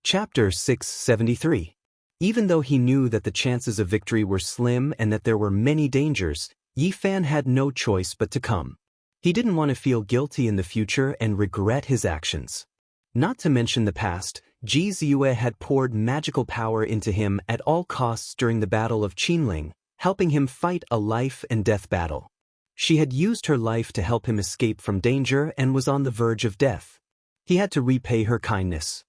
Chapter 673. Even though he knew that the chances of victory were slim and that there were many dangers, Yi Fan had no choice but to come. He didn't want to feel guilty in the future and regret his actions. Not to mention the past, Ji Ziyue had poured magical power into him at all costs during the Battle of Qinling, helping him fight a life-and-death battle. She had used her life to help him escape from danger and was on the verge of death. He had to repay her kindness.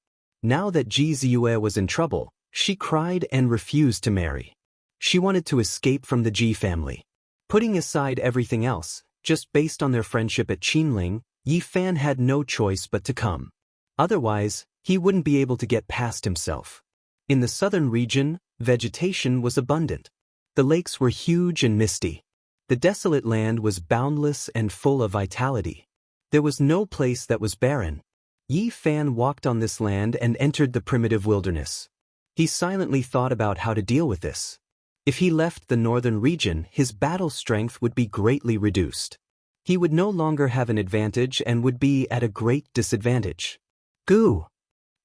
Now that Ji Ziyue was in trouble, she cried and refused to marry. She wanted to escape from the Ji family. Putting aside everything else, just based on their friendship at Qinling, Yi Fan had no choice but to come. Otherwise, he wouldn't be able to get past himself. In the southern region, vegetation was abundant. The lakes were huge and misty. The desolate land was boundless and full of vitality. There was no place that was barren. Yi Fan walked on this land and entered the primitive wilderness. He silently thought about how to deal with this. If he left the northern region, his battle strength would be greatly reduced. He would no longer have an advantage and would be at a great disadvantage. Goo!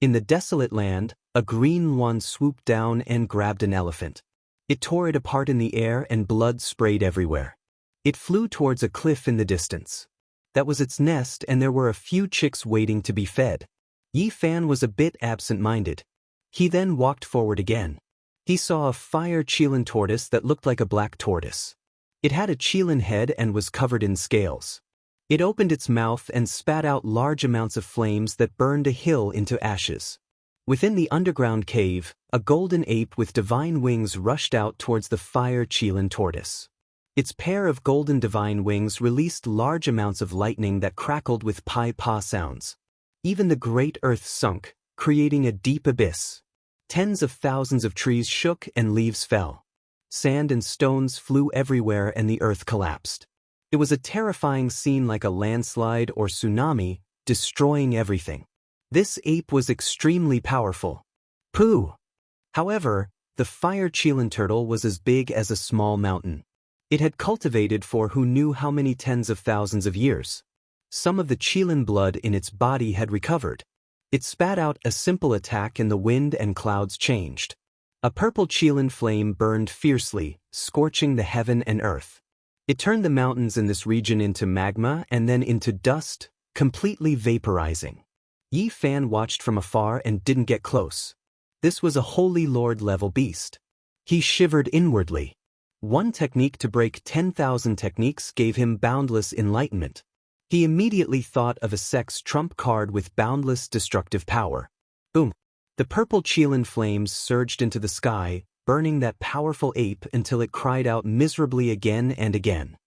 In the desolate land, a green one swooped down and grabbed an elephant. It tore it apart in the air and blood sprayed everywhere. It flew towards a cliff in the distance. That was its nest and there were a few chicks waiting to be fed. Yi Fan was a bit absent-minded. He then walked forward again. He saw a fire qilin tortoise that looked like a black tortoise. It had a qilin head and was covered in scales. It opened its mouth and spat out large amounts of flames that burned a hill into ashes. Within the underground cave, a golden ape with divine wings rushed out towards the fire qilin tortoise. Its pair of golden divine wings released large amounts of lightning that crackled with pi-pa sounds. Even the great earth sunk, creating a deep abyss. Tens of thousands of trees shook and leaves fell. Sand and stones flew everywhere and the earth collapsed. It was a terrifying scene like a landslide or tsunami, destroying everything. This ape was extremely powerful. Pooh! However, the fire qilin turtle was as big as a small mountain. It had cultivated for who knew how many tens of thousands of years. Some of the qilin blood in its body had recovered. It spat out a simple attack and the wind and clouds changed. A purple qilin flame burned fiercely, scorching the heaven and earth. It turned the mountains in this region into magma and then into dust, completely vaporizing. Yi Fan watched from afar and didn't get close. This was a Holy Lord-level beast. He shivered inwardly. One technique to break 10,000 techniques gave him boundless enlightenment. He immediately thought of a sex trump card with boundless destructive power. Boom! The purple qilin flames surged into the sky, burning that powerful ape until it cried out miserably again and again.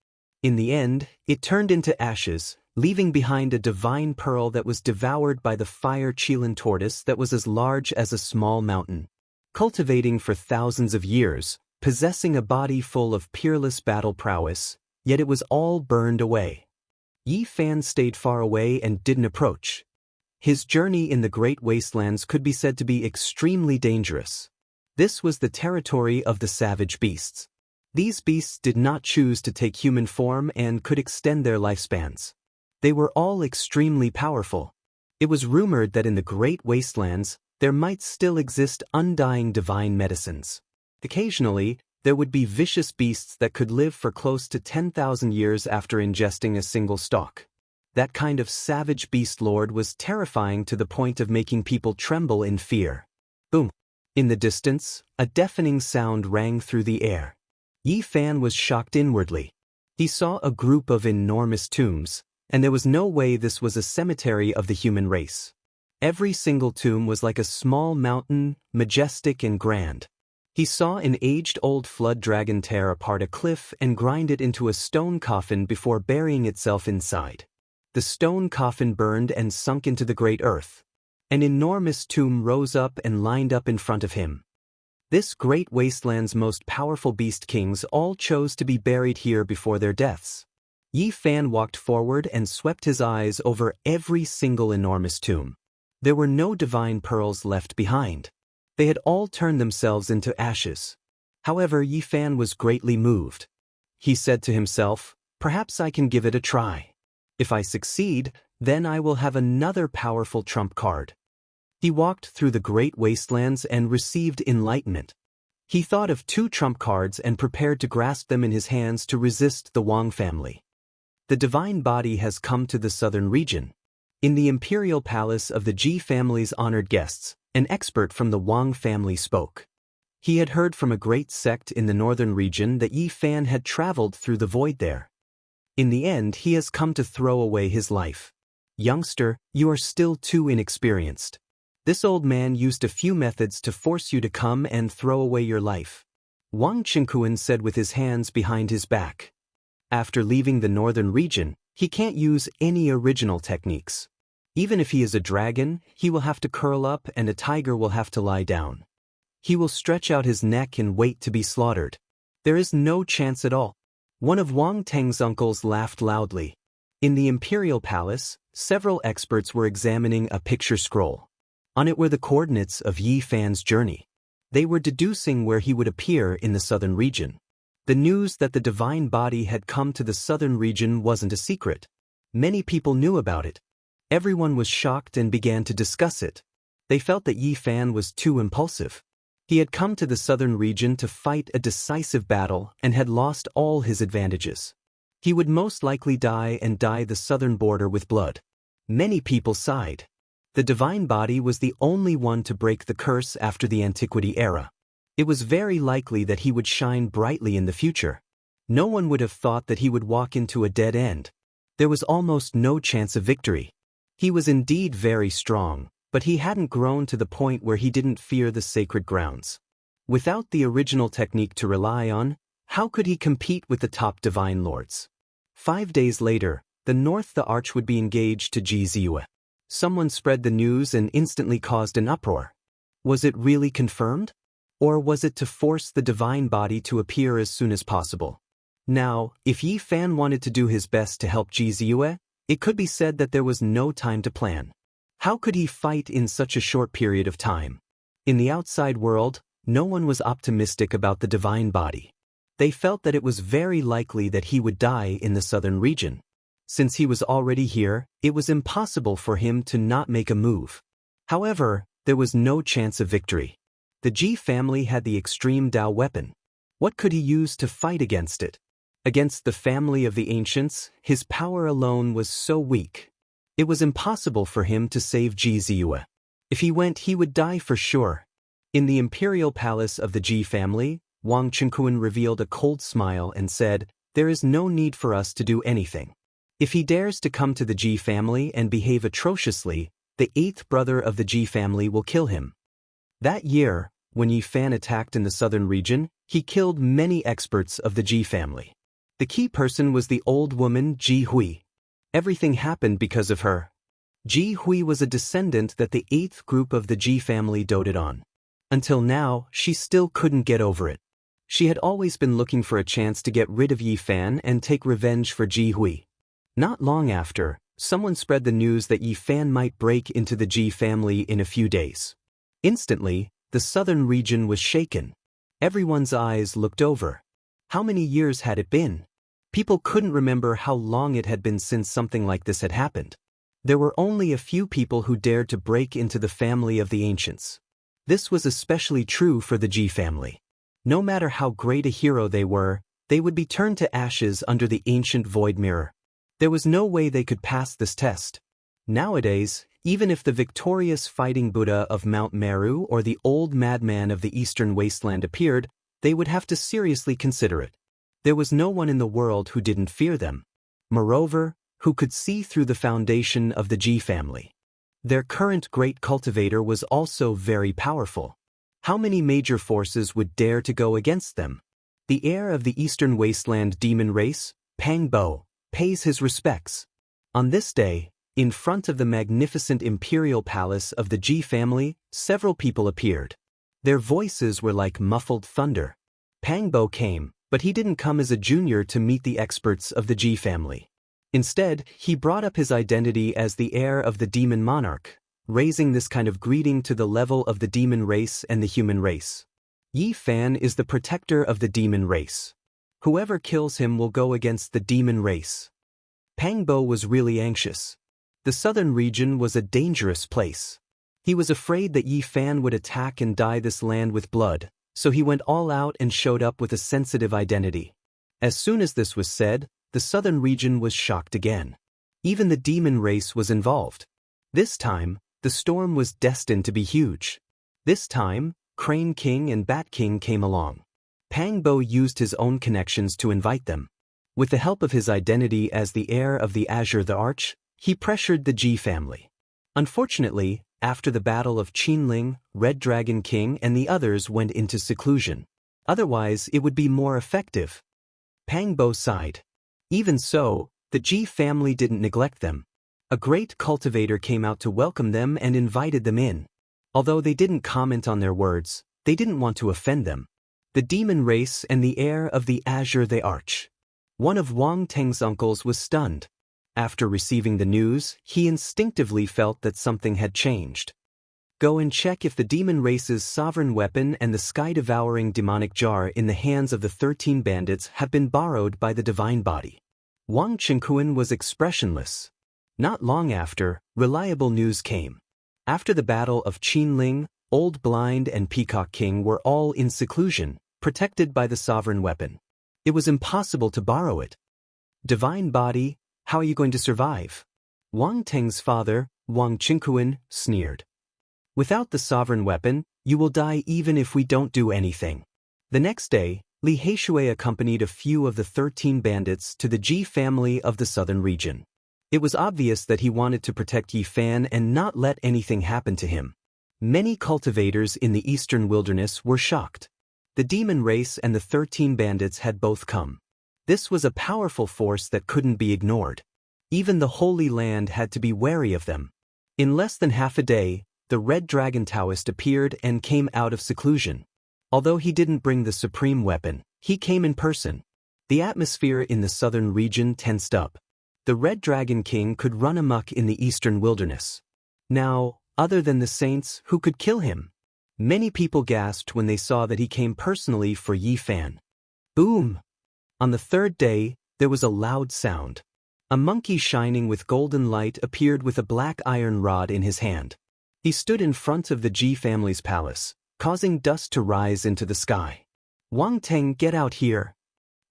In the end, it turned into ashes, leaving behind a divine pearl that was devoured by the fire qilin tortoise that was as large as a small mountain. Cultivating for thousands of years, possessing a body full of peerless battle prowess, yet it was all burned away. Yi Fan stayed far away and didn't approach. His journey in the great wastelands could be said to be extremely dangerous. This was the territory of the savage beasts. These beasts did not choose to take human form and could extend their lifespans. They were all extremely powerful. It was rumored that in the great wastelands, there might still exist undying divine medicines. Occasionally, there would be vicious beasts that could live for close to 10,000 years after ingesting a single stalk. That kind of savage beast lord was terrifying to the point of making people tremble in fear. Boom! In the distance, a deafening sound rang through the air. Yi Fan was shocked inwardly. He saw a group of enormous tombs, and there was no way this was a cemetery of the human race. Every single tomb was like a small mountain, majestic and grand. He saw an aged-old flood dragon tear apart a cliff and grind it into a stone coffin before burying itself inside. The stone coffin burned and sunk into the great earth. An enormous tomb rose up and lined up in front of him. This great wasteland's most powerful beast kings all chose to be buried here before their deaths. Yi Fan walked forward and swept his eyes over every single enormous tomb. There were no divine pearls left behind. They had all turned themselves into ashes. However, Yi Fan was greatly moved. He said to himself, "Perhaps I can give it a try. If I succeed, then I will have another powerful trump card." He walked through the great wastelands and received enlightenment. He thought of 2 trump cards and prepared to grasp them in his hands to resist the Wang family. The divine body has come to the southern region. In the imperial palace of the Ji family's honored guests, an expert from the Wang family spoke. He had heard from a great sect in the northern region that Yi Fan had traveled through the void there. In the end, he has come to throw away his life. Youngster, you are still too inexperienced. This old man used a few methods to force you to come and throw away your life. Wang Qingquan said with his hands behind his back. After leaving the northern region, he can't use any original techniques. Even if he is a dragon, he will have to curl up and a tiger will have to lie down. He will stretch out his neck and wait to be slaughtered. There is no chance at all. One of Wang Teng's uncles laughed loudly. In the imperial palace, several experts were examining a picture scroll. On it were the coordinates of Yi Fan's journey. They were deducing where he would appear in the southern region. The news that the divine body had come to the southern region wasn't a secret. Many people knew about it. Everyone was shocked and began to discuss it. They felt that Yi Fan was too impulsive. He had come to the southern region to fight a decisive battle and had lost all his advantages. He would most likely die and dye the southern border with blood. Many people sighed. The divine body was the only one to break the curse after the antiquity era. It was very likely that he would shine brightly in the future. No one would have thought that he would walk into a dead end. There was almost no chance of victory. He was indeed very strong, but he hadn't grown to the point where he didn't fear the sacred grounds. Without the original technique to rely on, how could he compete with the top divine lords? 5 days later, the arch would be engaged to Jianghu. Someone spread the news and instantly caused an uproar. Was it really confirmed? Or was it to force the divine body to appear as soon as possible? Now, if Yi Fan wanted to do his best to help Jianghu, it could be said that there was no time to plan. How could he fight in such a short period of time? In the outside world, no one was optimistic about the divine body. They felt that it was very likely that he would die in the southern region. Since he was already here, it was impossible for him to not make a move. However, there was no chance of victory. The Ji family had the extreme Dao weapon. What could he use to fight against it? Against the family of the ancients, his power alone was so weak. It was impossible for him to save Jianghu. If he went, he would die for sure. In the imperial palace of the Ji family, Wang Qingquan revealed a cold smile and said, "There is no need for us to do anything. If he dares to come to the Ji family and behave atrociously, the 8th brother of the Ji family will kill him." That year, when Yi Fan attacked in the southern region, he killed many experts of the Ji family. The key person was the old woman Ji Hui. Everything happened because of her. Ji Hui was a descendant that the 8th group of the Ji family doted on. Until now, she still couldn't get over it. She had always been looking for a chance to get rid of Yi Fan and take revenge for Ji Hui. Not long after, someone spread the news that Yi Fan might break into the Ji family in a few days. Instantly, the southern region was shaken. Everyone's eyes looked over. How many years had it been? People couldn't remember how long it had been since something like this had happened. There were only a few people who dared to break into the family of the ancients. This was especially true for the Ji family. No matter how great a hero they were, they would be turned to ashes under the ancient void mirror. There was no way they could pass this test. Nowadays, even if the victorious fighting Buddha of Mount Meru or the old madman of the eastern wasteland appeared, they would have to seriously consider it. There was no one in the world who didn't fear them. Moreover, who could see through the foundation of the Ji family. Their current great cultivator was also very powerful. How many major forces would dare to go against them? The heir of the eastern wasteland demon race, Pang Bo, pays his respects. On this day, in front of the magnificent imperial palace of the Ji family, several people appeared. Their voices were like muffled thunder. Pang Bo came, but he didn't come as a junior to meet the experts of the Ji family. Instead, he brought up his identity as the heir of the demon monarch, raising this kind of greeting to the level of the demon race and the human race. Yi Fan is the protector of the demon race. Whoever kills him will go against the demon race. Pang Bo was really anxious. The southern region was a dangerous place. He was afraid that Yi Fan would attack and dye this land with blood, so he went all out and showed up with a sensitive identity. As soon as this was said, the southern region was shocked again. Even the demon race was involved. This time, the storm was destined to be huge. This time, Crane King and Bat King came along. Pang Bo used his own connections to invite them. With the help of his identity as the heir of the Azure the Arch, he pressured the Ji family. Unfortunately, after the battle of Qinling, Red Dragon King and the others went into seclusion. Otherwise, it would be more effective. Pang Bo sighed. Even so, the Ji family didn't neglect them. A great cultivator came out to welcome them and invited them in. Although they didn't comment on their words, they didn't want to offend them. The demon race and the heir of the Azure the Arch. One of Wang Teng's uncles was stunned. After receiving the news, he instinctively felt that something had changed. Go and check if the demon race's sovereign weapon and the sky-devouring demonic jar in the hands of the 13 bandits have been borrowed by the divine body. Wang Qingquan was expressionless. Not long after, reliable news came. After the battle of Qinling, Old Blind and Peacock King were all in seclusion, protected by the sovereign weapon. It was impossible to borrow it. Divine body, how are you going to survive? Wang Teng's father, Wang Qingquan, sneered. Without the sovereign weapon, you will die even if we don't do anything. The next day, Li Heishui accompanied a few of the 13 bandits to the Ji family of the southern region. It was obvious that he wanted to protect Yi Fan and not let anything happen to him. Many cultivators in the eastern wilderness were shocked. The demon race and the 13 bandits had both come. This was a powerful force that couldn't be ignored. Even the Holy Land had to be wary of them. In less than half a day, the Red Dragon Taoist appeared and came out of seclusion. Although he didn't bring the supreme weapon, he came in person. The atmosphere in the southern region tensed up. The Red Dragon King could run amok in the eastern wilderness. Now, other than the saints, who could kill him? Many people gasped when they saw that he came personally for Yi Fan. Boom! On the third day, there was a loud sound. A monkey shining with golden light appeared with a black iron rod in his hand. He stood in front of the Ji family's palace, causing dust to rise into the sky. Wang Teng, get out here!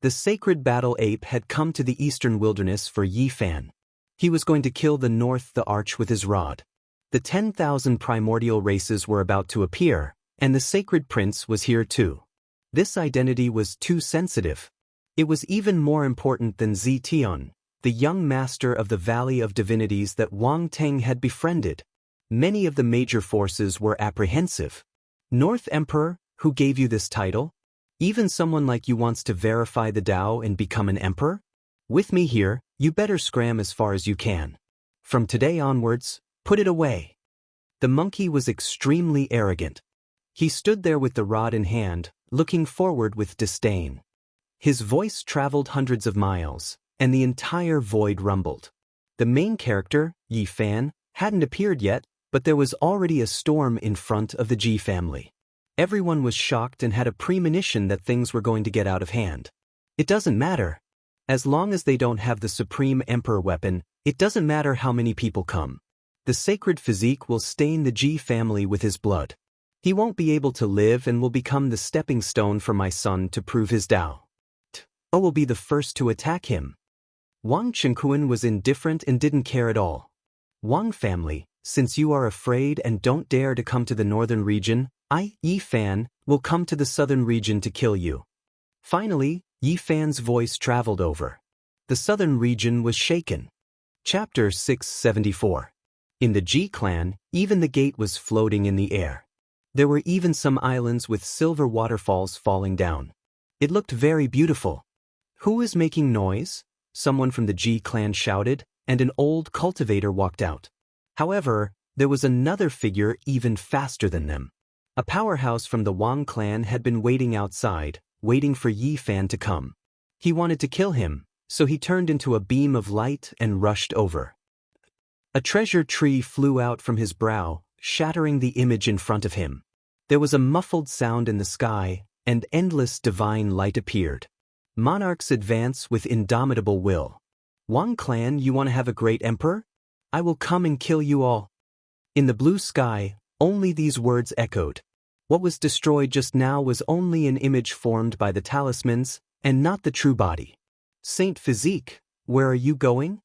The sacred battle ape had come to the eastern wilderness for Yi Fan. He was going to kill the North the Arch with his rod. The 10,000 primordial races were about to appear, and the sacred prince was here too. This identity was too sensitive. It was even more important than Zi Tian, the young master of the Valley of Divinities that Wang Teng had befriended. Many of the major forces were apprehensive. North Emperor, who gave you this title? Even someone like you wants to verify the Tao and become an emperor? With me here, you better scram as far as you can. From today onwards, put it away. The monkey was extremely arrogant. He stood there with the rod in hand, looking forward with disdain. His voice traveled hundreds of miles, and the entire void rumbled. The main character, Yi Fan, hadn't appeared yet, but there was already a storm in front of the Ji family. Everyone was shocked and had a premonition that things were going to get out of hand. It doesn't matter. As long as they don't have the supreme emperor weapon, it doesn't matter how many people come. The sacred physique will stain the Ji family with his blood. He won't be able to live and will become the stepping stone for my son to prove his Tao. I will be the first to attack him. Wang Qingquan was indifferent and didn't care at all. Wang family, since you are afraid and don't dare to come to the northern region, I, Yi Fan, will come to the southern region to kill you. Finally, Yi Fan's voice traveled over. The southern region was shaken. Chapter 674. In the Ji clan, even the gate was floating in the air. There were even some islands with silver waterfalls falling down. It looked very beautiful. Who is making noise? Someone from the Ji clan shouted, and an old cultivator walked out. However, there was another figure even faster than them. A powerhouse from the Wang clan had been waiting outside, waiting for Yi Fan to come. He wanted to kill him, so he turned into a beam of light and rushed over. A treasure tree flew out from his brow, shattering the image in front of him. There was a muffled sound in the sky, and endless divine light appeared. Monarchs advance with indomitable will. Wang clan, you want to have a great emperor? I will come and kill you all. In the blue sky, Only these words echoed. What was destroyed just now was only an image formed by the talismans, and not the true body. Saint Physique, where are you going?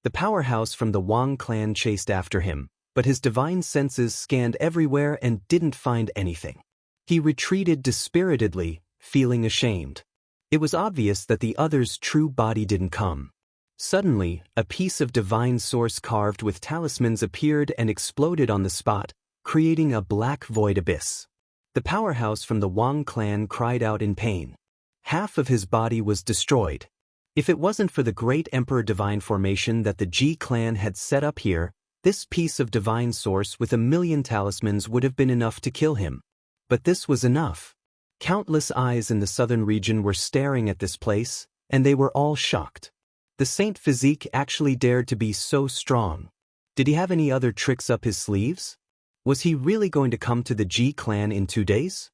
The powerhouse from the Wang clan chased after him, but his divine senses scanned everywhere and didn't find anything. He retreated dispiritedly, feeling ashamed. It was obvious that the other's true body didn't come. Suddenly, a piece of divine source carved with talismans appeared and exploded on the spot, creating a black void abyss. The powerhouse from the Wang clan cried out in pain. Half of his body was destroyed. If it wasn't for the great Emperor Divine Formation that the Ji clan had set up here, this piece of divine source with 1,000,000 talismans would have been enough to kill him. But this was enough. Countless eyes in the southern region were staring at this place, and they were all shocked. The Saint Physique actually dared to be so strong. Did he have any other tricks up his sleeves? Was he really going to come to the Ji clan in 2 days?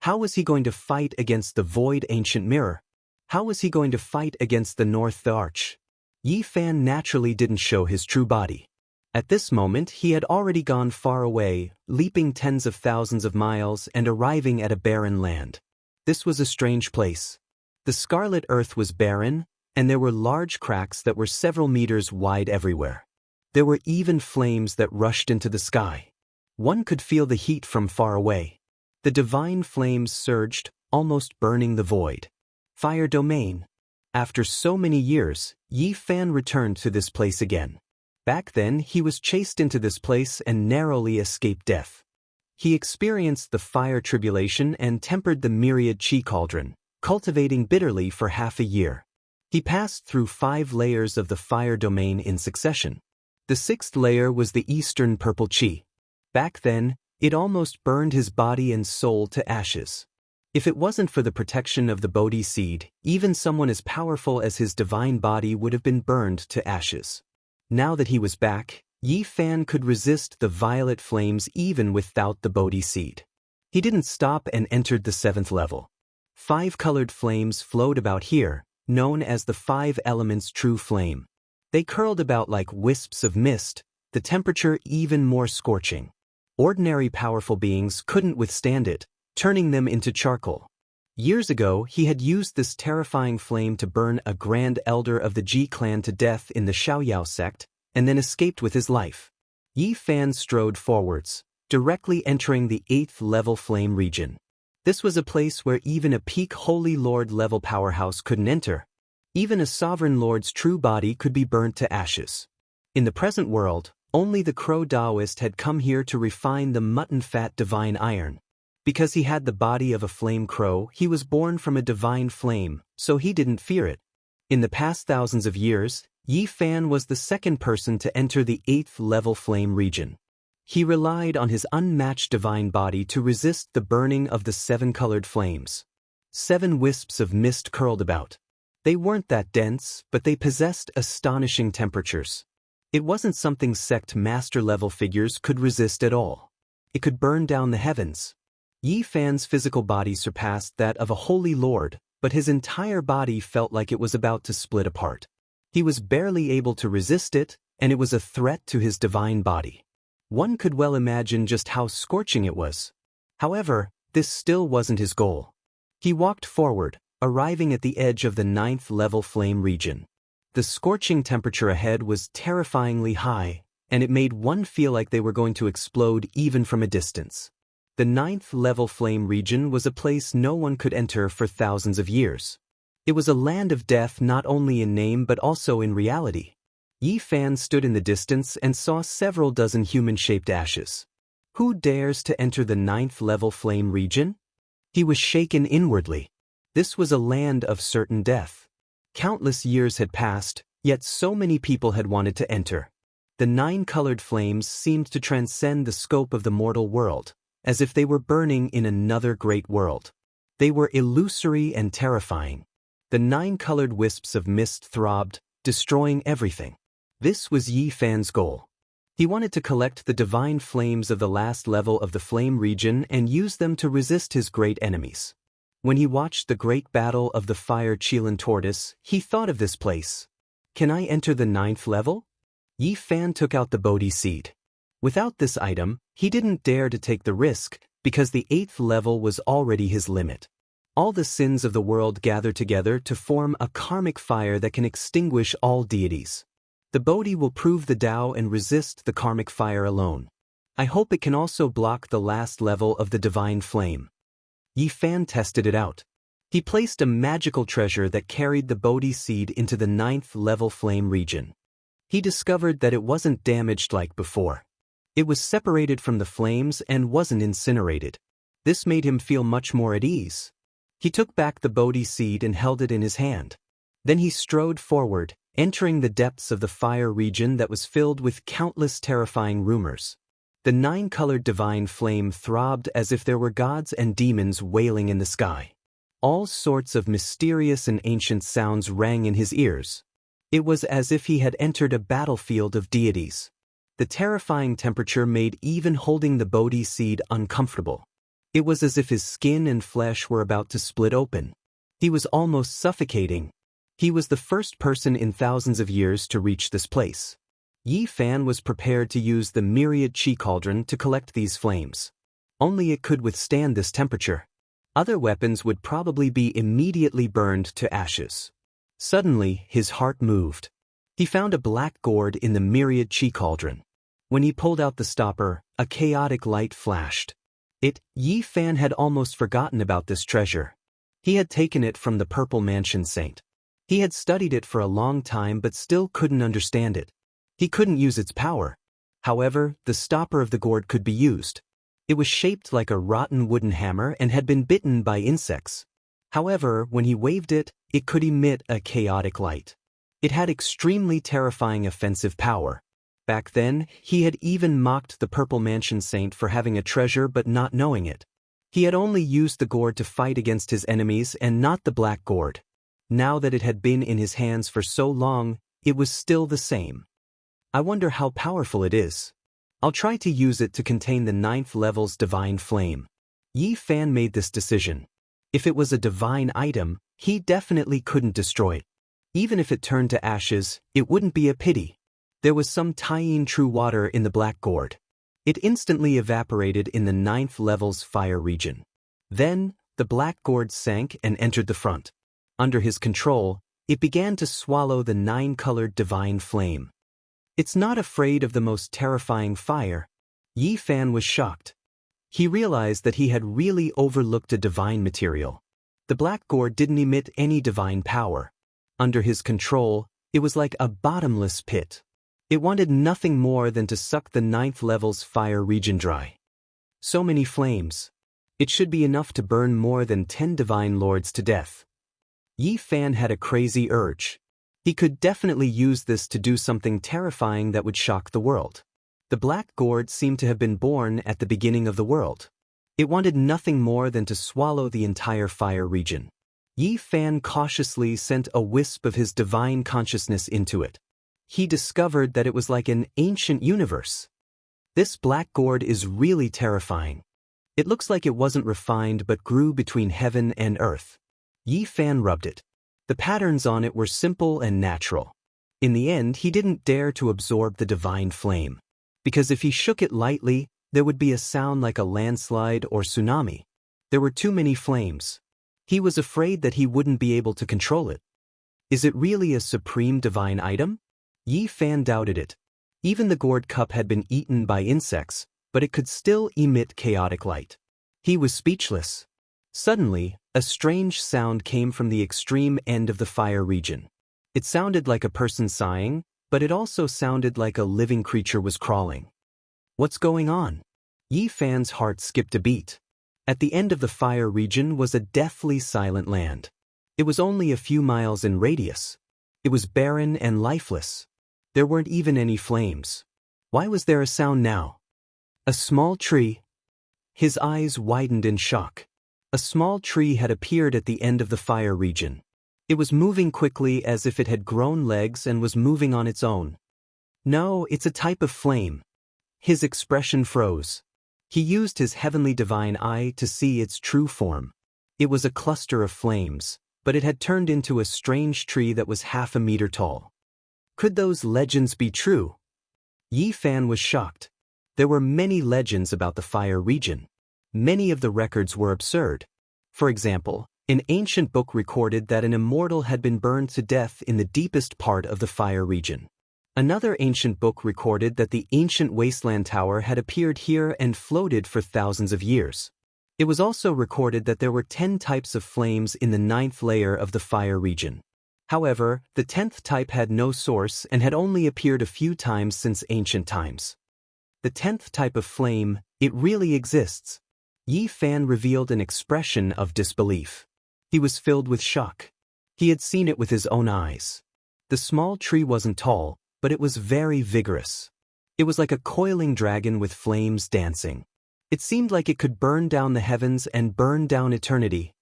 How was he going to fight against the Void Ancient Mirror? How was he going to fight against the North the Arch? Yi Fan naturally didn't show his true body. At this moment he had already gone far away, leaping tens of thousands of miles and arriving at a barren land. This was a strange place. The scarlet earth was barren, and there were large cracks that were several meters wide everywhere. There were even flames that rushed into the sky. One could feel the heat from far away. The divine flames surged, almost burning the void. Fire domain. After so many years, Yi Fan returned to this place again. Back then, he was chased into this place and narrowly escaped death. He experienced the fire tribulation and tempered the myriad chi cauldron, cultivating bitterly for half a year. He passed through 5 layers of the fire domain in succession. The 6th layer was the eastern purple chi. Back then, it almost burned his body and soul to ashes. If it wasn't for the protection of the Bodhi seed, even someone as powerful as his divine body would have been burned to ashes. Now that he was back, Yi Fan could resist the violet flames even without the Bodhi seed. He didn't stop and entered the 7th level. 5 colored flames flowed about here, known as the 5 elements true flame. They curled about like wisps of mist, the temperature even more scorching. Ordinary powerful beings couldn't withstand it, turning them into charcoal. Years ago, he had used this terrifying flame to burn a grand elder of the Ji clan to death in the Xiaoyao sect, and then escaped with his life. Yi Fan strode forwards, directly entering the 8th level flame region. This was a place where even a peak Holy Lord level powerhouse couldn't enter. Even a sovereign lord's true body could be burnt to ashes. In the present world, only the Crow Taoist had come here to refine the mutton-fat divine iron. Because he had the body of a flame crow, he was born from a divine flame, so he didn't fear it. In the past thousands of years, Yi Fan was the 2nd person to enter the 8th level flame region. He relied on his unmatched divine body to resist the burning of the 7 colored flames. 7 wisps of mist curled about. They weren't that dense, but they possessed astonishing temperatures. It wasn't something sect master level figures could resist at all. It could burn down the heavens. Yi Fan's physical body surpassed that of a holy lord, but his entire body felt like it was about to split apart. He was barely able to resist it, and it was a threat to his divine body. One could well imagine just how scorching it was. However, this still wasn't his goal. He walked forward, arriving at the edge of the 9th level flame region. The scorching temperature ahead was terrifyingly high, and it made one feel like they were going to explode even from a distance. The 9th level flame region was a place no one could enter for thousands of years. It was a land of death not only in name but also in reality. Yi Fan stood in the distance and saw several dozen human-shaped ashes. Who dares to enter the 9th level flame region? He was shaken inwardly. This was a land of certain death. Countless years had passed, yet so many people had wanted to enter. The 9 colored flames seemed to transcend the scope of the mortal world, as if they were burning in another great world. They were illusory and terrifying. The 9 colored wisps of mist throbbed, destroying everything. This was Yi Fan's goal. He wanted to collect the divine flames of the last level of the flame region and use them to resist his great enemies. When he watched the great battle of the fire Qilin tortoise, he thought of this place. Can I enter the 9th level? Yi Fan took out the Bodhi seed. Without this item, He didn't dare to take the risk, because the 8th level was already his limit. All the sins of the world gather together to form a karmic fire that can extinguish all deities. The Bodhi will prove the Tao and resist the karmic fire alone. I hope it can also block the last level of the divine flame. Yi Fan tested it out. He placed a magical treasure that carried the Bodhi seed into the 9th level flame region. He discovered that it wasn't damaged like before. It was separated from the flames and wasn't incinerated. This made him feel much more at ease. He took back the Bodhi seed and held it in his hand. Then he strode forward, entering the depths of the fire region that was filled with countless terrifying rumors. The 9-colored divine flame throbbed as if there were gods and demons wailing in the sky. All sorts of mysterious and ancient sounds rang in his ears. It was as if he had entered a battlefield of deities. The terrifying temperature made even holding the Bodhi seed uncomfortable. It was as if his skin and flesh were about to split open. He was almost suffocating. He was the first person in thousands of years to reach this place. Yi Fan was prepared to use the myriad chi cauldron to collect these flames. Only it could withstand this temperature. Other weapons would probably be immediately burned to ashes. Suddenly, his heart moved. He found a black gourd in the myriad chi cauldron. When he pulled out the stopper, a chaotic light flashed. Yi Fan had almost forgotten about this treasure. He had taken it from the Purple Mansion Saint. He had studied it for a long time but still couldn't understand it. He couldn't use its power. However, the stopper of the gourd could be used. It was shaped like a rotten wooden hammer and had been bitten by insects. However, when he waved it, it could emit a chaotic light. It had extremely terrifying offensive power. Back then, he had even mocked the Purple Mansion Saint for having a treasure but not knowing it. He had only used the gourd to fight against his enemies and not the black gourd. Now that it had been in his hands for so long, it was still the same. I wonder how powerful it is. I'll try to use it to contain the 9th level's divine flame. Yi Fan made this decision. If it was a divine item, he definitely couldn't destroy it. Even if it turned to ashes, it wouldn't be a pity. There was some Taiyin true water in the black gourd. It instantly evaporated in the 9th level's fire region. Then, the black gourd sank and entered the front. Under his control, it began to swallow the 9-colored divine flame. It's not afraid of the most terrifying fire. Yi Fan was shocked. He realized that he had really overlooked a divine material. The black gourd didn't emit any divine power. Under his control, it was like a bottomless pit. It wanted nothing more than to suck the 9th level's fire region dry. So many flames. It should be enough to burn more than 10 divine lords to death. Yi Fan had a crazy urge. He could definitely use this to do something terrifying that would shock the world. The black gourd seemed to have been born at the beginning of the world. It wanted nothing more than to swallow the entire fire region. Yi Fan cautiously sent a wisp of his divine consciousness into it. He discovered that it was like an ancient universe. This black gourd is really terrifying. It looks like it wasn't refined but grew between heaven and earth. Yi Fan rubbed it. The patterns on it were simple and natural. In the end, he didn't dare to absorb the divine flame, because if he shook it lightly, there would be a sound like a landslide or tsunami. There were too many flames. He was afraid that he wouldn't be able to control it. Is it really a supreme divine item? Yi Fan doubted it. Even the gourd cup had been eaten by insects, but it could still emit chaotic light. He was speechless. Suddenly, a strange sound came from the extreme end of the fire region. It sounded like a person sighing, but it also sounded like a living creature was crawling. What's going on? Yi Fan's heart skipped a beat. At the end of the fire region was a deathly silent land. It was only a few miles in radius. It was barren and lifeless. There weren't even any flames. Why was there a sound now? A small tree. His eyes widened in shock. A small tree had appeared at the end of the fire region. It was moving quickly as if it had grown legs and was moving on its own. No, it's a type of flame. His expression froze. He used his heavenly divine eye to see its true form. It was a cluster of flames, but it had turned into a strange tree that was half a meter tall. Could those legends be true? Yi Fan was shocked. There were many legends about the fire region. Many of the records were absurd. For example, an ancient book recorded that an immortal had been burned to death in the deepest part of the fire region. Another ancient book recorded that the ancient wasteland tower had appeared here and floated for thousands of years. It was also recorded that there were 10 types of flames in the 9th layer of the fire region. However, the 10th type had no source and had only appeared a few times since ancient times. The 10th type of flame, it really exists. Yi Fan revealed an expression of disbelief. He was filled with shock. He had seen it with his own eyes. The small tree wasn't tall, but it was very vigorous. It was like a coiling dragon with flames dancing. It seemed like it could burn down the heavens and burn down eternity.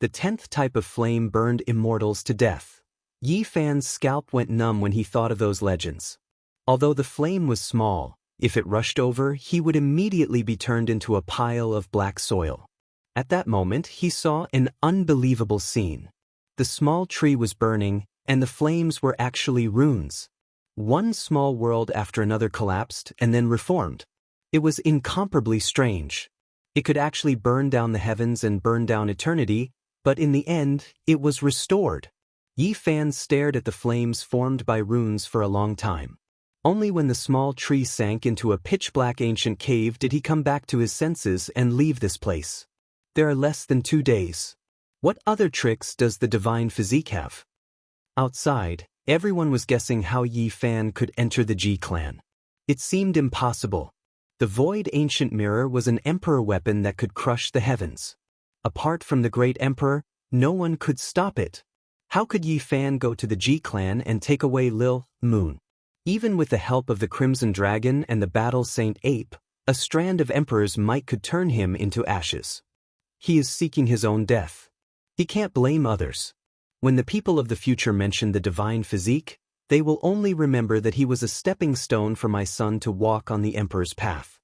The 10th type of flame burned immortals to death. Yi Fan's scalp went numb when he thought of those legends. Although the flame was small, if it rushed over, he would immediately be turned into a pile of black soil. At that moment, he saw an unbelievable scene. The small tree was burning, and the flames were actually runes. One small world after another collapsed and then reformed. It was incomparably strange. It could actually burn down the heavens and burn down eternity, but in the end, it was restored. Yi Fan stared at the flames formed by runes for a long time. Only when the small tree sank into a pitch-black ancient cave did he come back to his senses and leave this place. There are less than 2 days. What other tricks does the divine physique have? Outside, everyone was guessing how Yi Fan could enter the Ji clan. It seemed impossible. The void ancient mirror was an emperor weapon that could crush the heavens. Apart from the great emperor, no one could stop it. How could Yi Fan go to the Ji clan and take away Lil Moon? Even with the help of the Crimson Dragon and the Battle Saint Ape, a strand of emperor's might could turn him into ashes. He is seeking his own death. He can't blame others. When the people of the future mention the divine physique, they will only remember that he was a stepping stone for my son to walk on the emperor's path.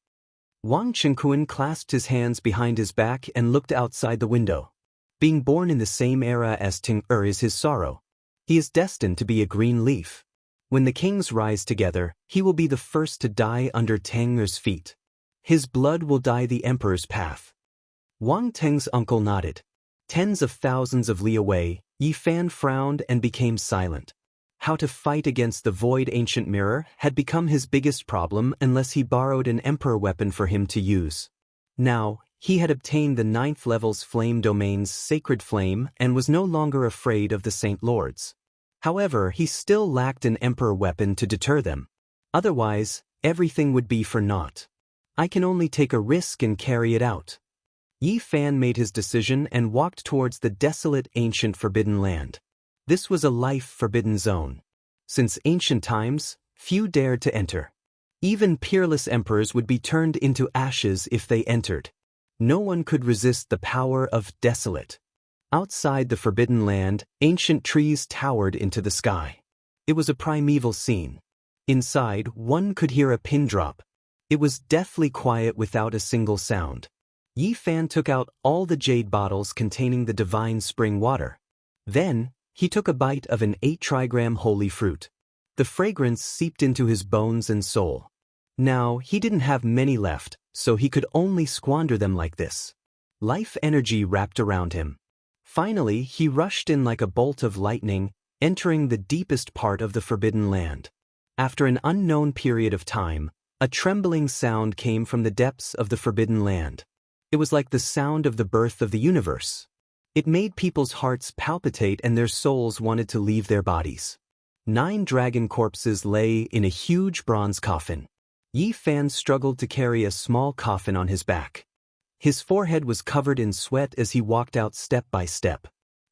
Wang Qingquan clasped his hands behind his back and looked outside the window. Being born in the same era as Ting-er is his sorrow. He is destined to be a green leaf. When the kings rise together, he will be the first to die under Tang-er's feet. His blood will dye the emperor's path. Wang Teng's uncle nodded. Tens of thousands of li away, Yi Fan frowned and became silent. How to fight against the void ancient mirror had become his biggest problem unless he borrowed an emperor weapon for him to use. Now, he had obtained the 9th level's flame domain's sacred flame and was no longer afraid of the Saint Lords. However, he still lacked an emperor weapon to deter them. Otherwise, everything would be for naught. I can only take a risk and carry it out. Yi Fan made his decision and walked towards the desolate ancient forbidden land. This was a life-forbidden zone. Since ancient times, few dared to enter. Even peerless emperors would be turned into ashes if they entered. No one could resist the power of desolate. Outside the forbidden land, ancient trees towered into the sky. It was a primeval scene. Inside, one could hear a pin drop. It was deathly quiet without a single sound. Yi Fan took out all the jade bottles containing the divine spring water. Then, he took a bite of an 8-trigram holy fruit. The fragrance seeped into his bones and soul. Now, he didn't have many left, so he could only squander them like this. Life energy wrapped around him. Finally, he rushed in like a bolt of lightning, entering the deepest part of the forbidden land. After an unknown period of time, a trembling sound came from the depths of the forbidden land. It was like the sound of the birth of the universe. It made people's hearts palpitate and their souls wanted to leave their bodies. 9 dragon corpses lay in a huge bronze coffin. Yi Fan struggled to carry a small coffin on his back. His forehead was covered in sweat as he walked out step by step.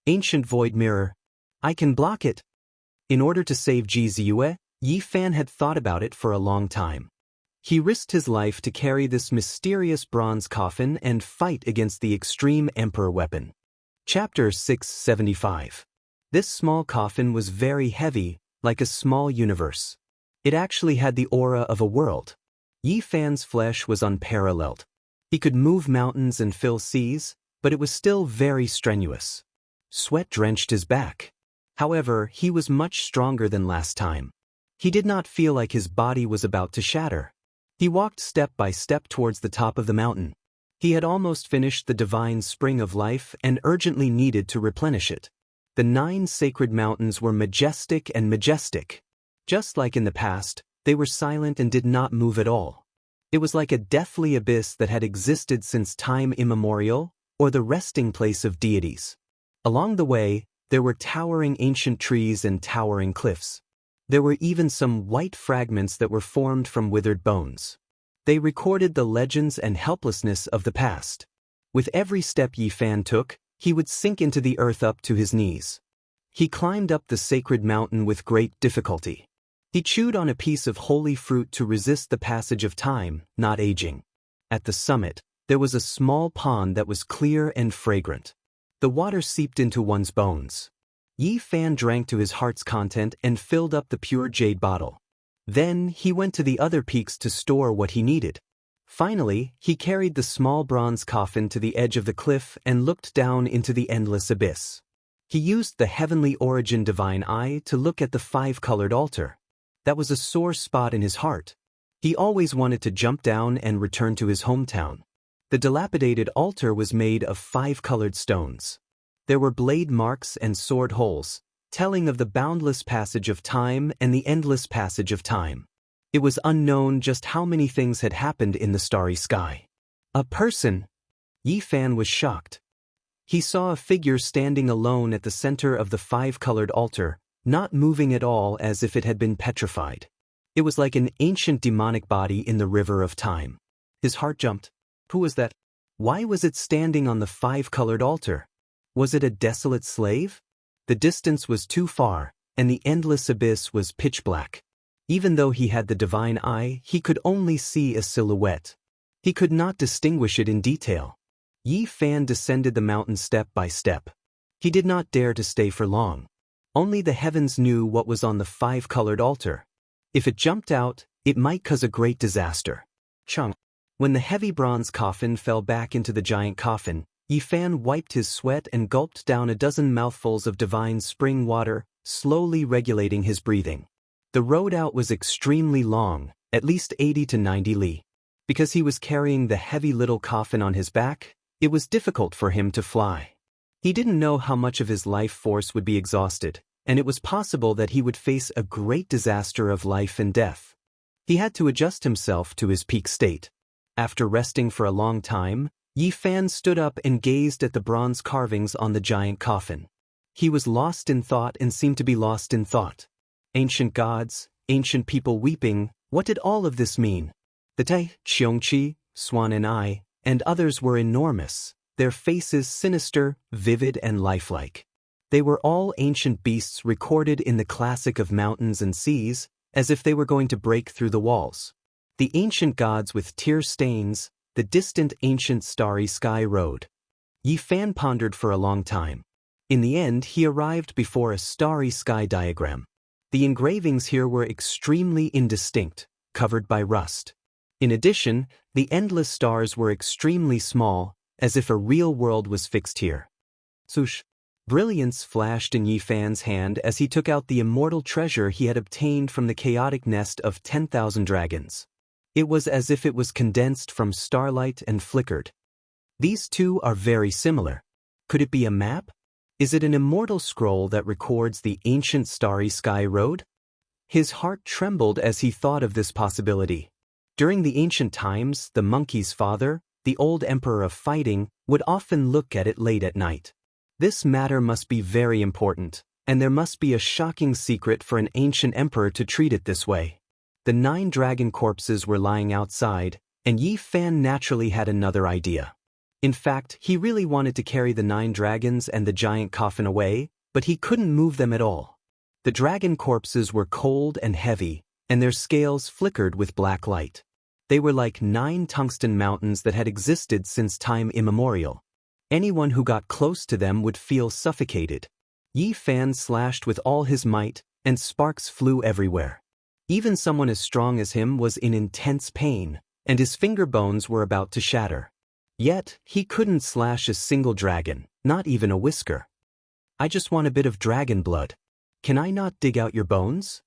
Ancient void mirror. I can block it. In order to save Ji Ziyue, Yi Fan had thought about it for a long time. He risked his life to carry this mysterious bronze coffin and fight against the extreme emperor weapon. Chapter 675. This small coffin was very heavy, like a small universe. It actually had the aura of a world. Yi Fan's flesh was unparalleled. He could move mountains and fill seas, but it was still very strenuous. Sweat drenched his back. However, he was much stronger than last time. He did not feel like his body was about to shatter. He walked step by step towards the top of the mountain. He had almost finished the divine spring of life and urgently needed to replenish it. The 9 sacred mountains were majestic and majestic. Just like in the past, they were silent and did not move at all. It was like a deathly abyss that had existed since time immemorial, or the resting place of deities. Along the way, there were towering ancient trees and towering cliffs. There were even some white fragments that were formed from withered bones. They recorded the legends and helplessness of the past. With every step Yifan took, he would sink into the earth up to his knees. He climbed up the sacred mountain with great difficulty. He chewed on a piece of holy fruit to resist the passage of time, not aging. At the summit, there was a small pond that was clear and fragrant. The water seeped into one's bones. Yifan drank to his heart's content and filled up the pure jade bottle. Then he went to the other peaks to store what he needed. Finally, he carried the small bronze coffin to the edge of the cliff and looked down into the endless abyss. He used the heavenly origin divine eye to look at the 5-colored altar. That was a sore spot in his heart. He always wanted to jump down and return to his hometown. The dilapidated altar was made of 5-colored stones. There were blade marks and sword holes, telling of the boundless passage of time and the endless passage of time. It was unknown just how many things had happened in the starry sky. A person? Yifan was shocked. He saw a figure standing alone at the center of the 5-colored altar, not moving at all, as if it had been petrified. It was like an ancient demonic body in the river of time. His heart jumped. Who was that? Why was it standing on the 5-colored altar? Was it a desolate slave? The distance was too far, and the endless abyss was pitch black. Even though he had the divine eye, he could only see a silhouette. He could not distinguish it in detail. Yifan descended the mountain step by step. He did not dare to stay for long. Only the heavens knew what was on the 5-colored altar. If it jumped out, it might cause a great disaster. Chung. When the heavy bronze coffin fell back into the giant coffin, Yifan wiped his sweat and gulped down a dozen mouthfuls of divine spring water, slowly regulating his breathing. The road out was extremely long, at least 80 to 90 li. Because he was carrying the heavy little coffin on his back, it was difficult for him to fly. He didn't know how much of his life force would be exhausted, and it was possible that he would face a great disaster of life and death. He had to adjust himself to his peak state. After resting for a long time, Yifan stood up and gazed at the bronze carvings on the giant coffin. He was lost in thought and seemed to be lost in thought. Ancient gods, ancient people weeping, what did all of this mean? The Tai, Xiongqi, Swan and I, and others were enormous, their faces sinister, vivid and lifelike. They were all ancient beasts recorded in the classic of mountains and seas, as if they were going to break through the walls. The ancient gods with tear stains, the distant ancient starry sky road. Yifan pondered for a long time. In the end, he arrived before a starry sky diagram. The engravings here were extremely indistinct, covered by rust. In addition, the endless stars were extremely small, as if a real world was fixed here. Swoosh! Brilliance flashed in Yifan's hand as he took out the immortal treasure he had obtained from the chaotic nest of 10,000 dragons. It was as if it was condensed from starlight and flickered. These two are very similar. Could it be a map? Is it an immortal scroll that records the ancient starry sky road? His heart trembled as he thought of this possibility. During the ancient times, the monkey's father, the old emperor of fighting, would often look at it late at night. This matter must be very important, and there must be a shocking secret for an ancient emperor to treat it this way. The 9 dragon corpses were lying outside, and Yifan naturally had another idea. In fact, he really wanted to carry the 9 dragons and the giant coffin away, but he couldn't move them at all. The dragon corpses were cold and heavy, and their scales flickered with black light. They were like 9 tungsten mountains that had existed since time immemorial. Anyone who got close to them would feel suffocated. Yifan slashed with all his might, and sparks flew everywhere. Even someone as strong as him was in intense pain, and his finger bones were about to shatter. Yet, he couldn't slash a single dragon, not even a whisker. I just want a bit of dragon blood. Can I not dig out your bones?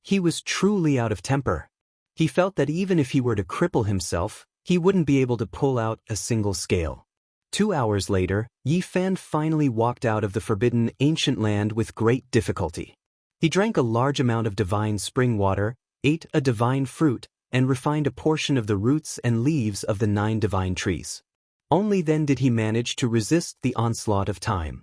He was truly out of temper. He felt that even if he were to cripple himself, he wouldn't be able to pull out a single scale. 2 hours later, Yi Fan finally walked out of the forbidden ancient land with great difficulty. He drank a large amount of divine spring water, ate a divine fruit, and refined a portion of the roots and leaves of the 9 divine trees. Only then did he manage to resist the onslaught of time.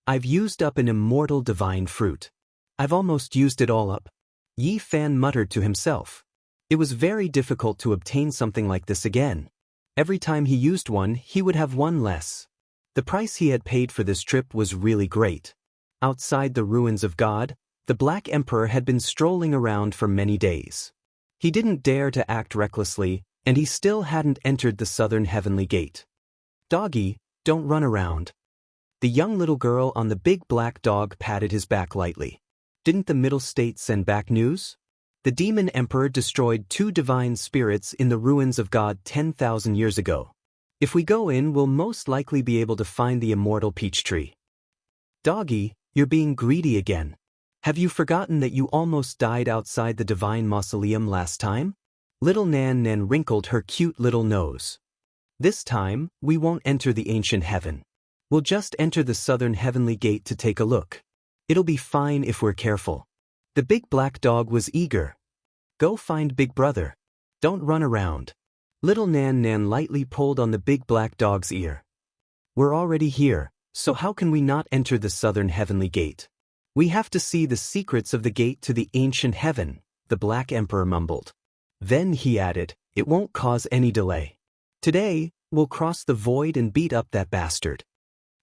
I've used up an immortal divine fruit. I've almost used it all up. Yi Fan muttered to himself. It was very difficult to obtain something like this again. Every time he used one, he would have one less. The price he had paid for this trip was really great. Outside the ruins of God, the Black Emperor had been strolling around for many days. He didn't dare to act recklessly, and he still hadn't entered the southern heavenly gate. Doggy, don't run around. The young little girl on the big black dog patted his back lightly. Didn't the Middle State send back news? The demon emperor destroyed 2 divine spirits in the ruins of God 10,000 years ago. If we go in, we'll most likely be able to find the immortal peach tree. Doggy, you're being greedy again. Have you forgotten that you almost died outside the divine mausoleum last time? Little Nan Nan wrinkled her cute little nose. This time, we won't enter the ancient heaven. We'll just enter the southern heavenly gate to take a look. It'll be fine if we're careful. The big black dog was eager. Go find Big Brother. Don't run around. Little Nan Nan lightly pulled on the big black dog's ear. We're already here, so how can we not enter the southern heavenly gate? We have to see the secrets of the gate to the ancient heaven, the Black Emperor mumbled. Then he added, it won't cause any delay. Today, we'll cross the void and beat up that bastard.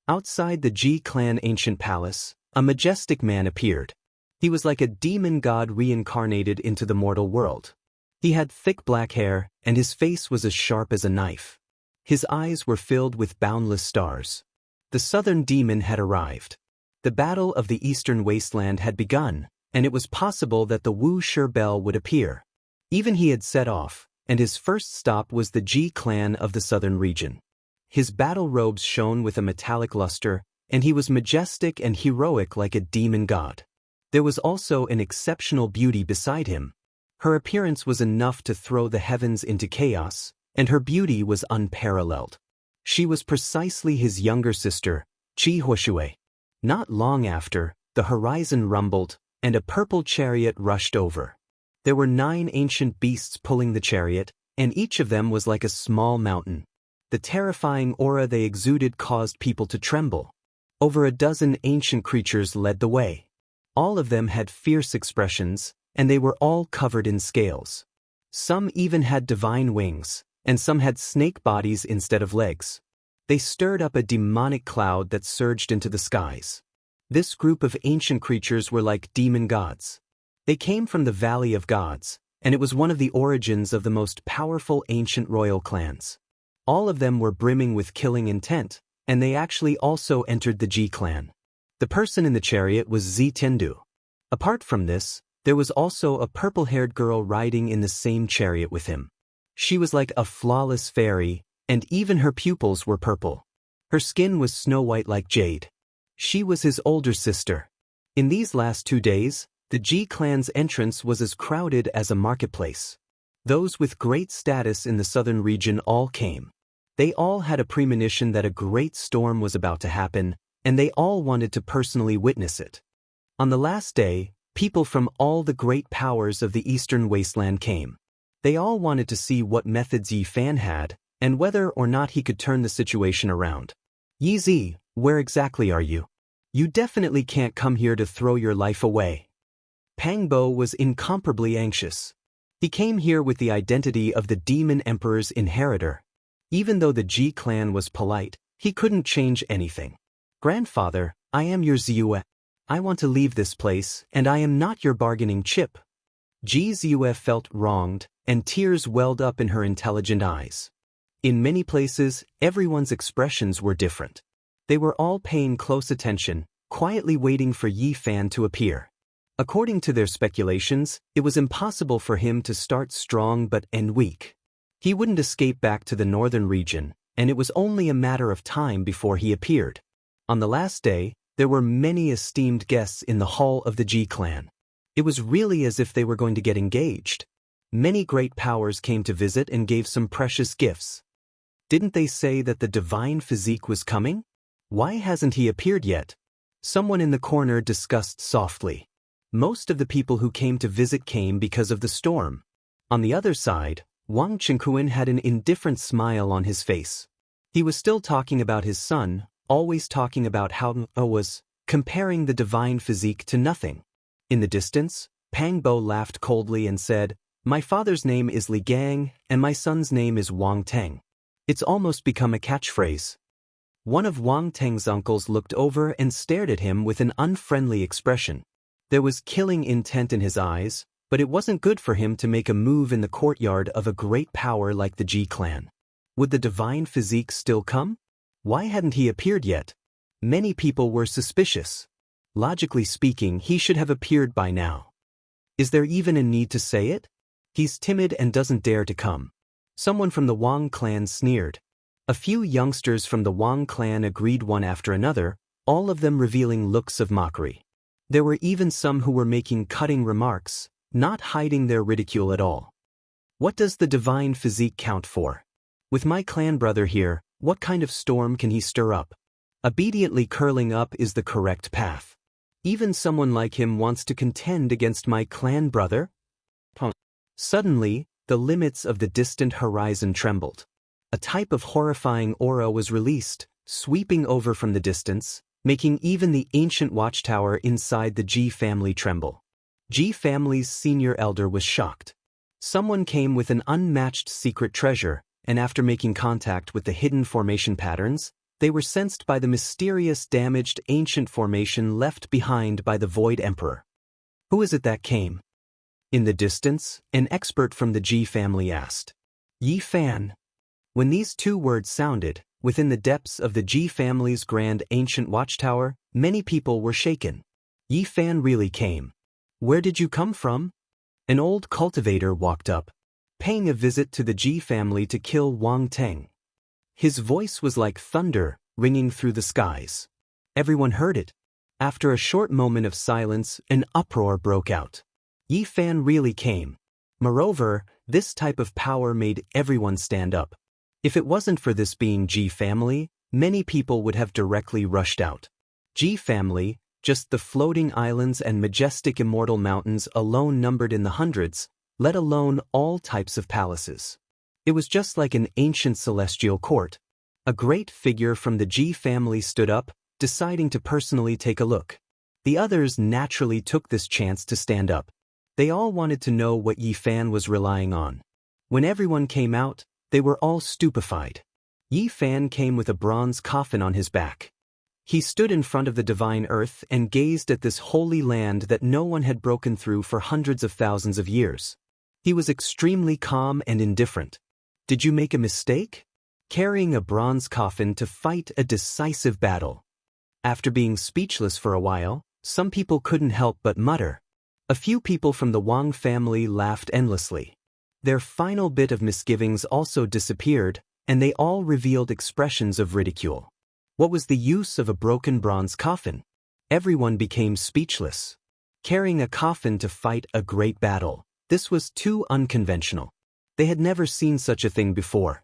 Outside the Ji clan ancient palace, a majestic man appeared. He was like a demon god reincarnated into the mortal world. He had thick black hair, and his face was as sharp as a knife. His eyes were filled with boundless stars. The southern demon had arrived. The battle of the eastern wasteland had begun, and it was possible that the Wuxia bell would appear. Even he had set off, and his first stop was the Ji clan of the southern region. His battle robes shone with a metallic luster, and he was majestic and heroic like a demon god. There was also an exceptional beauty beside him. Her appearance was enough to throw the heavens into chaos, and her beauty was unparalleled. She was precisely his younger sister, Qi Huoshui. Not long after, the horizon rumbled, and a purple chariot rushed over. There were 9 ancient beasts pulling the chariot, and each of them was like a small mountain. The terrifying aura they exuded caused people to tremble. Over a dozen ancient creatures led the way. All of them had fierce expressions, and they were all covered in scales. Some even had divine wings, and some had snake bodies instead of legs. They stirred up a demonic cloud that surged into the skies. This group of ancient creatures were like demon gods. They came from the Valley of Gods, and it was one of the origins of the most powerful ancient royal clans. All of them were brimming with killing intent, and they actually also entered the Ji clan. The person in the chariot was Zi Tiandu. Apart from this, there was also a purple-haired girl riding in the same chariot with him. She was like a flawless fairy, and even her pupils were purple. Her skin was snow-white like jade. She was his older sister. In these last 2 days, the Ji clan's entrance was as crowded as a marketplace. Those with great status in the southern region all came. They all had a premonition that a great storm was about to happen, and they all wanted to personally witness it. On the last day, people from all the great powers of the eastern wasteland came. They all wanted to see what methods Yi Fan had, and whether or not he could turn the situation around. Yi Zi, where exactly are you? You definitely can't come here to throw your life away. Pang Bo was incomparably anxious. He came here with the identity of the Demon Emperor's inheritor. Even though the Ji clan was polite, he couldn't change anything. Grandfather, I am your Ziyue. I want to leave this place, and I am not your bargaining chip. Ji Ziyue felt wronged, and tears welled up in her intelligent eyes. In many places, everyone's expressions were different. They were all paying close attention, quietly waiting for Yi Fan to appear. According to their speculations, it was impossible for him to start strong but end weak. He wouldn't escape back to the northern region, and it was only a matter of time before he appeared. On the last day, there were many esteemed guests in the hall of the Ji clan. It was really as if they were going to get engaged. Many great powers came to visit and gave some precious gifts. Didn't they say that the divine physique was coming? Why hasn't he appeared yet? Someone in the corner discussed softly. Most of the people who came to visit came because of the storm. On the other side, Wang Chengquan had an indifferent smile on his face. He was still talking about his son, always talking about how he was comparing the divine physique to nothing. In the distance, Pang Bo laughed coldly and said, "My father's name is Li Gang, and my son's name is Wang Teng." It's almost become a catchphrase. One of Wang Teng's uncles looked over and stared at him with an unfriendly expression. There was killing intent in his eyes, but it wasn't good for him to make a move in the courtyard of a great power like the Ji clan. Would the divine physique still come? Why hadn't he appeared yet? Many people were suspicious. Logically speaking, he should have appeared by now. Is there even a need to say it? He's timid and doesn't dare to come. Someone from the Wang clan sneered. A few youngsters from the Wang clan agreed one after another, all of them revealing looks of mockery. There were even some who were making cutting remarks, not hiding their ridicule at all. What does the divine physique count for? With my clan brother here, what kind of storm can he stir up? Obediently curling up is the correct path. Even someone like him wants to contend against my clan brother? Suddenly, the limits of the distant horizon trembled. A type of horrifying aura was released, sweeping over from the distance, making even the ancient watchtower inside the Ji family tremble. Ji family's senior elder was shocked. Someone came with an unmatched secret treasure, and after making contact with the hidden formation patterns, they were sensed by the mysterious damaged ancient formation left behind by the Void Emperor. Who is it that came? In the distance, an expert from the Ji family asked. Yi Fan. When these two words sounded, within the depths of the Ji family's grand ancient watchtower, many people were shaken. Yi Fan really came. Where did you come from? An old cultivator walked up, paying a visit to the Ji family to kill Wang Teng. His voice was like thunder, ringing through the skies. Everyone heard it. After a short moment of silence, an uproar broke out. Yi Fan really came. Moreover, this type of power made everyone stand up. If it wasn't for this being Ji family, many people would have directly rushed out. Ji family, just the floating islands and majestic immortal mountains alone numbered in the hundreds, let alone all types of palaces. It was just like an ancient celestial court. A great figure from the Ji family stood up, deciding to personally take a look. The others naturally took this chance to stand up. They all wanted to know what Yi Fan was relying on. When everyone came out, they were all stupefied. Yi Fan came with a bronze coffin on his back. He stood in front of the divine earth and gazed at this holy land that no one had broken through for hundreds of thousands of years. He was extremely calm and indifferent. Did you make a mistake? Carrying a bronze coffin to fight a decisive battle. After being speechless for a while, some people couldn't help but mutter. A few people from the Wang family laughed endlessly. Their final bit of misgivings also disappeared, and they all revealed expressions of ridicule. What was the use of a broken bronze coffin? Everyone became speechless. Carrying a coffin to fight a great battle, this was too unconventional. They had never seen such a thing before.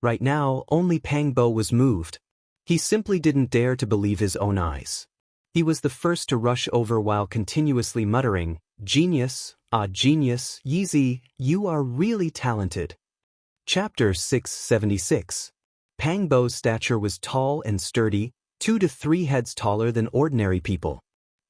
Right now, only Pang Bo was moved. He simply didn't dare to believe his own eyes. He was the first to rush over while continuously muttering, "Genius, ah genius, Yeezy, you are really talented." Chapter 676. Pang Bo's stature was tall and sturdy, 2 to 3 heads taller than ordinary people.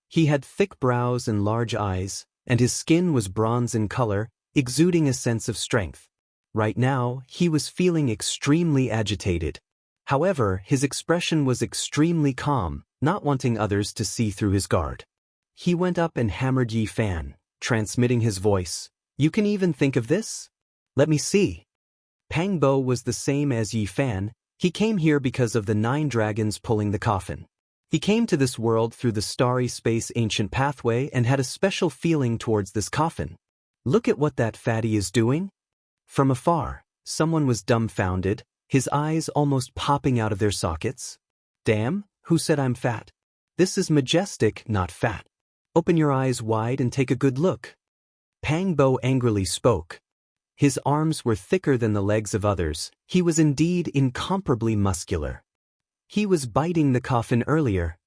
He had thick brows and large eyes, and his skin was bronze in color, exuding a sense of strength. Right now, he was feeling extremely agitated. However, his expression was extremely calm, not wanting others to see through his guard. He went up and hammered Yi Fan, transmitting his voice. "You can even think of this? Let me see." Pang Bo was the same as Yi Fan. He came here because of the 9 dragons pulling the coffin. He came to this world through the starry space ancient pathway and had a special feeling towards this coffin. Look at what that fatty is doing. From afar, someone was dumbfounded, his eyes almost popping out of their sockets. Damn, who said I'm fat? This is majestic, not fat. Open your eyes wide and take a good look. Pang Bo angrily spoke. His arms were thicker than the legs of others. He was indeed incomparably muscular. He was biting the coffin earlier.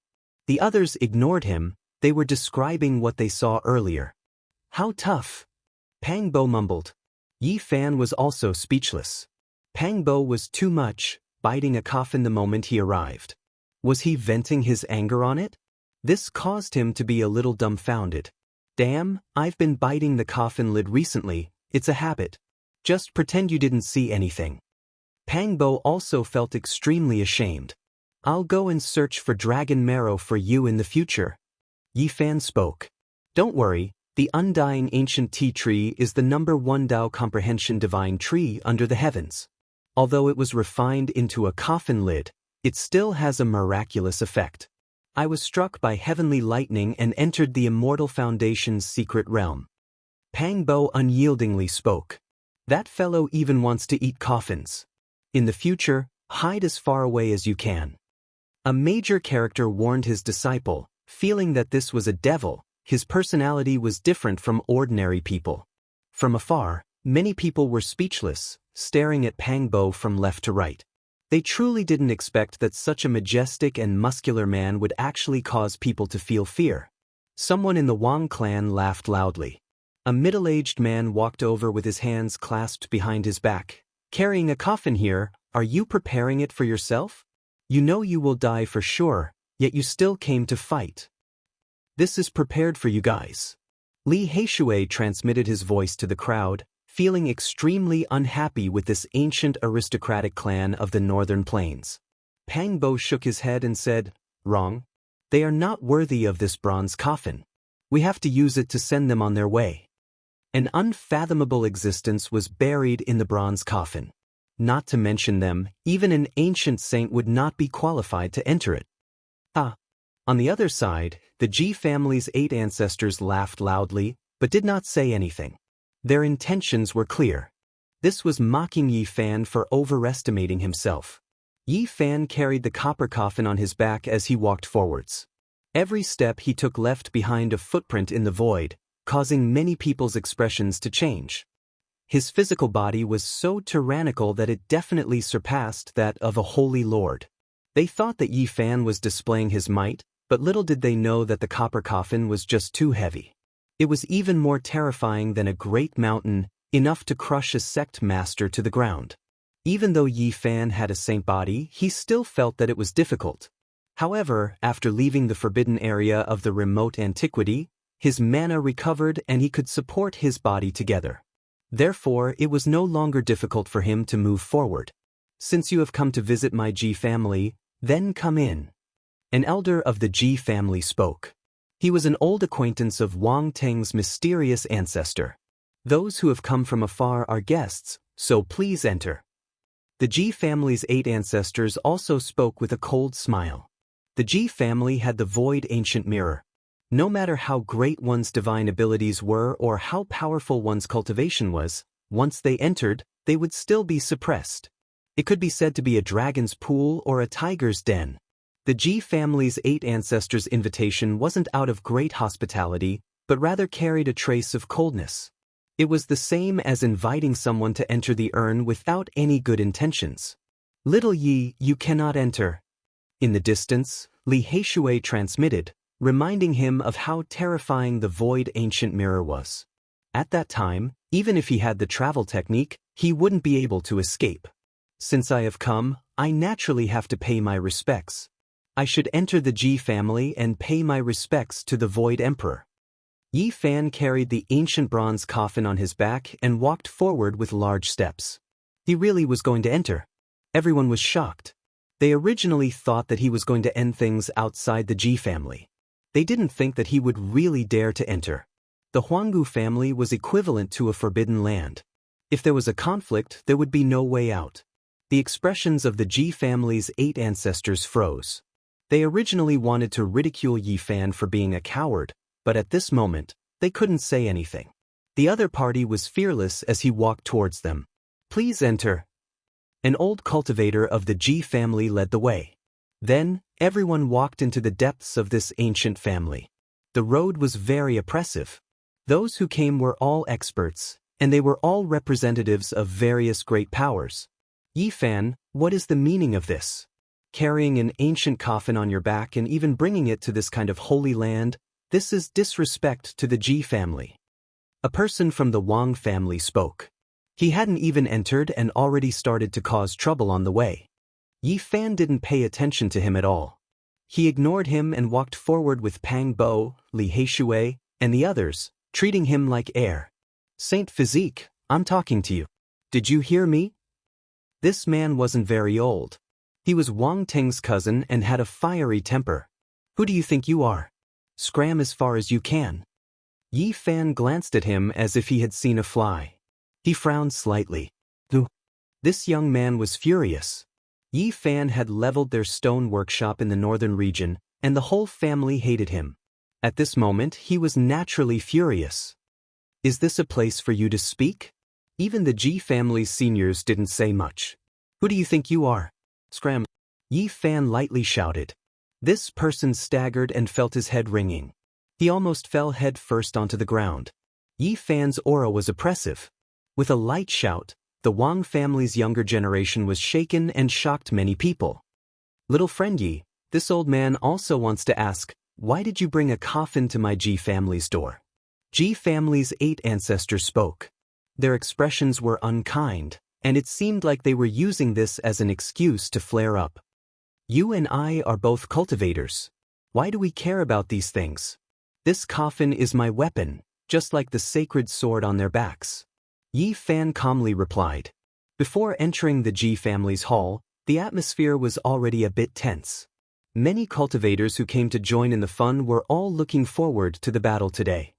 The others ignored him. They were describing what they saw earlier. How tough! Pang Bo mumbled. Yi Fan was also speechless. Pang Bo was too much, biting a coffin the moment he arrived. Was he venting his anger on it? This caused him to be a little dumbfounded. Damn, I've been biting the coffin lid recently, it's a habit. Just pretend you didn't see anything. Pang Bo also felt extremely ashamed. I'll go and search for dragon marrow for you in the future. Yi Fan spoke. Don't worry, the undying ancient tea tree is the #1 Dao comprehension divine tree under the heavens. Although it was refined into a coffin lid, it still has a miraculous effect. I was struck by heavenly lightning and entered the Immortal Foundation's secret realm. Pang Bo unyieldingly spoke. That fellow even wants to eat coffins. In the future, hide as far away as you can. A major character warned his disciple, feeling that this was a devil. His personality was different from ordinary people. From afar, many people were speechless, staring at Pang Bo from left to right. They truly didn't expect that such a majestic and muscular man would actually cause people to feel fear. Someone in the Wang clan laughed loudly. A middle-aged man walked over with his hands clasped behind his back. Carrying a coffin here, are you preparing it for yourself? You know you will die for sure, yet you still came to fight. This is prepared for you guys. Li Heishui transmitted his voice to the crowd, feeling extremely unhappy with this ancient aristocratic clan of the northern plains. Pang Bo shook his head and said, Wrong. They are not worthy of this bronze coffin. We have to use it to send them on their way. An unfathomable existence was buried in the bronze coffin. Not to mention them, even an ancient saint would not be qualified to enter it. On the other side, the Ji family's 8 ancestors laughed loudly, but did not say anything. Their intentions were clear. This was mocking Yi Fan for overestimating himself. Yi Fan carried the copper coffin on his back as he walked forwards. Every step he took left behind a footprint in the void, causing many people's expressions to change. His physical body was so tyrannical that it definitely surpassed that of a holy lord. They thought that Yi Fan was displaying his might, but little did they know that the copper coffin was just too heavy. It was even more terrifying than a great mountain, enough to crush a sect master to the ground. Even though Yi Fan had a saint body, he still felt that it was difficult. However, after leaving the forbidden area of the remote antiquity, his mana recovered and he could support his body together. Therefore, it was no longer difficult for him to move forward. Since you have come to visit my Ji family, then come in. An elder of the Ji family spoke. He was an old acquaintance of Wang Teng's mysterious ancestor. Those who have come from afar are guests, so please enter. The Ji family's 8 ancestors also spoke with a cold smile. The Ji family had the void ancient mirror. No matter how great one's divine abilities were or how powerful one's cultivation was, once they entered, they would still be suppressed. It could be said to be a dragon's pool or a tiger's den. The Ji family's 8 ancestors' invitation wasn't out of great hospitality, but rather carried a trace of coldness. It was the same as inviting someone to enter the urn without any good intentions. Little Yi, you cannot enter. In the distance, Li Heishui transmitted, reminding him of how terrifying the void ancient mirror was. At that time, even if he had the travel technique, he wouldn't be able to escape. Since I have come, I naturally have to pay my respects. I should enter the Ji family and pay my respects to the Void Emperor. Yi Fan carried the ancient bronze coffin on his back and walked forward with large steps. He really was going to enter. Everyone was shocked. They originally thought that he was going to end things outside the Ji family. They didn't think that he would really dare to enter. The Huanggu family was equivalent to a forbidden land. If there was a conflict, there would be no way out. The expressions of the Ji family's 8 ancestors froze. They originally wanted to ridicule Yi Fan for being a coward, but at this moment, they couldn't say anything. The other party was fearless as he walked towards them. Please enter. An old cultivator of the Ji family led the way. Then, everyone walked into the depths of this ancient family. The road was very oppressive. Those who came were all experts, and they were all representatives of various great powers. Yi Fan, what is the meaning of this? Carrying an ancient coffin on your back and even bringing it to this kind of holy land, this is disrespect to the Ji family. A person from the Wang family spoke. He hadn't even entered and already started to cause trouble on the way. Yi Fan didn't pay attention to him at all. He ignored him and walked forward with Pang Bo, Li Heishui, and the others, treating him like air. Saint Physique, I'm talking to you. Did you hear me? This man wasn't very old. He was Wang Ting's cousin and had a fiery temper. Who do you think you are? Scram as far as you can. Yi Fan glanced at him as if he had seen a fly. He frowned slightly. This young man was furious. Yi Fan had leveled their stone workshop in the northern region, and the whole family hated him. At this moment, he was naturally furious. Is this a place for you to speak? Even the Ji family's seniors didn't say much. Who do you think you are? Scram. Yi Fan lightly shouted. This person staggered and felt his head ringing. He almost fell head first onto the ground. Yi Fan's aura was oppressive. With a light shout, the Wang family's younger generation was shaken and shocked many people. Little friend Yi, this old man also wants to ask, why did you bring a coffin to my Ji family's door? Ji family's 8 ancestors spoke. Their expressions were unkind, and it seemed like they were using this as an excuse to flare up. You and I are both cultivators. Why do we care about these things? This coffin is my weapon, just like the sacred sword on their backs. Yi Fan calmly replied. Before entering the Ji family's hall, the atmosphere was already a bit tense. Many cultivators who came to join in the fun were all looking forward to the battle today.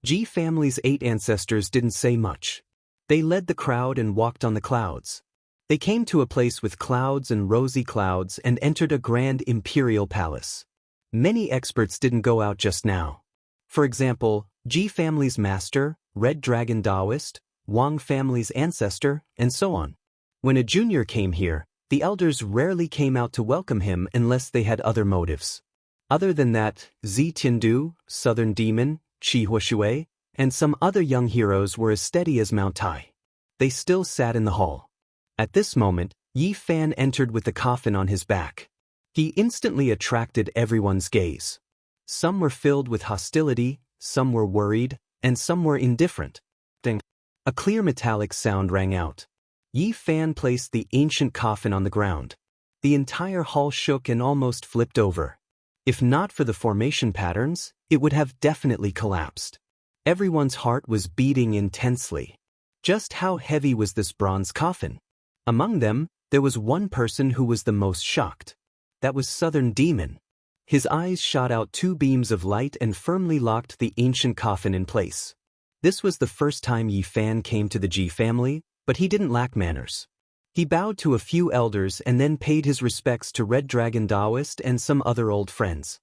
Ji family's 8 ancestors didn't say much. They led the crowd and walked on the clouds. They came to a place with clouds and rosy clouds and entered a grand imperial palace. Many experts didn't go out just now. For example, Ji family's master, Red Dragon Taoist, Wang family's ancestor, and so on. When a junior came here, the elders rarely came out to welcome him unless they had other motives. Other than that, Zi Tiandu, Southern Demon, Qi Huashui, and some other young heroes were as steady as Mount Tai. They still sat in the hall. At this moment, Yi Fan entered with the coffin on his back. He instantly attracted everyone's gaze. Some were filled with hostility, some were worried, and some were indifferent. Ding. A clear metallic sound rang out. Yi Fan placed the ancient coffin on the ground. The entire hall shook and almost flipped over. If not for the formation patterns, it would have definitely collapsed. Everyone's heart was beating intensely. Just how heavy was this bronze coffin? Among them, there was one person who was the most shocked. That was Southern Demon. His eyes shot out 2 beams of light and firmly locked the ancient coffin in place. This was the first time Yi Fan came to the Ji family, but he didn't lack manners. He bowed to a few elders and then paid his respects to Red Dragon Taoist and some other old friends.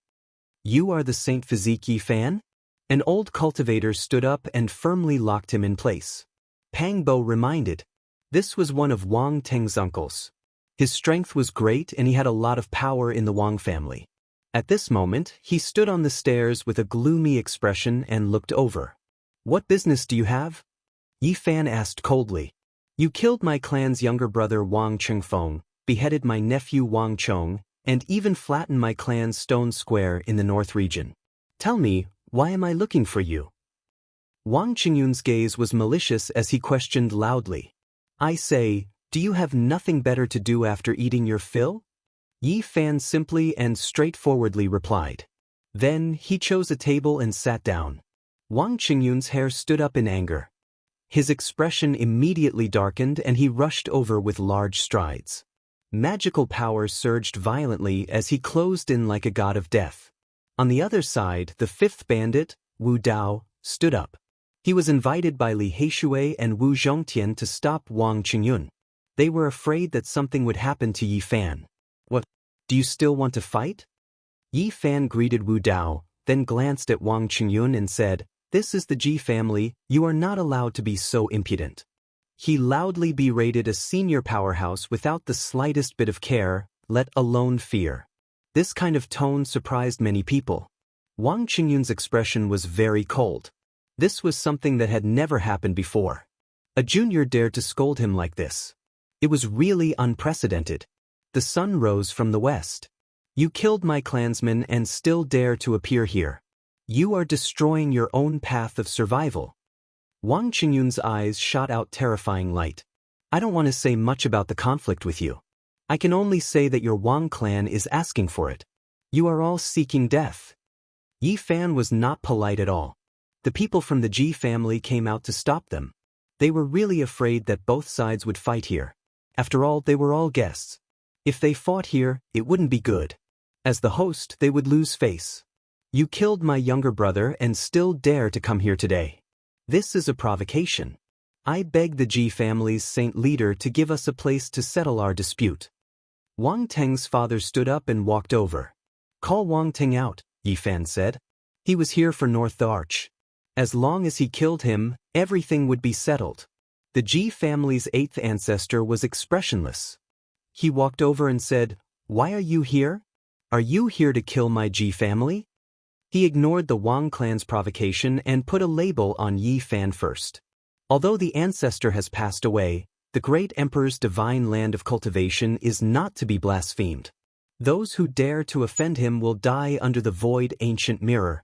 You are the Saint Physique Yi Fan? An old cultivator stood up and firmly locked him in place. Pang Bo reminded. This was one of Wang Ting's uncles. His strength was great and he had a lot of power in the Wang family. At this moment, he stood on the stairs with a gloomy expression and looked over. What business do you have? Yi Fan asked coldly. You killed my clan's younger brother Wang Chengfeng, beheaded my nephew Wang Chong, and even flattened my clan's stone square in the north region. Tell me, why am I looking for you? Wang Qingyun's gaze was malicious as he questioned loudly. I say, do you have nothing better to do after eating your fill? Yi Fan simply and straightforwardly replied. Then he chose a table and sat down. Wang Qingyun's hair stood up in anger. His expression immediately darkened and he rushed over with large strides. Magical power surged violently as he closed in like a god of death. On the other side, the 5th bandit, Wu Dao, stood up. He was invited by Li Heishui and Wu Zhongtian to stop Wang Qingyun. They were afraid that something would happen to Yi Fan. What? Do you still want to fight? Yi Fan greeted Wu Dao, then glanced at Wang Qingyun and said, This is the Ji family, you are not allowed to be so impudent. He loudly berated a senior powerhouse without the slightest bit of care, let alone fear. This kind of tone surprised many people. Wang Qingyun's expression was very cold. This was something that had never happened before. A junior dared to scold him like this. It was really unprecedented. The sun rose from the west. You killed my clansmen and still dare to appear here. You are destroying your own path of survival. Wang Qingyun's eyes shot out terrifying light. I don't want to say much about the conflict with you. I can only say that your Wang clan is asking for it. You are all seeking death. Yi Fan was not polite at all. The people from the Ji family came out to stop them. They were really afraid that both sides would fight here. After all, they were all guests. If they fought here, it wouldn't be good. As the host, they would lose face. You killed my younger brother and still dare to come here today. This is a provocation. I beg the Ji family's saint leader to give us a place to settle our dispute. Wang Teng's father stood up and walked over. Call Wang Teng out, Yi Fan said. He was here for North the Arch. As long as he killed him, everything would be settled. The Ji family's 8th ancestor was expressionless. He walked over and said, Why are you here? Are you here to kill my Ji family? He ignored the Wang clan's provocation and put a label on Yi Fan first. Although the ancestor has passed away, the great emperor's divine land of cultivation is not to be blasphemed. Those who dare to offend him will die under the void ancient mirror.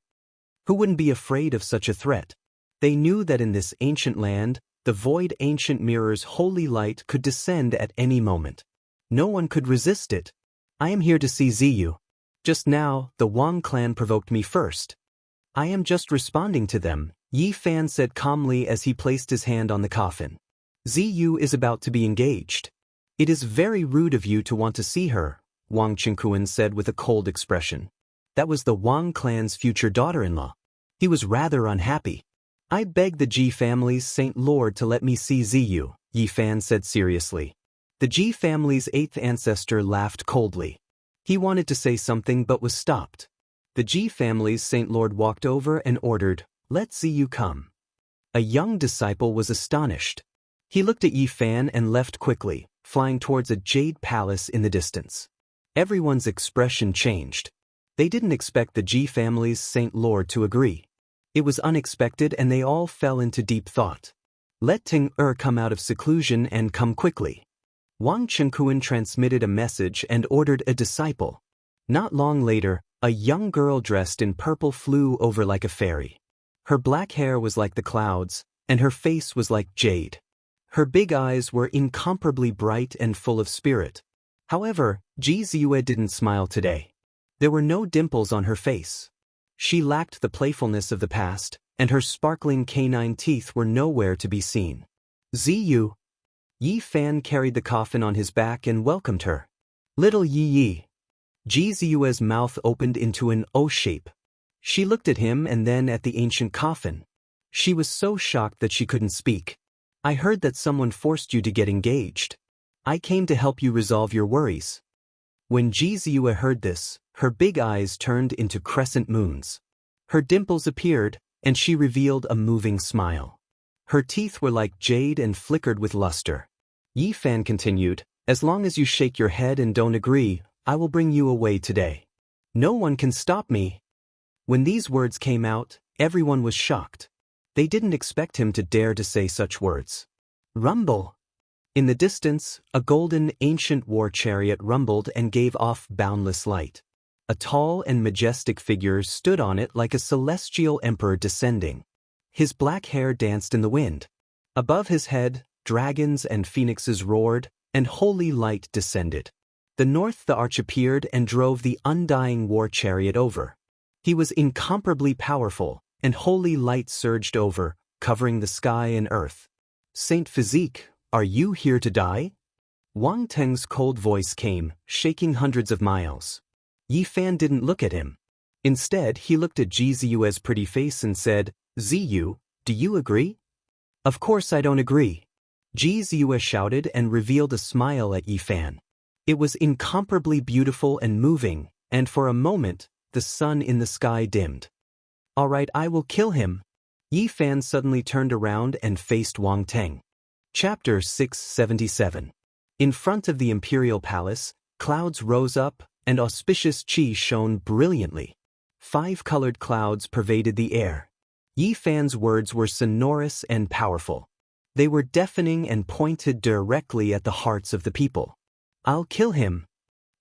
Who wouldn't be afraid of such a threat? They knew that in this ancient land, the void ancient mirror's holy light could descend at any moment. No one could resist it. I am here to see Ziyu. Just now, the Wang clan provoked me first. I am just responding to them, Yi Fan said calmly as he placed his hand on the coffin. Ziyu is about to be engaged. It is very rude of you to want to see her, Wang Qingkuan said with a cold expression. That was the Wang clan's future daughter-in-law. He was rather unhappy. I beg the Ji family's saint lord to let me see Ziyu, Yi Fan said seriously. The Ji family's 8th ancestor laughed coldly. He wanted to say something but was stopped. The Ji family's saint lord walked over and ordered, Let Ziyu come. A young disciple was astonished. He looked at Yi Fan and left quickly, flying towards a jade palace in the distance. Everyone's expression changed. They didn't expect the Ji family's saint lord to agree. It was unexpected and they all fell into deep thought. Let Ting come out of seclusion and come quickly. Wang Qingkuan transmitted a message and ordered a disciple. Not long later, a young girl dressed in purple flew over like a fairy. Her black hair was like the clouds, and her face was like jade. Her big eyes were incomparably bright and full of spirit. However, Ji Ziyue didn't smile today. There were no dimples on her face. She lacked the playfulness of the past, and her sparkling canine teeth were nowhere to be seen. Ziyu. Yi Fan carried the coffin on his back and welcomed her. Little Yi Yi. Ji Ziyue's mouth opened into an O shape. She looked at him and then at the ancient coffin. She was so shocked that she couldn't speak. I heard that someone forced you to get engaged. I came to help you resolve your worries. When Ji Ziyue heard this, her big eyes turned into crescent moons. Her dimples appeared, and she revealed a moving smile. Her teeth were like jade and flickered with luster. Yi Fan continued, As long as you shake your head and don't agree, I will bring you away today. No one can stop me. When these words came out, everyone was shocked. They didn't expect him to dare to say such words. Rumble. In the distance, a golden, ancient war chariot rumbled and gave off boundless light. A tall and majestic figure stood on it like a celestial emperor descending. His black hair danced in the wind. Above his head, dragons and phoenixes roared, and holy light descended. The North the Arch appeared and drove the undying war chariot over. He was incomparably powerful, and holy light surged over, covering the sky and earth. Saint Physique, are you here to die? Wang Teng's cold voice came, shaking hundreds of miles. Yi Fan didn't look at him. Instead, he looked at Ji Ziyue's pretty face and said, Ziyu, do you agree? Of course I don't agree. Ji Ziyue shouted and revealed a smile at Yi Fan. It was incomparably beautiful and moving, and for a moment, the sun in the sky dimmed. All right, I will kill him. Yi Fan suddenly turned around and faced Wang Teng. Chapter 677. In front of the imperial palace, clouds rose up, and auspicious qi shone brilliantly. 5 colored clouds pervaded the air. Yi Fan's words were sonorous and powerful. They were deafening and pointed directly at the hearts of the people. "I'll kill him."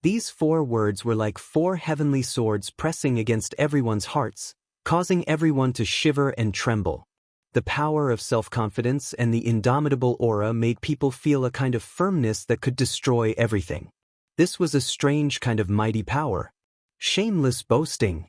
These 4 words were like 4 heavenly swords pressing against everyone's hearts, causing everyone to shiver and tremble. The power of self-confidence and the indomitable aura made people feel a kind of firmness that could destroy everything. This was a strange kind of mighty power. Shameless boasting.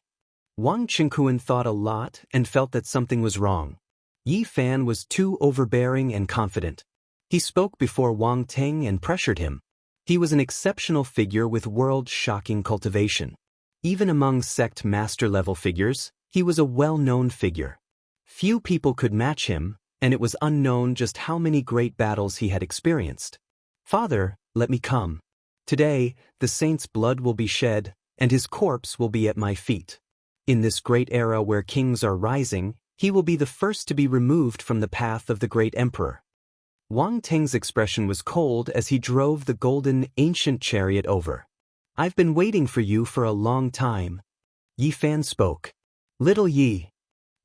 Wang Qingquan thought a lot and felt that something was wrong. Yi Fan was too overbearing and confident. He spoke before Wang Teng and pressured him. He was an exceptional figure with world-shocking cultivation. Even among sect master-level figures, he was a well-known figure. Few people could match him, and it was unknown just how many great battles he had experienced. "Father, let me come. Today, the saint's blood will be shed, and his corpse will be at my feet. In this great era where kings are rising, he will be the first to be removed from the path of the great emperor." Wang Teng's expression was cold as he drove the golden, ancient chariot over. "I've been waiting for you for a long time." Yi Fan spoke. "Little Yi."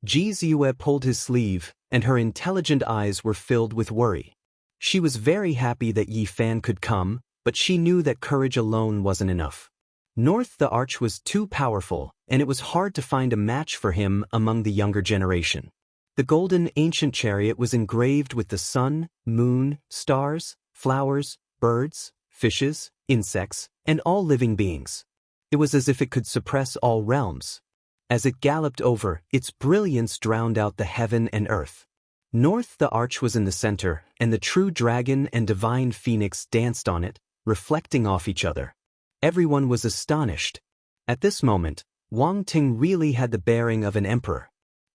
Ji Ziyue pulled his sleeve, and her intelligent eyes were filled with worry. She was very happy that Yi Fan could come, but she knew that courage alone wasn't enough. North the Arch was too powerful, and it was hard to find a match for him among the younger generation. The golden ancient chariot was engraved with the sun, moon, stars, flowers, birds, fishes, insects, and all living beings. It was as if it could suppress all realms. As it galloped over, its brilliance drowned out the heaven and earth. North the Arch was in the center, and the true dragon and divine phoenix danced on it, reflecting off each other. Everyone was astonished. At this moment, Wang Ting really had the bearing of an emperor.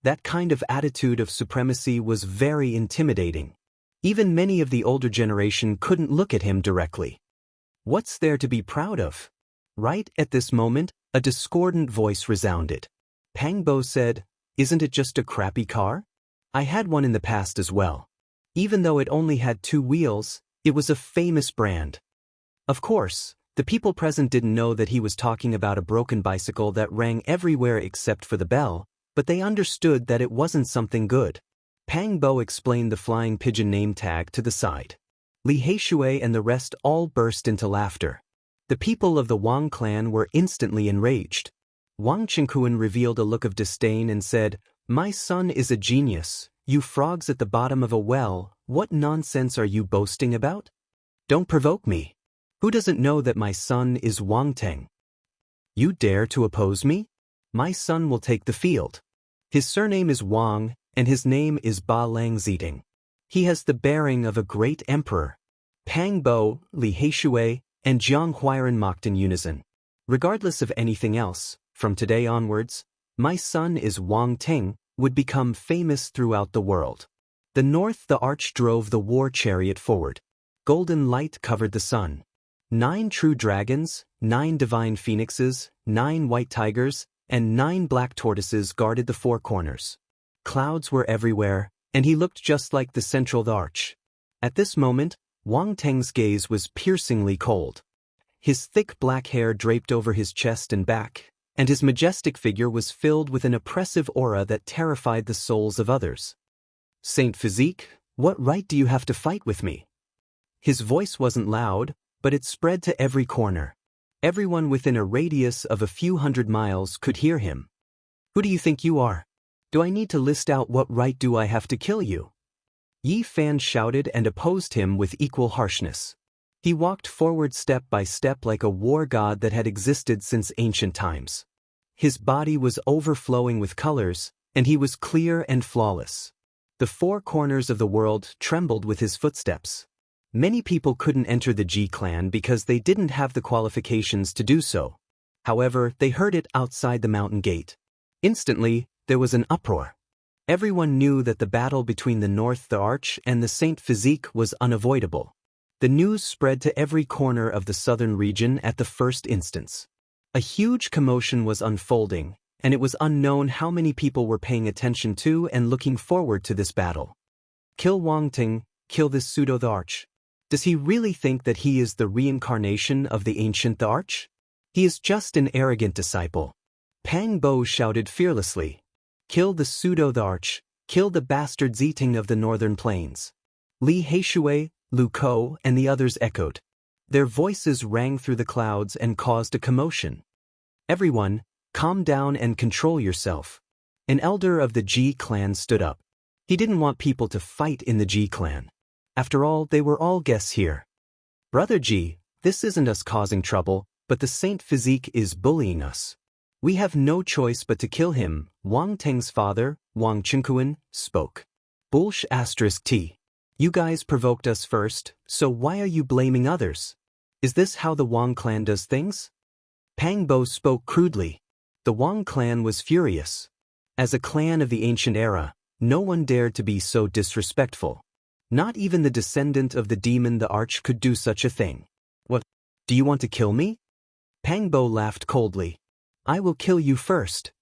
That kind of attitude of supremacy was very intimidating. Even many of the older generation couldn't look at him directly. What's there to be proud of? Right at this moment, a discordant voice resounded. Pang Bo said, "Isn't it just a crappy car? I had one in the past as well. Even though it only had 2 wheels, it was a famous brand." Of course, the people present didn't know that he was talking about a broken bicycle that rang everywhere except for the bell, but they understood that it wasn't something good. Pang Bo explained the flying pigeon name tag to the side. Li Heishui and the rest all burst into laughter. The people of the Wang clan were instantly enraged. Wang Qingquan revealed a look of disdain and said, "My son is a genius. You frogs at the bottom of a well, what nonsense are you boasting about? Don't provoke me. Who doesn't know that my son is Wang Teng? You dare to oppose me? My son will take the field. His surname is Wang, and his name is Ba Lang Ziding. He has the bearing of a great emperor." Pang Bo, Li Heishui, and Jiang Huiren mocked in unison. Regardless of anything else, from today onwards, "My son is Wang Ting" would become famous throughout the world. The North the Arch drove the war chariot forward. Golden light covered the sun. 9 true dragons, 9 divine phoenixes, 9 white tigers, and 9 black tortoises guarded the 4 corners. Clouds were everywhere, and he looked just like the central arch. At this moment, Wang Teng's gaze was piercingly cold. His thick black hair draped over his chest and back, and his majestic figure was filled with an oppressive aura that terrified the souls of others. "Saint Physique, what right do you have to fight with me?" His voice wasn't loud, but it spread to every corner. Everyone within a radius of a few hundred miles could hear him. "Who do you think you are? Do I need to list out what right do I have to kill you?" Yi Fan shouted and opposed him with equal harshness. He walked forward step by step like a war god that had existed since ancient times. His body was overflowing with colors, and he was clear and flawless. The 4 corners of the world trembled with his footsteps. Many people couldn't enter the Ji clan because they didn't have the qualifications to do so. However, they heard it outside the mountain gate. Instantly, there was an uproar. Everyone knew that the battle between the North the Arch and the Saint Physique was unavoidable. The news spread to every corner of the southern region at the first instance. A huge commotion was unfolding, and it was unknown how many people were paying attention to and looking forward to this battle. Kill Wang Ting, kill this pseudo the Arch. Does he really think that he is the reincarnation of the ancient the Arch? He is just an arrogant disciple. Pang Bo shouted fearlessly. "Kill the pseudo the Arch, kill the bastard Ziting of the northern plains." Li Heishui, Lu Ko, and the others echoed. Their voices rang through the clouds and caused a commotion. Everyone, calm down and control yourself. An elder of the Ji clan stood up. He didn't want people to fight in the Ji clan. After all, they were all guests here. Brother Ji, this isn't us causing trouble, but the Saint Physique is bullying us. We have no choice but to kill him, Wang Teng's father, Wang Chenkuan, spoke. Bullsh *T. You guys provoked us first, so why are you blaming others? Is this how the Wang clan does things? Pang Bo spoke crudely. The Wang clan was furious. As a clan of the ancient era, no one dared to be so disrespectful. Not even the descendant of the demon the Arch could do such a thing. What? Do you want to kill me? Pang Bo laughed coldly. I will kill you first.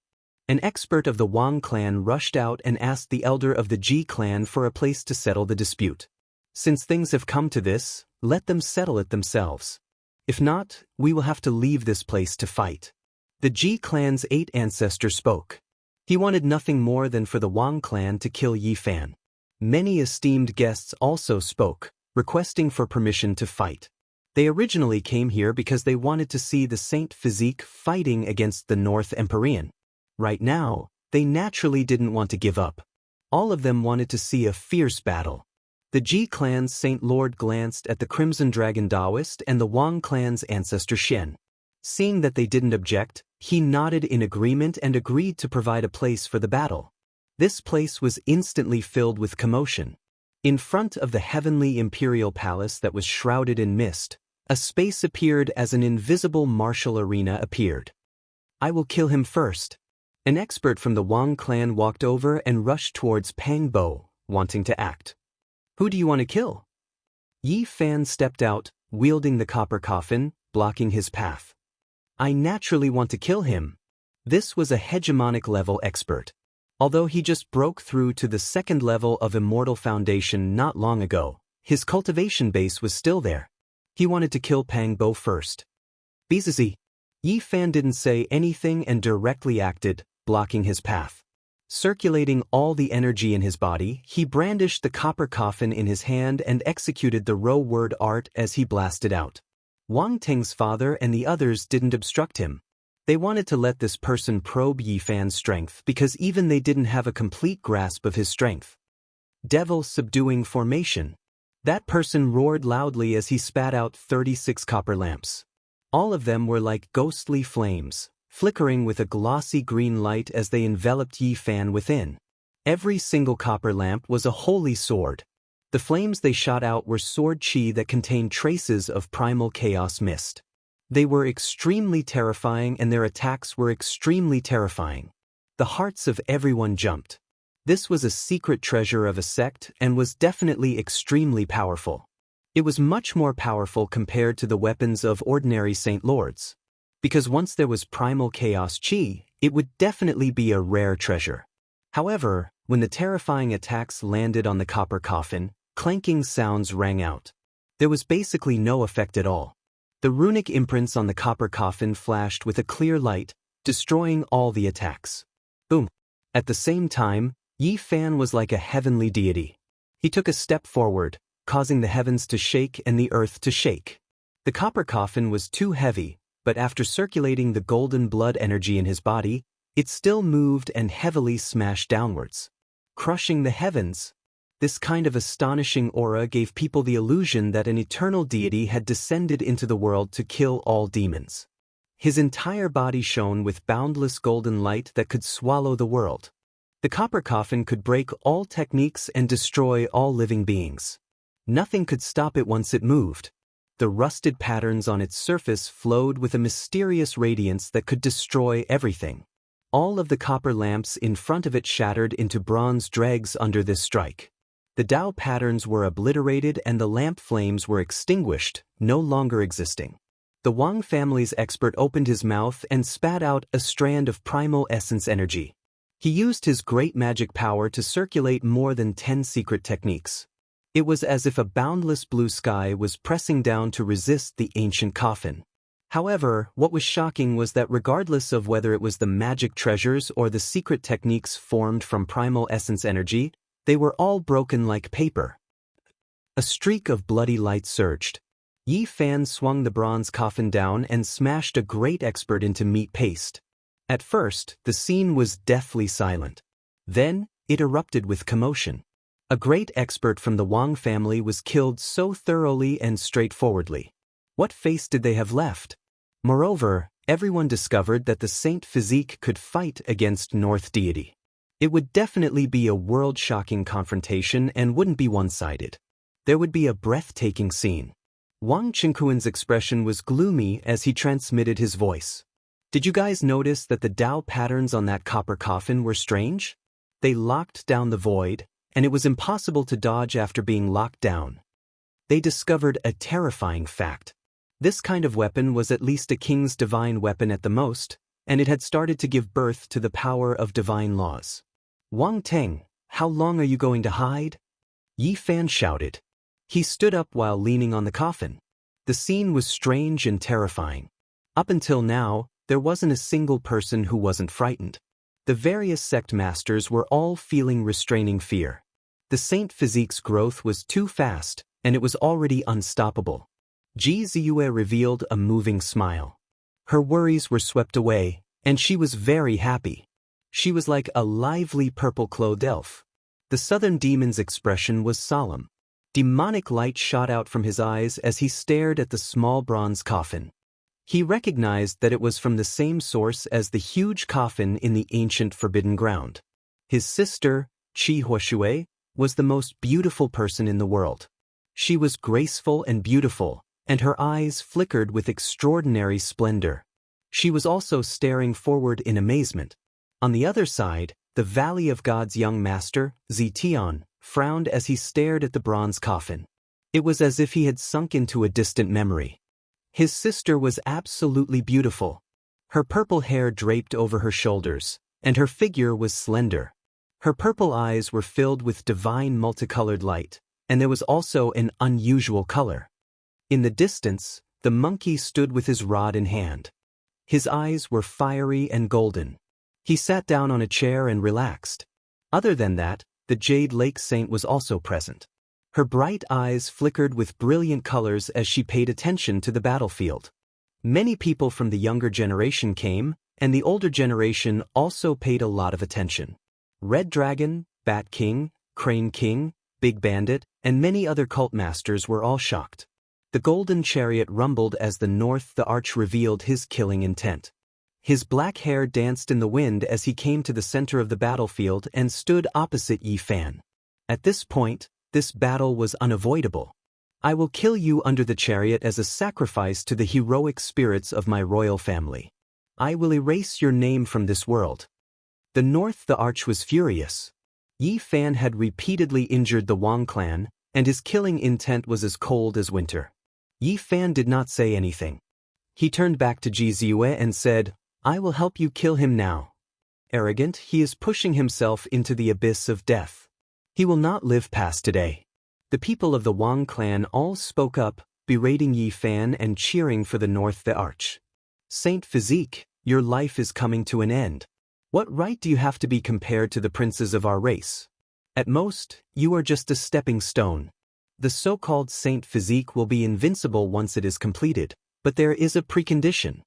An expert of the Wang clan rushed out and asked the elder of the Ji clan for a place to settle the dispute. Since things have come to this, let them settle it themselves. If not, we will have to leave this place to fight. The Ji clan's 8th ancestor spoke. He wanted nothing more than for the Wang clan to kill Yi Fan. Many esteemed guests also spoke, requesting for permission to fight. They originally came here because they wanted to see the Saint Physique fighting against the North Empyrean. Right now, they naturally didn't want to give up. All of them wanted to see a fierce battle. The Ji clan's Saint Lord glanced at the Crimson Dragon Taoist and the Wang clan's ancestor Shen. Seeing that they didn't object, he nodded in agreement and agreed to provide a place for the battle. This place was instantly filled with commotion. In front of the heavenly imperial palace that was shrouded in mist, a space appeared as an invisible martial arena appeared. I will kill him first. An expert from the Wang clan walked over and rushed towards Pang Bo, wanting to act. Who do you want to kill? Yi Fan stepped out, wielding the copper coffin, blocking his path. I naturally want to kill him. This was a hegemonic level expert. Although he just broke through to the 2nd level of Immortal Foundation not long ago, his cultivation base was still there. He wanted to kill Pang Bo first. Bizizi. Yi Fan didn't say anything and directly acted, blocking his path. Circulating all the energy in his body, he brandished the copper coffin in his hand and executed the row word art as he blasted out. Wang Teng's father and the others didn't obstruct him. They wanted to let this person probe Yi Fan's strength because even they didn't have a complete grasp of his strength. Devil subduing formation. That person roared loudly as he spat out 36 copper lamps. All of them were like ghostly flames, flickering with a glossy green light as they enveloped Yi Fan within. Every single copper lamp was a holy sword. The flames they shot out were sword chi that contained traces of primal chaos mist. They were extremely terrifying and their attacks were extremely terrifying. The hearts of everyone jumped. This was a secret treasure of a sect and was definitely extremely powerful. It was much more powerful compared to the weapons of ordinary Saint Lords. Because once there was primal chaos chi, it would definitely be a rare treasure. However, when the terrifying attacks landed on the copper coffin, clanking sounds rang out. There was basically no effect at all. The runic imprints on the copper coffin flashed with a clear light, destroying all the attacks. Boom. At the same time, Yi Fan was like a heavenly deity. He took a step forward, causing the heavens to shake and the earth to shake. The copper coffin was too heavy, but after circulating the golden blood energy in his body, it still moved and heavily smashed downwards, crushing the heavens. This kind of astonishing aura gave people the illusion that an eternal deity had descended into the world to kill all demons. His entire body shone with boundless golden light that could swallow the world. The copper coffin could break all techniques and destroy all living beings. Nothing could stop it once it moved. The rusted patterns on its surface flowed with a mysterious radiance that could destroy everything. All of the copper lamps in front of it shattered into bronze dregs under this strike. The Tao patterns were obliterated and the lamp flames were extinguished, no longer existing. The Wang family's expert opened his mouth and spat out a strand of primal essence energy. He used his great magic power to circulate more than 10 secret techniques. It was as if a boundless blue sky was pressing down to resist the ancient coffin. However, what was shocking was that regardless of whether it was the magic treasures or the secret techniques formed from primal essence energy, they were all broken like paper. A streak of bloody light surged. Yi Fan swung the bronze coffin down and smashed a great expert into meat paste. At first, the scene was deathly silent. Then, it erupted with commotion. A great expert from the Wang family was killed so thoroughly and straightforwardly. What face did they have left? Moreover, everyone discovered that the Saint Physique could fight against North Deity. It would definitely be a world-shocking confrontation and wouldn't be one-sided. There would be a breathtaking scene. Wang Qingquan's expression was gloomy as he transmitted his voice. Did you guys notice that the Dao patterns on that copper coffin were strange? They locked down the void, and it was impossible to dodge after being locked down. They discovered a terrifying fact. This kind of weapon was at least a king's divine weapon at the most, and it had started to give birth to the power of divine laws. Wang Teng, how long are you going to hide? Yi Fan shouted. He stood up while leaning on the coffin. The scene was strange and terrifying. Up until now, there wasn't a single person who wasn't frightened. The various sect masters were all feeling restraining fear. The Saint Physique's growth was too fast, and it was already unstoppable. Ji Ziyue revealed a moving smile. Her worries were swept away, and she was very happy. She was like a lively purple-clothed elf. The southern demon's expression was solemn. Demonic light shot out from his eyes as he stared at the small bronze coffin. He recognized that it was from the same source as the huge coffin in the ancient Forbidden Ground. His sister, Qi Huashui, was the most beautiful person in the world. She was graceful and beautiful, and her eyes flickered with extraordinary splendor. She was also staring forward in amazement. On the other side, the Valley of God's young master, Zetian, frowned as he stared at the bronze coffin. It was as if he had sunk into a distant memory. His sister was absolutely beautiful. Her purple hair draped over her shoulders, and her figure was slender. Her purple eyes were filled with divine multicolored light, and there was also an unusual color. In the distance, the monkey stood with his rod in hand. His eyes were fiery and golden. He sat down on a chair and relaxed. Other than that, the Jade Lake Saint was also present. Her bright eyes flickered with brilliant colors as she paid attention to the battlefield. Many people from the younger generation came, and the older generation also paid a lot of attention. Red Dragon, Bat King, Crane King, Big Bandit, and many other cult masters were all shocked. The golden chariot rumbled as the North the Arch revealed his killing intent. His black hair danced in the wind as he came to the center of the battlefield and stood opposite Yi Fan. At this point, this battle was unavoidable. I will kill you under the chariot as a sacrifice to the heroic spirits of my royal family. I will erase your name from this world. The North the Arch was furious. Yi Fan had repeatedly injured the Wang clan, and his killing intent was as cold as winter. Yi Fan did not say anything. He turned back to Ji Ziyue and said, I will help you kill him now. Arrogant, he is pushing himself into the abyss of death. He will not live past today. The people of the Wang clan all spoke up, berating Yi Fan and cheering for the North the Arch. Saint Physique, your life is coming to an end. What right do you have to be compared to the princes of our race? At most, you are just a stepping stone. The so-called Saint Physique will be invincible once it is completed, but there is a precondition.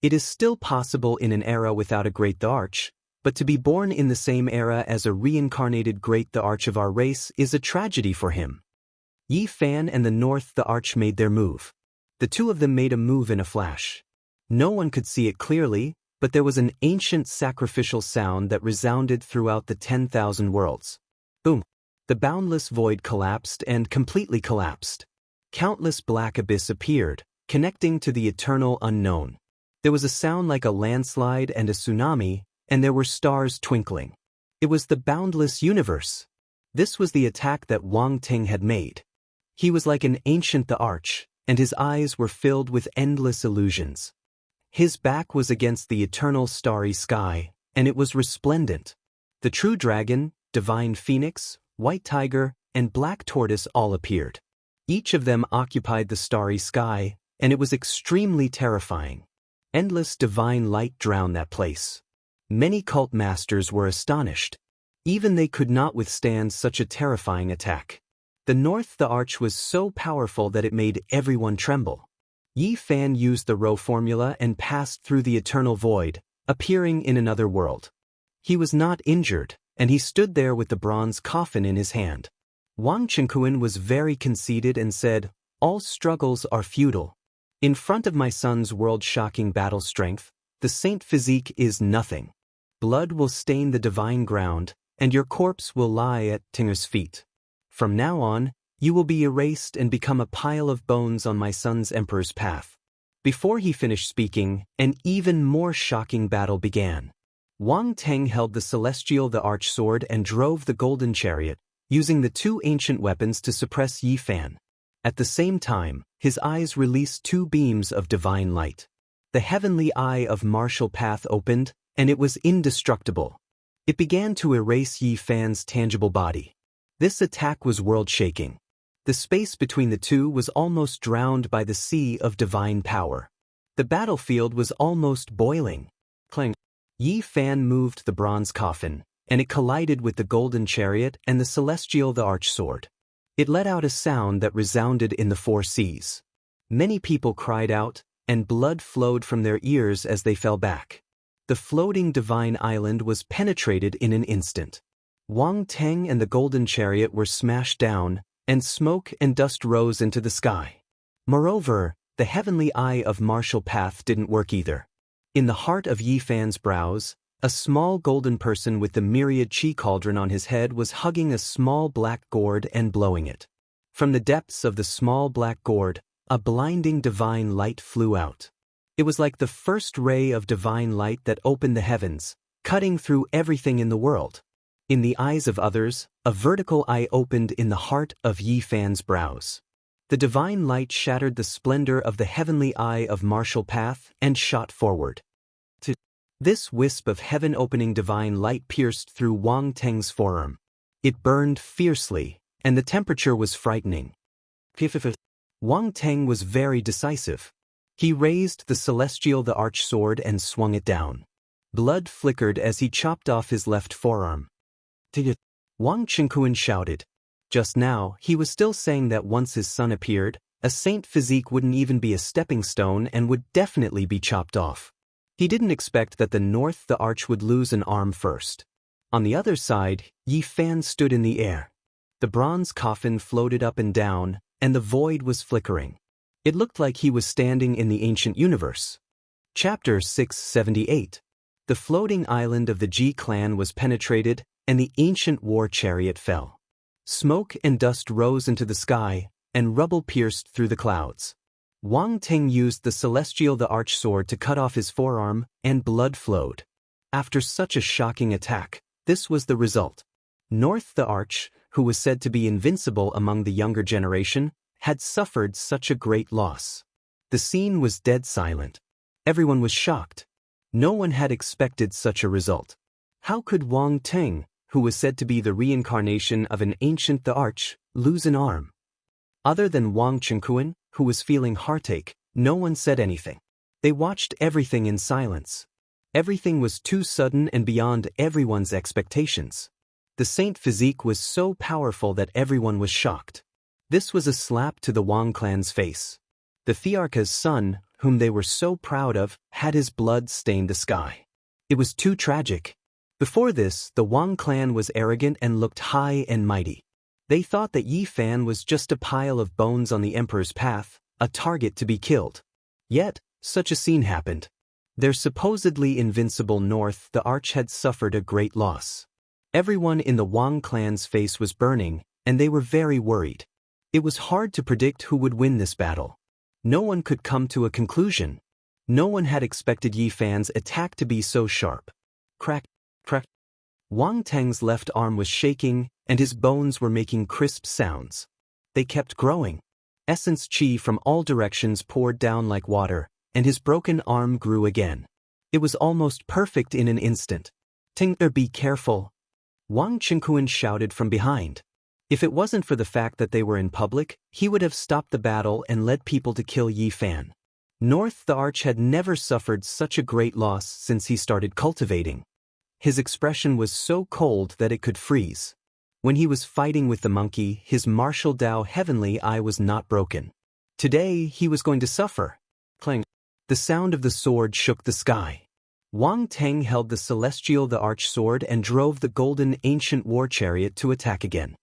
It is still possible in an era without a Great the Arch, but to be born in the same era as a reincarnated Great the Arch of our race is a tragedy for him. Yi Fan and the North the Arch made their move. The two of them made a move in a flash. No one could see it clearly, but there was an ancient sacrificial sound that resounded throughout the 10,000 worlds. Boom! The boundless void collapsed and completely collapsed. Countless black abyss appeared, connecting to the eternal unknown. There was a sound like a landslide and a tsunami, and there were stars twinkling. It was the boundless universe. This was the attack that Wang Ting had made. He was like an ancient the Arch, and his eyes were filled with endless illusions. His back was against the eternal starry sky, and it was resplendent. The true dragon, divine phoenix, white tiger, and black tortoise all appeared. Each of them occupied the starry sky, and it was extremely terrifying. Endless divine light drowned that place. Many cult masters were astonished. Even they could not withstand such a terrifying attack. The north the arch was so powerful that it made everyone tremble. Yi Fan used the Rho formula and passed through the eternal void, appearing in another world. He was not injured, and he stood there with the bronze coffin in his hand. Wang Chengquan was very conceited and said, "All struggles are futile. In front of my son's world-shocking battle strength, the saint physique is nothing. Blood will stain the divine ground, and your corpse will lie at Tinger's feet. From now on, you will be erased and become a pile of bones on my son's emperor's path." Before he finished speaking, an even more shocking battle began. Wang Teng held the celestial the arch sword and drove the golden chariot, using the two ancient weapons to suppress Yi Fan. At the same time, his eyes released two beams of divine light. The heavenly eye of martial path opened, and it was indestructible. It began to erase Yi Fan's tangible body. This attack was world-shaking. The space between the two was almost drowned by the sea of divine power. The battlefield was almost boiling. Clang! Yi Fan moved the bronze coffin, and it collided with the golden chariot and the celestial the arch sword. It let out a sound that resounded in the four seas. Many people cried out, and blood flowed from their ears as they fell back. The floating divine island was penetrated in an instant. Wang Teng and the golden chariot were smashed down, and smoke and dust rose into the sky. Moreover, the heavenly eye of martial path didn't work either. In the heart of Yi Fan's brows, a small golden person with the myriad chi cauldron on his head was hugging a small black gourd and blowing it. From the depths of the small black gourd, a blinding divine light flew out. It was like the first ray of divine light that opened the heavens, cutting through everything in the world. In the eyes of others, a vertical eye opened in the heart of Yi Fan's brows. The divine light shattered the splendor of the heavenly eye of martial path and shot forward. This wisp of heaven-opening divine light pierced through Wang Teng's forearm. It burned fiercely, and the temperature was frightening. Wang Teng was very decisive. He raised the celestial the arch sword and swung it down. Blood flickered as he chopped off his left forearm. Wang Chengquan shouted. Just now, he was still saying that once his son appeared, a saint physique wouldn't even be a stepping stone and would definitely be chopped off. He didn't expect that the north the arch would lose an arm first. On the other side, Yi Fan stood in the air. The bronze coffin floated up and down, and the void was flickering. It looked like he was standing in the ancient universe. Chapter 678. The floating island of the Ji clan was penetrated, and the ancient war chariot fell. Smoke and dust rose into the sky, and rubble pierced through the clouds. Wang Teng used the celestial the arch sword to cut off his forearm, and blood flowed. After such a shocking attack, this was the result. North the arch, who was said to be invincible among the younger generation, had suffered such a great loss. The scene was dead silent. Everyone was shocked. No one had expected such a result. How could Wang Teng, who was said to be the reincarnation of an ancient the arch, lose an arm? Other than Wang Chengquan, who was feeling heartache, no one said anything. They watched everything in silence. Everything was too sudden and beyond everyone's expectations. The saint physique was so powerful that everyone was shocked. This was a slap to the Wang clan's face. The Thearcha's son, whom they were so proud of, had his blood stain the sky. It was too tragic. Before this, the Wang clan was arrogant and looked high and mighty. They thought that Yi Fan was just a pile of bones on the emperor's path, a target to be killed. Yet, such a scene happened. Their supposedly invincible north the arch had suffered a great loss. Everyone in the Wang clan's face was burning, and they were very worried. It was hard to predict who would win this battle. No one could come to a conclusion. No one had expected Yi Fan's attack to be so sharp. Crack, crack. Wang Teng's left arm was shaking, and his bones were making crisp sounds. They kept growing. Essence chi from all directions poured down like water, and his broken arm grew again. It was almost perfect in an instant. "Tinger, be careful," Wang Chengquan shouted from behind. If it wasn't for the fact that they were in public, he would have stopped the battle and led people to kill Yi Fan. North the arch had never suffered such a great loss since he started cultivating. His expression was so cold that it could freeze. When he was fighting with the monkey, his martial Tao heavenly eye was not broken. Today, he was going to suffer. Clang. The sound of the sword shook the sky. Wang Teng held the celestial the arch sword and drove the golden ancient war chariot to attack again.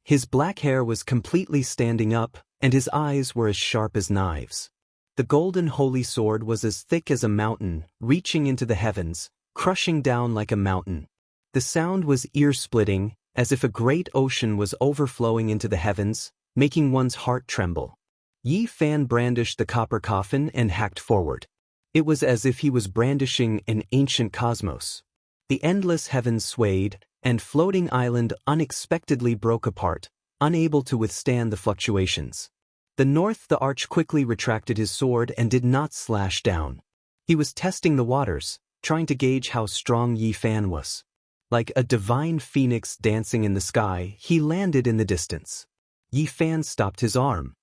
His black hair was completely standing up, and his eyes were as sharp as knives. The golden holy sword was as thick as a mountain, reaching into the heavens, crushing down like a mountain. The sound was ear-splitting, as if a great ocean was overflowing into the heavens, making one's heart tremble. Yi Fan brandished the copper coffin and hacked forward. It was as if he was brandishing an ancient cosmos. The endless heavens swayed, and floating island unexpectedly broke apart, unable to withstand the fluctuations. The North the Arch quickly retracted his sword and did not slash down. He was testing the waters, trying to gauge how strong Yi Fan was. Like a divine phoenix dancing in the sky, he landed in the distance. Yi Fan stopped his arm.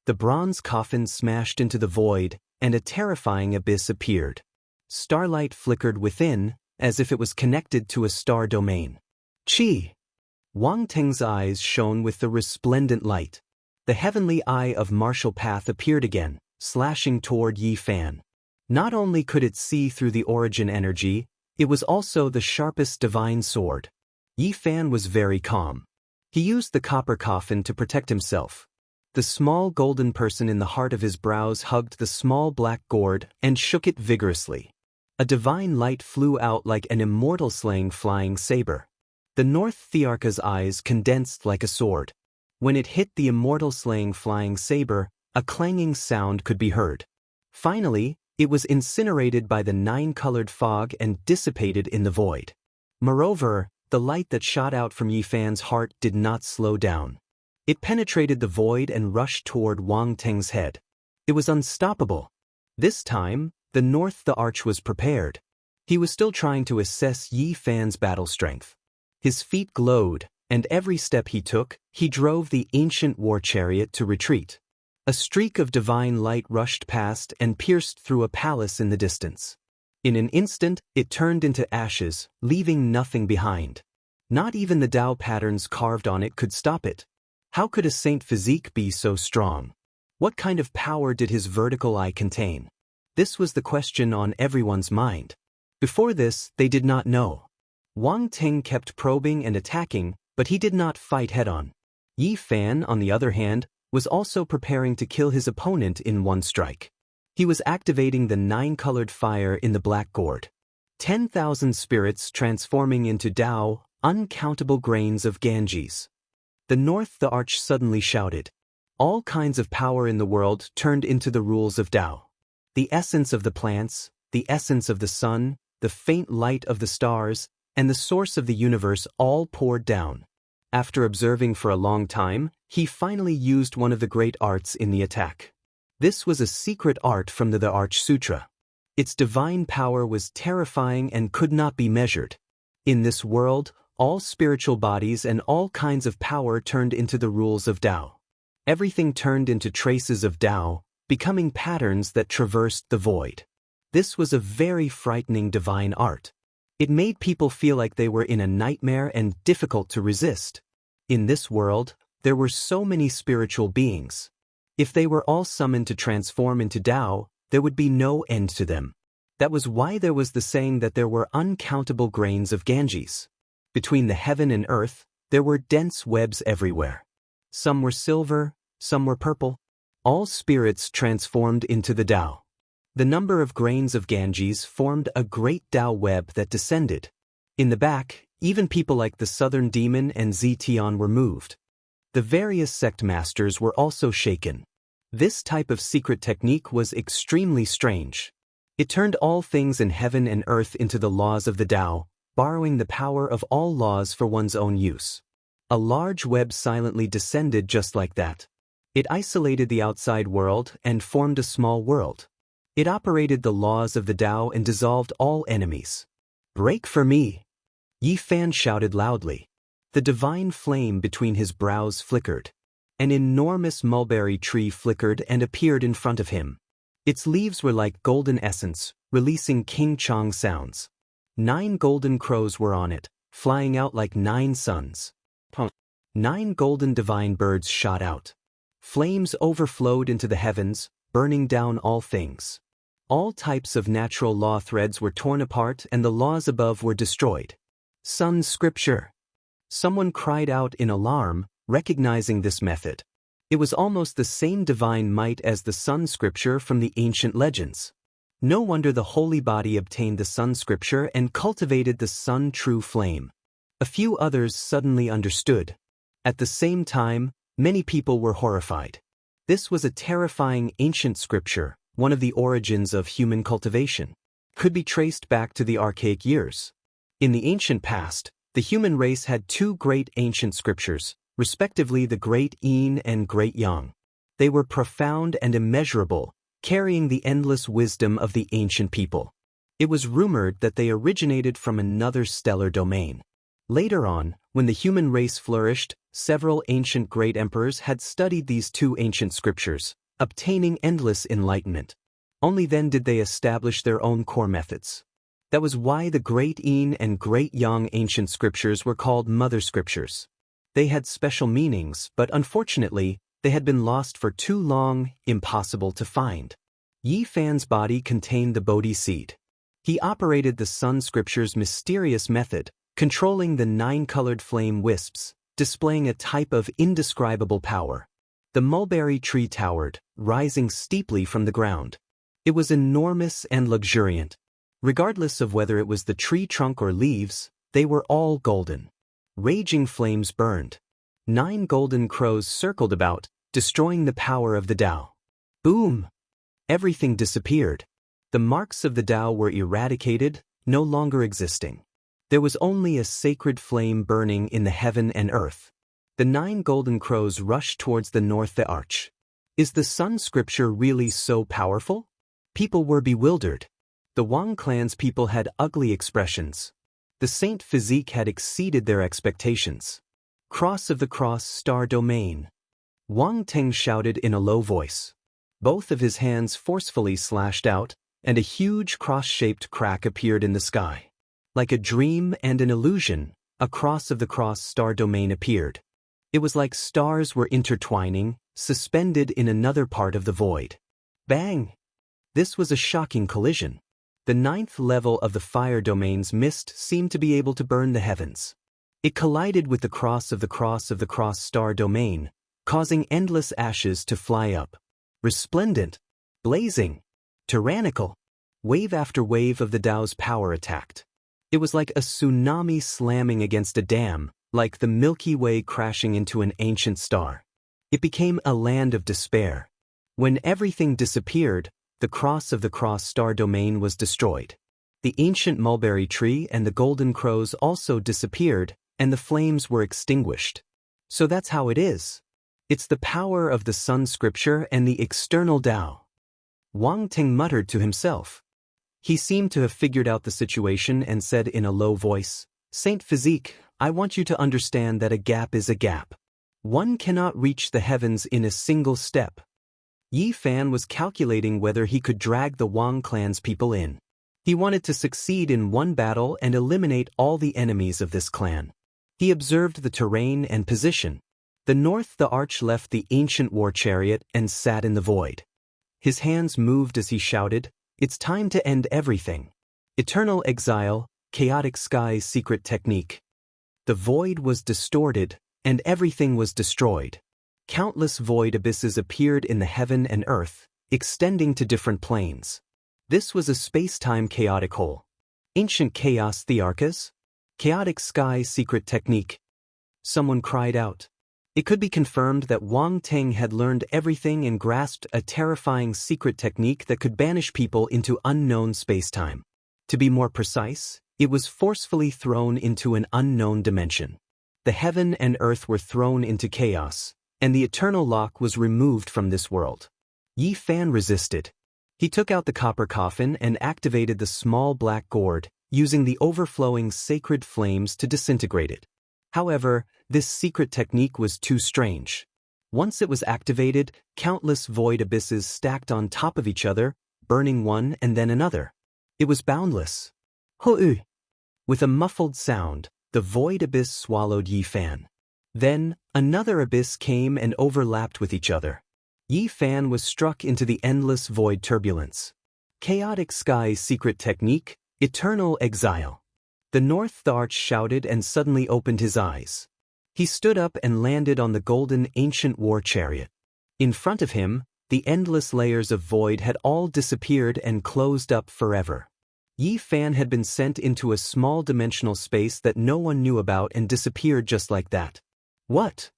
The bronze coffin smashed into the void, and a terrifying abyss appeared. Starlight flickered within, as if it was connected to a star domain. Qi! Wang Teng's eyes shone with the resplendent light. The heavenly eye of martial path appeared again, slashing toward Yi Fan. Not only could it see through the origin energy, it was also the sharpest divine sword. Yi Fan was very calm. He used the copper coffin to protect himself. The small golden person in the heart of his brows hugged the small black gourd and shook it vigorously. A divine light flew out like an immortal slaying flying saber. The North Thearka's eyes condensed like a sword. When it hit the immortal slaying flying saber, a clanging sound could be heard. Finally, it was incinerated by the nine-colored fog and dissipated in the void. Moreover, the light that shot out from Yi Fan's heart did not slow down. It penetrated the void and rushed toward Wang Teng's head. It was unstoppable. This time, the North the Arch was prepared. He was still trying to assess Yi Fan's battle strength. His feet glowed, and every step he took, he drove the ancient war chariot to retreat. A streak of divine light rushed past and pierced through a palace in the distance. In an instant, it turned into ashes, leaving nothing behind. Not even the Tao patterns carved on it could stop it. How could a saint physique be so strong? What kind of power did his vertical eye contain? This was the question on everyone's mind. Before this, they did not know. Wang Teng kept probing and attacking, but he did not fight head-on. Yi Fan, on the other hand, was also preparing to kill his opponent in one strike. He was activating the nine-colored fire in the black gourd. 10,000 spirits transforming into Tao, uncountable grains of Ganges. The North the Arch suddenly shouted. All kinds of power in the world turned into the rules of Tao. The essence of the plants, the essence of the sun, the faint light of the stars, and the source of the universe all poured down. After observing for a long time, he finally used one of the great arts in the attack. This was a secret art from the Arch Sutra. Its divine power was terrifying and could not be measured. In this world, all spiritual bodies and all kinds of power turned into the rules of Tao. Everything turned into traces of Tao, becoming patterns that traversed the void. This was a very frightening divine art. It made people feel like they were in a nightmare and difficult to resist. In this world, there were so many spiritual beings. If they were all summoned to transform into Tao, there would be no end to them. That was why there was the saying that there were uncountable grains of Ganges. Between the heaven and earth, there were dense webs everywhere. Some were silver, some were purple. All spirits transformed into the Tao. The number of grains of Ganges formed a great Tao web that descended. In the back, even people like the Southern Demon and Zetian were moved. The various sect masters were also shaken. This type of secret technique was extremely strange. It turned all things in heaven and earth into the laws of the Tao, borrowing the power of all laws for one's own use. A large web silently descended just like that. It isolated the outside world and formed a small world. It operated the laws of the Tao and dissolved all enemies. "Break for me!" Yi Fan shouted loudly. The divine flame between his brows flickered. An enormous mulberry tree flickered and appeared in front of him. Its leaves were like golden essence, releasing King Chong sounds. 9 golden crows were on it, flying out like 9 suns. 9 golden divine birds shot out. Flames overflowed into the heavens, burning down all things. All types of natural law threads were torn apart and the laws above were destroyed. Sun Scripture. Someone cried out in alarm, recognizing this method. It was almost the same divine might as the Sun Scripture from the ancient legends. No wonder the holy body obtained the Sun Scripture and cultivated the Sun True Flame. A few others suddenly understood. At the same time, many people were horrified. This was a terrifying ancient scripture, one of the origins of human cultivation. Could be traced back to the archaic years. In the ancient past, the human race had 2 great ancient scriptures, respectively the Great Yin and Great Yang. They were profound and immeasurable, carrying the endless wisdom of the ancient people. It was rumored that they originated from another stellar domain. Later on, when the human race flourished, several ancient great emperors had studied these 2 ancient scriptures, obtaining endless enlightenment. Only then did they establish their own core methods. That was why the Great Yin and Great Yang ancient scriptures were called Mother Scriptures. They had special meanings, but unfortunately, they had been lost for too long, impossible to find. Yi Fan's body contained the Bodhi seed. He operated the Sun Scripture's mysterious method, controlling the 9-colored flame wisps, displaying a type of indescribable power. The mulberry tree towered, rising steeply from the ground. It was enormous and luxuriant. Regardless of whether it was the tree trunk or leaves, they were all golden. Raging flames burned. 9 golden crows circled about, destroying the power of the Tao. Boom! Everything disappeared. The marks of the Tao were eradicated, no longer existing. There was only a sacred flame burning in the heaven and earth. The 9 golden crows rushed towards the north the arch. Is the Sun Scripture really so powerful? People were bewildered. The Wang clan's people had ugly expressions. The saint physique had exceeded their expectations. Cross of the Cross Star Domain. Wang Teng shouted in a low voice. Both of his hands forcefully slashed out, and a huge cross-shaped crack appeared in the sky. Like a dream and an illusion, a cross of the Cross Star Domain appeared. It was like stars were intertwining, suspended in another part of the void. Bang! This was a shocking collision. The 9th level of the fire domain's mist seemed to be able to burn the heavens. It collided with the cross of the Cross Star Domain, causing endless ashes to fly up. Resplendent, blazing, tyrannical. Wave after wave of the Tao's power attacked. It was like a tsunami slamming against a dam, like the Milky Way crashing into an ancient star. It became a land of despair. When everything disappeared, the Cross Star Domain was destroyed. The ancient mulberry tree and the golden crows also disappeared, and the flames were extinguished. So that's how it is. It's the power of the Sun Scripture and the external Tao. Wang Ting muttered to himself. He seemed to have figured out the situation and said in a low voice, "Saint Physique, I want you to understand that a gap is a gap. One cannot reach the heavens in a single step." Yi Fan was calculating whether he could drag the Wang clan's people in. He wanted to succeed in one battle and eliminate all the enemies of this clan. He observed the terrain and position. The north the arch left the ancient war chariot and sat in the void. His hands moved as he shouted, "It's time to end everything. Eternal exile, chaotic sky's secret technique." The void was distorted, and everything was destroyed. Countless void abysses appeared in the heaven and earth, extending to different planes. This was a space-time chaotic hole. Ancient chaos thearchas? Chaotic sky secret technique. Someone cried out. It could be confirmed that Wang Teng had learned everything and grasped a terrifying secret technique that could banish people into unknown space-time. To be more precise, it was forcefully thrown into an unknown dimension. The heaven and earth were thrown into chaos, and the eternal lock was removed from this world. Yi Fan resisted. He took out the copper coffin and activated the small black gourd, using the overflowing sacred flames to disintegrate it. However, this secret technique was too strange. Once it was activated, countless void abysses stacked on top of each other, burning one and then another. It was boundless. Ho-u! With a muffled sound, the void abyss swallowed Yi Fan. Then, another abyss came and overlapped with each other. Yi Fan was struck into the endless void turbulence. Chaotic Sky's secret technique, eternal exile. The North Arch shouted and suddenly opened his eyes. He stood up and landed on the golden ancient war chariot. In front of him, the endless layers of void had all disappeared and closed up forever. Yi Fan had been sent into a small dimensional space that no one knew about and disappeared just like that. What?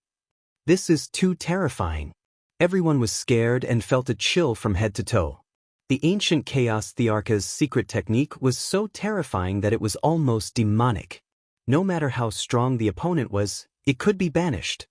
This is too terrifying. Everyone was scared and felt a chill from head to toe. The ancient Chaos Thearka's secret technique was so terrifying that it was almost demonic. No matter how strong the opponent was, it could be banished.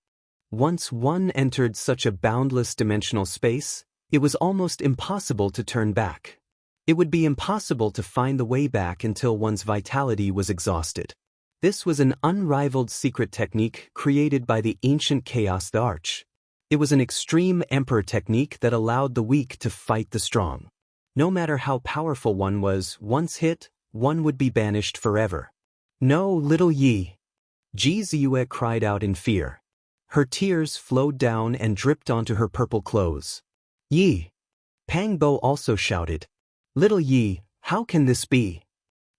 Once one entered such a boundless dimensional space, it was almost impossible to turn back. It would be impossible to find the way back until one's vitality was exhausted. This was an unrivaled secret technique created by the ancient Chaos Arch. It was an extreme emperor technique that allowed the weak to fight the strong. No matter how powerful one was, once hit, one would be banished forever. No, little Yi. Ji Ziyue cried out in fear. Her tears flowed down and dripped onto her purple clothes. Yi. Pang Bo also shouted. Little Yi, how can this be?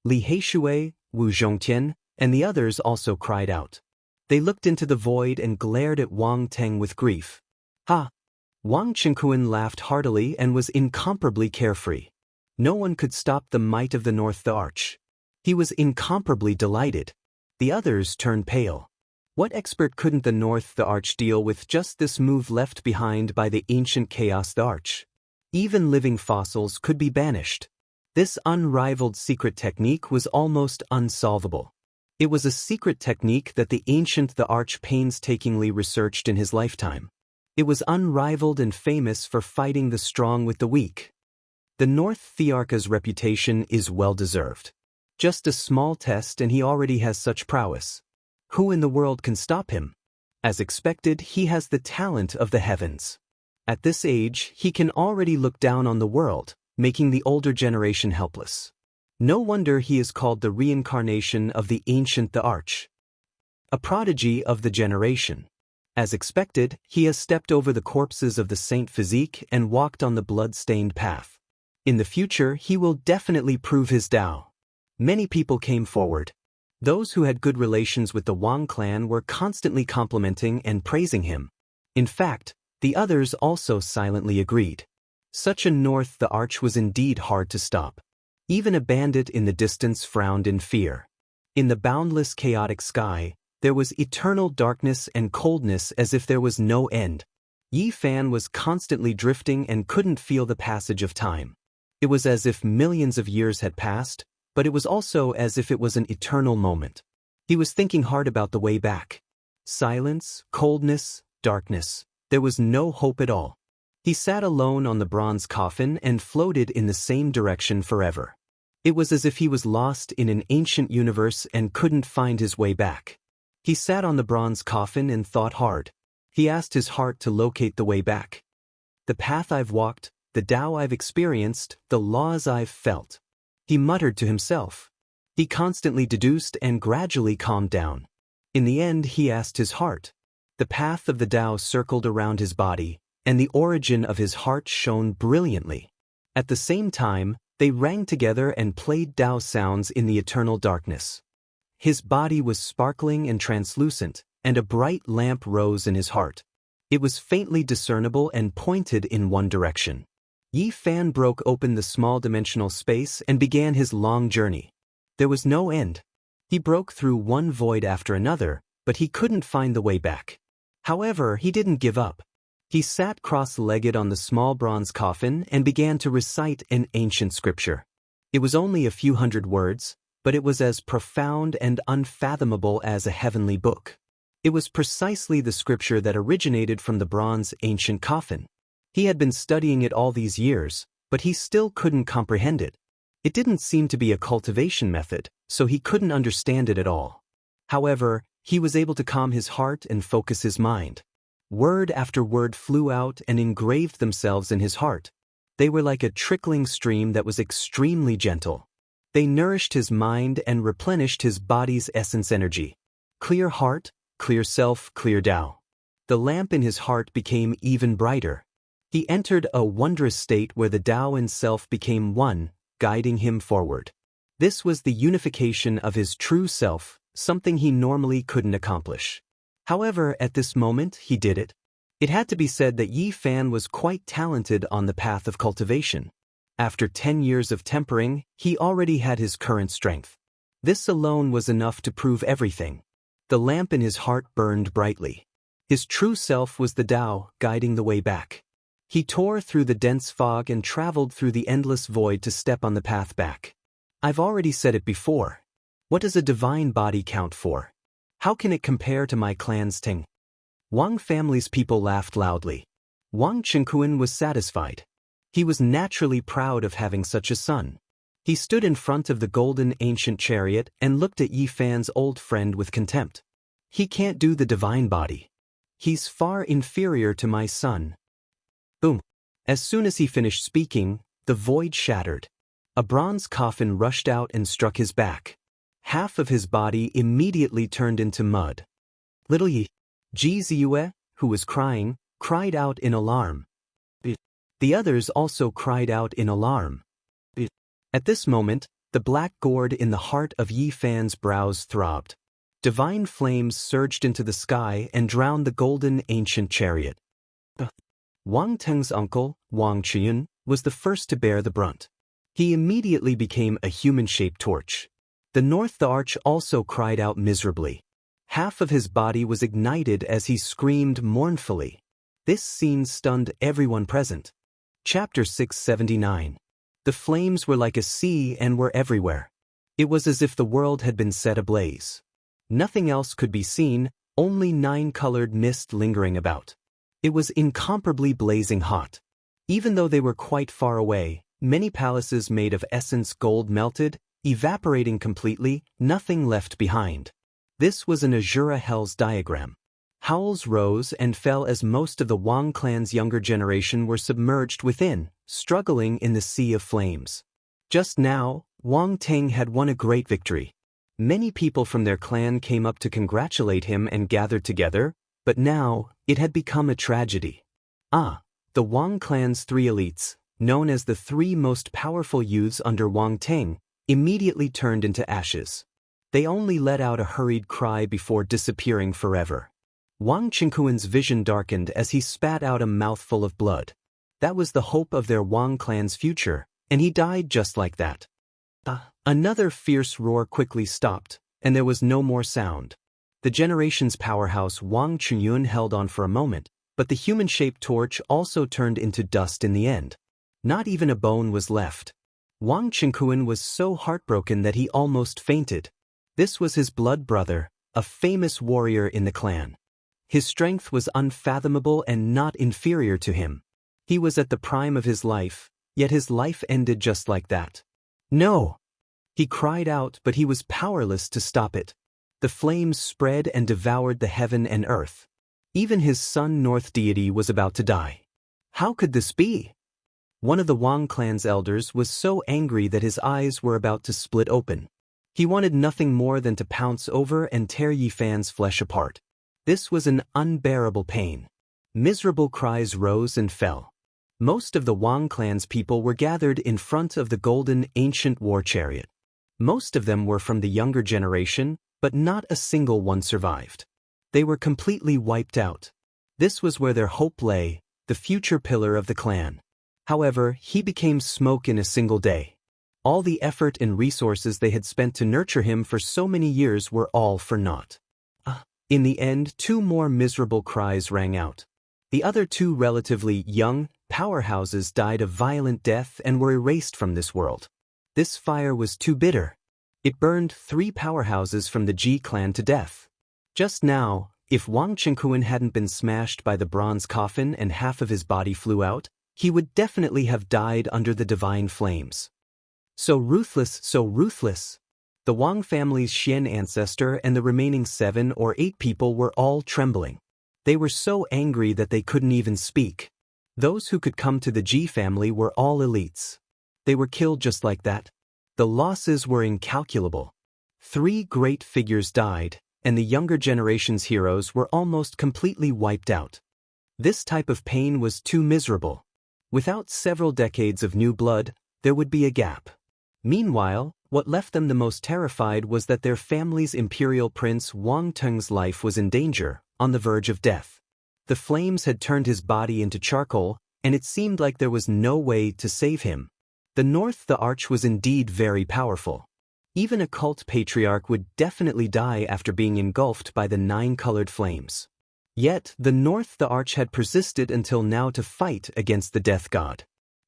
Li Heishui, Wu Zhongtian, and the others also cried out. They looked into the void and glared at Wang Teng with grief. Ha! Wang Qingquan laughed heartily and was incomparably carefree. No one could stop the might of the North Arch. He was incomparably delighted. The others turned pale. What expert couldn't the North Arch deal with just this move left behind by the ancient Chaos Arch? Even living fossils could be banished. This unrivaled secret technique was almost unsolvable. It was a secret technique that the ancient the Arch painstakingly researched in his lifetime. It was unrivaled and famous for fighting the strong with the weak. The North Thearka's reputation is well-deserved. Just a small test and he already has such prowess. Who in the world can stop him? As expected, he has the talent of the heavens. At this age, he can already look down on the world, making the older generation helpless. No wonder he is called the reincarnation of the ancient the Arch. A prodigy of the generation. As expected, he has stepped over the corpses of the Saint Physique and walked on the blood-stained path. In the future, he will definitely prove his Tao. Many people came forward. Those who had good relations with the Wang clan were constantly complimenting and praising him. In fact, the others also silently agreed. Such a North the Arch was indeed hard to stop. Even a bandit in the distance frowned in fear. In the boundless chaotic sky, there was eternal darkness and coldness as if there was no end. Yi Fan was constantly drifting and couldn't feel the passage of time. It was as if millions of years had passed, but it was also as if it was an eternal moment. He was thinking hard about the way back. Silence, coldness, darkness. There was no hope at all. He sat alone on the bronze coffin and floated in the same direction forever. It was as if he was lost in an ancient universe and couldn't find his way back. He sat on the bronze coffin and thought hard. He asked his heart to locate the way back. The path I've walked, the Tao I've experienced, the laws I've felt. He muttered to himself. He constantly deduced and gradually calmed down. In the end, he asked his heart. The path of the Tao circled around his body, and the origin of his heart shone brilliantly. At the same time, they rang together and played Tao sounds in the eternal darkness. His body was sparkling and translucent, and a bright lamp rose in his heart. It was faintly discernible and pointed in one direction. Yi Fan broke open the small dimensional space and began his long journey. There was no end. He broke through one void after another, but he couldn't find the way back. However, he didn't give up. He sat cross-legged on the small bronze coffin and began to recite an ancient scripture. It was only a few hundred words, but it was as profound and unfathomable as a heavenly book. It was precisely the scripture that originated from the bronze ancient coffin. He had been studying it all these years, but he still couldn't comprehend it. It didn't seem to be a cultivation method, so he couldn't understand it at all. However, he was able to calm his heart and focus his mind. Word after word flew out and engraved themselves in his heart. They were like a trickling stream that was extremely gentle. They nourished his mind and replenished his body's essence energy. Clear heart, clear self, clear Tao. The lamp in his heart became even brighter. He entered a wondrous state where the Tao and self became one, guiding him forward. This was the unification of his true self, something he normally couldn't accomplish. However, at this moment, he did it. It had to be said that Yi Fan was quite talented on the path of cultivation. After 10 years of tempering, he already had his current strength. This alone was enough to prove everything. The lamp in his heart burned brightly. His true self was the Tao, guiding the way back. He tore through the dense fog and traveled through the endless void to step on the path back. I've already said it before. What does a divine body count for? How can it compare to my clan's Ting? Wang family's people laughed loudly. Wang Qingquan was satisfied. He was naturally proud of having such a son. He stood in front of the golden ancient chariot and looked at Yi Fan's old friend with contempt. He can't do the divine body. He's far inferior to my son. Boom. As soon as he finished speaking, the void shattered. A bronze coffin rushed out and struck his back. Half of his body immediately turned into mud. Little Yi, Ji Ziyue, who was crying, cried out in alarm. The others also cried out in alarm. At this moment, the black gourd in the heart of Yi Fan's brows throbbed. Divine flames surged into the sky and drowned the golden ancient chariot. Wang Teng's uncle, Wang Qian, was the first to bear the brunt. He immediately became a human-shaped torch. The North Arch also cried out miserably. Half of his body was ignited as he screamed mournfully. This scene stunned everyone present. Chapter 679. The flames were like a sea and were everywhere. It was as if the world had been set ablaze. Nothing else could be seen, only 9-colored mist lingering about. It was incomparably blazing hot. Even though they were quite far away, many palaces made of essence gold melted, evaporating completely, nothing left behind. This was an Azura Hell's diagram. Howls rose and fell as most of the Wang clan's younger generation were submerged within, struggling in the sea of flames. Just now, Wang Teng had won a great victory. Many people from their clan came up to congratulate him and gathered together, but now, it had become a tragedy. The Wang clan's 3 elites, known as the 3 most powerful youths under Wang Teng, immediately turned into ashes. They only let out a hurried cry before disappearing forever. Wang Qingquan's vision darkened as he spat out a mouthful of blood. That was the hope of their Wang clan's future, and he died just like that. Another fierce roar quickly stopped, and there was no more sound. The generation's powerhouse Wang Qinyun held on for a moment, but the human-shaped torch also turned into dust in the end. Not even a bone was left. Wang Qingquan was so heartbroken that he almost fainted. This was his blood brother, a famous warrior in the clan. His strength was unfathomable and not inferior to him. He was at the prime of his life, yet his life ended just like that. No! He cried out, but he was powerless to stop it. The flames spread and devoured the heaven and earth. Even his son North deity was about to die. How could this be? One of the Wang clan's elders was so angry that his eyes were about to split open. He wanted nothing more than to pounce over and tear Yi Fan's flesh apart. This was an unbearable pain. Miserable cries rose and fell. Most of the Wang clan's people were gathered in front of the golden ancient war chariot. Most of them were from the younger generation, but not a single one survived. They were completely wiped out. This was where their hope lay, the future pillar of the clan. However, he became smoke in a single day. All the effort and resources they had spent to nurture him for so many years were all for naught. In the end, 2 more miserable cries rang out. The other 2 relatively young powerhouses died a violent death and were erased from this world. This fire was too bitter. It burned 3 powerhouses from the Ji clan to death. Just now, if Wang Qingquan hadn't been smashed by the bronze coffin and half of his body flew out, he would definitely have died under the divine flames. So ruthless, so ruthless. The Wang family's Xian ancestor and the remaining 7 or 8 people were all trembling. They were so angry that they couldn't even speak. Those who could come to the Ji family were all elites. They were killed just like that. The losses were incalculable. 3 great figures died, and the younger generation's heroes were almost completely wiped out. This type of pain was too miserable. Without several decades of new blood, there would be a gap. Meanwhile, what left them the most terrified was that their family's imperial prince Wang Teng's life was in danger, on the verge of death. The flames had turned his body into charcoal, and it seemed like there was no way to save him. The North the Arch was indeed very powerful. Even a cult patriarch would definitely die after being engulfed by the 9-colored flames. Yet, the North the Arch had persisted until now to fight against the death god.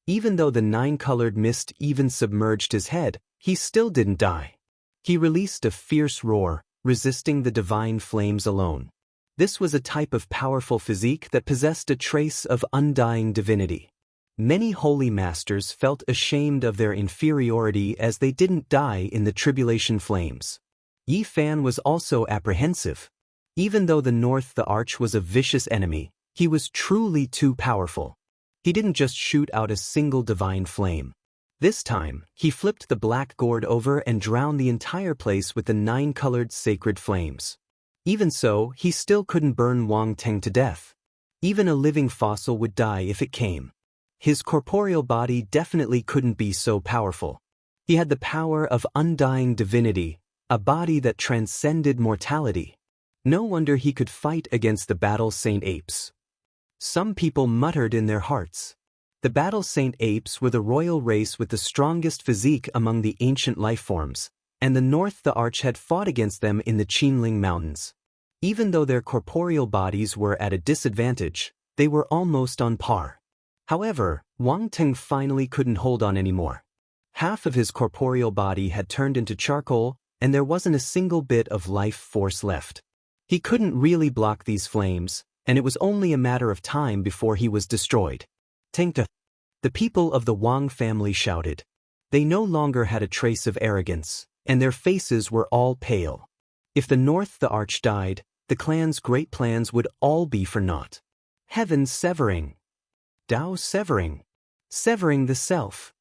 Even though the 9-colored mist even submerged his head, he still didn't die. He released a fierce roar, resisting the divine flames alone. This was a type of powerful physique that possessed a trace of undying divinity. Many holy masters felt ashamed of their inferiority as they didn't die in the tribulation flames. Yi Fan was also apprehensive. Even though the North the Arch was a vicious enemy, he was truly too powerful. He didn't just shoot out a single divine flame. This time, he flipped the black gourd over and drowned the entire place with the 9-colored sacred flames. Even so, he still couldn't burn Wang Teng to death. Even a living fossil would die if it came. His corporeal body definitely couldn't be so powerful. He had the power of undying divinity, a body that transcended mortality. No wonder he could fight against the Battle Saint Apes. Some people muttered in their hearts. The Battle Saint Apes were the royal race with the strongest physique among the ancient lifeforms, and the North the Arch had fought against them in the Qinling Mountains. Even though their corporeal bodies were at a disadvantage, they were almost on par. However, Wang Teng finally couldn't hold on anymore. Half of his corporeal body had turned into charcoal, and there wasn't a single bit of life force left. He couldn't really block these flames, and it was only a matter of time before he was destroyed. Tengta. The people of the Wang family shouted. They no longer had a trace of arrogance, and their faces were all pale. If the North the Arch died, the clan's great plans would all be for naught. Heaven severing. Tao severing. Severing the self.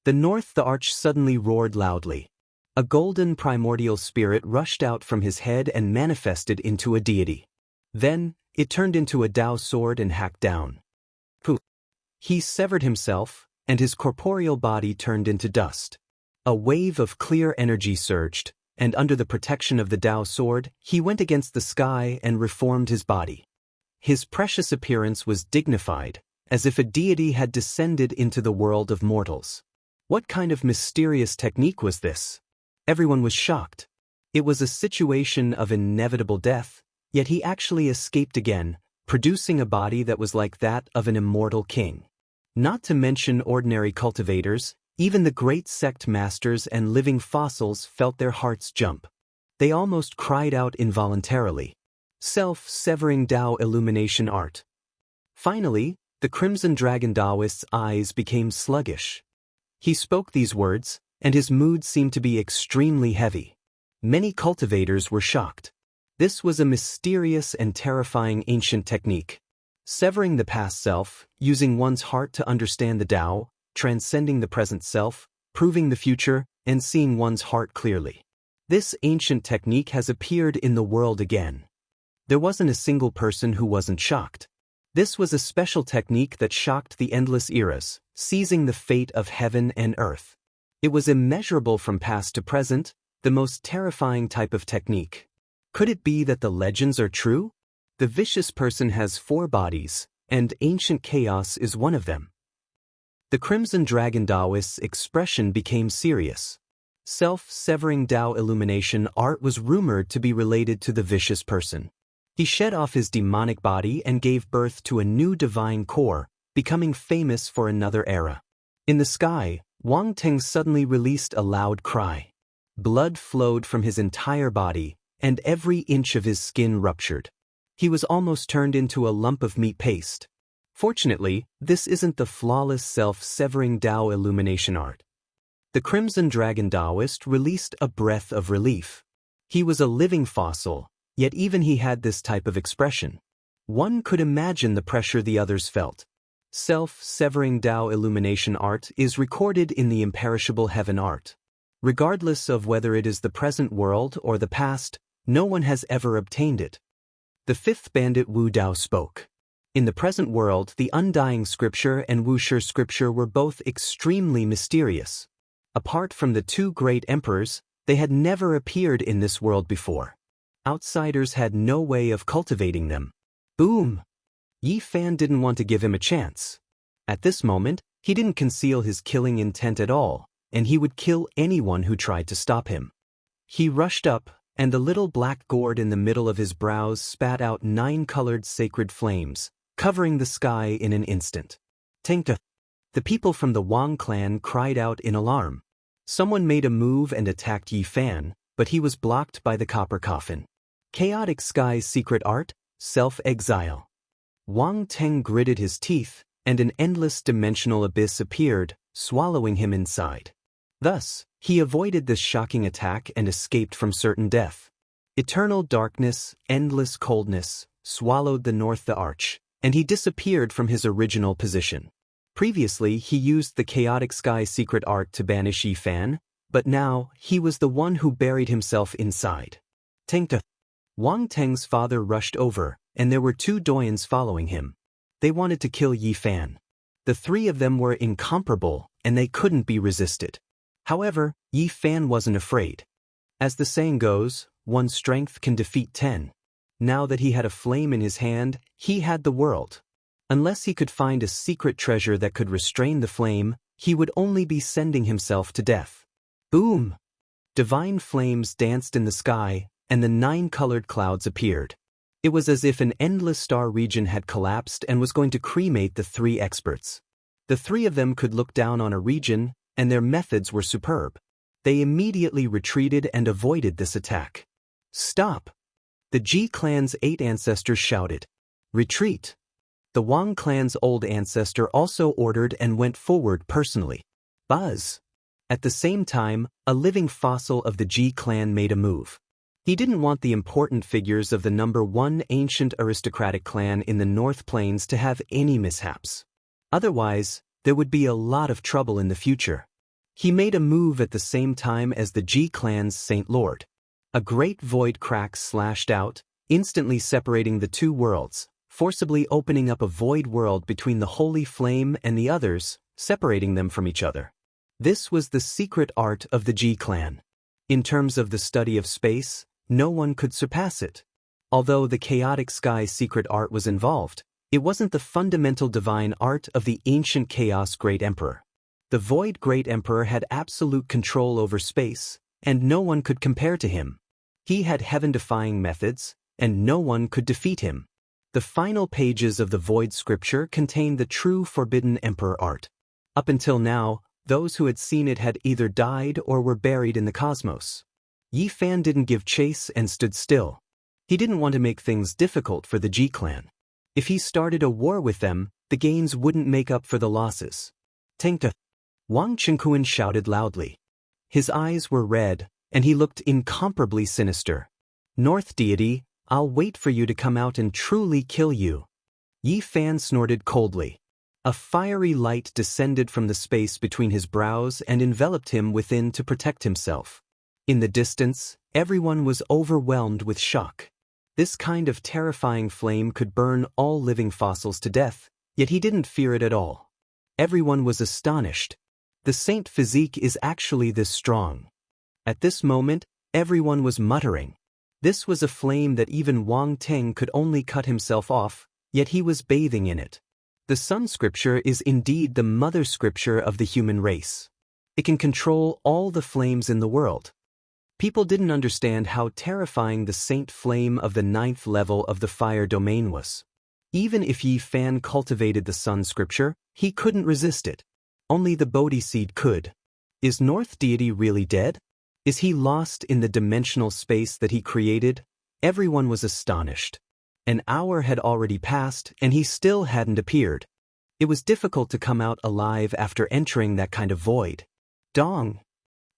The North the Arch suddenly roared loudly. A golden primordial spirit rushed out from his head and manifested into a deity. Then, it turned into a Tao sword and hacked down. Poof! He severed himself, and his corporeal body turned into dust. A wave of clear energy surged, and under the protection of the Tao sword, he went against the sky and reformed his body. His precious appearance was dignified, as if a deity had descended into the world of mortals. What kind of mysterious technique was this? Everyone was shocked. It was a situation of inevitable death, yet he actually escaped again, producing a body that was like that of an immortal king. Not to mention ordinary cultivators, even the great sect masters and living fossils felt their hearts jump. They almost cried out involuntarily. Self-severing Tao illumination art. Finally, the Crimson Dragon Taoist's eyes became sluggish. He spoke these words, and his mood seemed to be extremely heavy. Many cultivators were shocked. This was a mysterious and terrifying ancient technique. Severing the past self, using one's heart to understand the Tao, transcending the present self, proving the future, and seeing one's heart clearly. This ancient technique has appeared in the world again. There wasn't a single person who wasn't shocked. This was a special technique that shocked the endless eras, seizing the fate of heaven and earth. It was immeasurable from past to present, the most terrifying type of technique. Could it be that the legends are true? The vicious person has 4 bodies, and ancient chaos is one of them. The Crimson Dragon Taoist's expression became serious. Self-severing Tao illumination art was rumored to be related to the vicious person. He shed off his demonic body and gave birth to a new divine core, becoming famous for another era. In the sky, Wang Teng suddenly released a loud cry. Blood flowed from his entire body, and every inch of his skin ruptured. He was almost turned into a lump of meat paste. Fortunately, this isn't the flawless self-severing Tao illumination art. The Crimson Dragon Taoist released a breath of relief. He was a living fossil, yet even he had this type of expression. One could imagine the pressure the others felt. Self-severing Tao illumination art is recorded in the imperishable heaven art. Regardless of whether it is the present world or the past, no one has ever obtained it. The fifth bandit Wu Dao spoke. In the present world, the Undying Scripture and Wuxia Scripture were both extremely mysterious. Apart from the two great emperors, they had never appeared in this world before. Outsiders had no way of cultivating them. Boom! Yi Fan didn't want to give him a chance. At this moment, he didn't conceal his killing intent at all, and he would kill anyone who tried to stop him. He rushed up, and the little black gourd in the middle of his brows spat out 9-colored sacred flames, covering the sky in an instant. Tengta! The people from the Wang clan cried out in alarm. Someone made a move and attacked Yi Fan, but he was blocked by the copper coffin. Chaotic Sky's secret art, self-exile. Wang Teng gritted his teeth, and an endless dimensional abyss appeared, swallowing him inside. Thus, he avoided this shocking attack and escaped from certain death. Eternal darkness, endless coldness, swallowed the arch, and he disappeared from his original position. Previously, he used the Chaotic Sky secret art to banish Yi Fan, but now, he was the one who buried himself inside. Tengta! Wang Teng's father rushed over, and there were 2 doyens following him. They wanted to kill Yi Fan. The 3 of them were incomparable, and they couldn't be resisted. However, Yi Fan wasn't afraid. As the saying goes, 1's strength can defeat 10. Now that he had a flame in his hand, he had the world. Unless he could find a secret treasure that could restrain the flame, he would only be sending himself to death. Boom! Divine flames danced in the sky, and the 9-colored clouds appeared. It was as if an endless star region had collapsed and was going to cremate the 3 experts. The 3 of them could look down on a region, and their methods were superb. They immediately retreated and avoided this attack. Stop! The Ji clan's 8 ancestors shouted. Retreat! The Wang clan's old ancestor also ordered and went forward personally. Buzz! At the same time, a living fossil of the Ji clan made a move. He didn't want the important figures of the number 1 ancient aristocratic clan in the North Plains to have any mishaps. Otherwise, there would be a lot of trouble in the future. He made a move at the same time as the Ji clan's Saint Lord. A great void crack slashed out, instantly separating the 2 worlds, forcibly opening up a void world between the holy flame and the others, separating them from each other. This was the secret art of the Ji clan. In terms of the study of space, no one could surpass it. Although the Chaotic Sky secret art was involved, it wasn't the fundamental divine art of the ancient Chaos Great Emperor. The Void Great Emperor had absolute control over space, and no one could compare to him. He had heaven-defying methods, and no one could defeat him. The final pages of the Void Scripture contained the true Forbidden Emperor art. Up until now, those who had seen it had either died or were buried in the cosmos. Yi Fan didn't give chase and stood still. He didn't want to make things difficult for the Ji clan. If he started a war with them, the gains wouldn't make up for the losses. Tengta! Wang Chengkuan shouted loudly. His eyes were red, and he looked incomparably sinister. North deity, I'll wait for you to come out and truly kill you. Yi Fan snorted coldly. A fiery light descended from the space between his brows and enveloped him within to protect himself. In the distance, everyone was overwhelmed with shock. This kind of terrifying flame could burn all living fossils to death, yet he didn't fear it at all. Everyone was astonished. The saint physique is actually this strong. At this moment, everyone was muttering. This was a flame that even Wang Teng could only cut himself off, yet he was bathing in it. The Sun Scripture is indeed the mother scripture of the human race. It can control all the flames in the world. People didn't understand how terrifying the saint flame of the 9th level of the fire domain was. Even if Yi Fan cultivated the Sun Scripture, he couldn't resist it. Only the Bodhi seed could. Is North deity really dead? Is he lost in the dimensional space that he created? Everyone was astonished. An hour had already passed, and he still hadn't appeared. It was difficult to come out alive after entering that kind of void. Dong!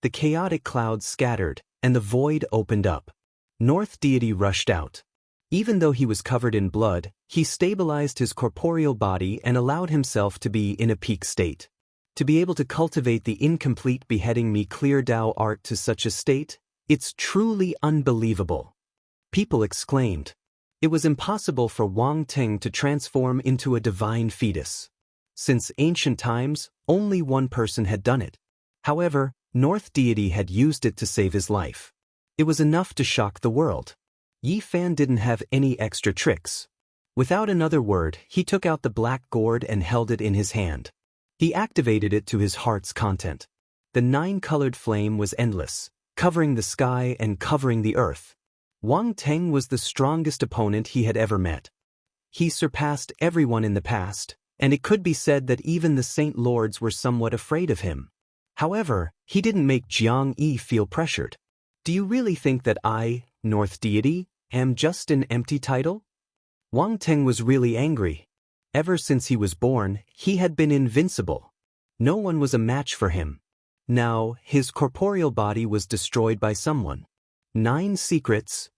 The chaotic clouds scattered, and the void opened up. North deity rushed out. Even though he was covered in blood, he stabilized his corporeal body and allowed himself to be in a peak state. To be able to cultivate the incomplete beheading me clear Dao art to such a state, it's truly unbelievable. People exclaimed. It was impossible for Wang Ting to transform into a divine fetus. Since ancient times, only one person had done it. However, North Deity had used it to save his life. It was enough to shock the world. Yi Fan didn't have any extra tricks. Without another word, he took out the black gourd and held it in his hand. He activated it to his heart's content. The 9-colored flame was endless, covering the sky and covering the earth. Wang Ting was the strongest opponent he had ever met. He surpassed everyone in the past, and it could be said that even the Saint Lords were somewhat afraid of him. However, he didn't make Jianghu feel pressured. Do you really think that I, North Deity, am just an empty title? Wang Ting was really angry. Ever since he was born, he had been invincible. No one was a match for him. Now, his corporeal body was destroyed by someone. 9 secrets.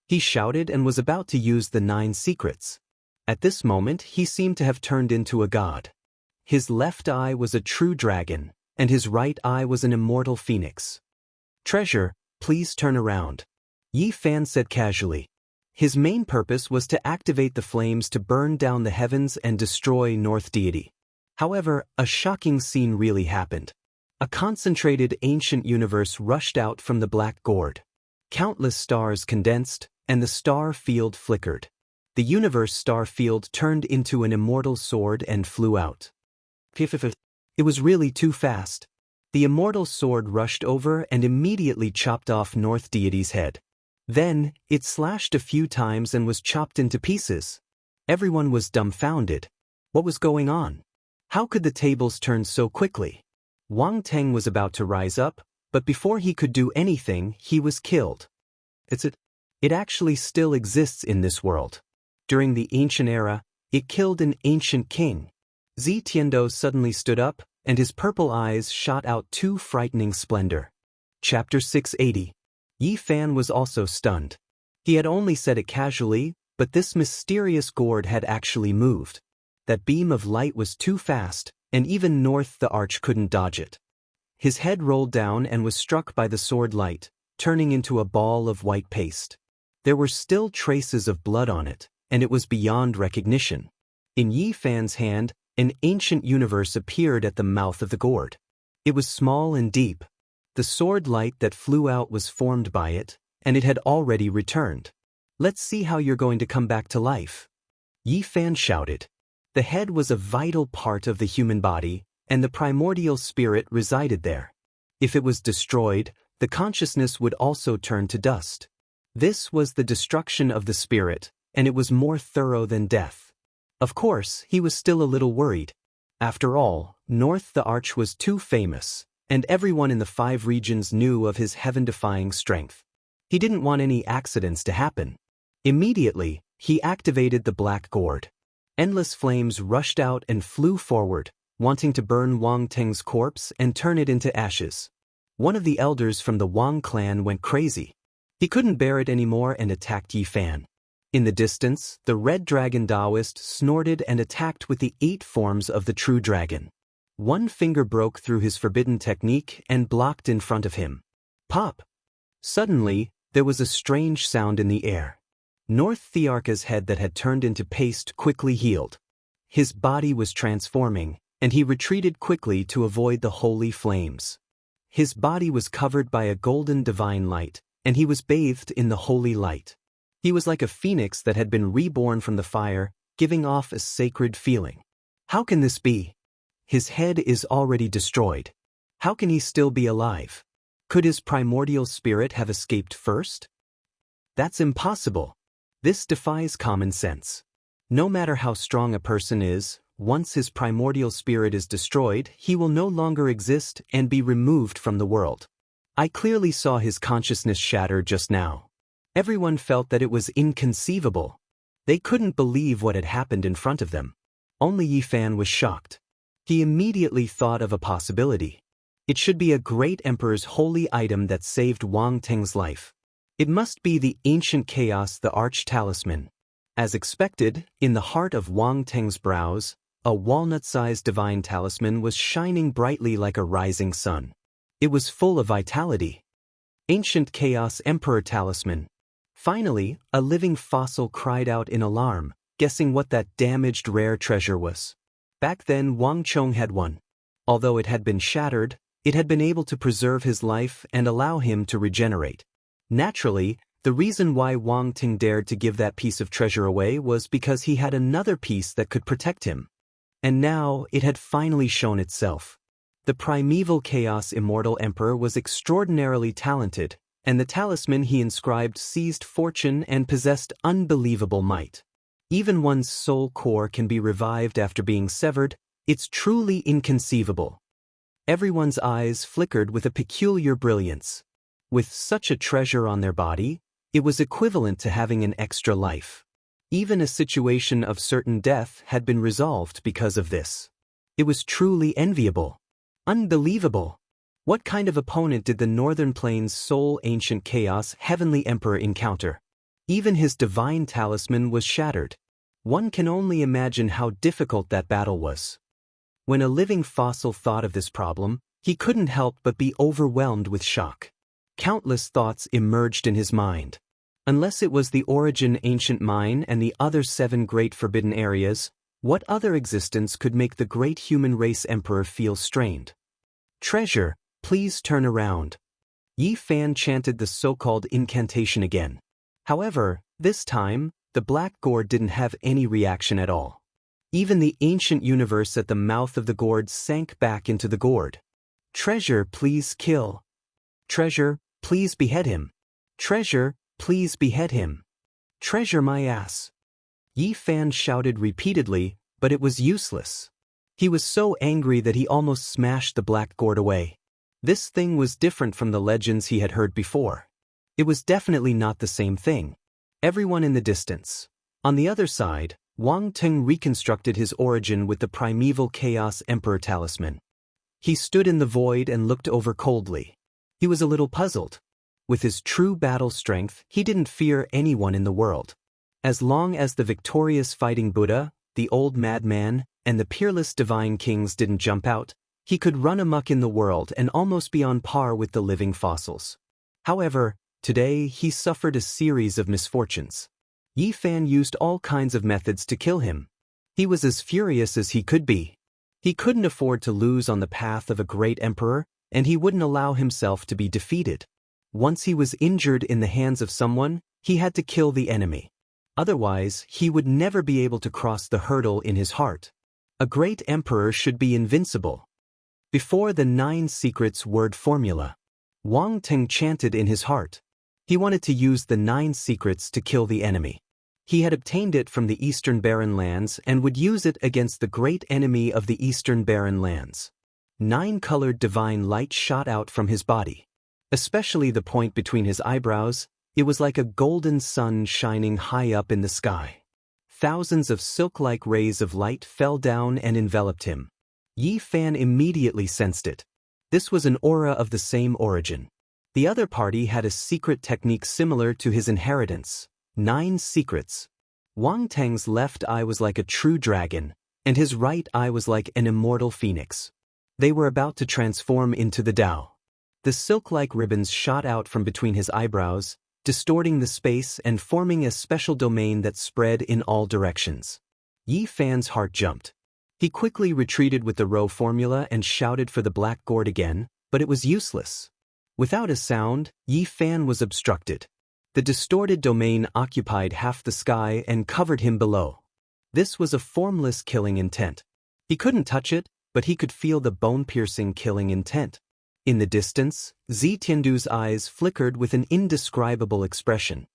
He shouted and was about to use the 9 secrets. At this moment, he seemed to have turned into a god. His left eye was a true dragon, and his right eye was an immortal phoenix. Treasure, please turn around. Yi Fan said casually. His main purpose was to activate the flames to burn down the heavens and destroy North Deity. However, a shocking scene really happened. A concentrated ancient universe rushed out from the black gourd. Countless stars condensed, and the star field flickered. The universe star field turned into an immortal sword and flew out. It was really too fast. The immortal sword rushed over and immediately chopped off North Deity's head. Then, it slashed a few times and was chopped into pieces. Everyone was dumbfounded. What was going on? How could the tables turn so quickly? Wang Ting was about to rise up, but before he could do anything, he was killed. It actually still exists in this world. During the ancient era, it killed an ancient king. Zi Tiando suddenly stood up, and his purple eyes shot out 2 frightening splendor. Chapter 680. Yi Fan was also stunned. He had only said it casually, but this mysterious gourd had actually moved. That beam of light was too fast, and even North the Arch couldn't dodge it. His head rolled down and was struck by the sword light, turning into a ball of white paste. There were still traces of blood on it, and it was beyond recognition. In Yi Fan's hand, an ancient universe appeared at the mouth of the gourd. It was small and deep. The sword light that flew out was formed by it, and it had already returned. Let's see how you're going to come back to life. Yi Fan shouted. The head was a vital part of the human body, and the primordial spirit resided there. If it was destroyed, the consciousness would also turn to dust. This was the destruction of the spirit, and it was more thorough than death. Of course, he was still a little worried. After all, North the Arch was too famous, and everyone in the 5 regions knew of his heaven-defying strength. He didn't want any accidents to happen. Immediately, he activated the black gourd. Endless flames rushed out and flew forward, wanting to burn Wang Ting's corpse and turn it into ashes. One of the elders from the Wang clan went crazy. He couldn't bear it anymore and attacked Yi Fan. In the distance, the red dragon Taoist snorted and attacked with the 8 forms of the true dragon. One finger broke through his forbidden technique and blocked in front of him. Pop! Suddenly, there was a strange sound in the air. North Thearka's head that had turned into paste quickly healed. His body was transforming, and he retreated quickly to avoid the holy flames. His body was covered by a golden divine light, and he was bathed in the holy light. He was like a phoenix that had been reborn from the fire, giving off a sacred feeling. How can this be? His head is already destroyed. How can he still be alive? Could his primordial spirit have escaped first? That's impossible. This defies common sense. No matter how strong a person is, once his primordial spirit is destroyed, he will no longer exist and be removed from the world. I clearly saw his consciousness shatter just now. Everyone felt that it was inconceivable. They couldn't believe what had happened in front of them. Only Yi Fan was shocked. He immediately thought of a possibility. It should be a great emperor's holy item that saved Wang Ting's life. It must be the ancient chaos, the arch talisman. As expected, in the heart of Wang Ting's brows, a walnut-sized divine talisman was shining brightly like a rising sun. It was full of vitality. Ancient Chaos Emperor Talisman. Finally, a living fossil cried out in alarm, guessing what that damaged rare treasure was. Back then Wang Chong had one. Although it had been shattered, it had been able to preserve his life and allow him to regenerate. Naturally, the reason why Wang Ting dared to give that piece of treasure away was because he had another piece that could protect him. And now it had finally shown itself. The primeval Chaos Immortal Emperor was extraordinarily talented, and the talisman he inscribed seized fortune and possessed unbelievable might. Even one's soul core can be revived after being severed. It's truly inconceivable. Everyone's eyes flickered with a peculiar brilliance. With such a treasure on their body, it was equivalent to having an extra life. Even a situation of certain death had been resolved because of this. It was truly enviable. Unbelievable. What kind of opponent did the Northern Plains' sole ancient chaos heavenly emperor encounter? Even his divine talisman was shattered. One can only imagine how difficult that battle was. When a living fossil thought of this problem, he couldn't help but be overwhelmed with shock. Countless thoughts emerged in his mind. Unless it was the Origin Ancient Mine and the other 7 great forbidden areas, what other existence could make the great human race emperor feel strained? Treasure, please turn around. Yi Fan chanted the so-called incantation again. However, this time, the black gourd didn't have any reaction at all. Even the ancient universe at the mouth of the gourd sank back into the gourd. Treasure, please kill. Treasure, please behead him. Treasure, please behead him. Treasure my ass. Yi Fan shouted repeatedly, but it was useless. He was so angry that he almost smashed the black gourd away. This thing was different from the legends he had heard before. It was definitely not the same thing. Everyone in the distance. On the other side, Wang Ting reconstructed his origin with the primeval Chaos Emperor talisman. He stood in the void and looked over coldly. He was a little puzzled. With his true battle strength, he didn't fear anyone in the world. As long as the victorious fighting Buddha, the old madman, and the peerless divine kings didn't jump out, he could run amok in the world and almost be on par with the living fossils. However, today he suffered a series of misfortunes. Yi Fan used all kinds of methods to kill him. He was as furious as he could be. He couldn't afford to lose on the path of a great emperor, and he wouldn't allow himself to be defeated. Once he was injured in the hands of someone, he had to kill the enemy. Otherwise, he would never be able to cross the hurdle in his heart. A great emperor should be invincible. Before the 9 secrets word formula, Wang Ting chanted in his heart. He wanted to use the 9 secrets to kill the enemy. He had obtained it from the Eastern Barren Lands and would use it against the great enemy of the Eastern Barren Lands. 9-colored divine light shot out from his body. Especially the point between his eyebrows, it was like a golden sun shining high up in the sky. Thousands of silk-like rays of light fell down and enveloped him. Yi Fan immediately sensed it. This was an aura of the same origin. The other party had a secret technique similar to his inheritance. 9 secrets. Wang Teng's left eye was like a true dragon, and his right eye was like an immortal phoenix. They were about to transform into the Tao. The silk-like ribbons shot out from between his eyebrows, distorting the space and forming a special domain that spread in all directions. Yi Fan's heart jumped. He quickly retreated with the row formula and shouted for the black gourd again, but it was useless. Without a sound, Yi Fan was obstructed. The distorted domain occupied half the sky and covered him below. This was a formless killing intent. He couldn't touch it, but he could feel the bone-piercing killing intent. In the distance, Zi Tiandu's eyes flickered with an indescribable expression.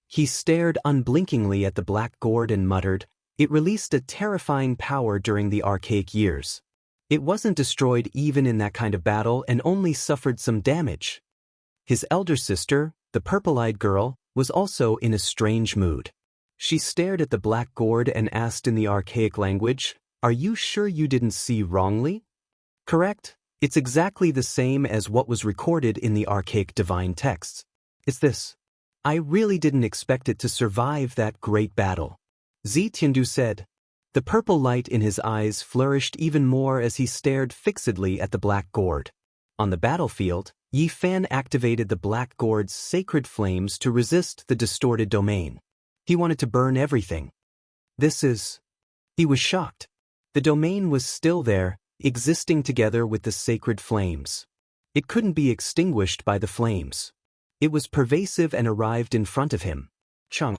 He stared unblinkingly at the black gourd and muttered, "It released a terrifying power during the archaic years. It wasn't destroyed even in that kind of battle and only suffered some damage." His elder sister, the purple-eyed girl, was also in a strange mood. She stared at the black gourd and asked in the archaic language, "Are you sure you didn't see wrongly?" "Correct. It's exactly the same as what was recorded in the archaic divine texts. It's this. I really didn't expect it to survive that great battle," Zi Tiandu said. The purple light in his eyes flourished even more as he stared fixedly at the black gourd. On the battlefield, Yi Fan activated the Black Gourd's sacred flames to resist the distorted domain. He wanted to burn everything. He was shocked. The domain was still there, existing together with the sacred flames. It couldn't be extinguished by the flames. It was pervasive and arrived in front of him. Chung.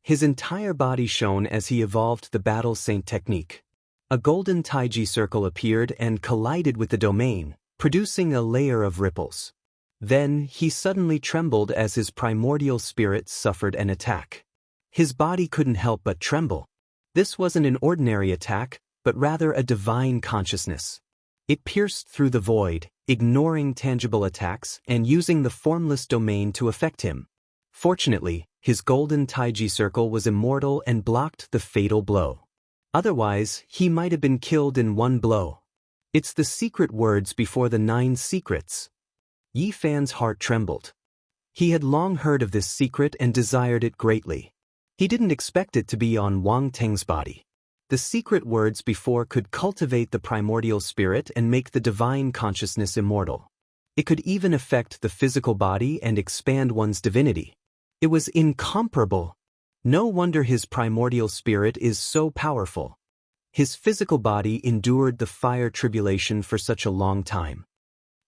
His entire body shone as he evolved the Battle Saint technique. A golden Taiji circle appeared and collided with the domain, producing a layer of ripples. Then, he suddenly trembled as his primordial spirit suffered an attack. His body couldn't help but tremble. This wasn't an ordinary attack, but rather a divine consciousness. It pierced through the void, ignoring tangible attacks and using the formless domain to affect him. Fortunately, his golden Taiji circle was immortal and blocked the fatal blow. Otherwise, he might have been killed in one blow. It's the secret words before the 9 secrets. Yi Fan's heart trembled. He had long heard of this secret and desired it greatly. He didn't expect it to be on Wang Teng's body. The secret words before could cultivate the primordial spirit and make the divine consciousness immortal. It could even affect the physical body and expand one's divinity. It was incomparable. No wonder his primordial spirit is so powerful. His physical body endured the fire tribulation for such a long time.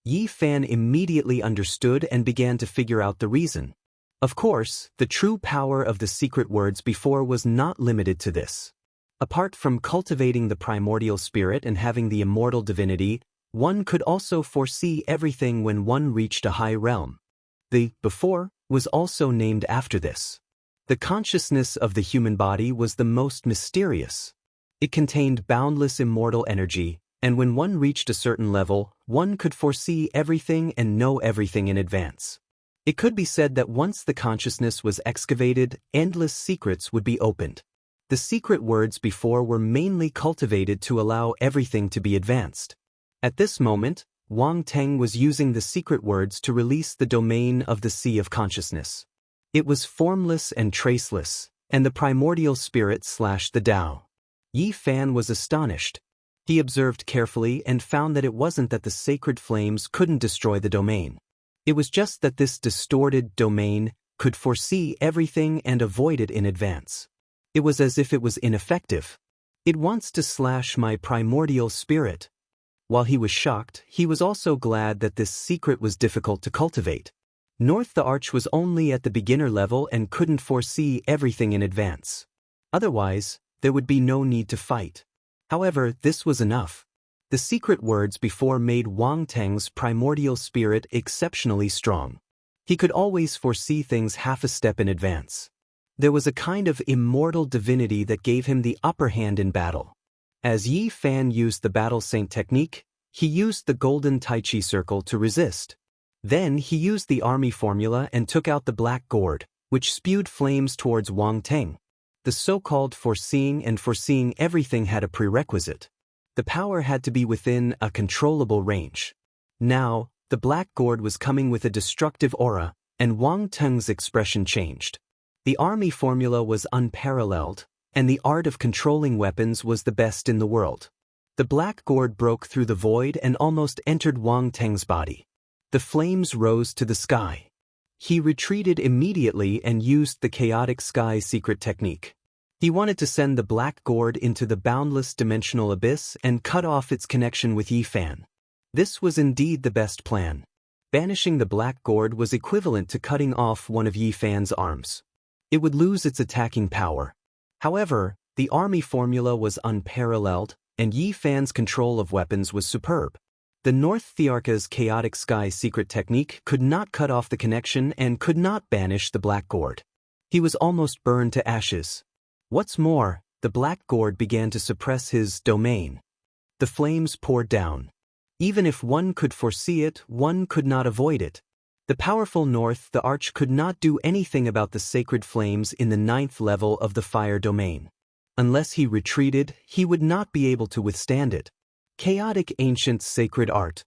Yi Fan immediately understood and began to figure out the reason. Of course, the true power of the secret words before was not limited to this. Apart from cultivating the primordial spirit and having the immortal divinity, one could also foresee everything when one reached a high realm. The before was also named after this. The consciousness of the human body was the most mysterious. It contained boundless immortal energy, and when one reached a certain level, one could foresee everything and know everything in advance. It could be said that once the consciousness was excavated, endless secrets would be opened. The secret words before were mainly cultivated to allow everything to be advanced. At this moment, Wang Teng was using the secret words to release the domain of the Sea of Consciousness. It was formless and traceless, and the primordial spirit slashed the Tao. Yi Fan was astonished. He observed carefully and found that it wasn't that the sacred flames couldn't destroy the domain. It was just that this distorted domain could foresee everything and avoid it in advance. It was as if it was ineffective. It wants to slash my primordial spirit. While he was shocked, he was also glad that this secret was difficult to cultivate. North the Arch was only at the beginner level and couldn't foresee everything in advance. Otherwise, there would be no need to fight. However, this was enough. The secret words before made Wang Teng's primordial spirit exceptionally strong. He could always foresee things half a step in advance. There was a kind of immortal divinity that gave him the upper hand in battle. As Yi Fan used the Battle Saint technique, he used the golden Taichi circle to resist. Then he used the army formula and took out the Black Gourd, which spewed flames towards Wang Teng. The so-called foreseeing and foreseeing everything had a prerequisite. The power had to be within a controllable range. Now, the Black Gourd was coming with a destructive aura, and Wang Teng's expression changed. The army formula was unparalleled, and the art of controlling weapons was the best in the world. The Black Gourd broke through the void and almost entered Wang Teng's body. The flames rose to the sky. He retreated immediately and used the Chaotic Sky secret technique. He wanted to send the Black Gourd into the boundless dimensional abyss and cut off its connection with Yi Fan. This was indeed the best plan. Banishing the Black Gourd was equivalent to cutting off one of Yi Fan's arms. It would lose its attacking power. However, the army formula was unparalleled, and Yi Fan's control of weapons was superb. The North Thearka's Chaotic Sky secret technique could not cut off the connection and could not banish the Black Gourd. He was almost burned to ashes. What's more, the Black Gourd began to suppress his domain. The flames poured down. Even if one could foresee it, one could not avoid it. The powerful North the Arch could not do anything about the sacred flames in the 9th level of the fire domain. Unless he retreated, he would not be able to withstand it. Chaotic ancient sacred art.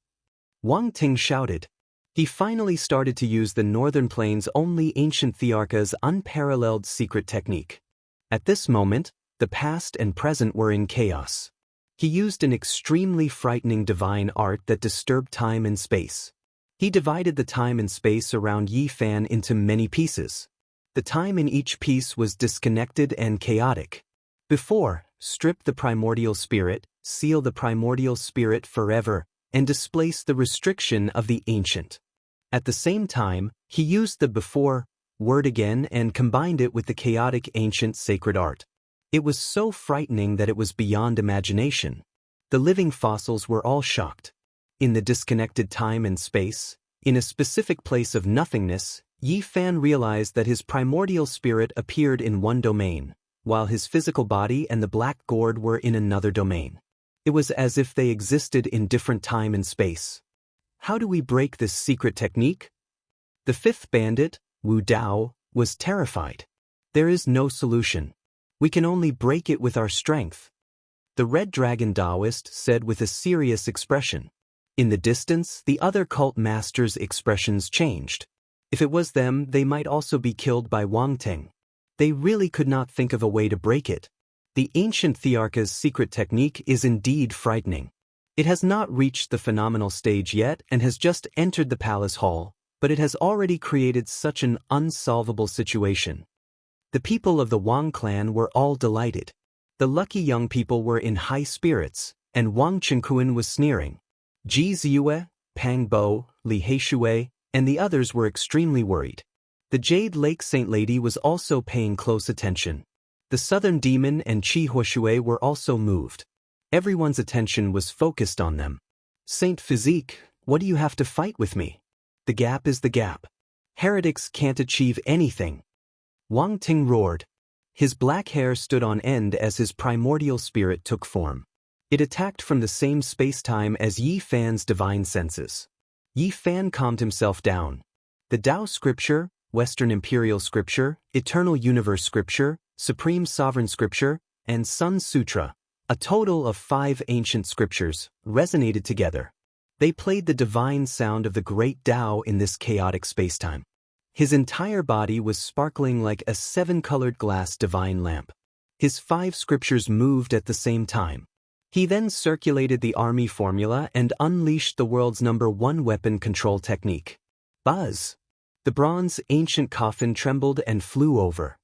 Wang Teng shouted. He finally started to use the Northern Plains' only ancient Thearka's unparalleled secret technique. At this moment, the past and present were in chaos. He used an extremely frightening divine art that disturbed time and space. He divided the time and space around Yi Fan into many pieces. The time in each piece was disconnected and chaotic. Before, strip the primordial spirit, seal the primordial spirit forever, and displace the restriction of the ancient. At the same time, he used the before word again and combined it with the chaotic ancient sacred art. It was so frightening that it was beyond imagination. The living fossils were all shocked. In the disconnected time and space, in a specific place of nothingness, Yi Fan realized that his primordial spirit appeared in one domain, while his physical body and the black gourd were in another domain. It was as if they existed in different time and space. How do we break this secret technique? The fifth bandit, Wu Dao, was terrified. There is no solution. We can only break it with our strength. The Red Dragon Taoist said with a serious expression. In the distance, the other cult masters' expressions changed. If it was them, they might also be killed by Wang Ting. They really could not think of a way to break it. The ancient Thearka's secret technique is indeed frightening. It has not reached the phenomenal stage yet and has just entered the palace hall, but it has already created such an unsolvable situation. The people of the Wang clan were all delighted. The lucky young people were in high spirits, and Wang Qingquan was sneering. Ji Ziyue, Pang Bo, Li Heishui, and the others were extremely worried. The Jade Lake Saint Lady was also paying close attention. The Southern Demon and Qi Huoshui were also moved. Everyone's attention was focused on them. Saint Physique, what do you have to fight with me? The gap is the gap. Heretics can't achieve anything. Wang Ting roared. His black hair stood on end as his primordial spirit took form. It attacked from the same space-time as Yi Fan's divine senses. Yi Fan calmed himself down. The Tao Scripture, Western Imperial Scripture, Eternal Universe Scripture, Supreme Sovereign Scripture, and Sun Sutra, a total of 5 ancient scriptures, resonated together. They played the divine sound of the great Tao in this chaotic spacetime. His entire body was sparkling like a 7-colored glass divine lamp. His 5 scriptures moved at the same time. He then circulated the army formula and unleashed the world's #1 weapon control technique. Buzz! The bronze ancient coffin trembled and flew over.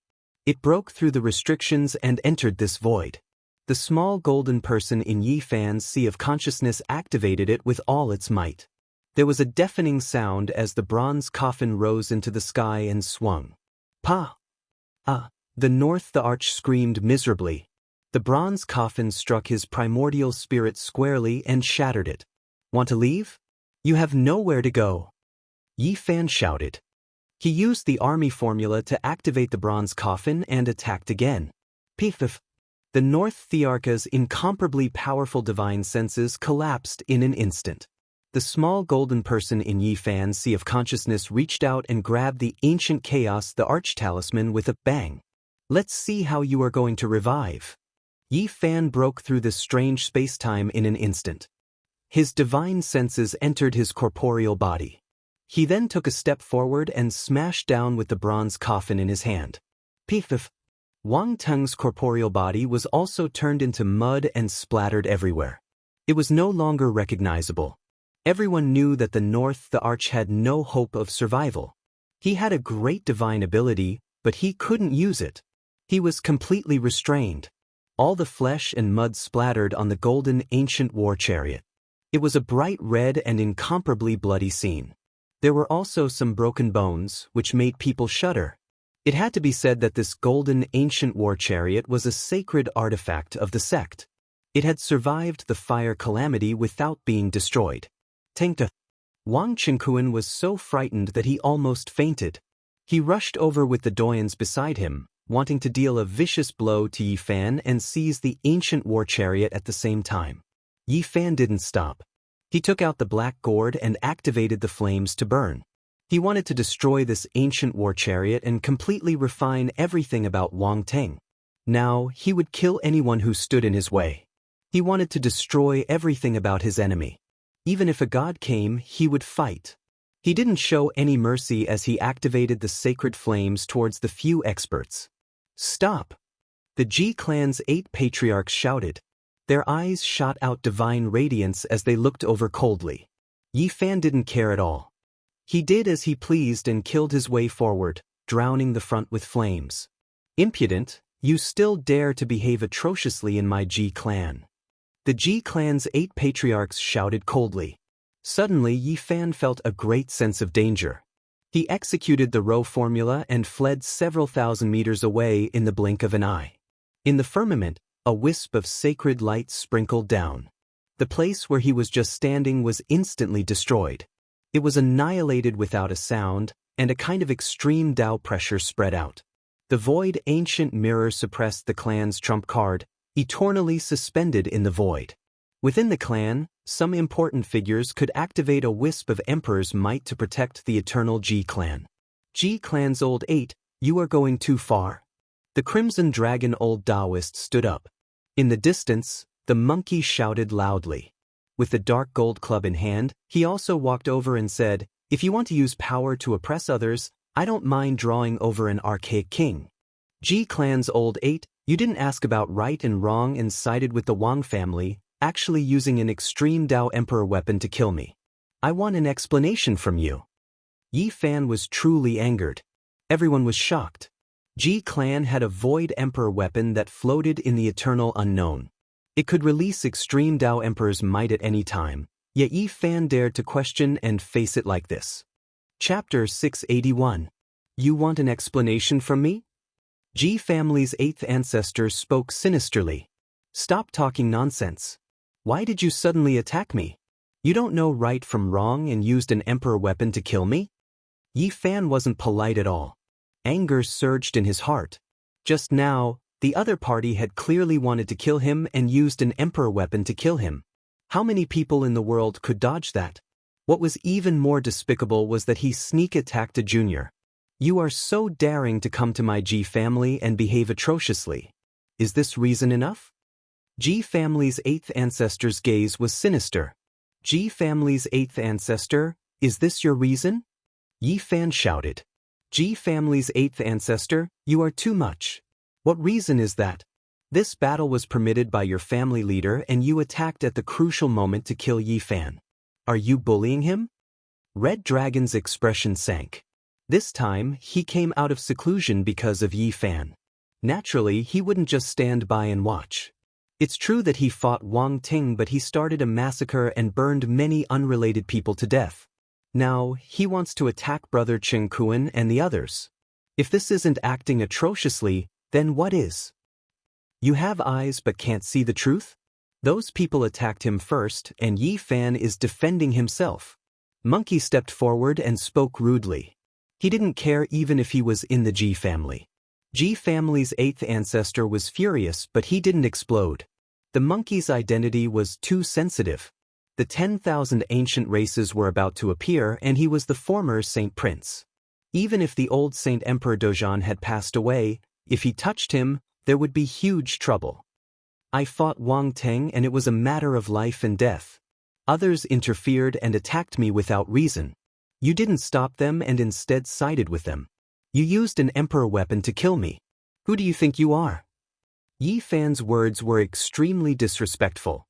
It broke through the restrictions and entered this void. The small golden person in Yi Fan's sea of consciousness activated it with all its might. There was a deafening sound as the bronze coffin rose into the sky and swung. Pa! Ah! The North the Arch screamed miserably. The bronze coffin struck his primordial spirit squarely and shattered it. Want to leave? You have nowhere to go. Yi Fan shouted. He used the army formula to activate the bronze coffin and attacked again. Piff! The North Thearka's incomparably powerful divine senses collapsed in an instant. The small golden person in Yi Fan's sea of consciousness reached out and grabbed the ancient chaos, the arch talisman, with a bang. Let's see how you are going to revive. Yi Fan broke through this strange space-time in an instant. His divine senses entered his corporeal body. He then took a step forward and smashed down with the bronze coffin in his hand. Piff! Wang Teng's corporeal body was also turned into mud and splattered everywhere. It was no longer recognizable. Everyone knew that the North the Arch had no hope of survival. He had a great divine ability, but he couldn't use it. He was completely restrained. All the flesh and mud splattered on the golden ancient war chariot. It was a bright red and incomparably bloody scene. There were also some broken bones, which made people shudder. It had to be said that this golden ancient war chariot was a sacred artifact of the sect. It had survived the fire calamity without being destroyed. Tengta. Wang Qingquan was so frightened that he almost fainted. He rushed over with the doyens beside him, wanting to deal a vicious blow to Yi Fan and seize the ancient war chariot at the same time. Yi Fan didn't stop. He took out the black gourd and activated the flames to burn. He wanted to destroy this ancient war chariot and completely refine everything about Wang Ting. Now, he would kill anyone who stood in his way. He wanted to destroy everything about his enemy. Even if a god came, he would fight. He didn't show any mercy as he activated the sacred flames towards the few experts. Stop! The Ji clan's 8 patriarchs shouted. Their eyes shot out divine radiance as they looked over coldly. Yi Fan didn't care at all. He did as he pleased and killed his way forward, drowning the front with flames. Impudent, you still dare to behave atrociously in my Ji clan. The Ji clan's 8 patriarchs shouted coldly. Suddenly Yi Fan felt a great sense of danger. He executed the row formula and fled several thousand meters away in the blink of an eye. In the firmament, a wisp of sacred light sprinkled down. The place where he was just standing was instantly destroyed. It was annihilated without a sound, and a kind of extreme Tao pressure spread out. The void ancient mirror suppressed the clan's trump card, eternally suspended in the void. Within the clan, some important figures could activate a wisp of Emperor's might to protect the eternal Ji clan. Ji clan's old 8, you are going too far. The Crimson Dragon old Taoist stood up. In the distance, the monkey shouted loudly. With the dark gold club in hand, he also walked over and said, if you want to use power to oppress others, I don't mind drawing over an archaic king. Ji clan's old 8, you didn't ask about right and wrong and sided with the Wang family, actually using an extreme Tao Emperor weapon to kill me. I want an explanation from you. Yi Fan was truly angered. Everyone was shocked. Ji clan had a void Emperor weapon that floated in the eternal unknown. It could release extreme Tao Emperor's might at any time, yet Yi Fan dared to question and face it like this. Chapter 681. You want an explanation from me? Ji family's 8th ancestor spoke sinisterly. Stop talking nonsense. Why did you suddenly attack me? You don't know right from wrong and used an Emperor weapon to kill me? Yi Fan wasn't polite at all. Anger surged in his heart. Just now, the other party had clearly wanted to kill him and used an Emperor weapon to kill him. How many people in the world could dodge that? What was even more despicable was that he sneak attacked a junior. You are so daring to come to my Ji family and behave atrociously. Is this reason enough? Ji family's 8th ancestor's gaze was sinister. Ji family's 8th ancestor, is this your reason? Yi Fan shouted. Ji family's 8th ancestor, you are too much. What reason is that? This battle was permitted by your family leader and you attacked at the crucial moment to kill Yi Fan. Are you bullying him? Red Dragon's expression sank. This time, he came out of seclusion because of Yi Fan. Naturally, he wouldn't just stand by and watch. It's true that he fought Wang Ting, but he started a massacre and burned many unrelated people to death. Now, he wants to attack Brother Qing Kuan and the others. If this isn't acting atrociously, then what is? You have eyes but can't see the truth? Those people attacked him first, and Yi Fan is defending himself. Monkey stepped forward and spoke rudely. He didn't care even if he was in the Ji family. Ji family's 8th ancestor was furious, but he didn't explode. The monkey's identity was too sensitive. The 10,000 ancient races were about to appear, and he was the former Saint Prince. Even if the old Saint Emperor Dojan had passed away, if he touched him, there would be huge trouble. I fought Wang Teng and it was a matter of life and death. Others interfered and attacked me without reason. You didn't stop them and instead sided with them. You used an Emperor weapon to kill me. Who do you think you are? Yi Fan's words were extremely disrespectful.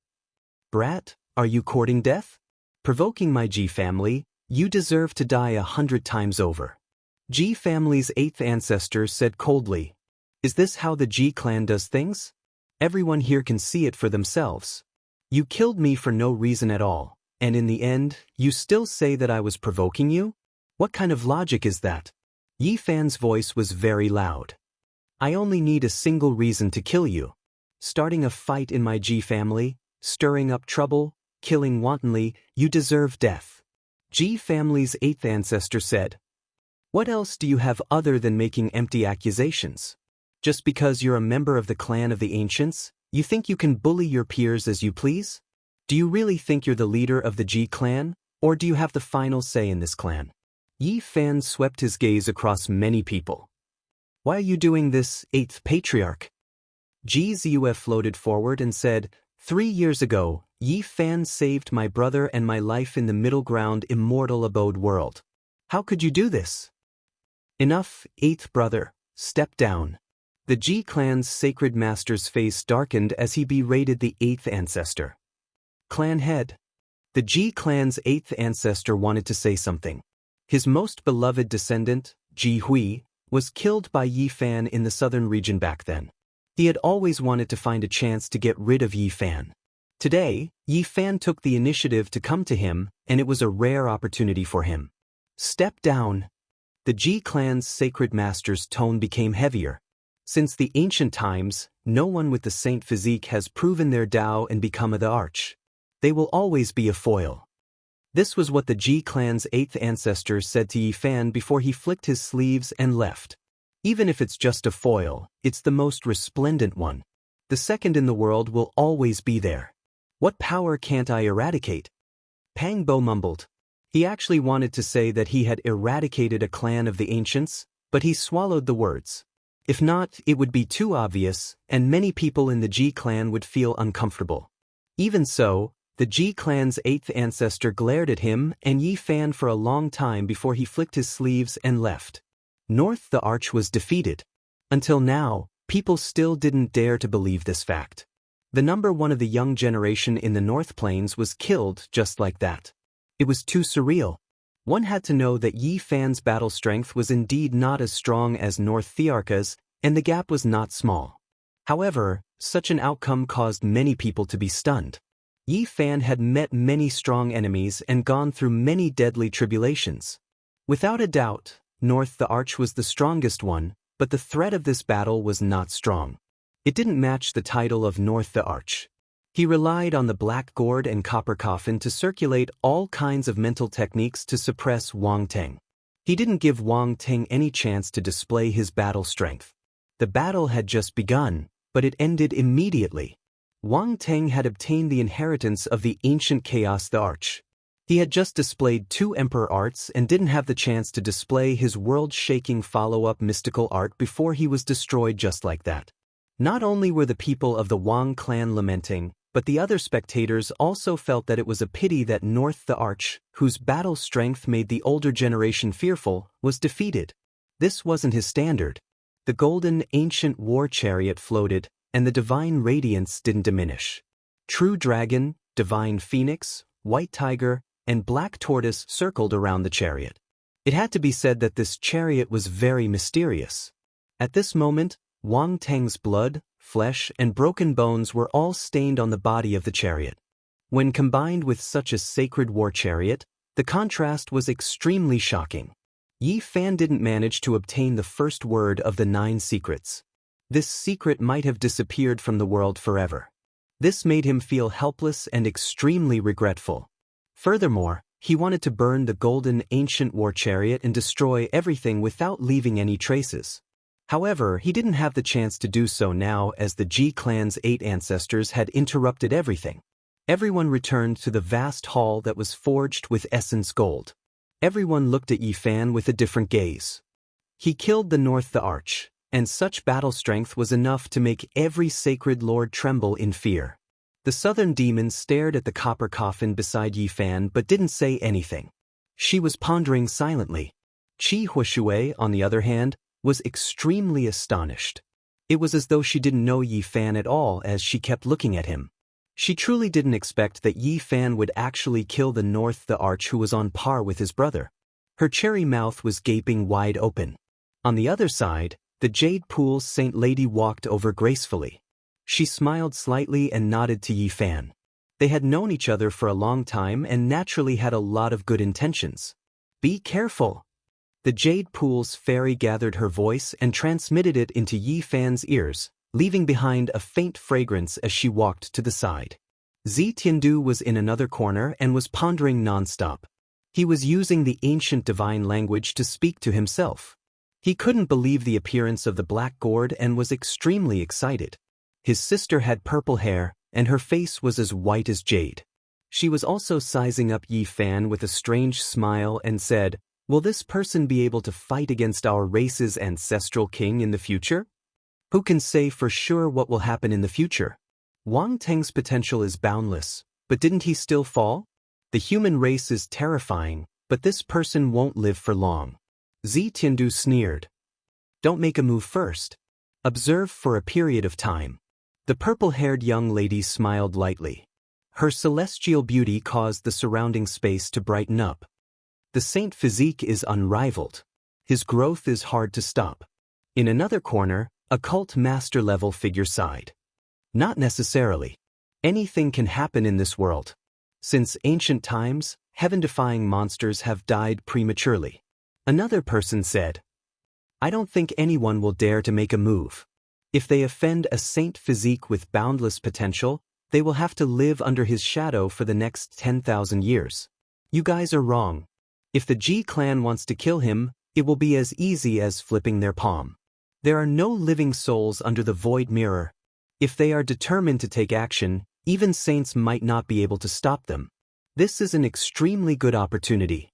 Brat, are you courting death? Provoking my Ji family, you deserve to die 100 times over. Ji family's 8th ancestor said coldly. Is this how the Ji clan does things? Everyone here can see it for themselves. You killed me for no reason at all, and in the end, you still say that I was provoking you? What kind of logic is that? Yi Fan's voice was very loud. I only need a single reason to kill you. Starting a fight in my Ji family, stirring up trouble, killing wantonly, you deserve death. Ji family's 8th ancestor said. What else do you have other than making empty accusations? Just because you're a member of the clan of the ancients, you think you can bully your peers as you please? Do you really think you're the leader of the Ji clan, or do you have the final say in this clan? Yi Fan swept his gaze across many people. Why are you doing this, 8th patriarch? Ji Ziyue floated forward and said, 3 years ago, Yi Fan saved my brother and my life in the middle ground Immortal abode world. How could you do this? Enough, 8th brother, step down. The Ji clan's sacred master's face darkened as he berated the 8th ancestor. Clan head. The Ji clan's 8th ancestor wanted to say something. His most beloved descendant, Jianghu, was killed by Yi Fan in the southern region back then. He had always wanted to find a chance to get rid of Yi Fan. Today, Yi Fan took the initiative to come to him, and it was a rare opportunity for him. Step down. The Ji clan's sacred master's tone became heavier. Since the ancient times, no one with the saint physique has proven their Tao and become the arch. They will always be a foil. This was what the Ji clan's 8th ancestor said to Yi Fan before he flicked his sleeves and left. Even if it's just a foil, it's the most resplendent one. The second in the world will always be there. What power can't I eradicate? Pang Bo mumbled. He actually wanted to say that he had eradicated a clan of the ancients, but he swallowed the words. If not, it would be too obvious, and many people in the Ji clan would feel uncomfortable. Even so, the Ji clan's 8th ancestor glared at him and Yi Fan for a long time before he flicked his sleeves and left. North the Arch was defeated. Until now, people still didn't dare to believe this fact. The number one of the young generation in the North Plains was killed just like that. It was too surreal. One had to know that Yi Fan's battle strength was indeed not as strong as North Thearka's, and the gap was not small. However, such an outcome caused many people to be stunned. Yi Fan had met many strong enemies and gone through many deadly tribulations. Without a doubt, North the Arch was the strongest one, but the threat of this battle was not strong. It didn't match the title of North the Arch. He relied on the black gourd and copper coffin to circulate all kinds of mental techniques to suppress Wang Teng. He didn't give Wang Teng any chance to display his battle strength. The battle had just begun, but it ended immediately. Wang Teng had obtained the inheritance of the ancient chaos the Arch. He had just displayed 2 emperor arts and didn't have the chance to display his world-shaking follow-up mystical art before he was destroyed just like that. Not only were the people of the Wang clan lamenting, but the other spectators also felt that it was a pity that North the Arch, whose battle strength made the older generation fearful, was defeated. This wasn't his standard. The golden ancient war chariot floated, and the divine radiance didn't diminish. True dragon, divine phoenix, white tiger, and black tortoise circled around the chariot. It had to be said that this chariot was very mysterious. At this moment, Wang Teng's blood, flesh, and broken bones were all stained on the body of the chariot. When combined with such a sacred war chariot, the contrast was extremely shocking. Yi Fan didn't manage to obtain the first word of the 9 secrets. This secret might have disappeared from the world forever. This made him feel helpless and extremely regretful. Furthermore, he wanted to burn the golden ancient war chariot and destroy everything without leaving any traces. However, he didn't have the chance to do so now as the Ji clan's 8 ancestors had interrupted everything. Everyone returned to the vast hall that was forged with essence gold. Everyone looked at Yi Fan with a different gaze. He killed the North the Arch, and such battle strength was enough to make every sacred lord tremble in fear. The southern demon stared at the copper coffin beside Yi Fan but didn't say anything. She was pondering silently. Qi Huashui, on the other hand, was extremely astonished. It was as though she didn't know Yi Fan at all as she kept looking at him. She truly didn't expect that Yi Fan would actually kill the North the Arch who was on par with his brother. Her cherry mouth was gaping wide open. On the other side, the Jade Pool's Saint Lady walked over gracefully. She smiled slightly and nodded to Yi Fan. They had known each other for a long time and naturally had a lot of good intentions. Be careful. The Jade Pool's fairy gathered her voice and transmitted it into Yi Fan's ears, leaving behind a faint fragrance as she walked to the side. Zi Tiandu was in another corner and was pondering nonstop. He was using the ancient divine language to speak to himself. He couldn't believe the appearance of the black gourd and was extremely excited. His sister had purple hair, and her face was as white as jade. She was also sizing up Yi Fan with a strange smile and said, "Will this person be able to fight against our race's ancestral king in the future? Who can say for sure what will happen in the future? Wang Teng's potential is boundless, but didn't he still fall? The human race is terrifying, but this person won't live for long." Zi Tiandu sneered. "Don't make a move first. Observe for a period of time. The purple-haired young lady smiled lightly. Her celestial beauty caused the surrounding space to brighten up. The saint physique is unrivaled. His growth is hard to stop. In another corner, a cult master-level figure sighed. Not necessarily. Anything can happen in this world. Since ancient times, heaven-defying monsters have died prematurely. Another person said, I don't think anyone will dare to make a move. If they offend a saint physique with boundless potential, they will have to live under his shadow for the next 10,000 years. You guys are wrong. If the G clan wants to kill him, it will be as easy as flipping their palm. There are no living souls under the void mirror. If they are determined to take action, even saints might not be able to stop them. This is an extremely good opportunity.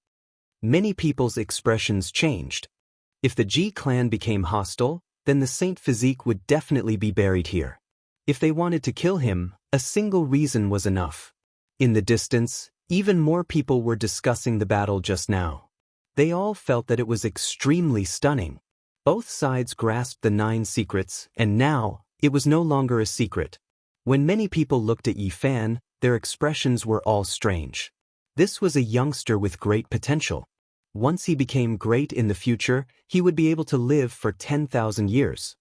Many people's expressions changed. If the G clan became hostile, then the saint physique would definitely be buried here. If they wanted to kill him, a single reason was enough. In the distance, even more people were discussing the battle just now. They all felt that it was extremely stunning. Both sides grasped the 9 secrets, and now, it was no longer a secret. When many people looked at Yi Fan, their expressions were all strange. This was a youngster with great potential. Once he became great in the future, he would be able to live for 10,000 years.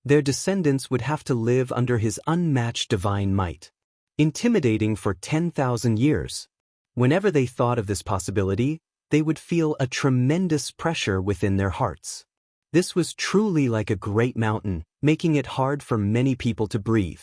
Their descendants would have to live under his unmatched divine might. Intimidating for 10,000 years. Whenever they thought of this possibility, they would feel a tremendous pressure within their hearts. This was truly like a great mountain, making it hard for many people to breathe.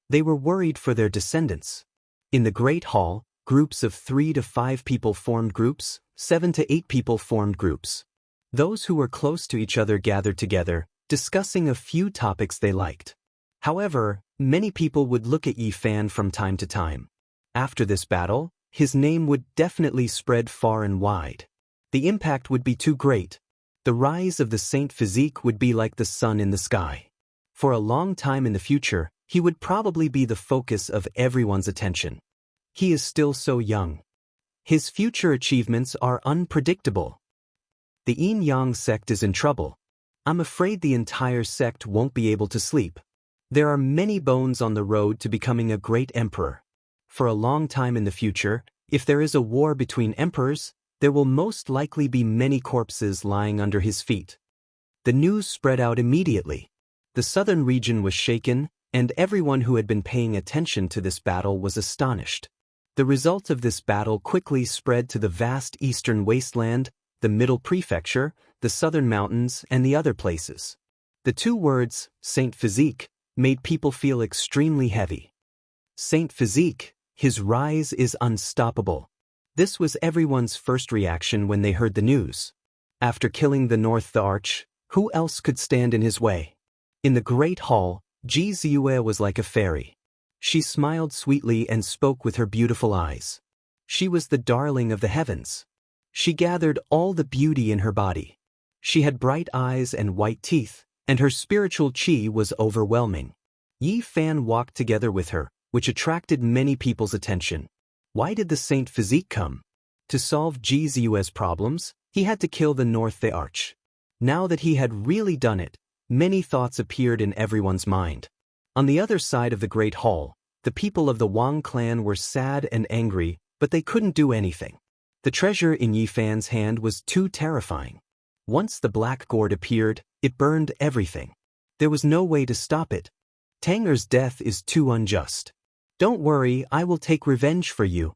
They were worried for their descendants. In the Great Hall, groups of 3 to 5 people formed groups, 7 to 8 people formed groups. Those who were close to each other gathered together, discussing a few topics they liked. However, many people would look at Yi Fan from time to time. After this battle, his name would definitely spread far and wide. The impact would be too great. The rise of the saint physique would be like the sun in the sky. For a long time in the future, he would probably be the focus of everyone's attention. He is still so young. His future achievements are unpredictable. The Yin-Yang sect is in trouble. I'm afraid the entire sect won't be able to sleep. There are many bones on the road to becoming a great emperor. For a long time in the future, if there is a war between emperors, there will most likely be many corpses lying under his feet. The news spread out immediately. The southern region was shaken, and everyone who had been paying attention to this battle was astonished. The result of this battle quickly spread to the vast eastern wasteland, the middle prefecture, the southern mountains, and the other places. The 2 words, Saint Physique, made people feel extremely heavy. Saint Physique, his rise is unstoppable. This was everyone's first reaction when they heard the news. After killing the North the Arch, who else could stand in his way? In the Great Hall, Ji Ziyue was like a fairy. She smiled sweetly and spoke with her beautiful eyes. She was the darling of the heavens. She gathered all the beauty in her body. She had bright eyes and white teeth, and her spiritual qi was overwhelming. Yi Fan walked together with her, which attracted many people's attention. Why did the Saint Physique come? To solve Ji Ziyue's problems, he had to kill the North the Arch. Now that he had really done it, many thoughts appeared in everyone's mind. On the other side of the Great Hall, the people of the Wang clan were sad and angry, but they couldn't do anything. The treasure in Yi Fan's hand was too terrifying. Once the black gourd appeared, it burned everything. There was no way to stop it. Tanger's death is too unjust. Don't worry, I will take revenge for you.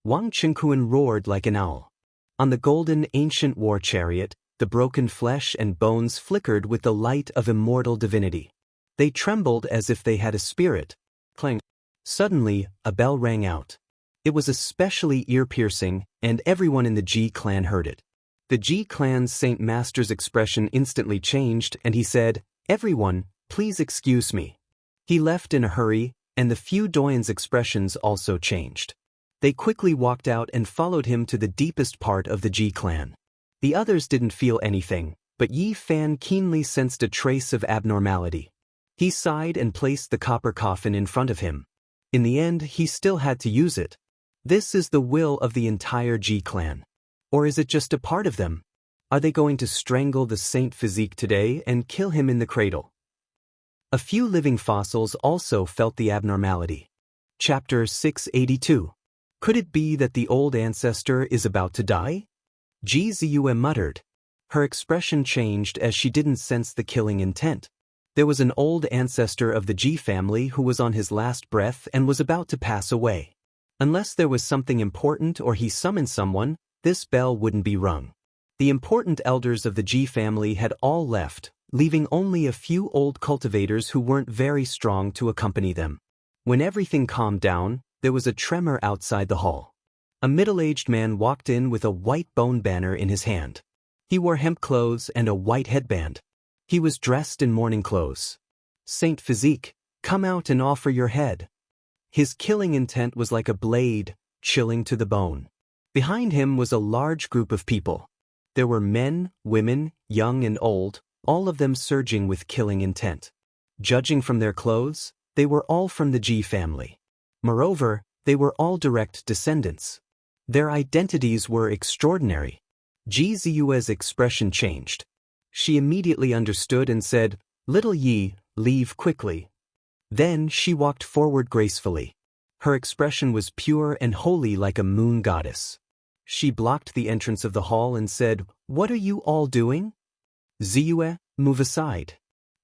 Wang Qingquan roared like an owl. On the golden ancient war chariot, the broken flesh and bones flickered with the light of immortal divinity. They trembled as if they had a spirit. Clang. Suddenly, a bell rang out. It was especially ear-piercing, and everyone in the Ji clan heard it. The Ji clan's Saint Master's expression instantly changed, and he said, "Everyone, please excuse me." He left in a hurry, and the few doyens' expressions also changed. They quickly walked out and followed him to the deepest part of the Ji clan. The others didn't feel anything, but Yi Fan keenly sensed a trace of abnormality. He sighed and placed the copper coffin in front of him. In the end, he still had to use it. This is the will of the entire Ji clan. Or is it just a part of them? Are they going to strangle the Saint Physique today and kill him in the cradle? A few living fossils also felt the abnormality. Chapter 682. Could it be that the old ancestor is about to die? Ji Ziyue muttered. Her expression changed as she didn't sense the killing intent. There was an old ancestor of the Ji family who was on his last breath and was about to pass away. Unless there was something important or he summoned someone, this bell wouldn't be rung. The important elders of the Ji family had all left, leaving only a few old cultivators who weren't very strong to accompany them. When everything calmed down, there was a tremor outside the hall. A middle-aged man walked in with a white bone banner in his hand. He wore hemp clothes and a white headband. He was dressed in mourning clothes. Saint Physique, come out and offer your head. His killing intent was like a blade, chilling to the bone. Behind him was a large group of people. There were men, women, young and old, all of them surging with killing intent. Judging from their clothes, they were all from the Ji family. Moreover, they were all direct descendants. Their identities were extraordinary. Ji Ziyue's expression changed. She immediately understood and said, "Little Yi, leave quickly." Then she walked forward gracefully. Her expression was pure and holy like a moon goddess. She blocked the entrance of the hall and said, "What are you all doing?" "Ziyue, move aside.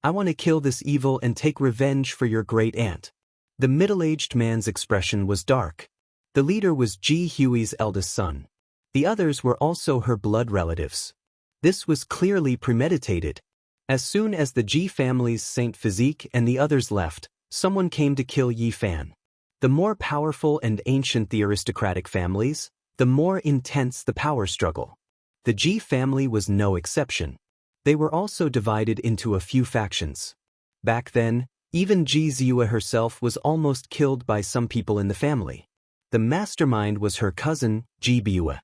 I want to kill this evil and take revenge for your great-aunt." The middle-aged man's expression was dark. The leader was Ji Hui's eldest son. The others were also her blood relatives. This was clearly premeditated. As soon as the Ji family's Saint Physique and the others left, someone came to kill Yi Fan. The more powerful and ancient the aristocratic families, the more intense the power struggle. The Ji family was no exception. They were also divided into a few factions. Back then, even Ji Ziyue herself was almost killed by some people in the family. The mastermind was her cousin, Ji Biyue.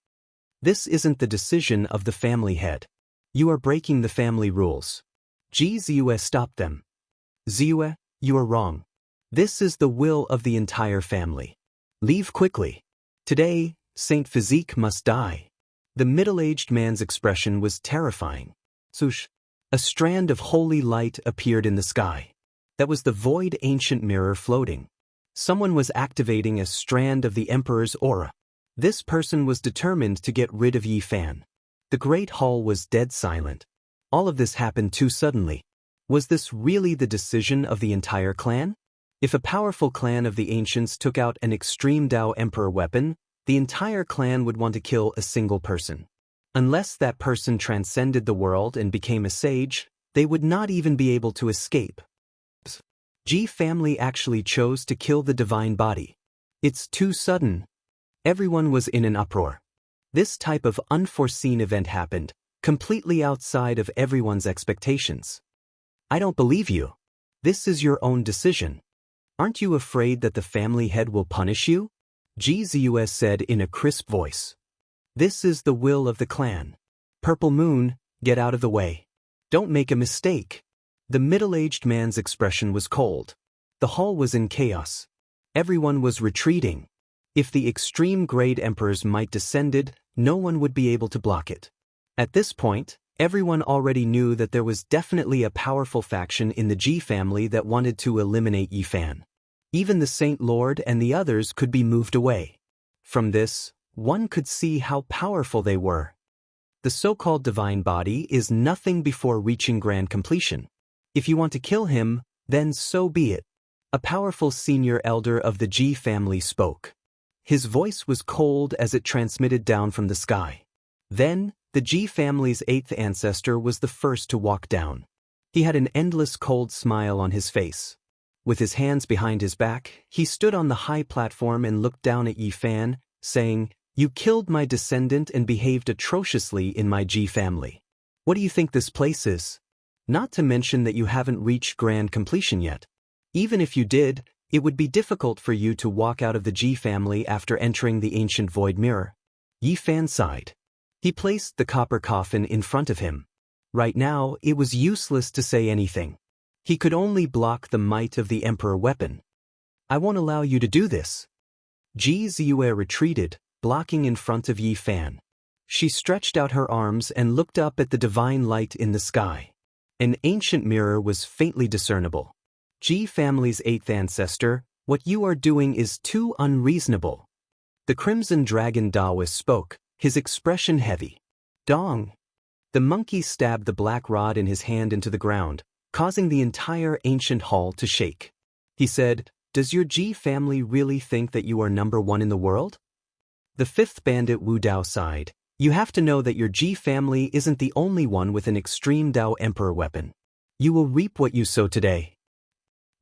This isn't the decision of the family head. You are breaking the family rules. Ji Ziyue stopped them. Ziyue, you are wrong. This is the will of the entire family. Leave quickly. Today, Saint Physique must die. The middle-aged man's expression was terrifying. Swoosh! A strand of holy light appeared in the sky. That was the void ancient mirror floating. Someone was activating a strand of the Emperor's aura. This person was determined to get rid of Yi Fan. The great hall was dead silent. All of this happened too suddenly. Was this really the decision of the entire clan? If a powerful clan of the ancients took out an extreme Dao Emperor weapon, the entire clan would want to kill a single person. Unless that person transcended the world and became a sage, they would not even be able to escape. Ji family actually chose to kill the divine body. It's too sudden. Everyone was in an uproar. This type of unforeseen event happened, completely outside of everyone's expectations. I don't believe you. This is your own decision. Aren't you afraid that the family head will punish you? Ji Ziyue said in a crisp voice. This is the will of the clan. Purple Moon, get out of the way. Don't make a mistake. The middle-aged man's expression was cold. The hall was in chaos. Everyone was retreating. If the extreme grade emperor's might descended, no one would be able to block it. At this point, everyone already knew that there was definitely a powerful faction in the Ji family that wanted to eliminate Yi Fan. Even the Saint Lord and the others could be moved away. From this, one could see how powerful they were. The so-called divine body is nothing before reaching grand completion. If you want to kill him, then so be it. A powerful senior elder of the Ji family spoke. His voice was cold as it transmitted down from the sky. Then, the Ji family's eighth ancestor was the first to walk down. He had an endless cold smile on his face. With his hands behind his back, he stood on the high platform and looked down at Yi Fan, saying, "You killed my descendant and behaved atrociously in my Ji family. What do you think this place is? Not to mention that you haven't reached grand completion yet. Even if you did, it would be difficult for you to walk out of the Ji family after entering the ancient void mirror." Yi Fan sighed. He placed the copper coffin in front of him. Right now, it was useless to say anything. He could only block the might of the Emperor weapon. "I won't allow you to do this." Ji Ziyue retreated, blocking in front of Yi Fan. She stretched out her arms and looked up at the divine light in the sky. An ancient mirror was faintly discernible. Ji family's 8th ancestor, what you are doing is too unreasonable. The Crimson Dragon Taoist spoke, his expression heavy. Dong! The monkey stabbed the black rod in his hand into the ground, causing the entire ancient hall to shake. He said, "Does your Ji family really think that you are number one in the world?" The 5th bandit Wu Dao sighed. "You have to know that your Ji family isn't the only one with an extreme Dao Emperor weapon. You will reap what you sow today.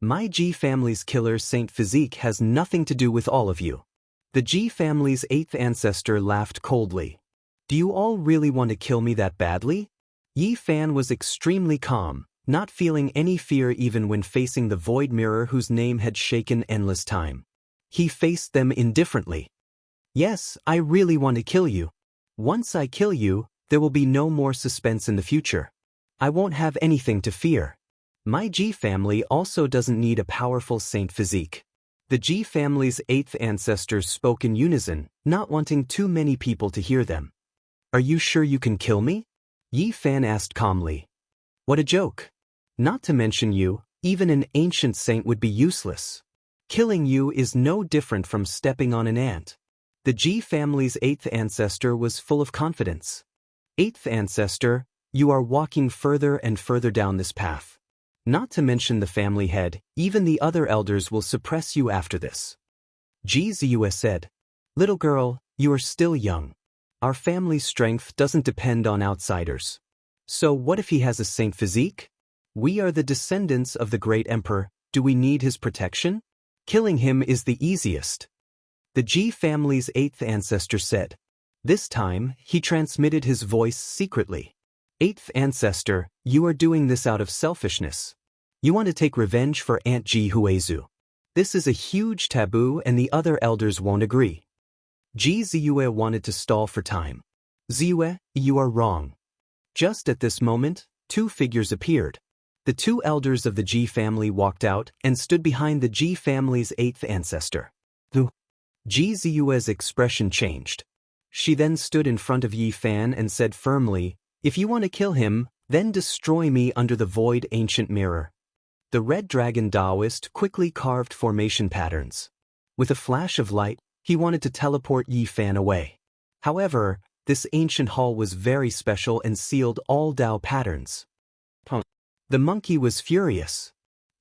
My Ji family's killer Saint Physique has nothing to do with all of you." The Ji family's 8th ancestor laughed coldly. "Do you all really want to kill me that badly?" Yi Fan was extremely calm, not feeling any fear even when facing the void mirror whose name had shaken endless time. He faced them indifferently. "Yes, I really want to kill you. Once I kill you, there will be no more suspense in the future. I won't have anything to fear. My Ji family also doesn't need a powerful saint physique." The Ji family's 8th ancestors spoke in unison, not wanting too many people to hear them. "Are you sure you can kill me?" Yi Fan asked calmly. "What a joke. Not to mention you, even an ancient saint would be useless. Killing you is no different from stepping on an ant." The Ji family's 8th ancestor was full of confidence. "8th ancestor, you are walking further and further down this path. Not to mention the family head, even the other elders will suppress you after this." Ji Ziyue said, "Little girl, you are still young. Our family's strength doesn't depend on outsiders. So what if he has a saint physique? We are the descendants of the great emperor, do we need his protection? Killing him is the easiest." The Ji family's 8th ancestor said. This time, he transmitted his voice secretly. "8th ancestor, you are doing this out of selfishness. You want to take revenge for Aunt Ji Huizu. This is a huge taboo and the other elders won't agree." Ji Ziyue wanted to stall for time. "Ziyue, you are wrong." Just at this moment, 2 figures appeared. The 2 elders of the Ji family walked out and stood behind the Ji family's 8th ancestor. Ji Ziyue's expression changed. She then stood in front of Yi Fan and said firmly, "If you want to kill him, then destroy me under the void ancient mirror." The Red Dragon Taoist quickly carved formation patterns. With a flash of light, he wanted to teleport Yi Fan away. However, this ancient hall was very special and sealed all Dao patterns. The monkey was furious.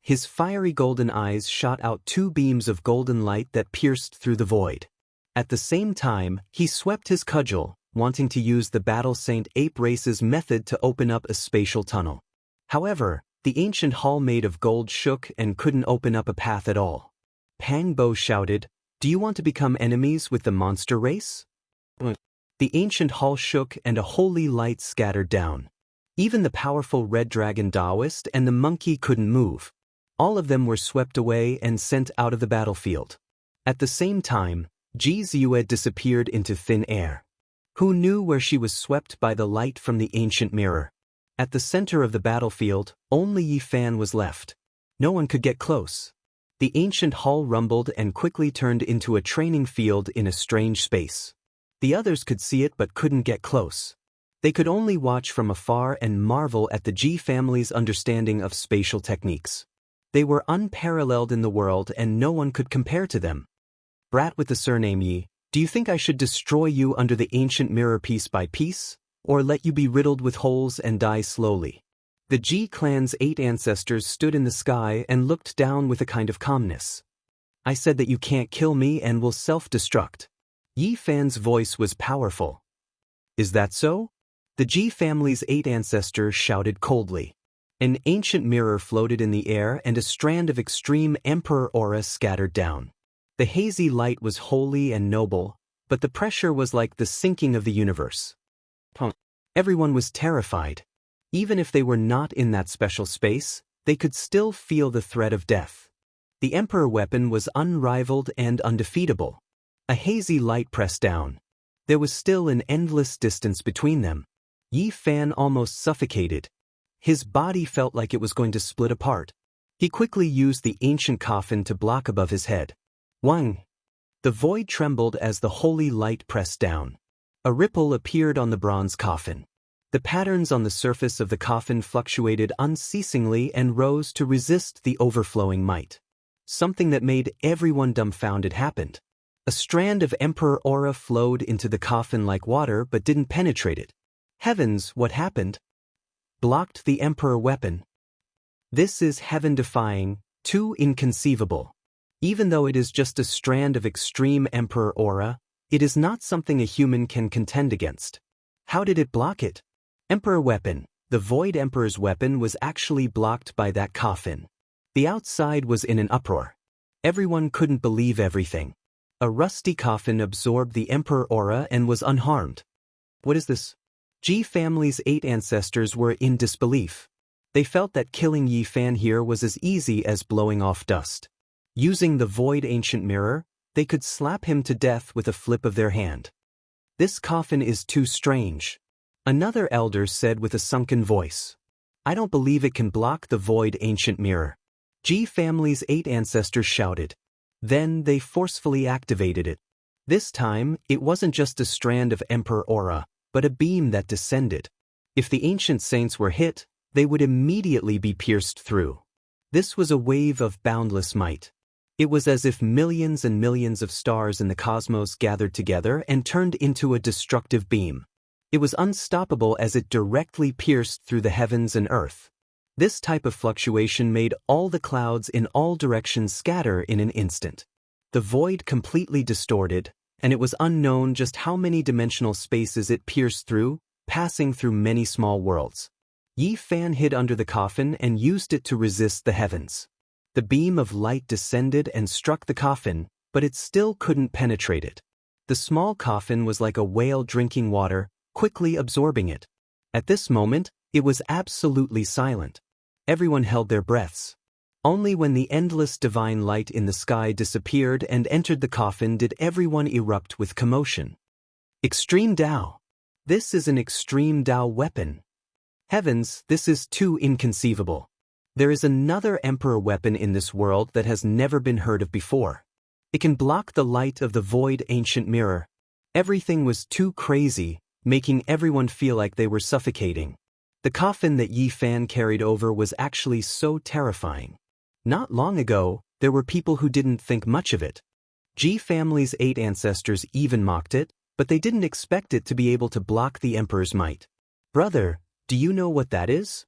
His fiery golden eyes shot out 2 beams of golden light that pierced through the void. At the same time, he swept his cudgel, wanting to use the Battle Saint Ape Race's method to open up a spatial tunnel. However, the ancient hall made of gold shook and couldn't open up a path at all. Pang Bo shouted, "Do you want to become enemies with the monster race?" The ancient hall shook and a holy light scattered down. Even the powerful Red Dragon Taoist and the monkey couldn't move. All of them were swept away and sent out of the battlefield. At the same time, Ji Ziyue disappeared into thin air. Who knew where she was swept by the light from the ancient mirror? At the center of the battlefield, only Yi Fan was left. No one could get close. The ancient hall rumbled and quickly turned into a training field in a strange space. The others could see it but couldn't get close. They could only watch from afar and marvel at the Ji family's understanding of spatial techniques. They were unparalleled in the world and no one could compare to them. "Brat with the surname Yi, do you think I should destroy you under the ancient mirror piece by piece, or let you be riddled with holes and die slowly?" The Ji clan's 8 ancestors stood in the sky and looked down with a kind of calmness. "I said that you can't kill me and will self-destruct." Yi Fan's voice was powerful. "Is that so?" The Ji family's 8 ancestors shouted coldly. An ancient mirror floated in the air and a strand of extreme emperor aura scattered down. The hazy light was holy and noble, but the pressure was like the sinking of the universe. Everyone was terrified. Even if they were not in that special space, they could still feel the threat of death. The emperor weapon was unrivaled and undefeatable. A hazy light pressed down. There was still an endless distance between them. Yi Fan almost suffocated. His body felt like it was going to split apart. He quickly used the ancient coffin to block above his head. Wang! The void trembled as the holy light pressed down. A ripple appeared on the bronze coffin. The patterns on the surface of the coffin fluctuated unceasingly and rose to resist the overflowing might. Something that made everyone dumbfounded happened. A strand of Emperor aura flowed into the coffin like water but didn't penetrate it. Heavens, what happened? Blocked the Emperor weapon. This is heaven-defying, too inconceivable. Even though it is just a strand of extreme Emperor aura, it is not something a human can contend against. How did it block it? Emperor weapon. The Void Emperor's weapon was actually blocked by that coffin. The outside was in an uproar. Everyone couldn't believe everything. A rusty coffin absorbed the Emperor aura and was unharmed. What is this? Ji family's 8 ancestors were in disbelief. They felt that killing Yi Fan here was as easy as blowing off dust. Using the Void Ancient Mirror, they could slap him to death with a flip of their hand. This coffin is too strange. Another elder said with a sunken voice. I don't believe it can block the Void Ancient Mirror. Ji family's 8 ancestors shouted. Then they forcefully activated it. This time, it wasn't just a strand of Emperor aura, but a beam that descended. If the ancient saints were hit, they would immediately be pierced through. This was a wave of boundless might. It was as if millions and millions of stars in the cosmos gathered together and turned into a destructive beam. It was unstoppable as it directly pierced through the heavens and earth. This type of fluctuation made all the clouds in all directions scatter in an instant. The void completely distorted, and it was unknown just how many dimensional spaces it pierced through, passing through many small worlds. Yi Fan hid under the coffin and used it to resist the heavens. The beam of light descended and struck the coffin, but it still couldn't penetrate it. The small coffin was like a whale drinking water, quickly absorbing it. At this moment, it was absolutely silent. Everyone held their breaths. Only when the endless divine light in the sky disappeared and entered the coffin did everyone erupt with commotion. Extreme Dao. This is an Extreme Dao weapon. Heavens, this is too inconceivable. There is another Emperor weapon in this world that has never been heard of before. It can block the light of the Void Ancient Mirror. Everything was too crazy, making everyone feel like they were suffocating. The coffin that Yi Fan carried over was actually so terrifying. Not long ago, there were people who didn't think much of it. Ji family's 8 ancestors even mocked it, but they didn't expect it to be able to block the Emperor's might. Brother, do you know what that is?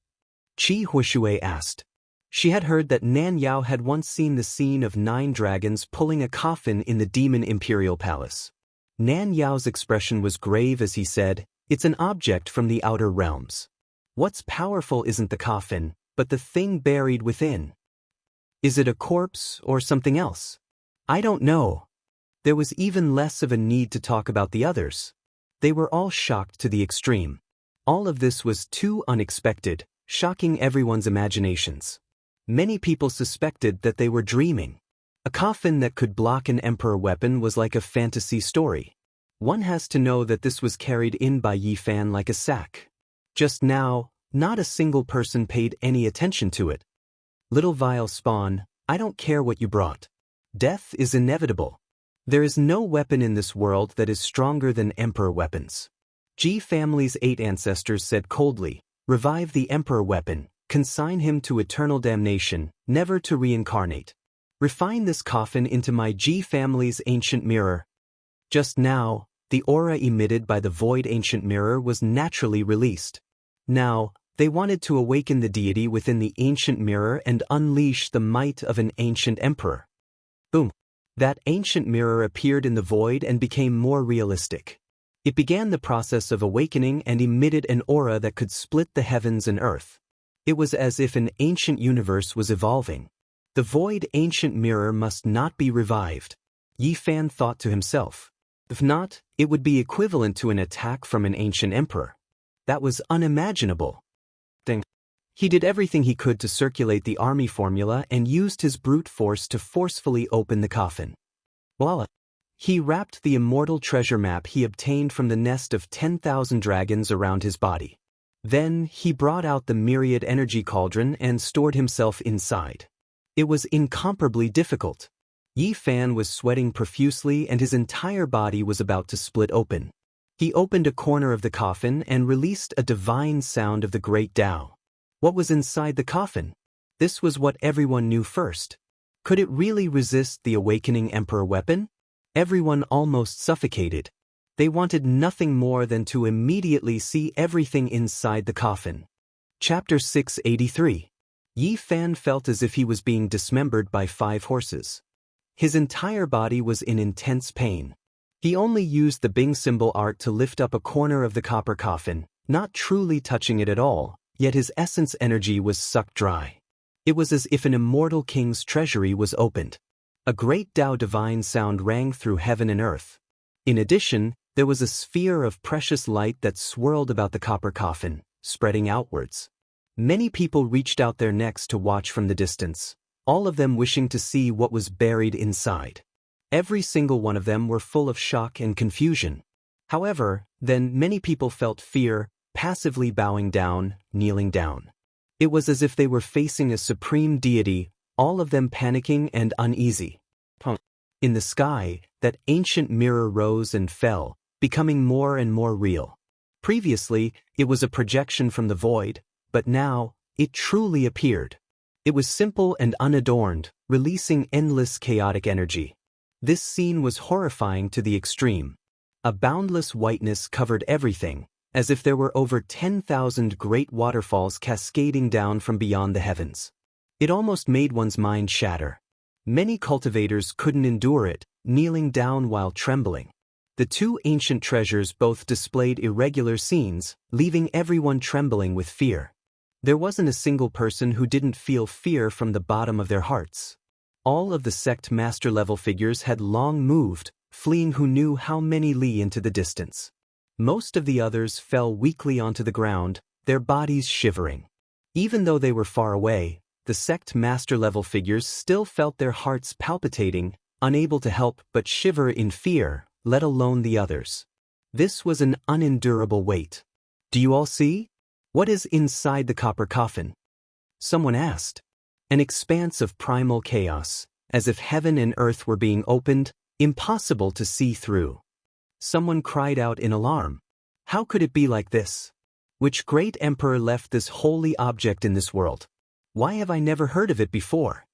Qi Huishui asked. She had heard that Nan Yao had once seen the scene of 9 dragons pulling a coffin in the Demon Imperial Palace. Nan Yao's expression was grave as he said, "It's an object from the outer realms. What's powerful isn't the coffin, but the thing buried within. Is it a corpse or something else? I don't know." There was even less of a need to talk about the others. They were all shocked to the extreme. All of this was too unexpected, shocking everyone's imaginations. Many people suspected that they were dreaming. A coffin that could block an Emperor weapon was like a fantasy story. One has to know that this was carried in by Yi Fan like a sack. Just now, not a single person paid any attention to it. Little vile spawn, I don't care what you brought. Death is inevitable. There is no weapon in this world that is stronger than Emperor weapons. Ji family's 8 ancestors said coldly, "Revive the Emperor weapon, consign him to eternal damnation, never to reincarnate. Refine this coffin into my Ji family's ancient mirror." Just now, the aura emitted by the Void Ancient Mirror was naturally released. Now, they wanted to awaken the deity within the ancient mirror and unleash the might of an ancient emperor. Boom! That ancient mirror appeared in the void and became more realistic. It began the process of awakening and emitted an aura that could split the heavens and earth. It was as if an ancient universe was evolving. The Void Ancient Mirror must not be revived. Yi Fan thought to himself. If not, it would be equivalent to an attack from an ancient emperor. That was unimaginable. He did everything he could to circulate the army formula and used his brute force to forcefully open the coffin. Voila! He wrapped the immortal treasure map he obtained from the nest of 10,000 dragons around his body. Then he brought out the myriad energy cauldron and stored himself inside. It was incomparably difficult. Yi Fan was sweating profusely and his entire body was about to split open. He opened a corner of the coffin and released a divine sound of the great Tao. What was inside the coffin? This was what everyone knew first. Could it really resist the awakening emperor weapon? Everyone almost suffocated. They wanted nothing more than to immediately see everything inside the coffin. Chapter 683. Yi Fan felt as if he was being dismembered by 5 horses. His entire body was in intense pain. He only used the Bing symbol art to lift up a corner of the copper coffin, not truly touching it at all, yet his essence energy was sucked dry. It was as if an immortal king's treasury was opened. A great Tao divine sound rang through heaven and earth. In addition, there was a sphere of precious light that swirled about the copper coffin, spreading outwards. Many people reached out their necks to watch from the distance, all of them wishing to see what was buried inside. Every single one of them were full of shock and confusion. However, then many people felt fear, passively bowing down, kneeling down. It was as if they were facing a supreme deity, all of them panicking and uneasy. In the sky, that ancient mirror rose and fell, becoming more and more real. Previously, it was a projection from the void, but now, it truly appeared. It was simple and unadorned, releasing endless chaotic energy. This scene was horrifying to the extreme. A boundless whiteness covered everything, as if there were over 10,000 great waterfalls cascading down from beyond the heavens. It almost made one's mind shatter. Many cultivators couldn't endure it, kneeling down while trembling. The 2 ancient treasures both displayed irregular scenes, leaving everyone trembling with fear. There wasn't a single person who didn't feel fear from the bottom of their hearts. All of the sect master-level figures had long moved, fleeing who knew how many li into the distance. Most of the others fell weakly onto the ground, their bodies shivering. Even though they were far away, the sect master-level figures still felt their hearts palpitating, unable to help but shiver in fear, let alone the others. This was an unendurable weight. Do you all see? What is inside the copper coffin? Someone asked. An expanse of primal chaos, as if heaven and earth were being opened, impossible to see through. Someone cried out in alarm. How could it be like this? Which great emperor left this holy object in this world? Why have I never heard of it before?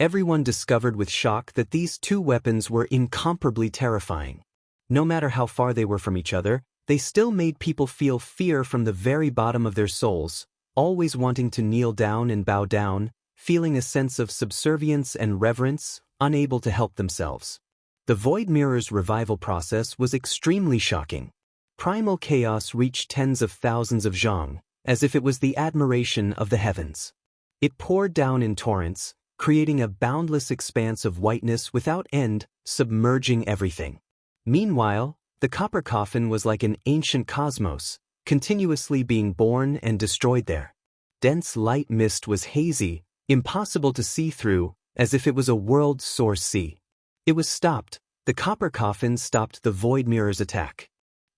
Everyone discovered with shock that these 2 weapons were incomparably terrifying. No matter how far they were from each other, they still made people feel fear from the very bottom of their souls, always wanting to kneel down and bow down, feeling a sense of subservience and reverence, unable to help themselves. The Void Mirror's revival process was extremely shocking. Primal chaos reached tens of thousands of zhang, as if it was the admiration of the heavens. It poured down in torrents, creating a boundless expanse of whiteness without end, submerging everything. Meanwhile, the copper coffin was like an ancient cosmos, continuously being born and destroyed there. Dense light mist was hazy, impossible to see through, as if it was a world source sea. It was stopped. The copper coffin stopped the Void Mirror's attack.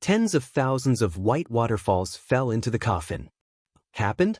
Tens of thousands of white waterfalls fell into the coffin. Happened?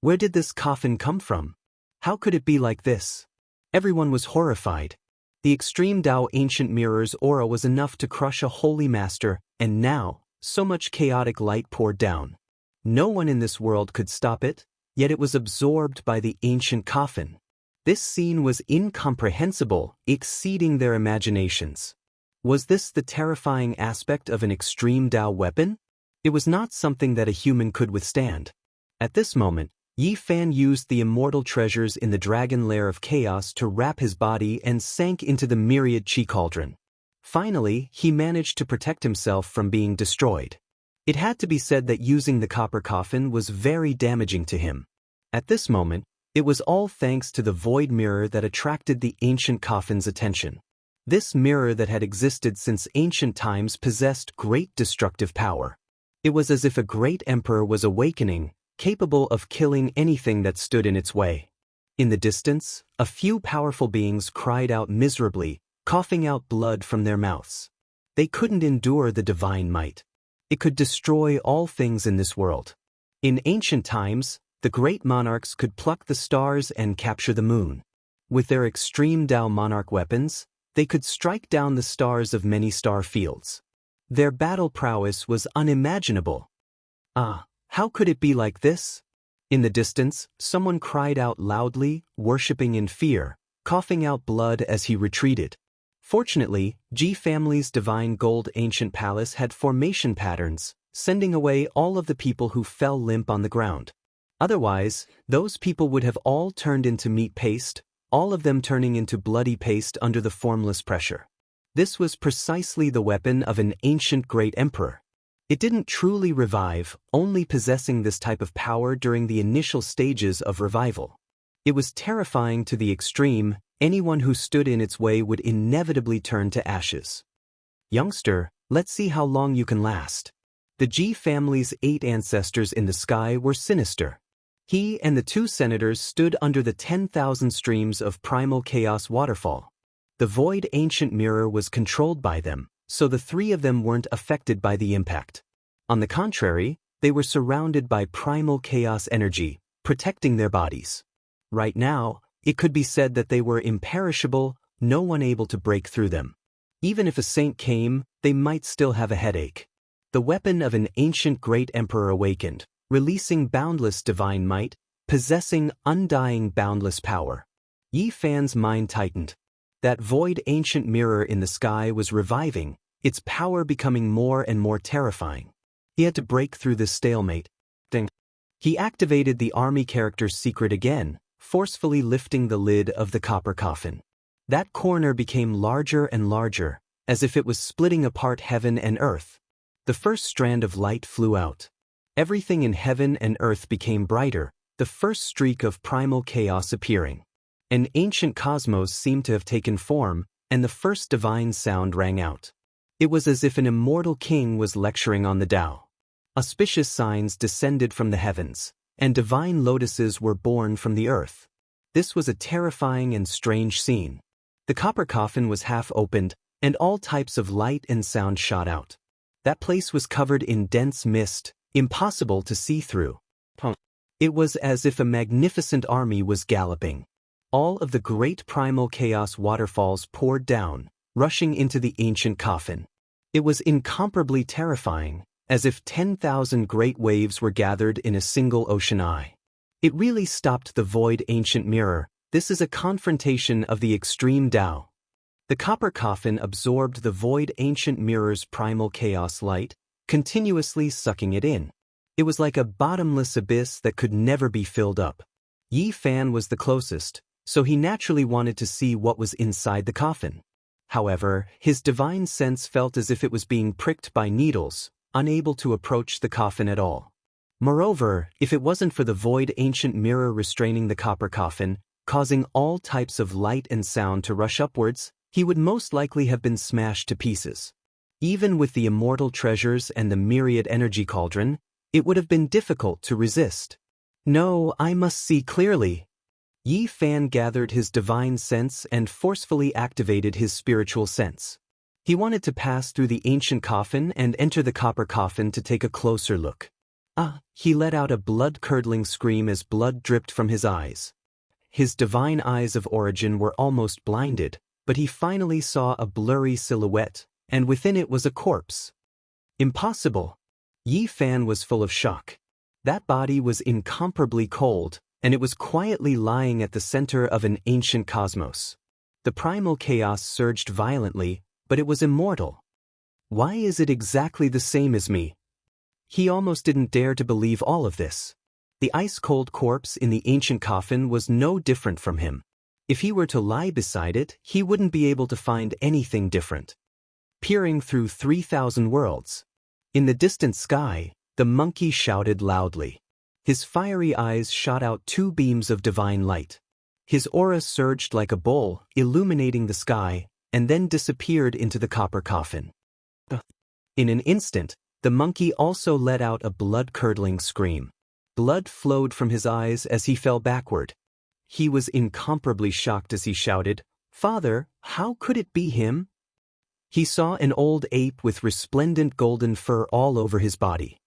Where did this coffin come from? How could it be like this? Everyone was horrified. The extreme Tao ancient mirror's aura was enough to crush a holy master, and now, so much chaotic light poured down. No one in this world could stop it, yet it was absorbed by the ancient coffin. This scene was incomprehensible, exceeding their imaginations. Was this the terrifying aspect of an extreme Tao weapon? It was not something that a human could withstand. At this moment, Yi Fan used the immortal treasures in the dragon lair of chaos to wrap his body and sank into the myriad chi cauldron. Finally, he managed to protect himself from being destroyed. It had to be said that using the copper coffin was very damaging to him. At this moment, it was all thanks to the void mirror that attracted the ancient coffin's attention. This mirror that had existed since ancient times possessed great destructive power. It was as if a great emperor was awakening, capable of killing anything that stood in its way. In the distance, a few powerful beings cried out miserably, coughing out blood from their mouths. They couldn't endure the divine might. It could destroy all things in this world. In ancient times, the great monarchs could pluck the stars and capture the moon. With their extreme Tao monarch weapons, they could strike down the stars of many star fields. Their battle prowess was unimaginable. Ah, how could it be like this? In the distance, someone cried out loudly, worshipping in fear, coughing out blood as he retreated. Fortunately, Ji family's divine gold ancient palace had formation patterns, sending away all of the people who fell limp on the ground. Otherwise, those people would have all turned into meat paste, all of them turning into bloody paste under the formless pressure. This was precisely the weapon of an ancient great emperor. It didn't truly revive, only possessing this type of power during the initial stages of revival. It was terrifying to the extreme. Anyone who stood in its way would inevitably turn to ashes. Youngster, let's see how long you can last. The Ji family's 8 ancestors in the sky were sinister. He and the 2 senators stood under the 10,000 streams of primal chaos waterfall. The void ancient mirror was controlled by them, so the 3 of them weren't affected by the impact. On the contrary, they were surrounded by primal chaos energy, protecting their bodies. Right now, it could be said that they were imperishable, no one able to break through them. Even if a saint came, they might still have a headache. The weapon of an ancient great emperor awakened, releasing boundless divine might, possessing undying boundless power. Yi Fan's mind tightened. That void ancient mirror in the sky was reviving, its power becoming more and more terrifying. He had to break through this stalemate. He activated the army character's secret again, forcefully lifting the lid of the copper coffin. That corner became larger and larger, as if it was splitting apart heaven and earth. The first strand of light flew out. Everything in heaven and earth became brighter, the first streak of primal chaos appearing. An ancient cosmos seemed to have taken form, and the first divine sound rang out. It was as if an immortal king was lecturing on the Tao. Auspicious signs descended from the heavens, and divine lotuses were born from the earth. This was a terrifying and strange scene. The copper coffin was half opened, and all types of light and sound shot out. That place was covered in dense mist, impossible to see through. It was as if a magnificent army was galloping. All of the great primal chaos waterfalls poured down, rushing into the ancient coffin. It was incomparably terrifying, as if 10,000 great waves were gathered in a single ocean eye. It really stopped the void ancient mirror. This is a confrontation of the extreme Tao. The copper coffin absorbed the void ancient mirror's primal chaos light, continuously sucking it in. It was like a bottomless abyss that could never be filled up. Yi Fan was the closest, so he naturally wanted to see what was inside the coffin. However, his divine sense felt as if it was being pricked by needles, unable to approach the coffin at all. Moreover, if it wasn't for the void ancient mirror restraining the copper coffin, causing all types of light and sound to rush upwards, he would most likely have been smashed to pieces. Even with the immortal treasures and the myriad energy cauldron, it would have been difficult to resist. No, I must see clearly. Yi Fan gathered his divine sense and forcefully activated his spiritual sense. He wanted to pass through the ancient coffin and enter the copper coffin to take a closer look. He let out a blood-curdling scream as blood dripped from his eyes. His divine eyes of origin were almost blinded, but he finally saw a blurry silhouette, and within it was a corpse. Impossible! Yi Fan was full of shock. That body was incomparably cold, and it was quietly lying at the center of an ancient cosmos. The primal chaos surged violently, but it was immortal. Why is it exactly the same as me? He almost didn't dare to believe all of this. The ice-cold corpse in the ancient coffin was no different from him. If he were to lie beside it, he wouldn't be able to find anything different. Peering through 3,000 worlds. In the distant sky, the monkey shouted loudly. His fiery eyes shot out 2 beams of divine light. His aura surged like a bowl, illuminating the sky, and then disappeared into the copper coffin. In an instant, the monkey also let out a blood-curdling scream. Blood flowed from his eyes as he fell backward. He was incomparably shocked as he shouted, "Father, how could it be him?" He saw an old ape with resplendent golden fur all over his body.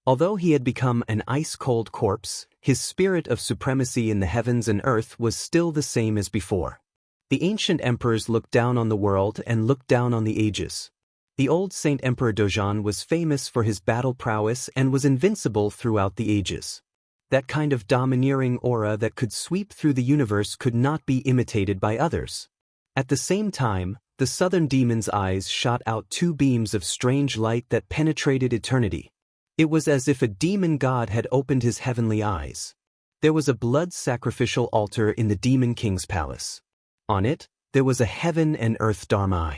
Although he had become an ice-cold corpse, his spirit of supremacy in the heavens and earth was still the same as before. The ancient emperors looked down on the world and looked down on the ages. The old Saint Emperor Dojun was famous for his battle prowess and was invincible throughout the ages. That kind of domineering aura that could sweep through the universe could not be imitated by others. At the same time, the southern demon's eyes shot out two beams of strange light that penetrated eternity. It was as if a demon god had opened his heavenly eyes. There was a blood sacrificial altar in the demon king's palace. On it, there was a heaven and earth dharma.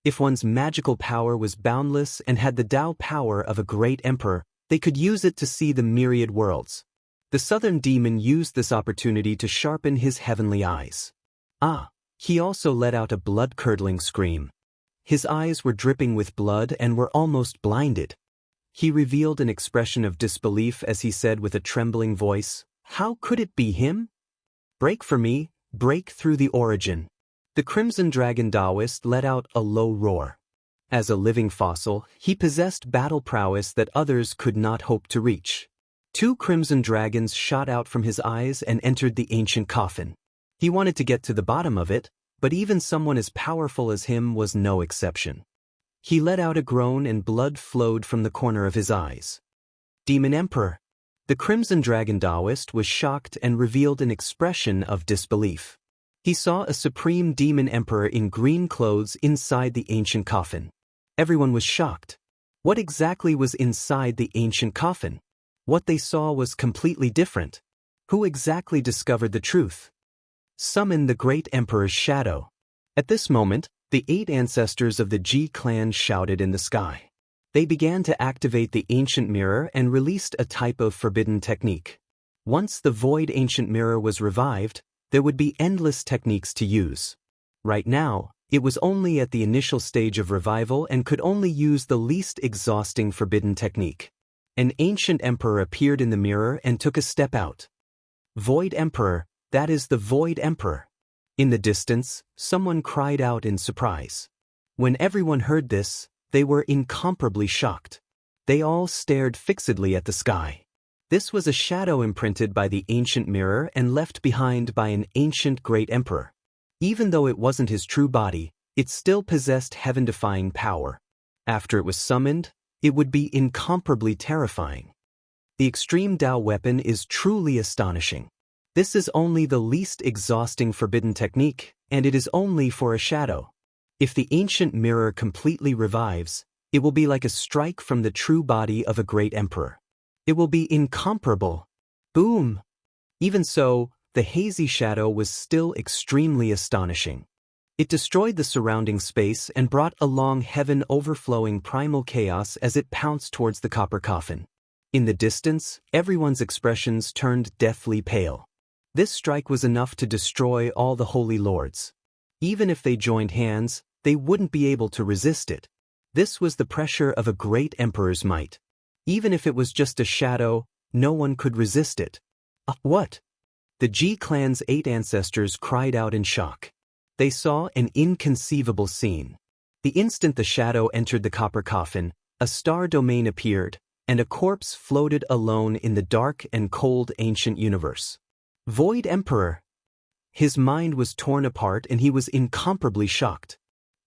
If one's magical power was boundless and had the Tao power of a great emperor, they could use it to see the myriad worlds. The southern demon used this opportunity to sharpen his heavenly eyes. He also let out a blood-curdling scream. His eyes were dripping with blood and were almost blinded. He revealed an expression of disbelief as he said with a trembling voice, "How could it be him? Break for me, break through the origin." The Crimson Dragon Taoist let out a low roar. As a living fossil, he possessed battle prowess that others could not hope to reach. Two crimson dragons shot out from his eyes and entered the ancient coffin. He wanted to get to the bottom of it, but even someone as powerful as him was no exception. He let out a groan and blood flowed from the corner of his eyes. Demon Emperor. The Crimson Dragon Taoist was shocked and revealed an expression of disbelief. He saw a supreme demon emperor in green clothes inside the ancient coffin. Everyone was shocked. What exactly was inside the ancient coffin? What they saw was completely different. Who exactly discovered the truth? Summon the great emperor's shadow. At this moment, the 8 ancestors of the Ji clan shouted in the sky. They began to activate the ancient mirror and released a type of forbidden technique. Once the void ancient mirror was revived, there would be endless techniques to use. Right now, it was only at the initial stage of revival and could only use the least exhausting forbidden technique. An ancient emperor appeared in the mirror and took a step out. Void Emperor, that is the Void Emperor. In the distance, someone cried out in surprise. When everyone heard this, they were incomparably shocked. They all stared fixedly at the sky. This was a shadow imprinted by the ancient mirror and left behind by an ancient great emperor. Even though it wasn't his true body, it still possessed heaven-defying power. After it was summoned, it would be incomparably terrifying. The extreme Tao weapon is truly astonishing. This is only the least exhausting forbidden technique, and it is only for a shadow. If the ancient mirror completely revives, it will be like a strike from the true body of a great emperor. It will be incomparable. Boom! Even so, the hazy shadow was still extremely astonishing. It destroyed the surrounding space and brought along heaven overflowing primal chaos as it pounced towards the copper coffin. In the distance, everyone's expressions turned deathly pale. This strike was enough to destroy all the holy lords. Even if they joined hands, they wouldn't be able to resist it. This was the pressure of a great emperor's might. Even if it was just a shadow, no one could resist it. What? The Ji clan's 8 ancestors cried out in shock. They saw an inconceivable scene. The instant the shadow entered the copper coffin, a star domain appeared, and a corpse floated alone in the dark and cold ancient universe. Void Emperor. His mind was torn apart and he was incomparably shocked.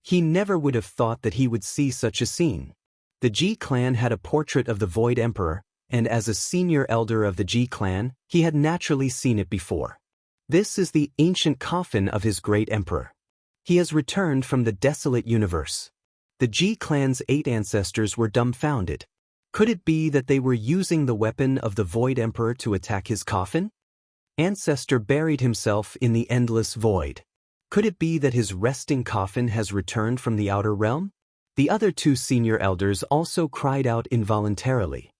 He never would have thought that he would see such a scene. The Ji clan had a portrait of the Void Emperor, and as a senior elder of the Ji clan, he had naturally seen it before. This is the ancient coffin of his great emperor. He has returned from the desolate universe. The Ji clan's 8 ancestors were dumbfounded. Could it be that they were using the weapon of the Void Emperor to attack his coffin? Ancestor buried himself in the endless void. Could it be that his resting coffin has returned from the outer realm? The other 2 senior elders also cried out involuntarily.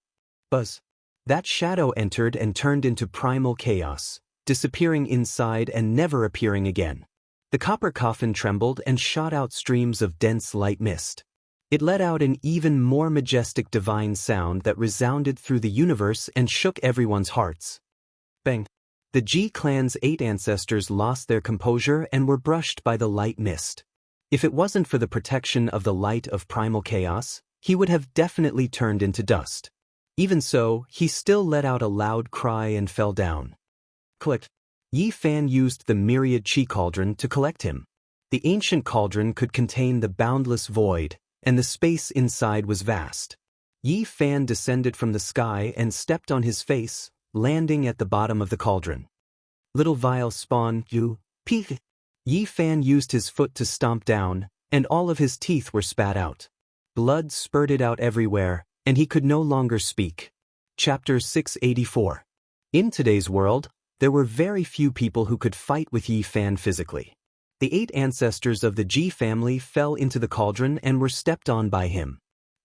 Buzz. That shadow entered and turned into primal chaos, disappearing inside and never appearing again. The copper coffin trembled and shot out streams of dense light mist. It let out an even more majestic divine sound that resounded through the universe and shook everyone's hearts. Bang! The Ji clan's 8 ancestors lost their composure and were brushed by the light mist. If it wasn't for the protection of the light of primal chaos, he would have definitely turned into dust. Even so, he still let out a loud cry and fell down. Click. Yi Fan used the myriad chi cauldron to collect him. The ancient cauldron could contain the boundless void, and the space inside was vast. Yi Fan descended from the sky and stepped on his face, landing at the bottom of the cauldron. Little vial spawn, peek. Yi Fan used his foot to stomp down, and all of his teeth were spat out. Blood spurted out everywhere, and he could no longer speak. Chapter 684. In today's world, there were very few people who could fight with Yi Fan physically. The 8 ancestors of the Ji family fell into the cauldron and were stepped on by him.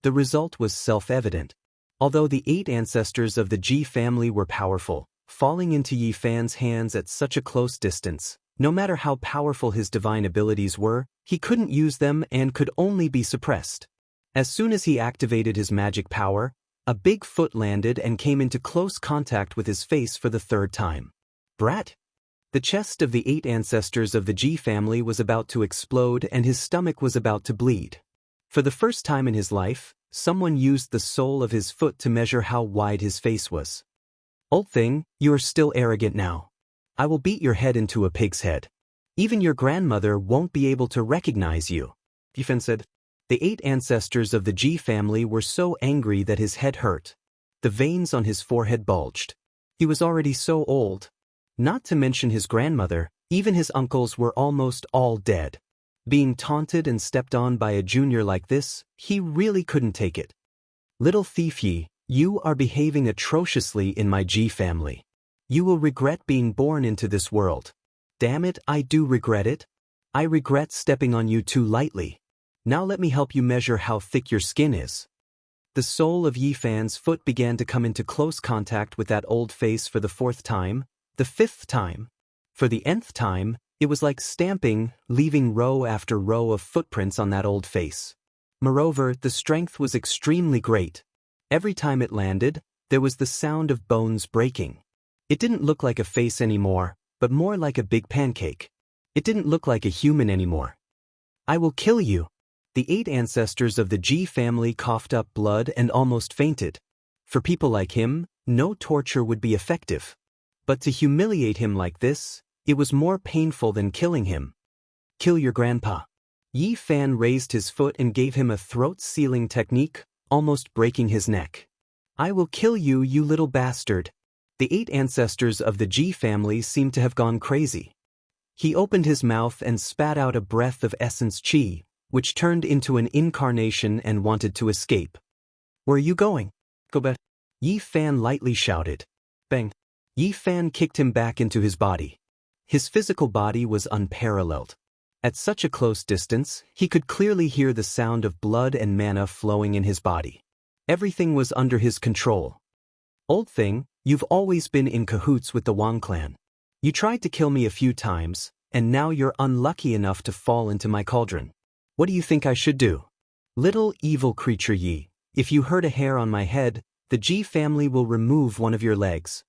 The result was self-evident. Although the 8 ancestors of the Ji family were powerful, falling into Yi Fan's hands at such a close distance, no matter how powerful his divine abilities were, he couldn't use them and could only be suppressed. As soon as he activated his magic power, a big foot landed and came into close contact with his face for the 3rd time. Brat! The chest of the 8 ancestors of the Ji family was about to explode and his stomach was about to bleed. For the first time in his life, someone used the sole of his foot to measure how wide his face was. Old thing, you are still arrogant now. I will beat your head into a pig's head. Even your grandmother won't be able to recognize you. Yi Fan said. The 8 ancestors of the Ji family were so angry that his head hurt. The veins on his forehead bulged. He was already so old. Not to mention his grandmother, even his uncles were almost all dead. Being taunted and stepped on by a junior like this, he really couldn't take it. Little thief Yi, you are behaving atrociously in my Ji family. You will regret being born into this world. Damn it, I do regret it. I regret stepping on you too lightly. Now let me help you measure how thick your skin is. The sole of Yi Fan's foot began to come into close contact with that old face for the 4th time, the 5th time. For the nth time, it was like stamping, leaving row after row of footprints on that old face. Moreover, the strength was extremely great. Every time it landed, there was the sound of bones breaking. It didn't look like a face anymore, but more like a big pancake. It didn't look like a human anymore. I will kill you. The 8 ancestors of the Ji family coughed up blood and almost fainted. For people like him, no torture would be effective. But to humiliate him like this, it was more painful than killing him. Kill your grandpa. Yi Fan raised his foot and gave him a throat-sealing technique, almost breaking his neck. I will kill you, you little bastard. The 8 ancestors of the Ji family seemed to have gone crazy. He opened his mouth and spat out a breath of essence chi, which turned into an incarnation and wanted to escape. Where are you going? Go back. Yi Fan lightly shouted. Bang. Yi Fan kicked him back into his body. His physical body was unparalleled. At such a close distance, he could clearly hear the sound of blood and mana flowing in his body. Everything was under his control. Old thing, you've always been in cahoots with the Wang clan. You tried to kill me a few times, and now you're unlucky enough to fall into my cauldron. What do you think I should do? Little evil creature Yi, if you hurt a hair on my head, the Ji family will remove one of your legs.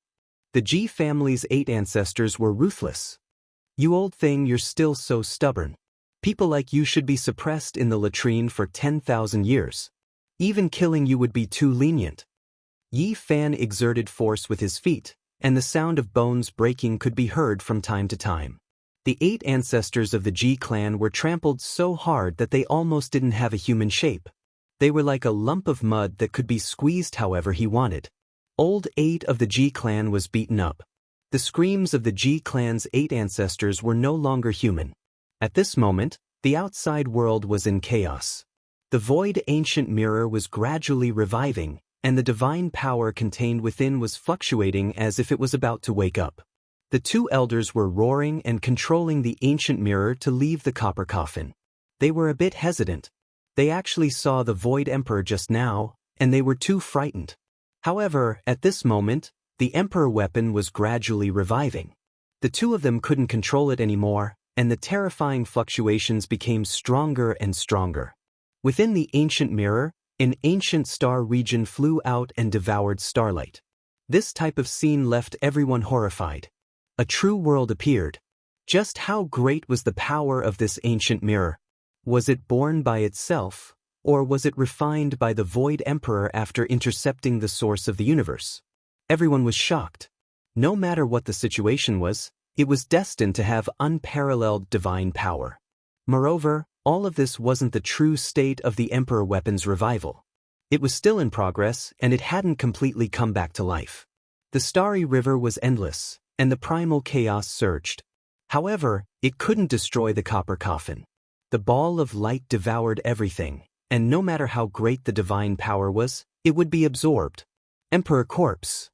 The Ji family's 8 ancestors were ruthless. You old thing, you're still so stubborn. People like you should be suppressed in the latrine for 10,000 years. Even killing you would be too lenient. Yi Fan exerted force with his feet, and the sound of bones breaking could be heard from time to time. The 8 ancestors of the Ji clan were trampled so hard that they almost didn't have a human shape. They were like a lump of mud that could be squeezed however he wanted. Old 8 of the Ji clan was beaten up. The screams of the Ji clan's 8 ancestors were no longer human. At this moment, the outside world was in chaos. The void ancient mirror was gradually reviving, and the divine power contained within was fluctuating as if it was about to wake up. The 2 elders were roaring and controlling the ancient mirror to leave the copper coffin. They were a bit hesitant. They actually saw the Void Emperor just now, and they were too frightened. However, at this moment, the Emperor weapon was gradually reviving. The 2 of them couldn't control it anymore, and the terrifying fluctuations became stronger and stronger. Within the ancient mirror, an ancient star region flew out and devoured starlight. This type of scene left everyone horrified. A true world appeared. Just how great was the power of this ancient mirror? Was it born by itself, or was it refined by the Void Emperor after intercepting the source of the universe? Everyone was shocked. No matter what the situation was, it was destined to have unparalleled divine power. Moreover, all of this wasn't the true state of the Emperor weapon's revival. It was still in progress, and it hadn't completely come back to life. The starry river was endless, and the primal chaos surged. However, it couldn't destroy the copper coffin. The ball of light devoured everything, and no matter how great the divine power was, it would be absorbed. Emperor corpse.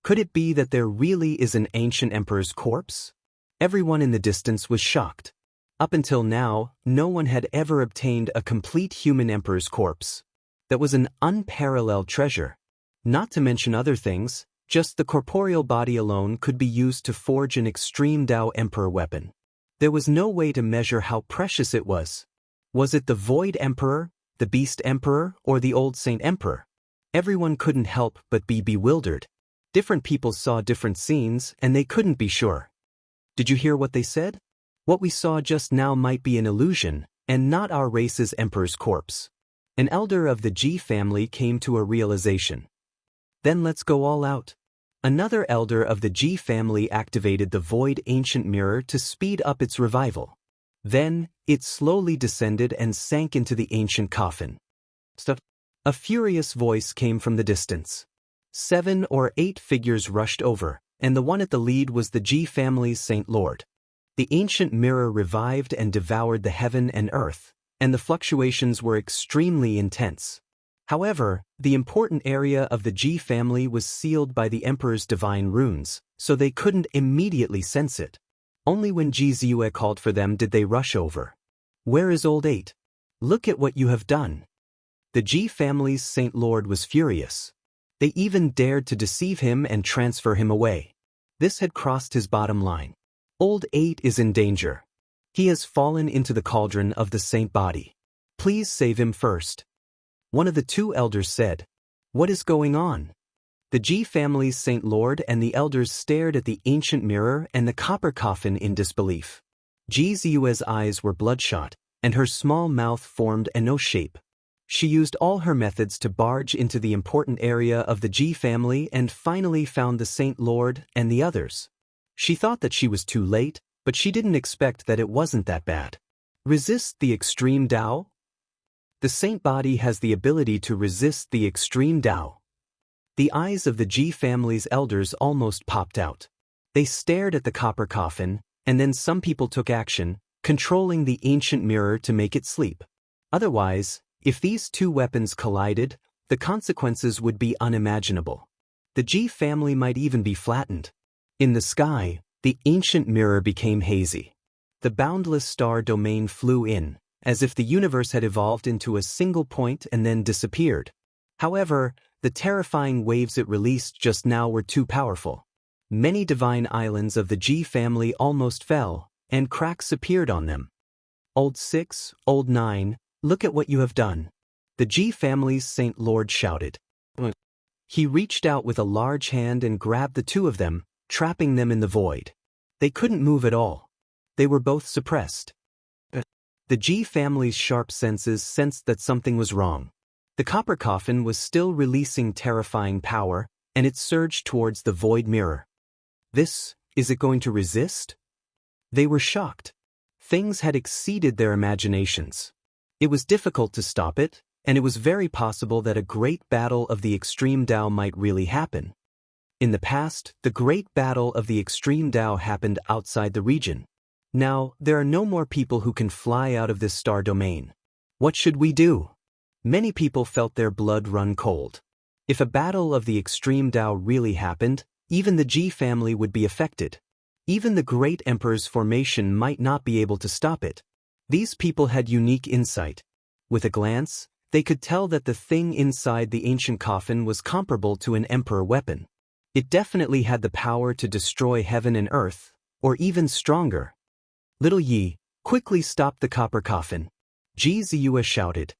Could it be that there really is an ancient emperor's corpse? Everyone in the distance was shocked. Up until now, no one had ever obtained a complete human emperor's corpse. That was an unparalleled treasure. Not to mention other things, just the corporeal body alone could be used to forge an extreme Dao emperor weapon. There was no way to measure how precious it was. Was it the Void Emperor, the Beast Emperor, or the Old Saint Emperor? Everyone couldn't help but be bewildered. Different people saw different scenes, and they couldn't be sure. Did you hear what they said? What we saw just now might be an illusion, and not our race's emperor's corpse. An elder of the Ji family came to a realization. Then let's go all out. Another elder of the Ji family activated the Void Ancient Mirror to speed up its revival. Then, it slowly descended and sank into the ancient coffin. Stop. A furious voice came from the distance. 7 or 8 figures rushed over, and the one at the lead was the Ji family's Saint Lord. The ancient mirror revived and devoured the heaven and earth, and the fluctuations were extremely intense. However, the important area of the Ji family was sealed by the Emperor's divine runes, so they couldn't immediately sense it. Only when Ji Ziyue called for them did they rush over. Where is Old 8? Look at what you have done. The Ji family's Saint Lord was furious. They even dared to deceive him and transfer him away. This had crossed his bottom line. Old 8 is in danger. He has fallen into the cauldron of the saint body. Please save him first. One of the 2 elders said. What is going on? The Ji family's Saint Lord and the elders stared at the ancient mirror and the copper coffin in disbelief. Ji Ziyue's eyes were bloodshot, and her small mouth formed an O shape. She used all her methods to barge into the important area of the Ji family and finally found the Saint Lord and the others. She thought that she was too late, but she didn't expect that it wasn't that bad. Resist the extreme Dao? The saint body has the ability to resist the extreme Dao. The eyes of the Ji family's elders almost popped out. They stared at the copper coffin, and then some people took action, controlling the ancient mirror to make it sleep. Otherwise, if these 2 weapons collided, the consequences would be unimaginable. The Ji family might even be flattened. In the sky, the ancient mirror became hazy. The boundless star domain flew in, as if the universe had evolved into a single point and then disappeared. However, the terrifying waves it released just now were too powerful. Many divine islands of the Ji family almost fell, and cracks appeared on them. Old 6, Old 9, look at what you have done. The Ji family's Saint Lord shouted. He reached out with a large hand and grabbed the 2 of them, trapping them in the void. They couldn't move at all. They were both suppressed. The Ji family's sharp senses sensed that something was wrong. The copper coffin was still releasing terrifying power, and it surged towards the void mirror. Is it going to resist? They were shocked. Things had exceeded their imaginations. It was difficult to stop it, and it was very possible that a great battle of the extreme Dao might really happen. In the past, the great battle of the extreme Dao happened outside the region. Now, there are no more people who can fly out of this star domain. What should we do? Many people felt their blood run cold. If a battle of the extreme Dao really happened, even the Ji family would be affected. Even the great emperor's formation might not be able to stop it. These people had unique insight. With a glance, they could tell that the thing inside the ancient coffin was comparable to an emperor weapon. It definitely had the power to destroy heaven and earth, or even stronger. Little Yi, quickly stop the copper coffin. Ji Ziyue shouted.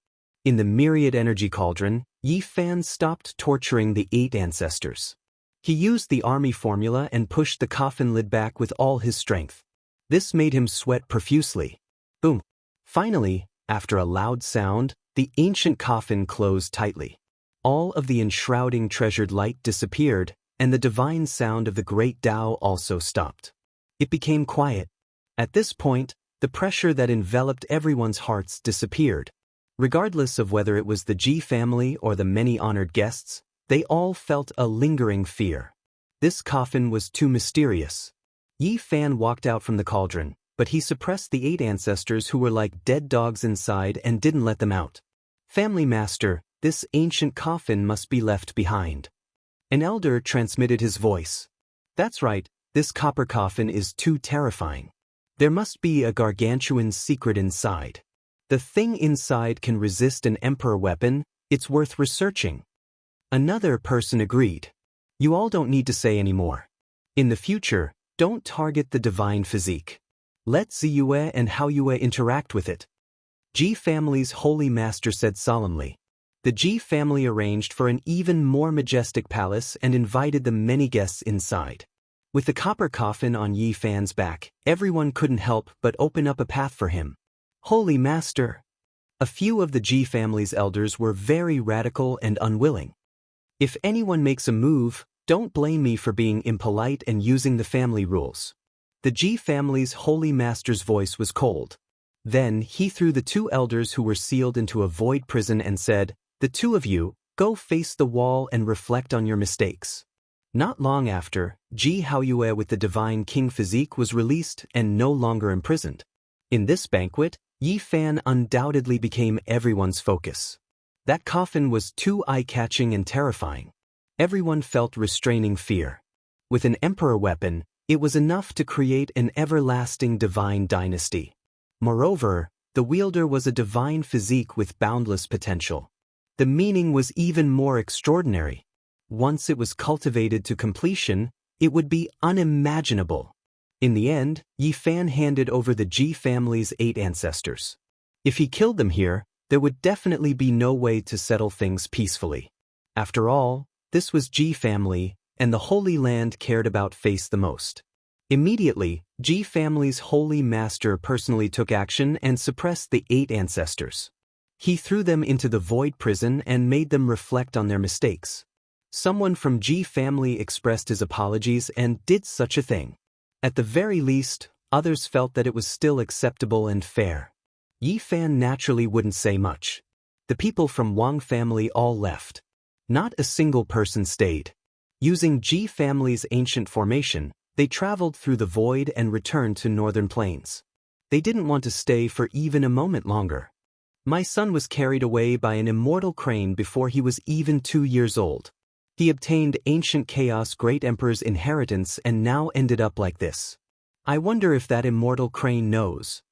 In the myriad energy cauldron, Yi Fan stopped torturing the 8 ancestors. He used the army formula and pushed the coffin lid back with all his strength. This made him sweat profusely. Boom. Finally, after a loud sound, the ancient coffin closed tightly. All of the enshrouding treasured light disappeared, and the divine sound of the great Tao also stopped. It became quiet. At this point, The pressure that enveloped everyone's hearts disappeared. Regardless of whether it was the Ji family or the many honored guests, they all felt a lingering fear. This coffin was too mysterious. Yi Fan walked out from the cauldron, but he suppressed the 8 ancestors who were like dead dogs inside and didn't let them out. Family master, this ancient coffin must be left behind. An elder transmitted his voice. That's right, this copper coffin is too terrifying. There must be a gargantuan secret inside. The thing inside can resist an emperor weapon, it's worth researching. Another person agreed. You all don't need to say any more. In the future, don't target the divine physique. Let Ziyue and Haoyue interact with it. Ji family's holy master said solemnly. The Ji family arranged for an even more majestic palace and invited the many guests inside. With the copper coffin on Yi Fan's back, everyone couldn't help but open up a path for him. Holy Master! A few of the Ji family's elders were very radical and unwilling. If anyone makes a move, don't blame me for being impolite and using the family rules. The Ji family's holy master's voice was cold. Then he threw the 2 elders who were sealed into a void prison and said, "The 2 of you, go face the wall and reflect on your mistakes." Not long after, Ji Haoyue with the divine king physique was released and no longer imprisoned. In this banquet, Yi Fan undoubtedly became everyone's focus. That coffin was too eye-catching and terrifying. Everyone felt restraining fear. With an emperor weapon, it was enough to create an everlasting divine dynasty. Moreover, the wielder was a divine physique with boundless potential. The meaning was even more extraordinary. Once it was cultivated to completion, it would be unimaginable. In the end, Yi Fan handed over the Ji family's 8 ancestors. If he killed them here, there would definitely be no way to settle things peacefully. After all, this was Ji family, and the Holy Land cared about face the most. Immediately, Ji family's holy master personally took action and suppressed the 8 ancestors. He threw them into the void prison and made them reflect on their mistakes. Someone from Ji family expressed his apologies and did such a thing. At the very least, others felt that it was still acceptable and fair. Yi Fan naturally wouldn't say much. The people from Wang family all left. Not a single person stayed. Using Ji family's ancient formation, they traveled through the void and returned to northern plains. They didn't want to stay for even a moment longer. My son was carried away by an immortal crane before he was even 2 years old. He obtained ancient chaos great emperor's inheritance and now ended up like this. I wonder if that immortal crane knows.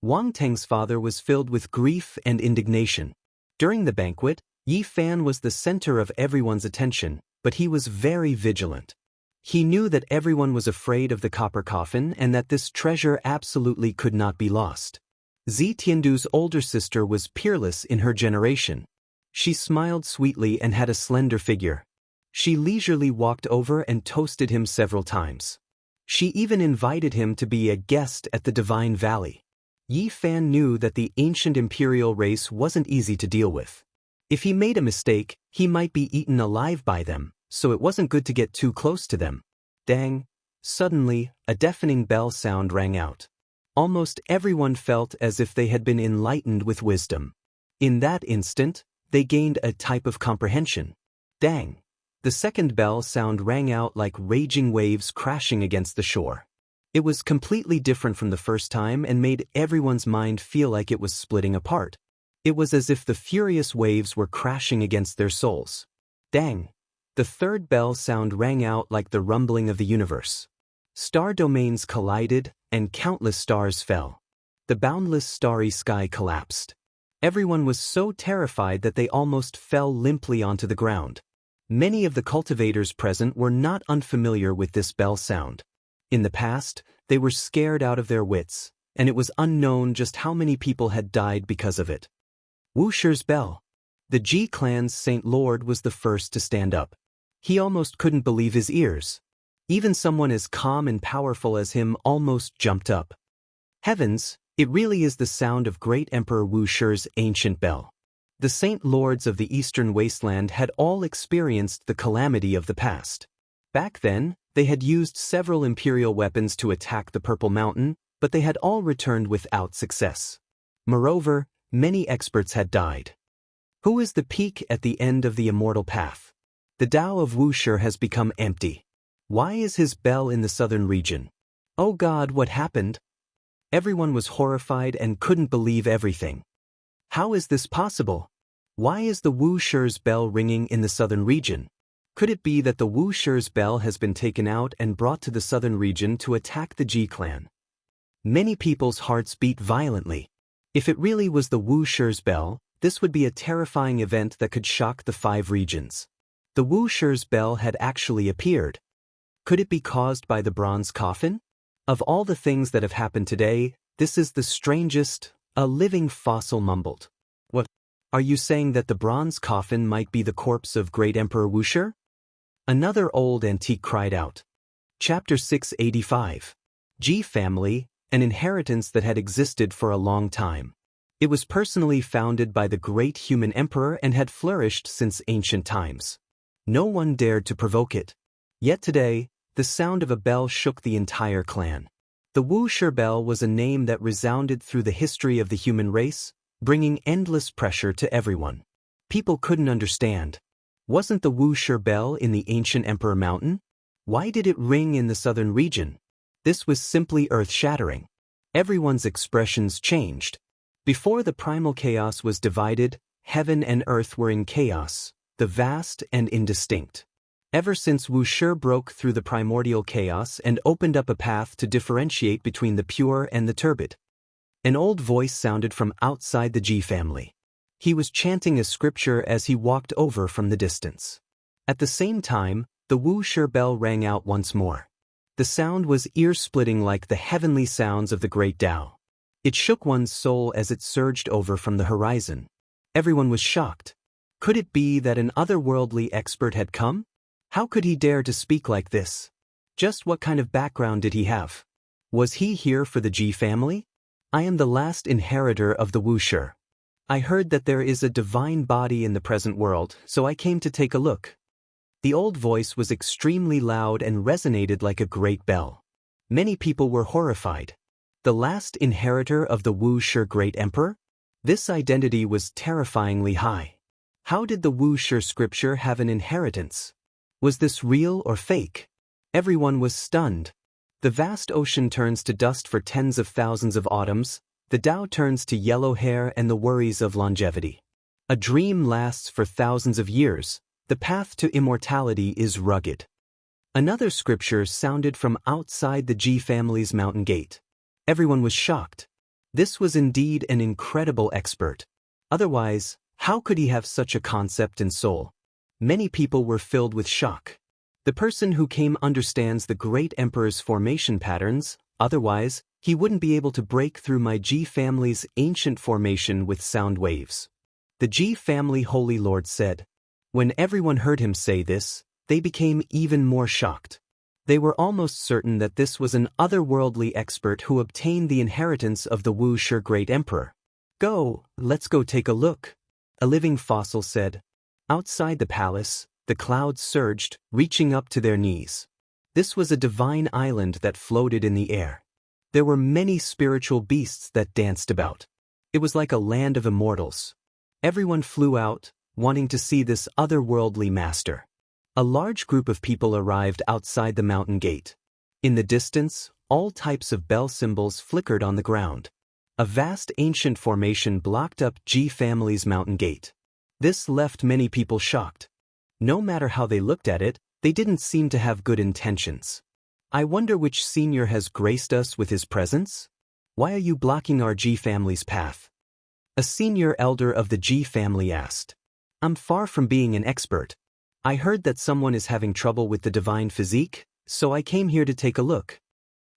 Wang Teng's father was filled with grief and indignation. During the banquet, Yi Fan was the center of everyone's attention, but he was very vigilant. He knew that everyone was afraid of the copper coffin and that this treasure absolutely could not be lost. Zi Tiandu's older sister was peerless in her generation. She smiled sweetly and had a slender figure. She leisurely walked over and toasted him several times. She even invited him to be a guest at the Divine Valley. Yi Fan knew that the ancient imperial race wasn't easy to deal with. If he made a mistake, he might be eaten alive by them, so it wasn't good to get too close to them. Dang! Suddenly, a deafening bell sound rang out. Almost everyone felt as if they had been enlightened with wisdom. In that instant, they gained a type of comprehension. Dang! The second bell sound rang out like raging waves crashing against the shore. It was completely different from the first time and made everyone's mind feel like it was splitting apart. It was as if the furious waves were crashing against their souls. Dang! The third bell sound rang out like the rumbling of the universe. Star domains collided, and countless stars fell. The boundless starry sky collapsed. Everyone was so terrified that they almost fell limply onto the ground. Many of the cultivators present were not unfamiliar with this bell sound. In the past, they were scared out of their wits, and it was unknown just how many people had died because of it. Wuxia's bell. The Ji clan's Saint Lord was the first to stand up. He almost couldn't believe his ears. Even someone as calm and powerful as him almost jumped up. Heavens, it really is the sound of great Emperor Wuxia's ancient bell. The Saint Lords of the Eastern Wasteland had all experienced the calamity of the past. Back then, they had used several imperial weapons to attack the Purple Mountain, but they had all returned without success. Moreover, many experts had died. Who is the peak at the end of the immortal path? The Tao of Wuxia has become empty. Why is his bell in the southern region? Oh God, what happened? Everyone was horrified and couldn't believe everything. How is this possible? Why is the Wuxia's bell ringing in the southern region? Could it be that the Wuxia's bell has been taken out and brought to the southern region to attack the Ji clan? Many people's hearts beat violently. If it really was the Wuxia's bell, this would be a terrifying event that could shock the 5 regions. The Wuxia's bell had actually appeared. Could it be caused by the bronze coffin? Of all the things that have happened today, this is the strangest, a living fossil mumbled. What? Are you saying that the bronze coffin might be the corpse of great Emperor Wuxia? Another old antique cried out. Chapter 685. Ji family, an inheritance that had existed for a long time. It was personally founded by the great human emperor and had flourished since ancient times. No one dared to provoke it. Yet today, the sound of a bell shook the entire clan. The Wuxia bell was a name that resounded through the history of the human race, bringing endless pressure to everyone. People couldn't understand. Wasn't the Wuxia bell in the ancient Emperor Mountain? Why did it ring in the southern region? This was simply earth-shattering. Everyone's expressions changed. Before the primal chaos was divided, heaven and earth were in chaos, the vast and indistinct. Ever since Wuxia broke through the primordial chaos and opened up a path to differentiate between the pure and the turbid. An old voice sounded from outside the Ji family. He was chanting a scripture as he walked over from the distance. At the same time, the Wuxia bell rang out once more. The sound was ear-splitting like the heavenly sounds of the great Tao. It shook one's soul as it surged over from the horizon. Everyone was shocked. Could it be that an otherworldly expert had come? How could he dare to speak like this? Just what kind of background did he have? Was he here for the Ji family? I am the last inheritor of the Wuxia. I heard that there is a divine body in the present world, so I came to take a look. The old voice was extremely loud and resonated like a great bell. Many people were horrified. The last inheritor of the Wuxia great emperor? This identity was terrifyingly high. How did the Wuxia scripture have an inheritance? Was this real or fake? Everyone was stunned. The vast ocean turns to dust for tens of thousands of autumns, the Tao turns to yellow hair and the worries of longevity. A dream lasts for thousands of years, the path to immortality is rugged. Another scripture sounded from outside the Ji family's mountain gate. Everyone was shocked. This was indeed an incredible expert. Otherwise, how could he have such a concept and soul? Many people were filled with shock. The person who came understands the great emperor's formation patterns, otherwise, he wouldn't be able to break through my Ji family's ancient formation with sound waves. The Ji family Holy Lord said. When everyone heard him say this, they became even more shocked. They were almost certain that this was an otherworldly expert who obtained the inheritance of the Wuxia great emperor. Let's go take a look. A living fossil said. Outside the palace, the clouds surged, reaching up to their knees. This was a divine island that floated in the air. There were many spiritual beasts that danced about. It was like a land of immortals. Everyone flew out, wanting to see this otherworldly master. A large group of people arrived outside the mountain gate. In the distance, all types of bell symbols flickered on the ground. A vast ancient formation blocked up Ji family's mountain gate. This left many people shocked. No matter how they looked at it, they didn't seem to have good intentions. I wonder which senior has graced us with his presence? Why are you blocking our Ji family's path? A senior elder of the Ji family asked. I'm far from being an expert. I heard that someone is having trouble with the divine physique, so I came here to take a look.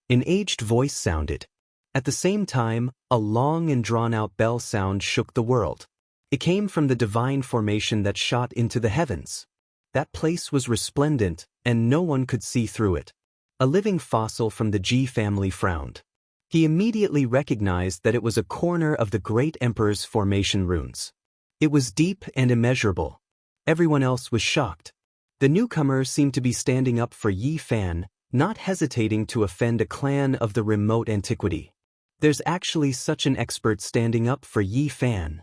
An aged voice sounded. At the same time, a long and drawn-out bell sound shook the world. It came from the divine formation that shot into the heavens. That place was resplendent, and no one could see through it. A living fossil from the Ji family frowned. He immediately recognized that it was a corner of the great emperor's formation runes. It was deep and immeasurable. Everyone else was shocked. The newcomer seemed to be standing up for Yi Fan, not hesitating to offend a clan of the remote antiquity. There's actually such an expert standing up for Yi Fan.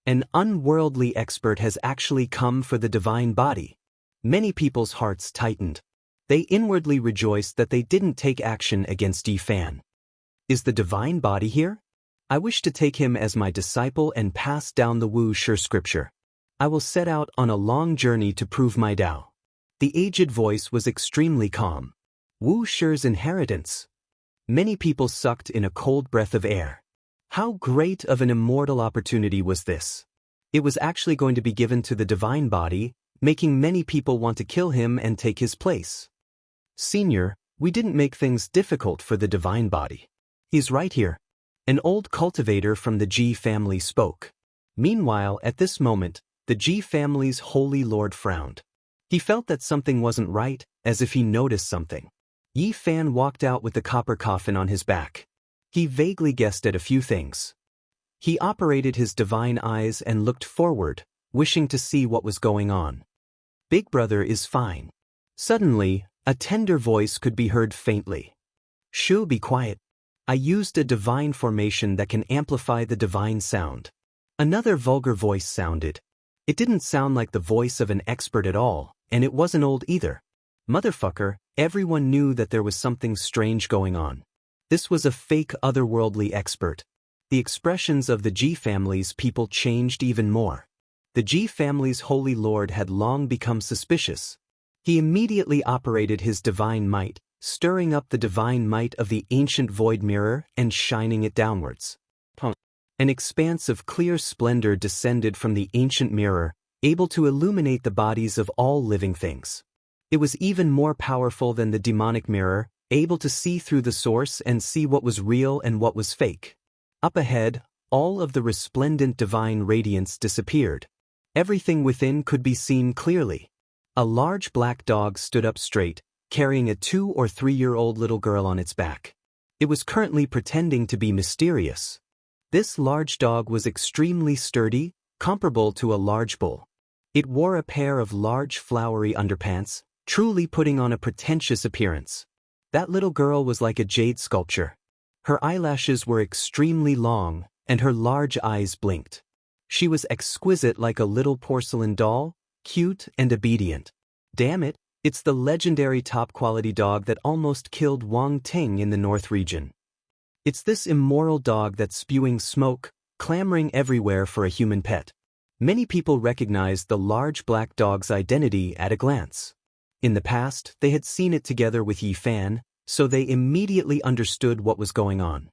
An unworldly expert has actually come for the divine body. Many people's hearts tightened. They inwardly rejoiced that they didn't take action against Yi Fan. Is the divine body here? I wish to take him as my disciple and pass down the Wuxia scripture. I will set out on a long journey to prove my Tao. The aged voice was extremely calm. Wuxia's inheritance. Many people sucked in a cold breath of air. How great of an immortal opportunity was this? It was actually going to be given to the divine body, making many people want to kill him and take his place. Senior, we didn't make things difficult for the divine body. He's right here. An old cultivator from the Ji family spoke. Meanwhile, at this moment, the Ji family's holy lord frowned. He felt that something wasn't right, as if he noticed something. Yi Fan walked out with the copper coffin on his back. He vaguely guessed at a few things. He operated his divine eyes and looked forward, wishing to see what was going on. Big brother is fine. Suddenly, a tender voice could be heard faintly. Shoo, be quiet. I used a divine formation that can amplify the divine sound. Another vulgar voice sounded. It didn't sound like the voice of an expert at all, and it wasn't old either. Motherfucker, everyone knew that there was something strange going on. This was a fake otherworldly expert. The expressions of the Ji family's people changed even more. The Ji family's holy lord had long become suspicious. He immediately operated his divine might, stirring up the divine might of the ancient void mirror and shining it downwards. An expanse of clear splendor descended from the ancient mirror, able to illuminate the bodies of all living things. It was even more powerful than the demonic mirror, able to see through the source and see what was real and what was fake. Up ahead, all of the resplendent divine radiance disappeared. Everything within could be seen clearly. A large black dog stood up straight, carrying a 2- or 3-year-old little girl on its back. It was currently pretending to be mysterious. This large dog was extremely sturdy, comparable to a large bull. It wore a pair of large flowery underpants, truly putting on a pretentious appearance. That little girl was like a jade sculpture. Her eyelashes were extremely long, and her large eyes blinked. She was exquisite like a little porcelain doll, cute and obedient. Damn it, it's the legendary top-quality dog that almost killed Wang Ting in the North region. It's this immoral dog that's spewing smoke, clamoring everywhere for a human pet. Many people recognized the large black dog's identity at a glance. In the past, they had seen it together with Yi Fan, so they immediately understood what was going on.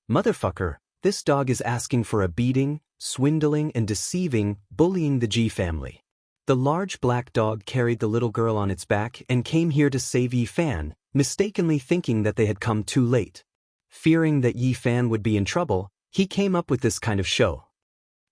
Motherfucker, this dog is asking for a beating, swindling and deceiving, bullying the Ji family. The large black dog carried the little girl on its back and came here to save Yi Fan, mistakenly thinking that they had come too late. Fearing that Yi Fan would be in trouble, he came up with this kind of show.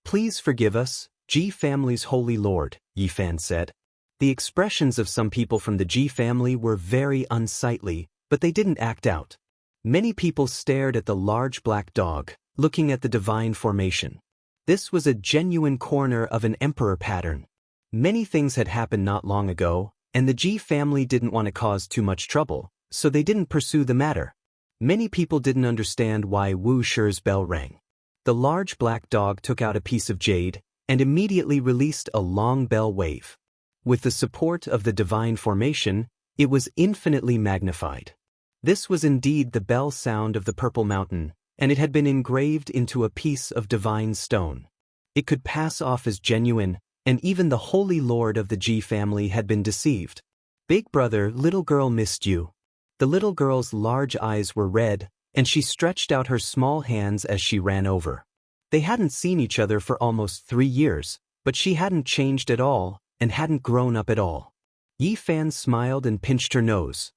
Please forgive us, Ji family's holy lord, Yi Fan said. The expressions of some people from the Ji family were very unsightly, but they didn't act out. Many people stared at the large black dog, looking at the divine formation. This was a genuine corner of an emperor pattern. Many things had happened not long ago, and the Ji family didn't want to cause too much trouble, so they didn't pursue the matter. Many people didn't understand why Wuxia's bell rang. The large black dog took out a piece of jade, and immediately released a long bell wave. With the support of the divine formation, it was infinitely magnified. This was indeed the bell sound of the Purple Mountain, and it had been engraved into a piece of divine stone. It could pass off as genuine, and even the holy lord of the Ji family had been deceived. Big brother, little girl missed you. The little girl's large eyes were red, and she stretched out her small hands as she ran over. They hadn't seen each other for almost 3 years, but she hadn't changed at all, and hadn't grown up at all. Yi Fan smiled and pinched her nose.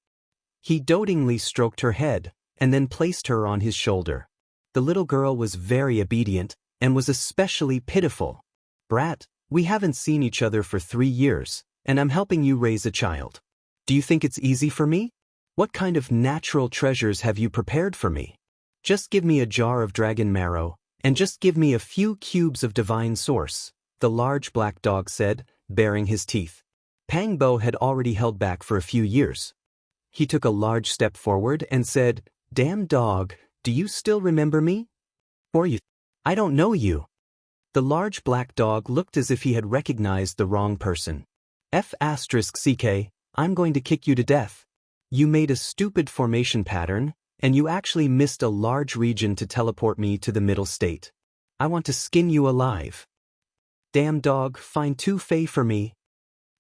He dotingly stroked her head, and then placed her on his shoulder. The little girl was very obedient, and was especially pitiful. Brat, we haven't seen each other for 3 years, and I'm helping you raise a child. Do you think it's easy for me? What kind of natural treasures have you prepared for me? Just give me a jar of dragon marrow, and just give me a few cubes of divine source, the large black dog said, baring his teeth. Pang Bo had already held back for a few years. he took a large step forward and said, "Damn dog, do you still remember me? Or you? I don't know you." The large black dog looked as if he had recognized the wrong person. F***ck, I'm going to kick you to death. You made a stupid formation pattern, and you actually missed a large region to teleport me to the middle state. I want to skin you alive. Damn dog, find 2 fei for me.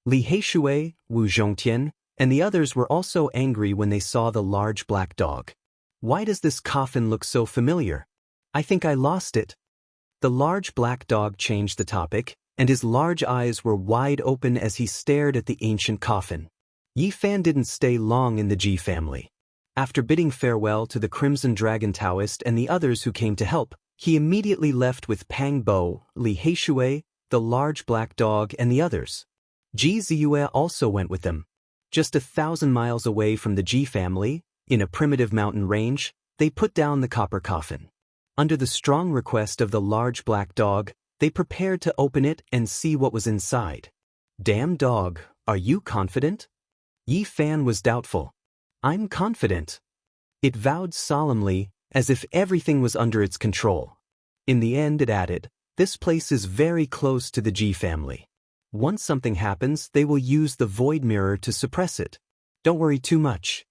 Li Heishui, Wu Zhongtian, and the others were also angry when they saw the large black dog. Why does this coffin look so familiar? I think I lost it. The large black dog changed the topic, and his large eyes were wide open as he stared at the ancient coffin. Yi Fan didn't stay long in the Ji family. After bidding farewell to the Crimson Dragon Taoist and the others who came to help, he immediately left with Pang Bo, Li Heishui, the large black dog, and the others. Ji Ziyue also went with them. Just 1,000 miles away from the Ji family, in a primitive mountain range, they put down the copper coffin. Under the strong request of the large black dog, they prepared to open it and see what was inside. Damn dog, are you confident? Yi Fan was doubtful. I'm confident. It vowed solemnly, as if everything was under its control. In the end it added, this place is very close to the Ji family. Once something happens, they will use the void mirror to suppress it. Don't worry too much.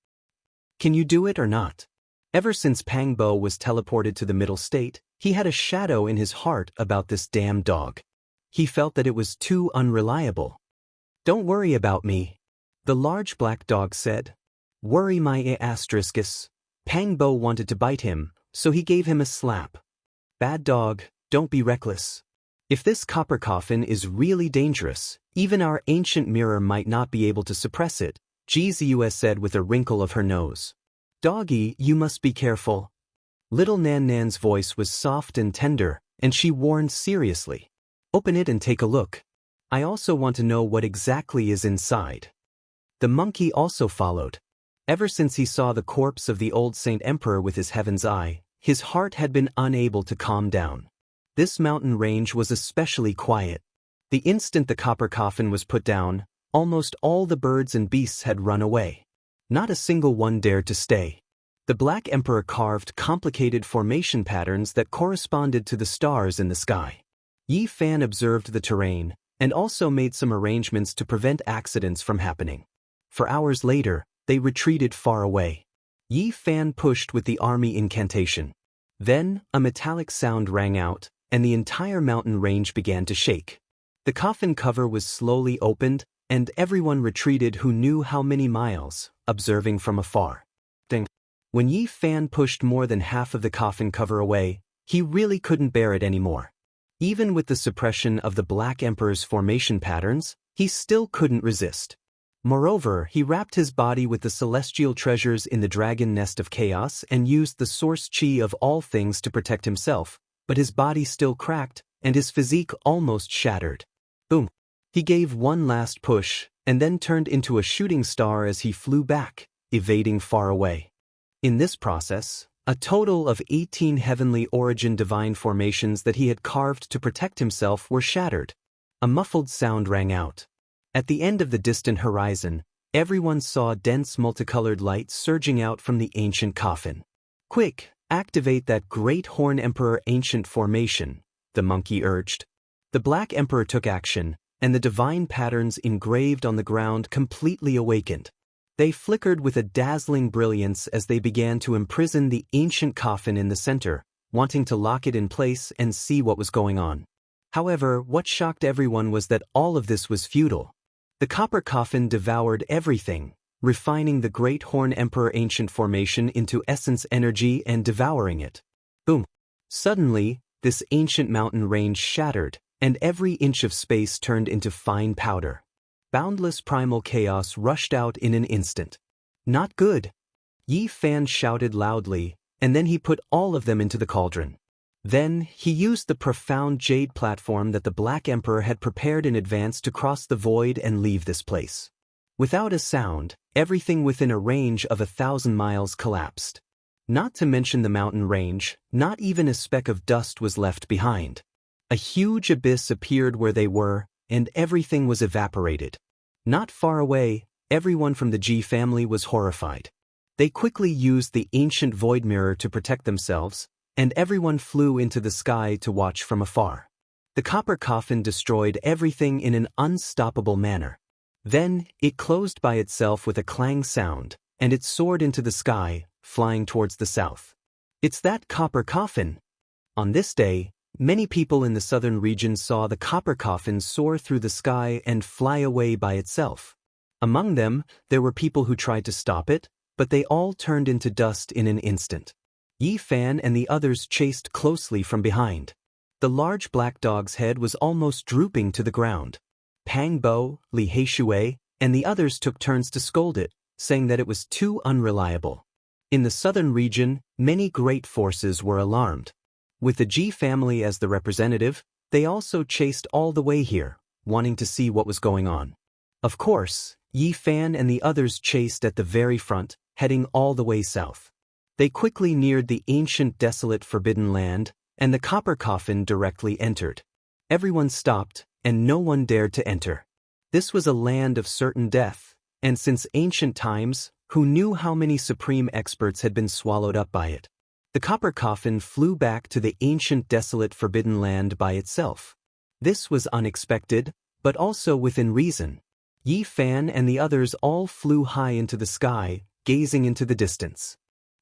Can you do it or not? Ever since Pang Bo was teleported to the middle state, he had a shadow in his heart about this damn dog. He felt that it was too unreliable. Don't worry about me. The large black dog said. Worry my asteriskis. Pang Bo wanted to bite him, so he gave him a slap. Bad dog, don't be reckless. If this copper coffin is really dangerous, even our ancient mirror might not be able to suppress it, Ji Ziyue said with a wrinkle of her nose. Doggy, you must be careful. Little Nan Nan's voice was soft and tender, and she warned seriously. Open it and take a look. I also want to know what exactly is inside. The monkey also followed. Ever since he saw the corpse of the old Saint Emperor with his heaven's eye, his heart had been unable to calm down. This mountain range was especially quiet. The instant the copper coffin was put down, almost all the birds and beasts had run away. Not a single one dared to stay. The Black Emperor carved complicated formation patterns that corresponded to the stars in the sky. Yi Fan observed the terrain, and also made some arrangements to prevent accidents from happening. For hours later, they retreated far away. Yi Fan pushed with the army incantation. Then, a metallic sound rang out, and the entire mountain range began to shake. The coffin cover was slowly opened, and everyone retreated who knew how many miles, observing from afar. Ding. When Yi Fan pushed more than half of the coffin cover away, he really couldn't bear it anymore. Even with the suppression of the Black Emperor's formation patterns, he still couldn't resist. Moreover, he wrapped his body with the celestial treasures in the dragon nest of chaos and used the source chi of all things to protect himself, but his body still cracked, and his physique almost shattered. Boom. He gave one last push, and then turned into a shooting star as he flew back, evading far away. In this process, a total of 18 heavenly origin divine formations that he had carved to protect himself were shattered. A muffled sound rang out. At the end of the distant horizon, everyone saw dense multicolored light surging out from the ancient coffin. Quick, activate that Great Horn Emperor ancient formation, the monkey urged. The Black Emperor took action, and the divine patterns engraved on the ground completely awakened. They flickered with a dazzling brilliance as they began to imprison the ancient coffin in the center, wanting to lock it in place and see what was going on. However, what shocked everyone was that all of this was futile. The copper coffin devoured everything, refining the Great Horn Emperor ancient formation into essence energy and devouring it. Boom! Suddenly, this ancient mountain range shattered, and every inch of space turned into fine powder. Boundless primal chaos rushed out in an instant. Not good! Yi Fan shouted loudly, and then he put all of them into the cauldron. Then, he used the profound jade platform that the Black Emperor had prepared in advance to cross the void and leave this place. Without a sound, everything within a range of 1,000 miles collapsed. Not to mention the mountain range, not even a speck of dust was left behind. A huge abyss appeared where they were, and everything was evaporated. Not far away, Everyone from the Ji family was horrified. They quickly used the ancient void mirror to protect themselves, and everyone flew into the sky to watch from afar. The copper coffin destroyed everything in an unstoppable manner. Then, it closed by itself with a clang sound, and it soared into the sky, flying towards the south. It's that copper coffin! On this day, many people in the southern region saw the copper coffin soar through the sky and fly away by itself. Among them, there were people who tried to stop it, but they all turned into dust in an instant. Yi Fan and the others chased closely from behind. The large black dog's head was almost drooping to the ground. Pang Bo, Li Heishui, and the others took turns to scold it, saying that it was too unreliable. In the southern region, many great forces were alarmed. With the Ji family as the representative, they also chased all the way here, wanting to see what was going on. Of course, Yi Fan and the others chased at the very front, heading all the way south. They quickly neared the ancient desolate forbidden land, and the copper coffin directly entered. Everyone stopped, and no one dared to enter. This was a land of certain death, and since ancient times, who knew how many supreme experts had been swallowed up by it? The copper coffin flew back to the ancient desolate forbidden land by itself. This was unexpected, but also within reason. Yi Fan and the others all flew high into the sky, gazing into the distance.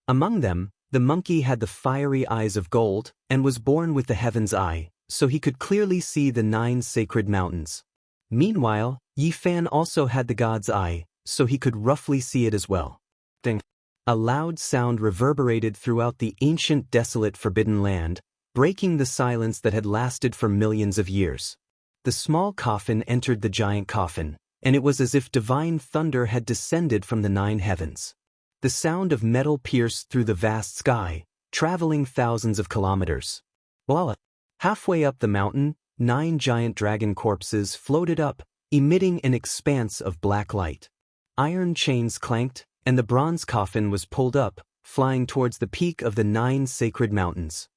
Among them, the monkey had the fiery eyes of gold, and was born with the heaven's eye, so he could clearly see the 9 sacred mountains. Meanwhile, Yi Fan also had the god's eye, so he could roughly see it as well. Ding! A loud sound reverberated throughout the ancient desolate forbidden land, breaking the silence that had lasted for millions of years. The small coffin entered the giant coffin, and it was as if divine thunder had descended from the 9 heavens. The sound of metal pierced through the vast sky, traveling thousands of kilometers. Voila! Halfway up the mountain, 9 giant dragon corpses floated up, emitting an expanse of black light. Iron chains clanked, and the bronze coffin was pulled up, flying towards the peak of the 9 sacred mountains.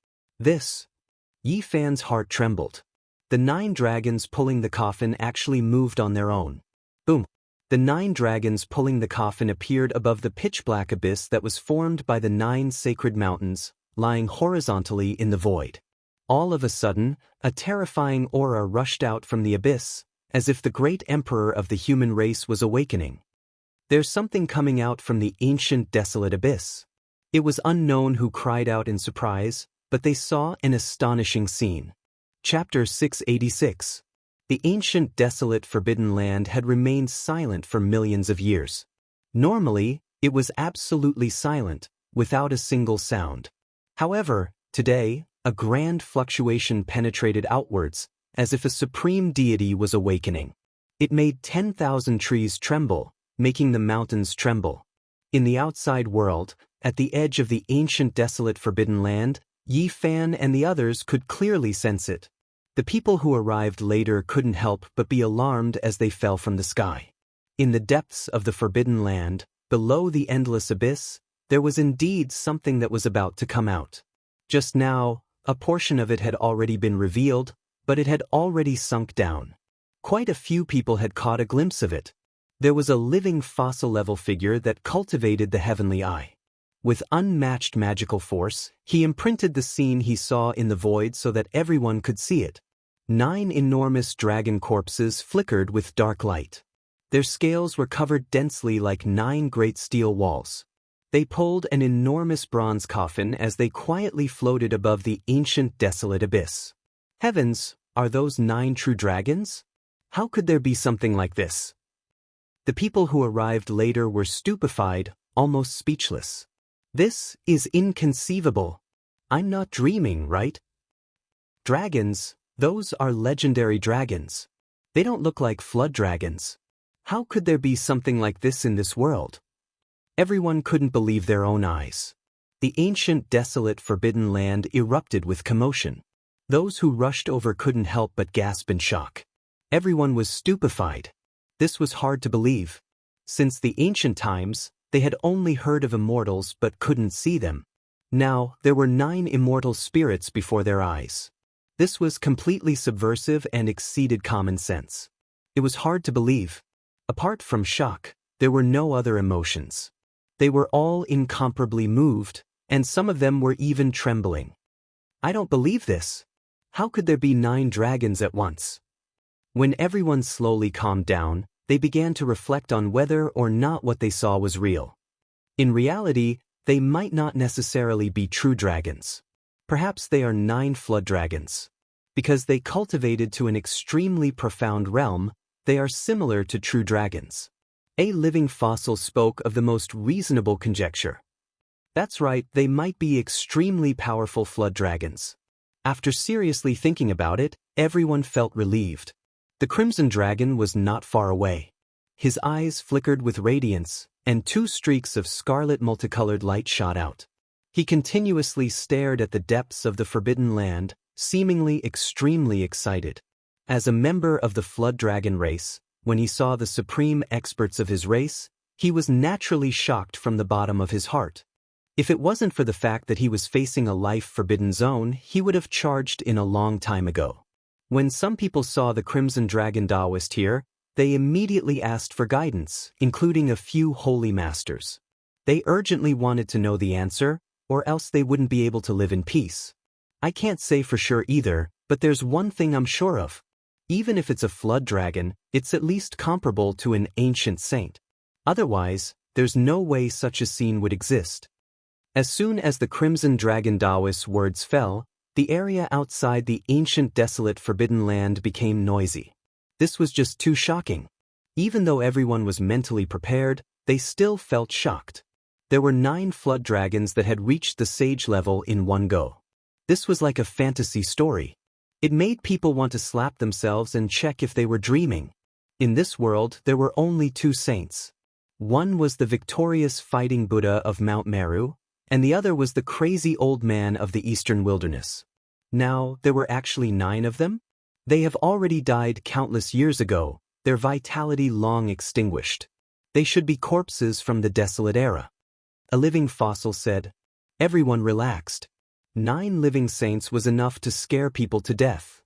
Yi Fan's heart trembled. The 9 dragons pulling the coffin actually moved on their own. Boom! The 9 dragons pulling the coffin appeared above the pitch-black abyss that was formed by the 9 sacred mountains, lying horizontally in the void. All of a sudden, a terrifying aura rushed out from the abyss, as if the great emperor of the human race was awakening. There's something coming out from the ancient desolate abyss. It was unknown who cried out in surprise, but they saw an astonishing scene. Chapter 686. The ancient desolate forbidden land had remained silent for millions of years. Normally, it was absolutely silent, without a single sound. However, today, a grand fluctuation penetrated outwards, as if a supreme deity was awakening. It made 10,000 trees tremble, making the mountains tremble. In the outside world, at the edge of the ancient desolate forbidden land, Yi Fan and the others could clearly sense it. The people who arrived later couldn't help but be alarmed as they fell from the sky. In the depths of the forbidden land, below the endless abyss, there was indeed something that was about to come out. Just now, a portion of it had already been revealed, but it had already sunk down. Quite a few people had caught a glimpse of it. There was a living fossil-level figure that cultivated the heavenly eye. With unmatched magical force, he imprinted the scene he saw in the void so that everyone could see it. 9 enormous dragon corpses flickered with dark light. Their scales were covered densely like 9 great steel walls. They pulled an enormous bronze coffin as they quietly floated above the ancient desolate abyss. Heavens, are those 9 true dragons? How could there be something like this? The people who arrived later were stupefied, almost speechless. This is inconceivable. I'm not dreaming, right? Dragons, those are legendary dragons. They don't look like flood dragons. How could there be something like this in this world? Everyone couldn't believe their own eyes. The ancient desolate forbidden land erupted with commotion. Those who rushed over couldn't help but gasp in shock. Everyone was stupefied. This was hard to believe. Since the ancient times, they had only heard of immortals but couldn't see them. Now, there were 9 immortal spirits before their eyes. This was completely subversive and exceeded common sense. It was hard to believe. Apart from shock, There were no other emotions. They were all incomparably moved, and some of them were even trembling. I don't believe this. How could there be 9 dragons at once? When everyone slowly calmed down, they began to reflect on whether or not what they saw was real. In reality, they might not necessarily be true dragons. Perhaps they are 9 flood dragons. Because they cultivated to an extremely profound realm, they are similar to true dragons. A living fossil spoke of the most reasonable conjecture. That's right, they might be extremely powerful flood dragons. After seriously thinking about it, everyone felt relieved. The crimson dragon was not far away. His eyes flickered with radiance, and 2 streaks of scarlet multicolored light shot out. He continuously stared at the depths of the forbidden land, seemingly extremely excited. As a member of the flood dragon race, when he saw the supreme experts of his race, he was naturally shocked from the bottom of his heart. If it wasn't for the fact that he was facing a life-forbidden zone, he would have charged in a long time ago. When some people saw the Crimson Dragon Taoist here, they immediately asked for guidance, including a few holy masters. They urgently wanted to know the answer, or else they wouldn't be able to live in peace. I can't say for sure either, but there's one thing I'm sure of. Even if it's a flood dragon, it's at least comparable to an ancient saint. Otherwise, there's no way such a scene would exist. As soon as the Crimson Dragon Taoist's words fell, the area outside the ancient desolate forbidden land became noisy. This was just too shocking. Even though everyone was mentally prepared, they still felt shocked. There were 9 flood dragons that had reached the sage level in one go. This was like a fantasy story. It made people want to slap themselves and check if they were dreaming. In this world, there were only 2 saints. One was the victorious fighting Buddha of Mount Meru, and the other was the crazy old man of the eastern wilderness. Now, there were actually 9 of them? They have already died countless years ago, their vitality long extinguished. They should be corpses from the desolate era. A living fossil said. Everyone relaxed. 9 living saints was enough to scare people to death.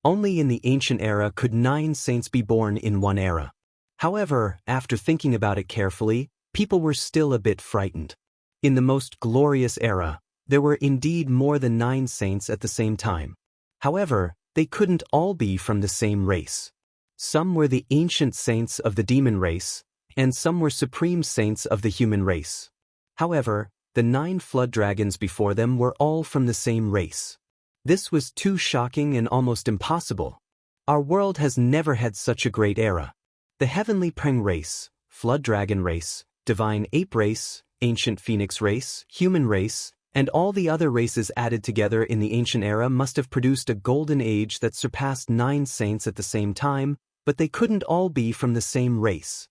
Only in the ancient era could 9 saints be born in one era. However, after thinking about it carefully, people were still a bit frightened. In the most glorious era, there were indeed more than 9 saints at the same time. However, they couldn't all be from the same race. Some were the ancient saints of the demon race, and some were supreme saints of the human race. However, the 9 flood dragons before them were all from the same race. This was too shocking and almost impossible. Our world has never had such a great era. The heavenly Preng race, flood dragon race, divine ape race, ancient phoenix race, human race, and all the other races added together in the ancient era must have produced a golden age that surpassed 9 saints at the same time, but they couldn't all be from the same race.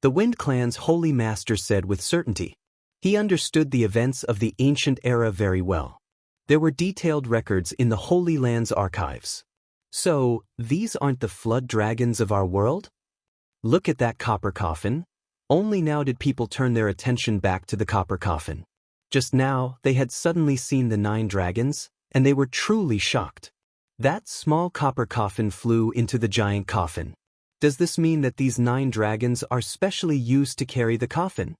The Wind Clan's holy master said with certainty. He understood the events of the ancient era very well. There were detailed records in the Holy Land's archives. So, these aren't the flood dragons of our world? Look at that copper coffin. Only now did people turn their attention back to the copper coffin. Just now, they had suddenly seen the 9 dragons, and they were truly shocked. That small copper coffin flew into the giant coffin. Does this mean that these 9 dragons are specially used to carry the coffin?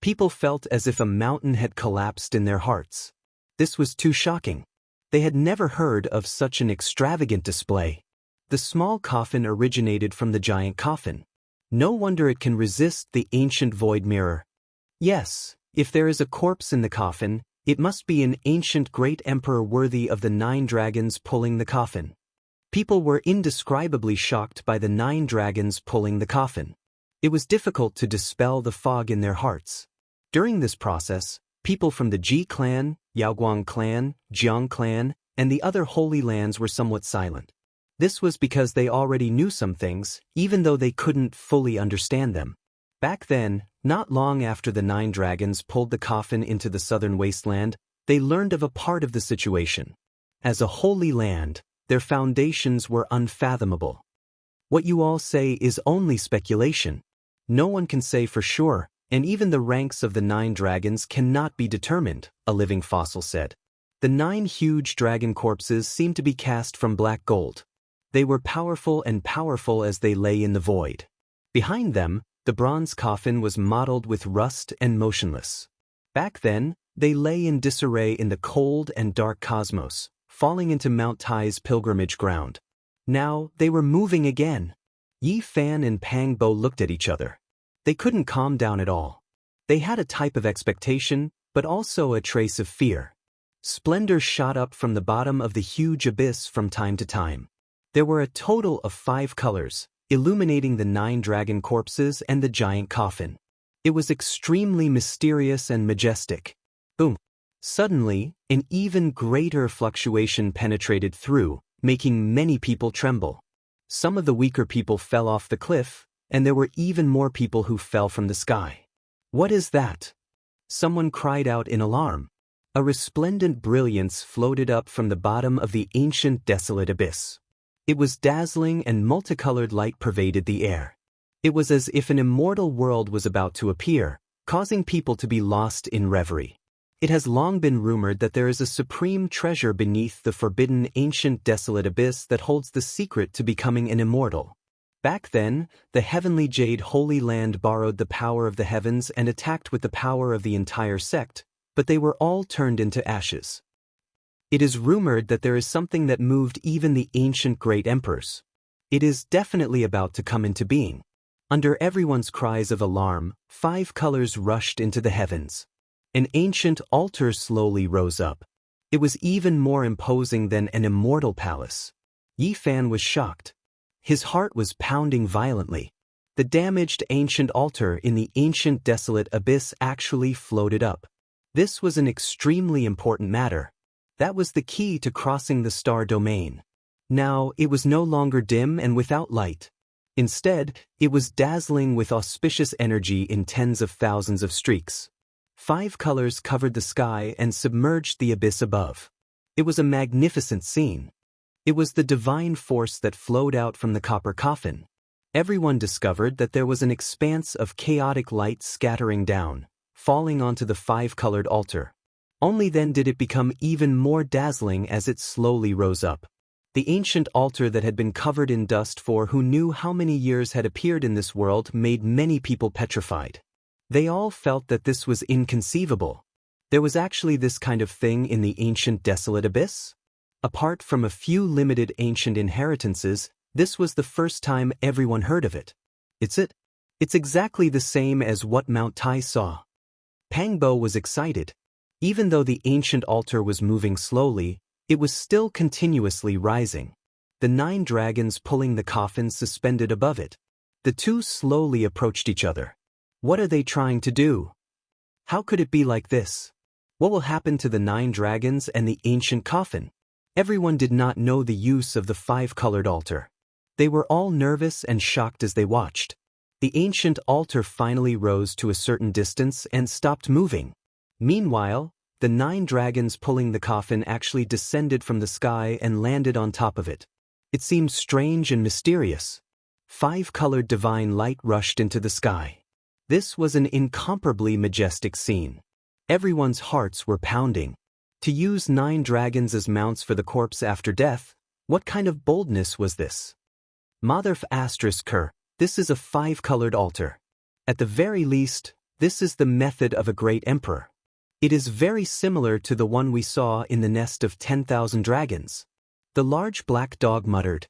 People felt as if a mountain had collapsed in their hearts. This was too shocking. They had never heard of such an extravagant display. The small coffin originated from the giant coffin. No wonder it can resist the ancient void mirror. Yes, if there is a corpse in the coffin, it must be an ancient great emperor worthy of the 9 dragons pulling the coffin. People were indescribably shocked by the 9 dragons pulling the coffin. It was difficult to dispel the fog in their hearts. During this process, people from the Ji clan, Yaoguang clan, Jiang clan, and the other holy lands were somewhat silent. This was because they already knew some things, even though they couldn't fully understand them. Back then, not long after the 9 dragons pulled the coffin into the southern wasteland, they learned of a part of the situation. As a holy land, their foundations were unfathomable. What you all say is only speculation. No one can say for sure, and even the ranks of the 9 dragons cannot be determined, a living fossil said. The 9 huge dragon corpses seemed to be cast from black gold. They were powerful as they lay in the void. Behind them, The bronze coffin was mottled with rust and motionless. Back then, they lay in disarray in the cold and dark cosmos, falling into Mount Tai's pilgrimage ground. Now, they were moving again. Yi Fan and Pang Bo looked at each other. They couldn't calm down at all. They had a type of expectation, but also a trace of fear. Splendor shot up from the bottom of the huge abyss from time to time. There were a total of 5 colors, illuminating the 9 dragon corpses and the giant coffin. It was extremely mysterious and majestic. Boom! Suddenly, an even greater fluctuation penetrated through, making many people tremble. Some of the weaker people fell off the cliff, and there were even more people who fell from the sky. What is that? Someone cried out in alarm. A resplendent brilliance floated up from the bottom of the ancient desolate abyss. It was dazzling and multicolored light pervaded the air. It was as if an immortal world was about to appear, causing people to be lost in reverie. It has long been rumored that there is a supreme treasure beneath the forbidden ancient desolate abyss that holds the secret to becoming an immortal. Back then, the heavenly jade Holy Land borrowed the power of the heavens and attacked with the power of the entire sect, but they were all turned into ashes. It is rumored that there is something that moved even the ancient great emperors. It is definitely about to come into being. Under everyone's cries of alarm, 5 colors rushed into the heavens. An ancient altar slowly rose up. It was even more imposing than an immortal palace. Yi Fan was shocked. His heart was pounding violently. The damaged ancient altar in the ancient desolate abyss actually floated up. This was an extremely important matter. That was the key to crossing the star domain. Now, it was no longer dim and without light. Instead, it was dazzling with auspicious energy in tens of thousands of streaks. 5 colors covered the sky and submerged the abyss above. It was a magnificent scene. It was the divine force that flowed out from the copper coffin. Everyone discovered that there was an expanse of chaotic light scattering down, falling onto the 5-colored altar. Only then did it become even more dazzling as it slowly rose up. The ancient altar that had been covered in dust for who knew how many years had appeared in this world made many people petrified. They all felt that this was inconceivable. There was actually this kind of thing in the ancient desolate abyss? Apart from a few limited ancient inheritances, this was the first time everyone heard of it. It's exactly the same as what Mount Tai saw. Pang Bo was excited. Even though the ancient altar was moving slowly, it was still continuously rising. The 9 dragons pulling the coffin suspended above it. The two slowly approached each other. What are they trying to do? How could it be like this? What will happen to the 9 dragons and the ancient coffin? Everyone did not know the use of the 5-colored altar. They were all nervous and shocked as they watched. The ancient altar finally rose to a certain distance and stopped moving. Meanwhile, the 9 dragons pulling the coffin actually descended from the sky and landed on top of it. It seemed strange and mysterious. 5-colored divine light rushed into the sky. This was an incomparably majestic scene. Everyone's hearts were pounding. To use 9 dragons as mounts for the corpse after death, what kind of boldness was this? Motherf asterisk Ker, this is a 5-colored altar. At the very least, this is the method of a great emperor. It is very similar to the one we saw in the nest of 10,000 dragons. The large black dog muttered.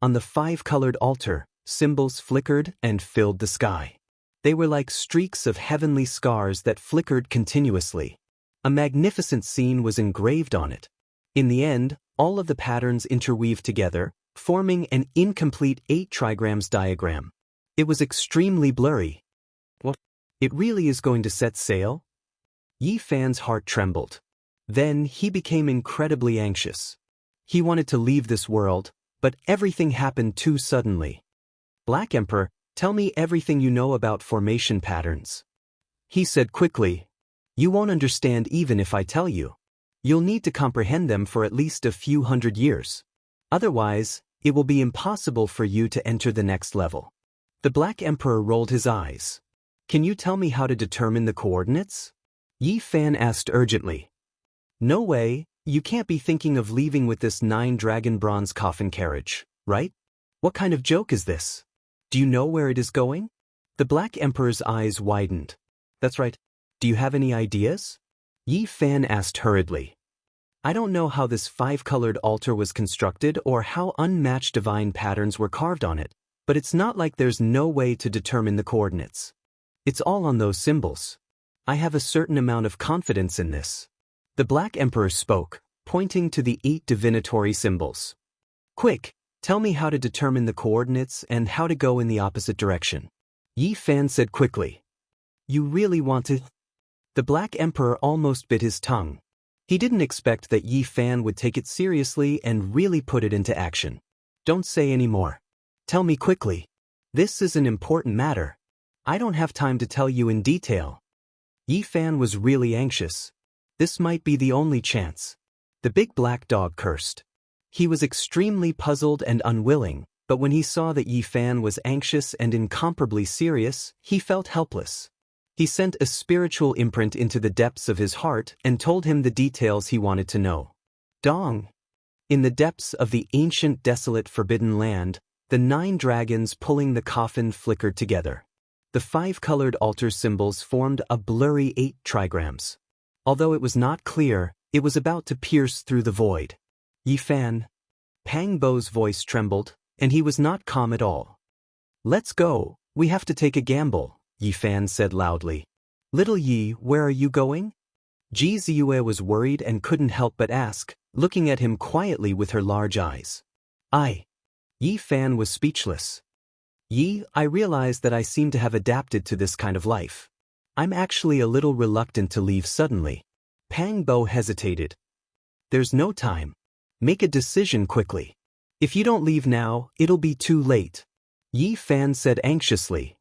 On the 5-colored altar, symbols flickered and filled the sky. They were like streaks of heavenly scars that flickered continuously. A magnificent scene was engraved on it. In the end, all of the patterns interweaved together, forming an incomplete 8 trigrams diagram. It was extremely blurry. What? It really is going to set sail? Yi Fan's heart trembled. Then he became incredibly anxious. He wanted to leave this world, but everything happened too suddenly. Black Emperor, tell me everything you know about formation patterns. He said quickly. You won't understand even if I tell you. You'll need to comprehend them for at least a few hundred years. Otherwise, it will be impossible for you to enter the next level. The Black Emperor rolled his eyes. Can you tell me how to determine the coordinates? Yi Fan asked urgently. No way, you can't be thinking of leaving with this 9-dragon bronze coffin carriage, right? What kind of joke is this? Do you know where it is going? The Black Emperor's eyes widened. That's right. Do you have any ideas? Yi Fan asked hurriedly. I don't know how this five-colored altar was constructed or how unmatched divine patterns were carved on it, but it's not like there's no way to determine the coordinates. It's all on those symbols. I have a certain amount of confidence in this. The Black Emperor spoke, pointing to the 8 divinatory symbols. Quick, tell me how to determine the coordinates and how to go in the opposite direction. Yi Fan said quickly. You really want to? The Black Emperor almost bit his tongue. He didn't expect that Yi Fan would take it seriously and really put it into action. Don't say any more. Tell me quickly. This is an important matter. I don't have time to tell you in detail. Yi Fan was really anxious. This might be the only chance. The big black dog cursed. He was extremely puzzled and unwilling, but when he saw that Yi Fan was anxious and incomparably serious, he felt helpless. He sent a spiritual imprint into the depths of his heart and told him the details he wanted to know. Dong! In the depths of the ancient desolate forbidden land, the 9 dragons pulling the coffin flickered together. The 5-colored altar symbols formed a blurry 8 trigrams. Although it was not clear, it was about to pierce through the void. Yi Fan. Pang Bo's voice trembled, and he was not calm at all. Let's go, we have to take a gamble, Yi Fan said loudly. Little Yi, where are you going? Ji Ziyue was worried and couldn't help but ask, looking at him quietly with her large eyes. Yi Fan was speechless. Yi, I realize that I seem to have adapted to this kind of life. I'm actually a little reluctant to leave suddenly. Pang Bo hesitated. There's no time. Make a decision quickly. If you don't leave now, it'll be too late. Yi Fan said anxiously.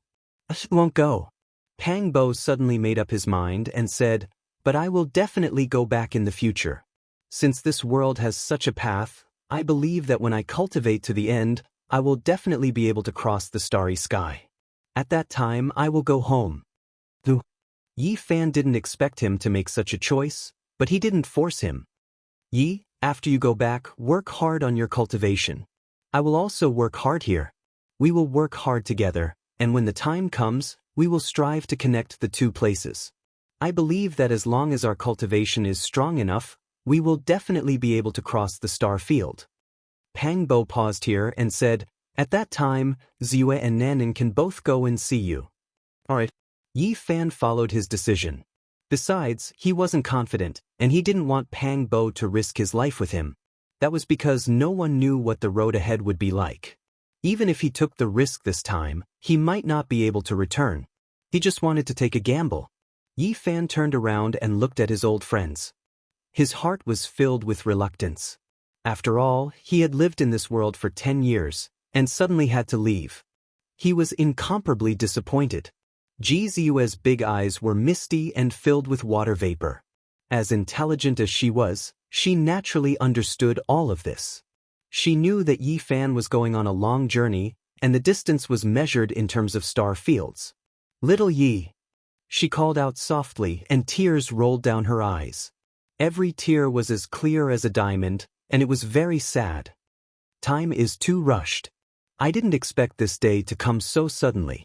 I won't go. Pang Bo suddenly made up his mind and said, but I will definitely go back in the future. Since this world has such a path, I believe that when I cultivate to the end, I will definitely be able to cross the starry sky. At that time, I will go home. Yi Fan didn't expect him to make such a choice, but he didn't force him. Yi, after you go back, work hard on your cultivation. I will also work hard here. We will work hard together, and when the time comes, we will strive to connect the 2 places. I believe that as long as our cultivation is strong enough, we will definitely be able to cross the star field. Pang Bo paused here and said, at that time, Ziyue and Nanan can both go and see you. Alright. Yi Fan followed his decision. Besides, he wasn't confident, and he didn't want Pang Bo to risk his life with him. That was because no one knew what the road ahead would be like. Even if he took the risk this time, he might not be able to return. He just wanted to take a gamble. Yi Fan turned around and looked at his old friends. His heart was filled with reluctance. After all, he had lived in this world for 10 years, and suddenly had to leave. He was incomparably disappointed. Ji Ziyue's big eyes were misty and filled with water vapor. As intelligent as she was, she naturally understood all of this. She knew that Yi Fan was going on a long journey, and the distance was measured in terms of star fields. Little Yi. She called out softly, and tears rolled down her eyes. Every tear was as clear as a diamond, and it was very sad. Time is too rushed. I didn't expect this day to come so suddenly.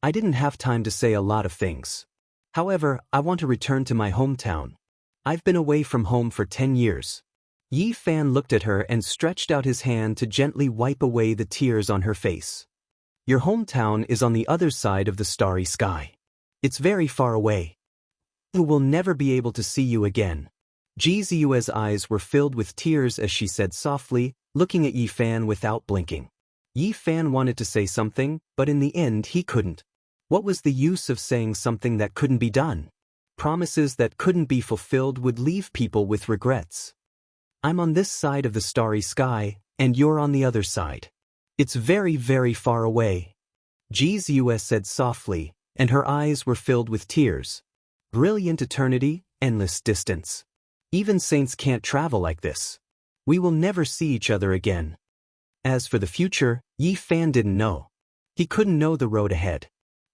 I didn't have time to say a lot of things. However, I want to return to my hometown. I've been away from home for 10 years. Yi Fan looked at her and stretched out his hand to gently wipe away the tears on her face. Your hometown is on the other side of the starry sky. It's very far away. I will never be able to see you again. Ji Ziyue's eyes were filled with tears as she said softly, looking at Yi Fan without blinking. Yi Fan wanted to say something, but in the end he couldn't. What was the use of saying something that couldn't be done? Promises that couldn't be fulfilled would leave people with regrets. I'm on this side of the starry sky, and you're on the other side. It's very, very far away. Ji Ziyue said softly, and her eyes were filled with tears. Brilliant eternity, endless distance. Even saints can't travel like this. We will never see each other again. As for the future, Yi Fan didn't know. He couldn't know the road ahead.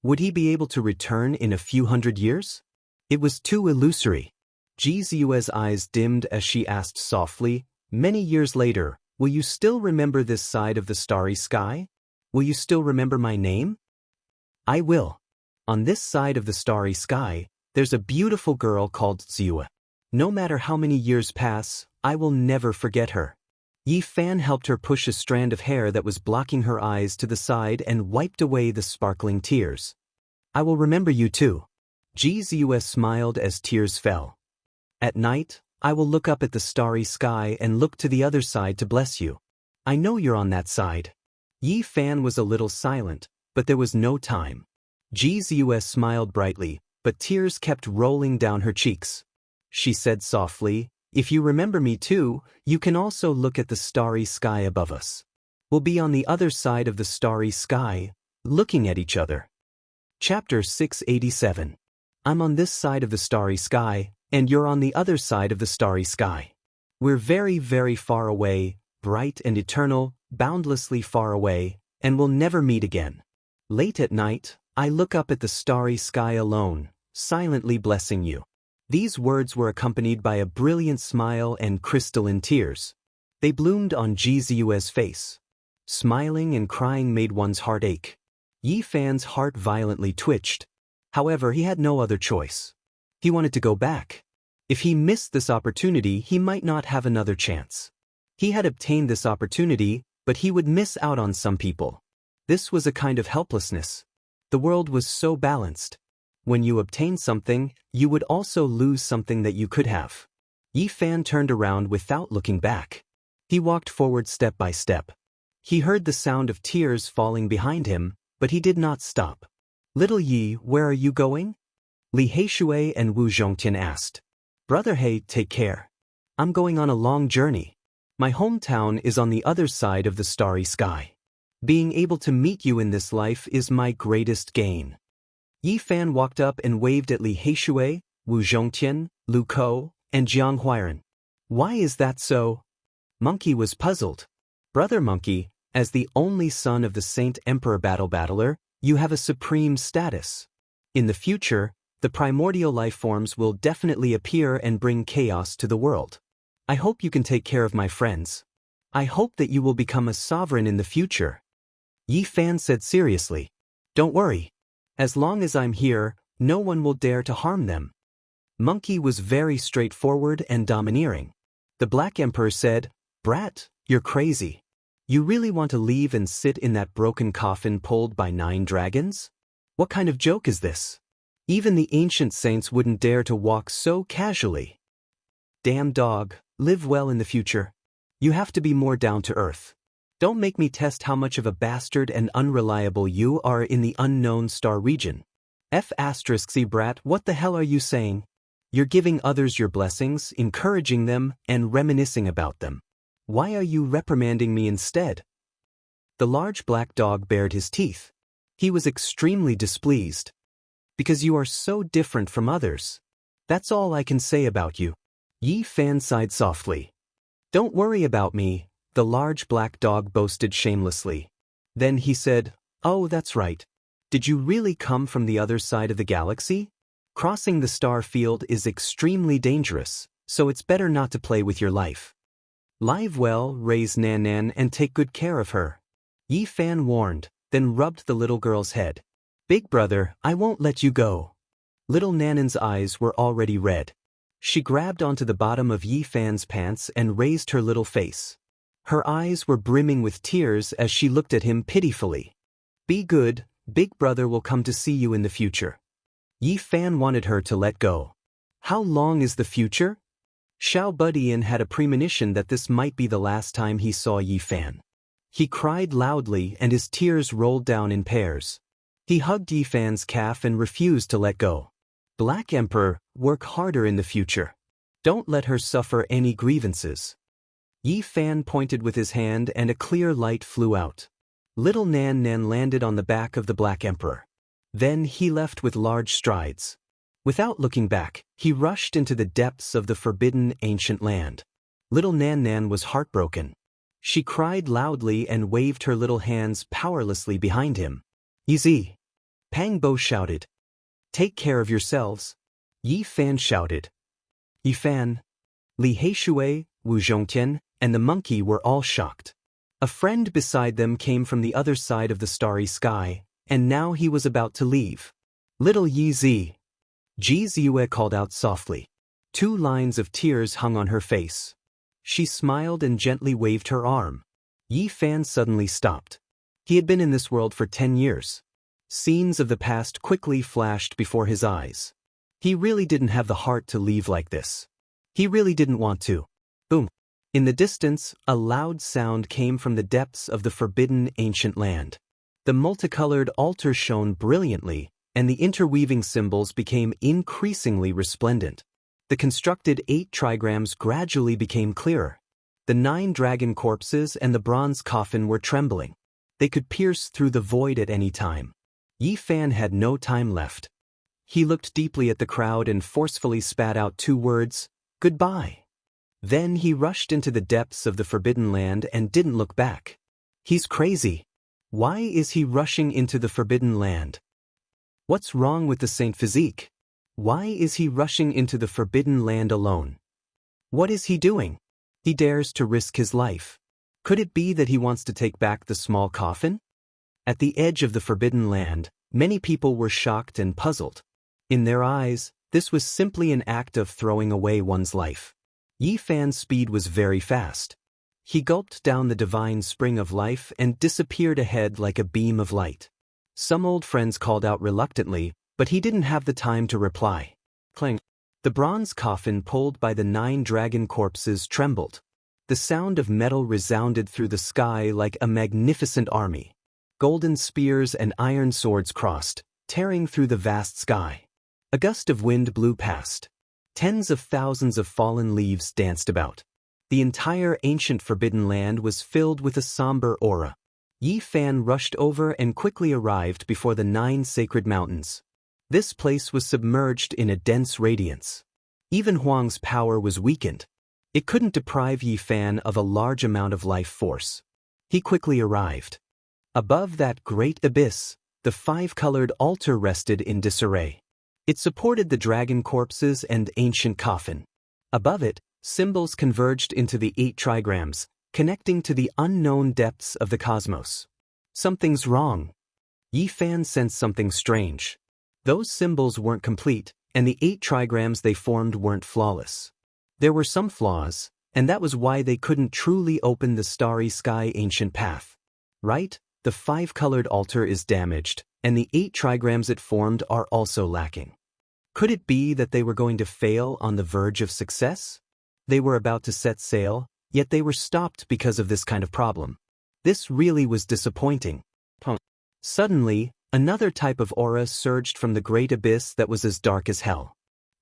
Would he be able to return in a few hundred years? It was too illusory. Ji Ziyue's eyes dimmed as she asked softly, many years later, will you still remember this side of the starry sky? Will you still remember my name? I will. On this side of the starry sky, there's a beautiful girl called Ziua. No matter how many years pass, I will never forget her. Yi Fan helped her push a strand of hair that was blocking her eyes to the side and wiped away the sparkling tears. I will remember you too. Ji Ziua smiled as tears fell. At night, I will look up at the starry sky and look to the other side to bless you. I know you're on that side. Yi Fan was a little silent, but there was no time. Ji Ziua smiled brightly, but tears kept rolling down her cheeks. She said softly, if you remember me too, you can also look at the starry sky above us. We'll be on the other side of the starry sky, looking at each other. Chapter 687. I'm on this side of the starry sky, and you're on the other side of the starry sky. We're very, very far away, bright and eternal, boundlessly far away, and we'll never meet again. Late at night, I look up at the starry sky alone, silently blessing you. These words were accompanied by a brilliant smile and crystalline tears. They bloomed on Ji Ziue's face. Smiling and crying made one's heart ache. Yi Fan's heart violently twitched. However, he had no other choice. He wanted to go back. If he missed this opportunity, he might not have another chance. He had obtained this opportunity, but he would miss out on some people. This was a kind of helplessness. The world was so balanced. When you obtain something, you would also lose something that you could have. Yi Fan turned around without looking back. He walked forward step by step. He heard the sound of tears falling behind him, but he did not stop. Little Yi, where are you going? Li Heishui and Wu Zhongtian asked. Brother He, take care. I'm going on a long journey. My hometown is on the other side of the starry sky. Being able to meet you in this life is my greatest gain. Yi Fan walked up and waved at Li Heishui, Wu Zhongtian, Lu Kou, and Jianghu. Why is that so? Monkey was puzzled. Brother Monkey, as the only son of the Saint Emperor Battler, you have a supreme status. In the future, the primordial life forms will definitely appear and bring chaos to the world. I hope you can take care of my friends. I hope that you will become a sovereign in the future. Yi Fan said seriously. Don't worry. As long as I'm here, no one will dare to harm them. Monkey was very straightforward and domineering. The Black Emperor said, Brat, you're crazy. You really want to leave and sit in that broken coffin pulled by 9 dragons? What kind of joke is this? Even the ancient saints wouldn't dare to walk so casually. Damn dog, live well in the future. You have to be more down to earth. Don't make me test how much of a bastard and unreliable you are in the unknown star region. F***y brat, what the hell are you saying? You're giving others your blessings, encouraging them, and reminiscing about them. Why are you reprimanding me instead? The large black dog bared his teeth. He was extremely displeased. Because you are so different from others. That's all I can say about you. Yi Fan sighed softly. Don't worry about me, the large black dog boasted shamelessly. Then he said, Oh, that's right. Did you really come from the other side of the galaxy? Crossing the star field is extremely dangerous, so it's better not to play with your life. Live well, raise Nan Nan, and take good care of her. Yi Fan warned, then rubbed the little girl's head. Big brother, I won't let you go. Little Nanan's eyes were already red. She grabbed onto the bottom of Yi Fan's pants and raised her little face. Her eyes were brimming with tears as she looked at him pitifully. Be good, Big brother will come to see you in the future. Yi Fan wanted her to let go. How long is the future? Xiao Budian had a premonition that this might be the last time he saw Yi Fan. He cried loudly and his tears rolled down in pairs. He hugged Yi Fan's calf and refused to let go. Black Emperor, work harder in the future. Don't let her suffer any grievances. Yi Fan pointed with his hand and a clear light flew out. Little Nan Nan landed on the back of the Black Emperor. Then he left with large strides. Without looking back, he rushed into the depths of the forbidden ancient land. Little Nan Nan was heartbroken. She cried loudly and waved her little hands powerlessly behind him. Easy! Pang Bo shouted. Take care of yourselves. Yi Fan shouted. Yi Fan, Li Heishui, Wu Zhongtian, and the monkey were all shocked. A friend beside them came from the other side of the starry sky, and now he was about to leave. Little Yi Zi. Ji Ziyue called out softly. 2 lines of tears hung on her face. She smiled and gently waved her arm. Yi Fan suddenly stopped. He had been in this world for 10 years. Scenes of the past quickly flashed before his eyes. He really didn't have the heart to leave like this. He really didn't want to. Boom. In the distance, a loud sound came from the depths of the forbidden ancient land. The multicolored altar shone brilliantly, and the interweaving symbols became increasingly resplendent. The constructed 8 trigrams gradually became clearer. The 9 dragon corpses and the bronze coffin were trembling. They could pierce through the void at any time. Yi Fan had no time left. He looked deeply at the crowd and forcefully spat out 2 words, "Goodbye." Then he rushed into the depths of the forbidden land and didn't look back. He's crazy. Why is he rushing into the forbidden land? What's wrong with the Saint Physique? Why is he rushing into the forbidden land alone? What is he doing? He dares to risk his life. Could it be that he wants to take back the small coffin? At the edge of the forbidden land, many people were shocked and puzzled. In their eyes, this was simply an act of throwing away one's life. Yi Fan's speed was very fast. He gulped down the divine spring of life and disappeared ahead like a beam of light. Some old friends called out reluctantly, but he didn't have the time to reply. Clang. The bronze coffin pulled by the 9 dragon corpses trembled. The sound of metal resounded through the sky like a magnificent army. Golden spears and iron swords crossed, tearing through the vast sky. A gust of wind blew past. Tens of thousands of fallen leaves danced about. The entire ancient forbidden land was filled with a somber aura. Yi Fan rushed over and quickly arrived before the 9 sacred mountains. This place was submerged in a dense radiance. Even Huang's power was weakened. It couldn't deprive Yi Fan of a large amount of life force. He quickly arrived. Above that great abyss, the 5-colored altar rested in disarray. It supported the dragon corpses and ancient coffin. Above it, symbols converged into the 8 trigrams, connecting to the unknown depths of the cosmos. Something's wrong. Yi Fan sensed something strange. Those symbols weren't complete, and the 8 trigrams they formed weren't flawless. There were some flaws, and that was why they couldn't truly open the starry sky ancient path. Right? The 5-colored altar is damaged, and the 8 trigrams it formed are also lacking. Could it be that they were going to fail on the verge of success? They were about to set sail, yet they were stopped because of this kind of problem. This really was disappointing. Suddenly, another type of aura surged from the great abyss that was as dark as hell.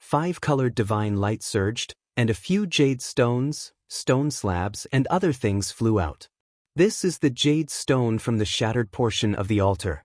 5-colored divine light surged, and a few jade stones, stone slabs, and other things flew out. This is the jade stone from the shattered portion of the altar.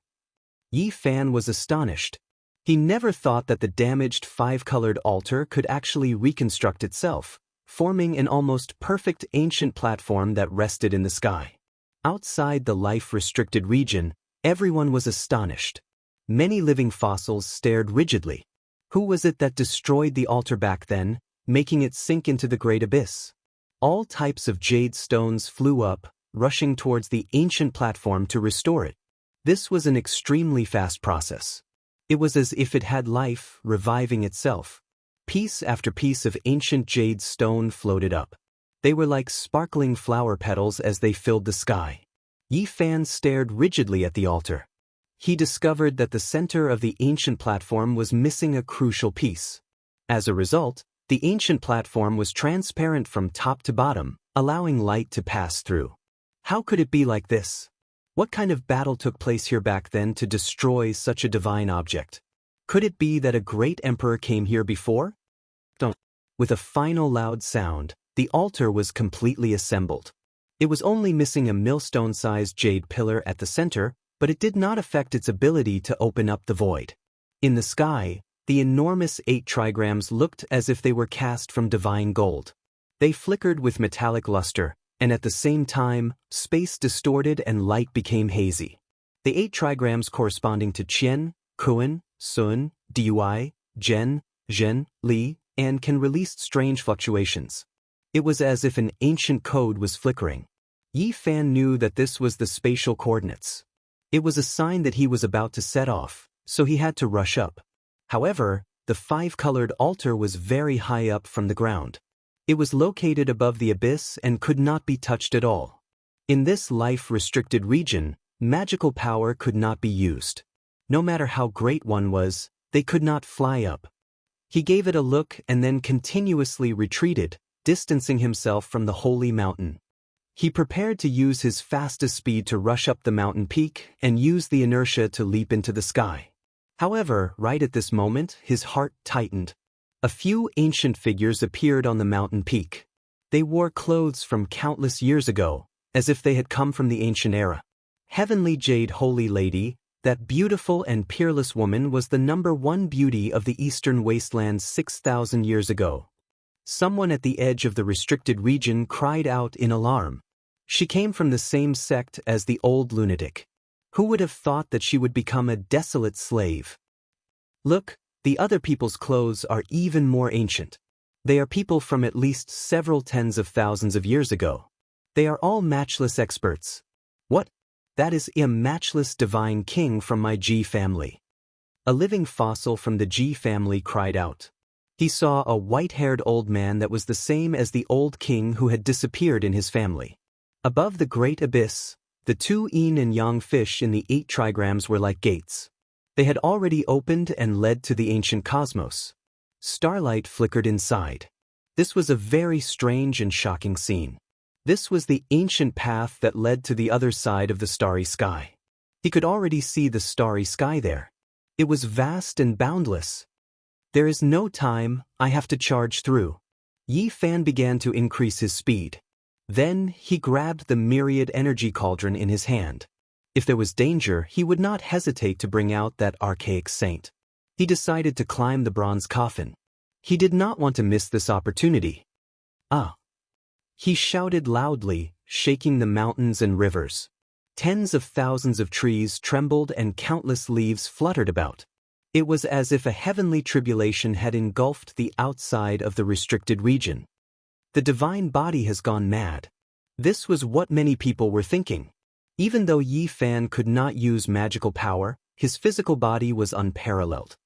Yi Fan was astonished. He never thought that the damaged 5-colored altar could actually reconstruct itself, forming an almost perfect ancient platform that rested in the sky. Outside the life-restricted region, everyone was astonished. Many living fossils stared rigidly. Who was it that destroyed the altar back then, making it sink into the great abyss? All types of jade stones flew up, rushing towards the ancient platform to restore it. This was an extremely fast process. It was as if it had life, reviving itself. Piece after piece of ancient jade stone floated up. They were like sparkling flower petals as they filled the sky. Yi Fan stared rigidly at the altar. He discovered that the center of the ancient platform was missing a crucial piece. As a result, the ancient platform was transparent from top to bottom, allowing light to pass through. How could it be like this? What kind of battle took place here back then to destroy such a divine object? Could it be that a great emperor came here before? With a final loud sound, the altar was completely assembled. It was only missing a millstone-sized jade pillar at the center, but it did not affect its ability to open up the void. In the sky, the enormous 8 trigrams looked as if they were cast from divine gold. They flickered with metallic luster, and at the same time, space distorted and light became hazy. The 8 trigrams corresponding to Qian, Kuan, Sun, Dui, Zhen, Zhen, Li, and can release strange fluctuations. It was as if an ancient code was flickering. Yi Fan knew that this was the spatial coordinates. It was a sign that he was about to set off, so he had to rush up. However, the five-colored altar was very high up from the ground. It was located above the abyss and could not be touched at all. In this life-restricted region, magical power could not be used. No matter how great one was, they could not fly up. He gave it a look and then continuously retreated, distancing himself from the holy mountain. He prepared to use his fastest speed to rush up the mountain peak and use the inertia to leap into the sky. However, right at this moment, his heart tightened. A few ancient figures appeared on the mountain peak. They wore clothes from countless years ago, as if they had come from the ancient era. Heavenly Jade Holy Lady, that beautiful and peerless woman, was the #1 beauty of the eastern wastelands 6,000 years ago. Someone at the edge of the restricted region cried out in alarm. She came from the same sect as the old lunatic. Who would have thought that she would become a desolate slave? Look, the other people's clothes are even more ancient. They are people from at least several tens of thousands of years ago. They are all matchless experts. What? That is a matchless divine king from my G family. A living fossil from the G family cried out. He saw a white-haired old man that was the same as the old king who had disappeared in his family. Above the great abyss, the two yin and yang fish in the 8 trigrams were like gates. They had already opened and led to the ancient cosmos. Starlight flickered inside. This was a very strange and shocking scene. This was the ancient path that led to the other side of the starry sky. He could already see the starry sky there. It was vast and boundless. There is no time, I have to charge through. Yi Fan began to increase his speed. Then he grabbed the myriad energy cauldron in his hand. If there was danger, he would not hesitate to bring out that archaic saint. He decided to climb the bronze coffin. He did not want to miss this opportunity. Ah! He shouted loudly, shaking the mountains and rivers. Tens of thousands of trees trembled and countless leaves fluttered about. It was as if a heavenly tribulation had engulfed the outside of the restricted region. The divine body has gone mad. This was what many people were thinking. Even though Yi Fan could not use magical power, his physical body was unparalleled.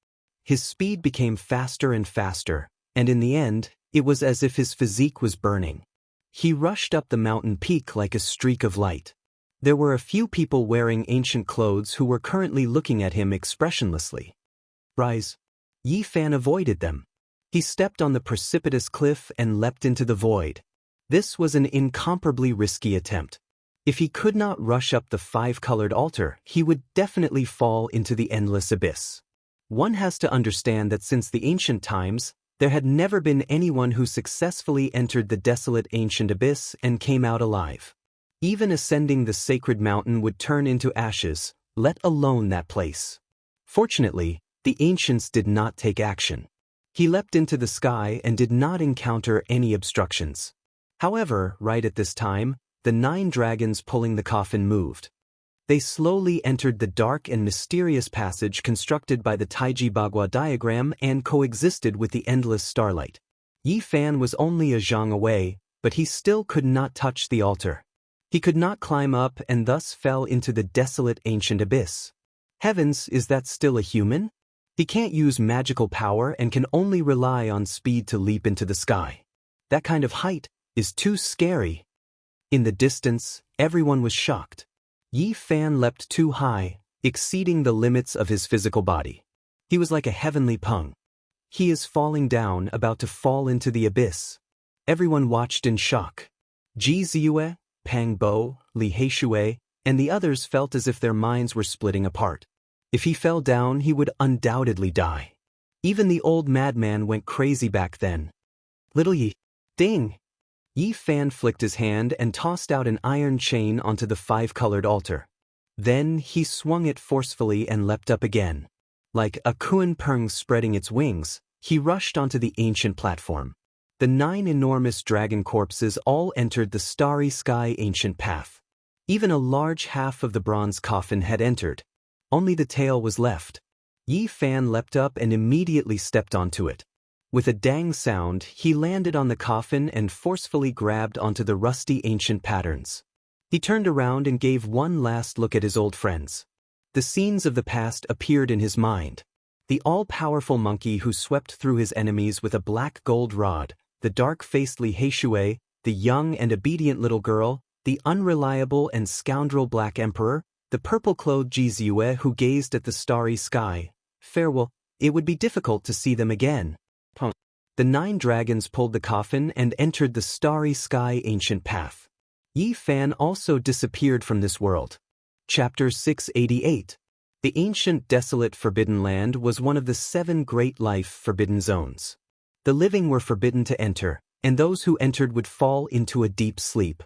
His speed became faster and faster, and in the end, it was as if his physique was burning. He rushed up the mountain peak like a streak of light. There were a few people wearing ancient clothes who were currently looking at him expressionlessly. Rise. Yi Fan avoided them. He stepped on the precipitous cliff and leapt into the void. This was an incomparably risky attempt. If he could not rush up the 5-colored altar, he would definitely fall into the endless abyss. One has to understand that since the ancient times, there had never been anyone who successfully entered the desolate ancient abyss and came out alive. Even ascending the sacred mountain would turn into ashes, let alone that place. Fortunately, the ancients did not take action. He leapt into the sky and did not encounter any obstructions. However, right at this time, the 9 dragons pulling the coffin moved. They slowly entered the dark and mysterious passage constructed by the Taiji Bagua diagram and coexisted with the endless starlight. Yi Fan was only a zhang away, but he still could not touch the altar. He could not climb up and thus fell into the desolate ancient abyss. Heavens, is that still a human? He can't use magical power and can only rely on speed to leap into the sky. That kind of height is too scary. In the distance, everyone was shocked. Yi Fan leapt too high, exceeding the limits of his physical body. He was like a heavenly peng. He is falling down, about to fall into the abyss. Everyone watched in shock. Ji Ziyue, Pang Bo, Li Heishui, and the others felt as if their minds were splitting apart. If he fell down, he would undoubtedly die. Even the old madman went crazy back then. Little Yi, ding! Yi Fan flicked his hand and tossed out an iron chain onto the 5-colored altar. Then he swung it forcefully and leapt up again. Like a Kuan Peng spreading its wings, he rushed onto the ancient platform. The 9 enormous dragon corpses all entered the starry sky ancient path. Even a large half of the bronze coffin had entered. Only the tail was left. Yi Fan leapt up and immediately stepped onto it. With a dang sound, he landed on the coffin and forcefully grabbed onto the rusty ancient patterns. He turned around and gave one last look at his old friends. The scenes of the past appeared in his mind. The all-powerful monkey who swept through his enemies with a black gold rod, the dark-faced Li Heishui, the young and obedient little girl, the unreliable and scoundrel Black Emperor, the purple-clothed Ji Ziyue who gazed at the starry sky. Farewell, it would be difficult to see them again. The 9 dragons pulled the coffin and entered the starry sky ancient path. Yi Fan also disappeared from this world. Chapter 688. The ancient desolate forbidden land was one of the 7 great life forbidden zones. The living were forbidden to enter, and those who entered would fall into a deep sleep.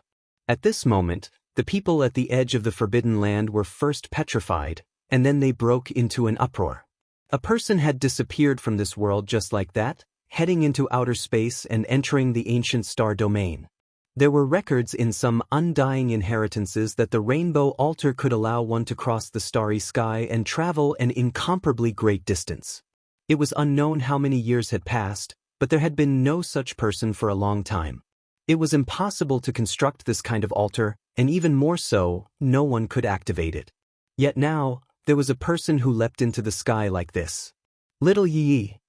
At this moment, the people at the edge of the forbidden land were first petrified, and then they broke into an uproar. A person had disappeared from this world just like that, heading into outer space and entering the ancient star domain. There were records in some undying inheritances that the rainbow altar could allow one to cross the starry sky and travel an incomparably great distance. It was unknown how many years had passed, but there had been no such person for a long time. It was impossible to construct this kind of altar, and even more so, no one could activate it. Yet now, there was a person who leapt into the sky like this. Little Yi.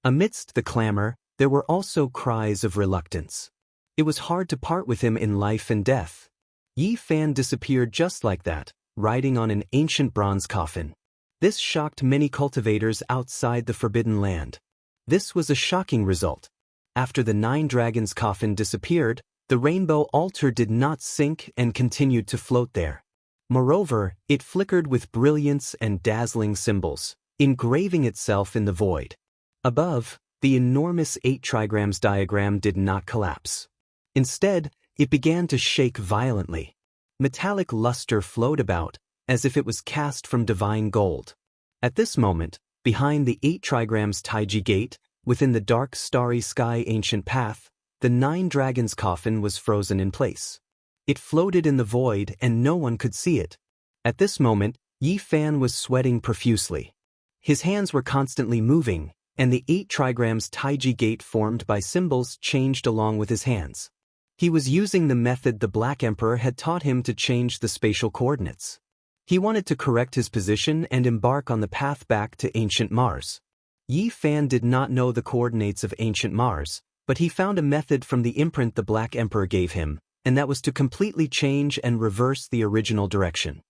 Amidst the clamor, there were also cries of reluctance. It was hard to part with him in life and death. Yi Fan disappeared just like that, riding on an ancient bronze coffin. This shocked many cultivators outside the forbidden land. This was a shocking result. After the 9 dragons' coffin disappeared, the rainbow altar did not sink and continued to float there. Moreover, it flickered with brilliance and dazzling symbols, engraving itself in the void. Above, the enormous 8 trigrams diagram did not collapse. Instead, it began to shake violently. Metallic luster flowed about, as if it was cast from divine gold. At this moment, behind the 8 trigrams Taiji gate, within the dark starry sky ancient path, the 9 dragons' coffin was frozen in place. It floated in the void and no one could see it. At this moment, Yi Fan was sweating profusely. His hands were constantly moving, and the 8 trigrams Taiji gate formed by symbols changed along with his hands. He was using the method the Black Emperor had taught him to change the spatial coordinates. He wanted to correct his position and embark on the path back to ancient Mars. Yi Fan did not know the coordinates of ancient Mars, but he found a method from the imprint the Black Emperor gave him, and that was to completely change and reverse the original direction.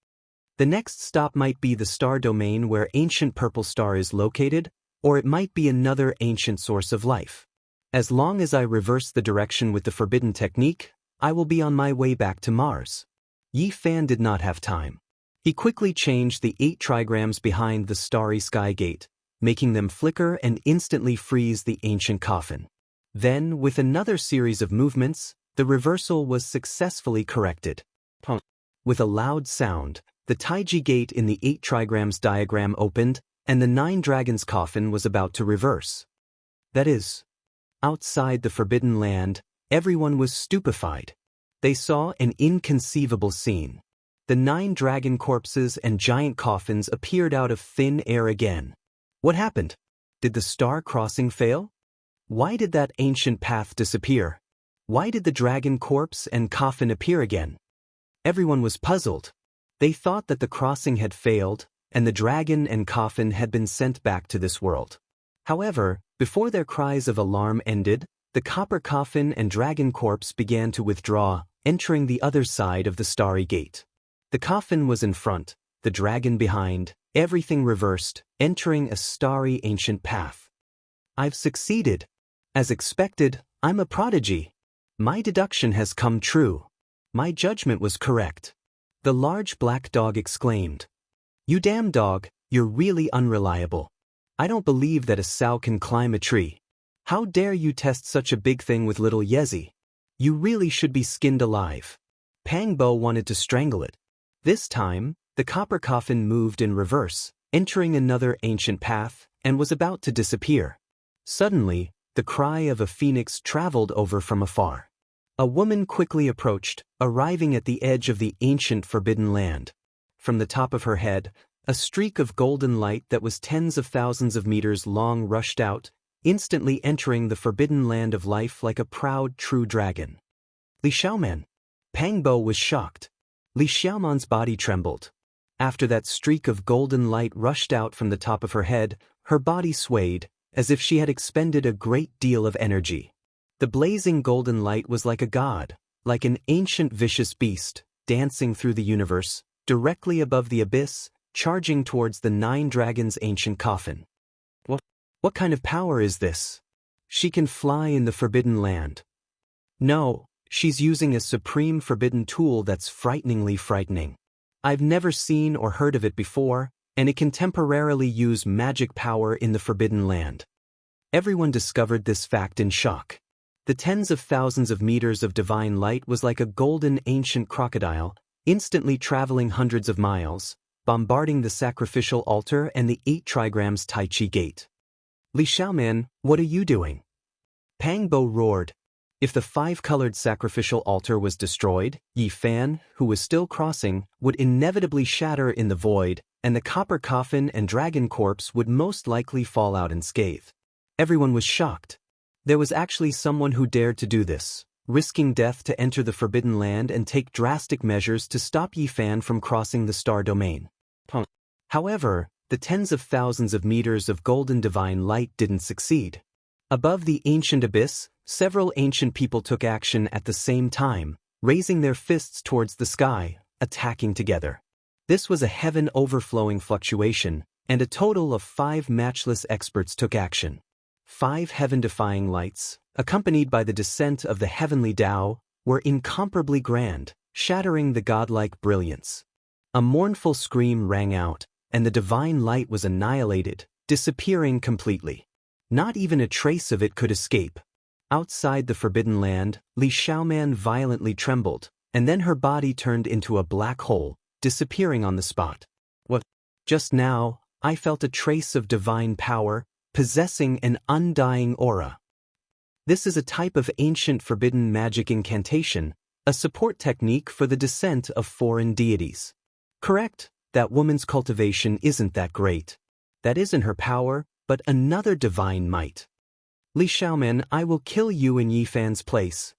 The next stop might be the star domain where ancient purple star is located, or it might be another ancient source of life. As long as I reverse the direction with the forbidden technique, I will be on my way back to Mars. Yi Fan did not have time. He quickly changed the 8 trigrams behind the starry sky gate, making them flicker and instantly freeze the ancient coffin. Then, with another series of movements, the reversal was successfully corrected. With a loud sound, the Taiji gate in the 8 trigrams diagram opened, and the 9 dragons' coffin was about to reverse. That is, outside the forbidden land, everyone was stupefied. They saw an inconceivable scene. The 9 dragon corpses and giant coffins appeared out of thin air again. What happened? Did the star crossing fail? Why did that ancient path disappear? Why did the dragon corpse and coffin appear again? Everyone was puzzled. They thought that the crossing had failed, and the dragon and coffin had been sent back to this world. However, before their cries of alarm ended, the copper coffin and dragon corpse began to withdraw, entering the other side of the starry gate. The coffin was in front, the dragon behind, everything reversed, entering a starry ancient path. I've succeeded. As expected, I'm a prodigy. My deduction has come true. My judgment was correct. The large black dog exclaimed. You damn dog, you're really unreliable. I don't believe that a sow can climb a tree. How dare you test such a big thing with little Yezi? You really should be skinned alive. Pang Bo wanted to strangle it. This time, the copper coffin moved in reverse, entering another ancient path, and was about to disappear. Suddenly, the cry of a phoenix traveled over from afar. A woman quickly approached, arriving at the edge of the ancient forbidden land. From the top of her head, a streak of golden light that was tens of thousands of meters long rushed out, instantly entering the forbidden land of life like a proud true dragon. Li Xiaoman. Pang Bo was shocked. Li Xiaoman's body trembled. After that streak of golden light rushed out from the top of her head, her body swayed, as if she had expended a great deal of energy. The blazing golden light was like a god, like an ancient vicious beast, dancing through the universe, directly above the abyss, charging towards the 9 dragons' ancient coffin. What kind of power is this? She can fly in the forbidden land. No, she's using a supreme forbidden tool that's frighteningly frightening. I've never seen or heard of it before, and it can temporarily use magic power in the forbidden land. Everyone discovered this fact in shock. The tens of thousands of meters of divine light was like a golden ancient crocodile, instantly traveling hundreds of miles, bombarding the sacrificial altar and the 8 trigrams Tai Chi gate. Li Xiaoman, what are you doing? Pang Bo roared. If the 5-colored sacrificial altar was destroyed, Yi Fan, who was still crossing, would inevitably shatter in the void, and the copper coffin and dragon corpse would most likely fall out unscathed. Everyone was shocked. There was actually someone who dared to do this, risking death to enter the forbidden land and take drastic measures to stop Yi Fan from crossing the star domain. However, the tens of thousands of meters of golden divine light didn't succeed. Above the ancient abyss, several ancient people took action at the same time, raising their fists towards the sky, attacking together. This was a heaven-overflowing fluctuation, and a total of 5 matchless experts took action. 5 heaven-defying lights, accompanied by the descent of the heavenly Tao, were incomparably grand, shattering the godlike brilliance. A mournful scream rang out, and the divine light was annihilated, disappearing completely. Not even a trace of it could escape. Outside the forbidden land, Li Xiaoman violently trembled, and then her body turned into a black hole, disappearing on the spot. What? Just now, I felt a trace of divine power, possessing an undying aura. This is a type of ancient forbidden magic incantation, a support technique for the descent of foreign deities. Correct, that woman's cultivation isn't that great. That isn't her power, but another divine might. Li Xiaoman, I will kill you in Yi Fan's place.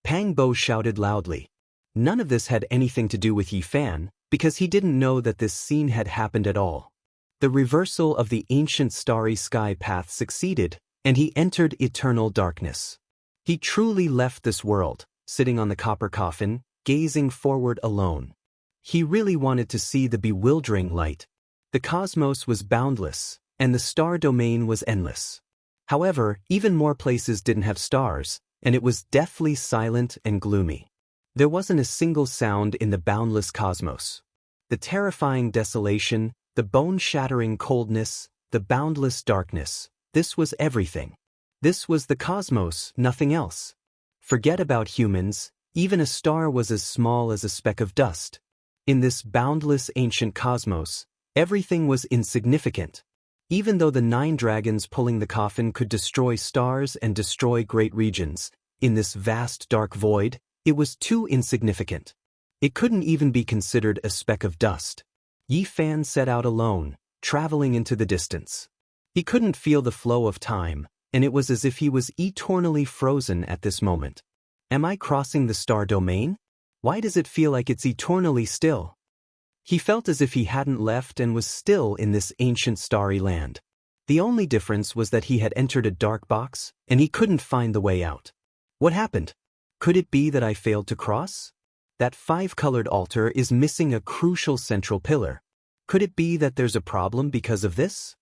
Pang Bo shouted loudly. None of this had anything to do with Yi Fan, because he didn't know that this scene had happened at all. The reversal of the ancient starry sky path succeeded, and he entered eternal darkness. He truly left this world, sitting on the copper coffin, gazing forward alone. He really wanted to see the bewildering light. The cosmos was boundless, and the star domain was endless. However, even more places didn't have stars, and it was deathly silent and gloomy. There wasn't a single sound in the boundless cosmos. The terrifying desolation, the bone-shattering coldness, the boundless darkness, this was everything. This was the cosmos, nothing else. Forget about humans, even a star was as small as a speck of dust. In this boundless ancient cosmos, everything was insignificant. Even though the 9 dragons pulling the coffin could destroy stars and destroy great regions, in this vast dark void, it was too insignificant. It couldn't even be considered a speck of dust. Yi Fan set out alone, traveling into the distance. He couldn't feel the flow of time, and it was as if he was eternally frozen at this moment. Am I crossing the star domain? Why does it feel like it's eternally still? He felt as if he hadn't left and was still in this ancient starry land. The only difference was that he had entered a dark box, and he couldn't find the way out. What happened? Could it be that I failed to cross? That 5-colored altar is missing a crucial central pillar. Could it be that there's a problem because of this?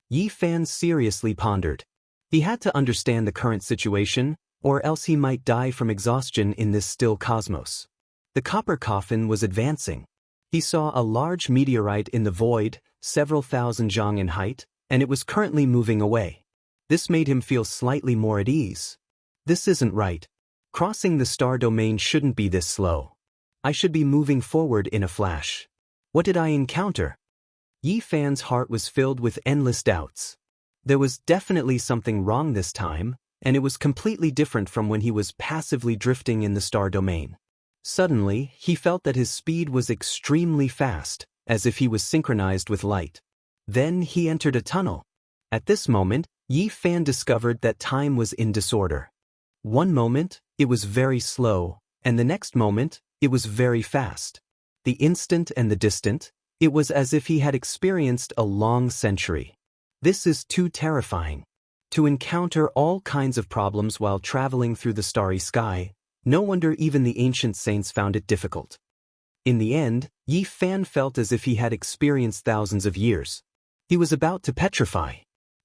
Yi Fan seriously pondered. He had to understand the current situation, or else he might die from exhaustion in this still cosmos. The copper coffin was advancing. He saw a large meteorite in the void, several thousand zhang in height, and it was currently moving away. This made him feel slightly more at ease. This isn't right. Crossing the star domain shouldn't be this slow. I should be moving forward in a flash. What did I encounter? Yi Fan's heart was filled with endless doubts. There was definitely something wrong this time, and it was completely different from when he was passively drifting in the star domain. Suddenly, he felt that his speed was extremely fast, as if he was synchronized with light. Then he entered a tunnel. At this moment, Yi Fan discovered that time was in disorder. One moment, it was very slow, and the next moment, it was very fast. The instant and the distant, It was as if he had experienced a long century. This is too terrifying. To encounter all kinds of problems while traveling through the starry sky, no wonder even the ancient saints found it difficult. In the end, Yi Fan felt as if he had experienced thousands of years. He was about to petrify.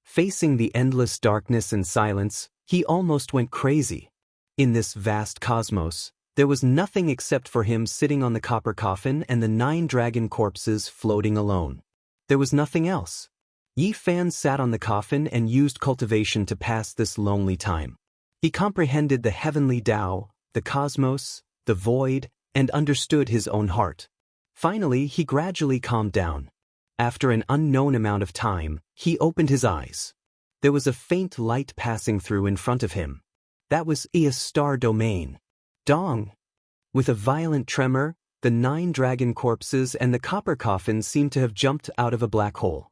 Facing the endless darkness and silence, he almost went crazy. In this vast cosmos, there was nothing except for him sitting on the copper coffin and the 9 dragon corpses floating alone. There was nothing else. Yi Fan sat on the coffin and used cultivation to pass this lonely time. He comprehended the heavenly Tao, the cosmos, the void, and understood his own heart. Finally, he gradually calmed down. After an unknown amount of time, he opened his eyes. There was a faint light passing through in front of him. That was a star domain. Dong! With a violent tremor, the 9 dragon corpses and the copper coffin seemed to have jumped out of a black hole.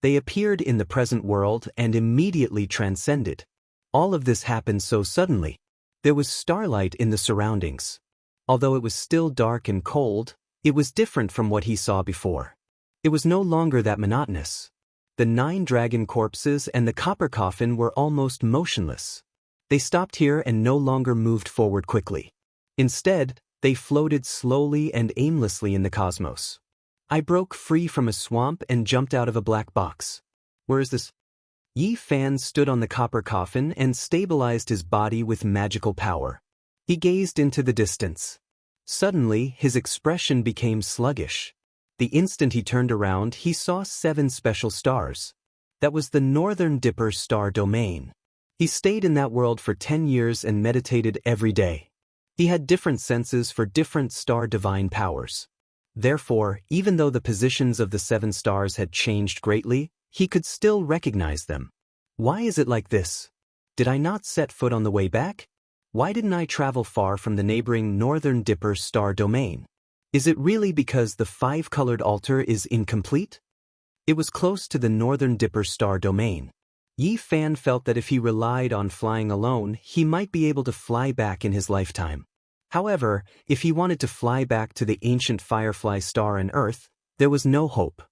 They appeared in the present world and immediately transcended. All of this happened so suddenly. There was starlight in the surroundings. Although it was still dark and cold, it was different from what he saw before. It was no longer that monotonous. The 9 dragon corpses and the copper coffin were almost motionless. They stopped here and no longer moved forward quickly. Instead, they floated slowly and aimlessly in the cosmos. I broke free from a swamp and jumped out of a black box. Where is this? Yi Fan stood on the copper coffin and stabilized his body with magical power. He gazed into the distance. Suddenly, his expression became sluggish. The instant he turned around, he saw 7 special stars. That was the Northern Dipper star domain. He stayed in that world for 10 years and meditated every day. He had different senses for different star divine powers. Therefore, even though the positions of the 7 stars had changed greatly, he could still recognize them. Why is it like this? Did I not set foot on the way back? Why didn't I travel far from the neighboring Northern Dipper star domain? Is it really because the 5-colored altar is incomplete? It was close to the Northern Dipper star domain. Yi Fan felt that if he relied on flying alone, he might be able to fly back in his lifetime. However, if he wanted to fly back to the ancient Firefly star on Earth, there was no hope.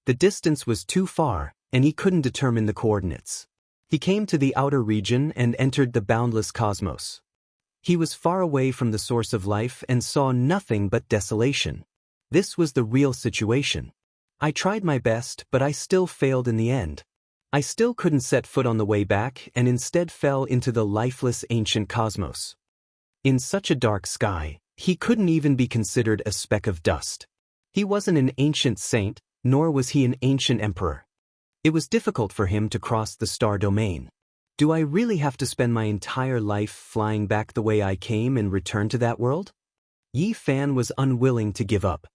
The distance was too far, and he couldn't determine the coordinates. He came to the outer region and entered the boundless cosmos. He was far away from the source of life and saw nothing but desolation. This was the real situation. I tried my best, but I still failed in the end. I still couldn't set foot on the way back and instead fell into the lifeless ancient cosmos. In such a dark sky, he couldn't even be considered a speck of dust. He wasn't an ancient saint, nor was he an ancient emperor. It was difficult for him to cross the star domain. Do I really have to spend my entire life flying back the way I came and return to that world? Yi Fan was unwilling to give up.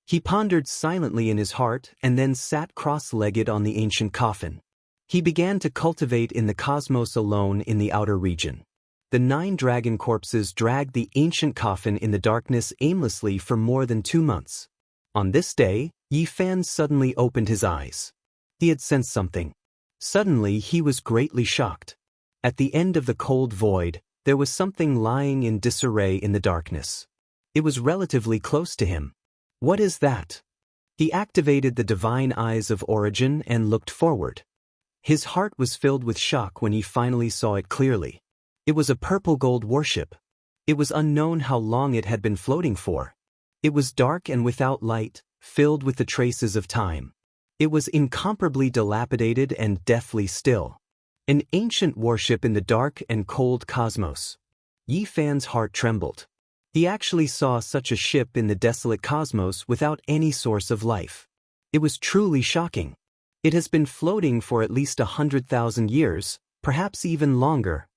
He pondered silently in his heart and then sat cross-legged on the ancient coffin. He began to cultivate in the cosmos alone in the outer region. The 9 dragon corpses dragged the ancient coffin in the darkness aimlessly for more than 2 months. On this day, Yi Fan suddenly opened his eyes. He had sensed something. Suddenly, he was greatly shocked. At the end of the cold void, there was something lying in disarray in the darkness. It was relatively close to him. What is that? He activated the divine eyes of origin and looked forward. His heart was filled with shock when he finally saw it clearly. It was a purple gold warship. It was unknown how long it had been floating for. It was dark and without light, filled with the traces of time. It was incomparably dilapidated and deathly still. An ancient warship in the dark and cold cosmos. Yi Fan's heart trembled. He actually saw such a ship in the desolate cosmos without any source of life. It was truly shocking. It has been floating for at least 100,000 years, perhaps even longer.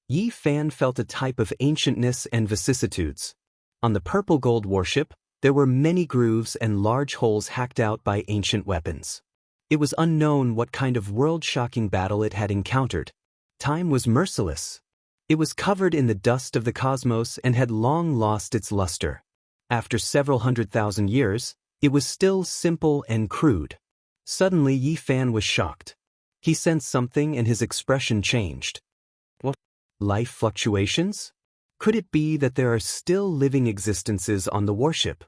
Yi Fan felt a type of ancientness and vicissitudes. On the purple gold warship, there were many grooves and large holes hacked out by ancient weapons. It was unknown what kind of world-shocking battle it had encountered. Time was merciless. It was covered in the dust of the cosmos and had long lost its luster. After several 100,000 years, it was still simple and crude. Suddenly Yi Fan was shocked. He sensed something and his expression changed. What? Life fluctuations? Could it be that there are still living existences on the warship?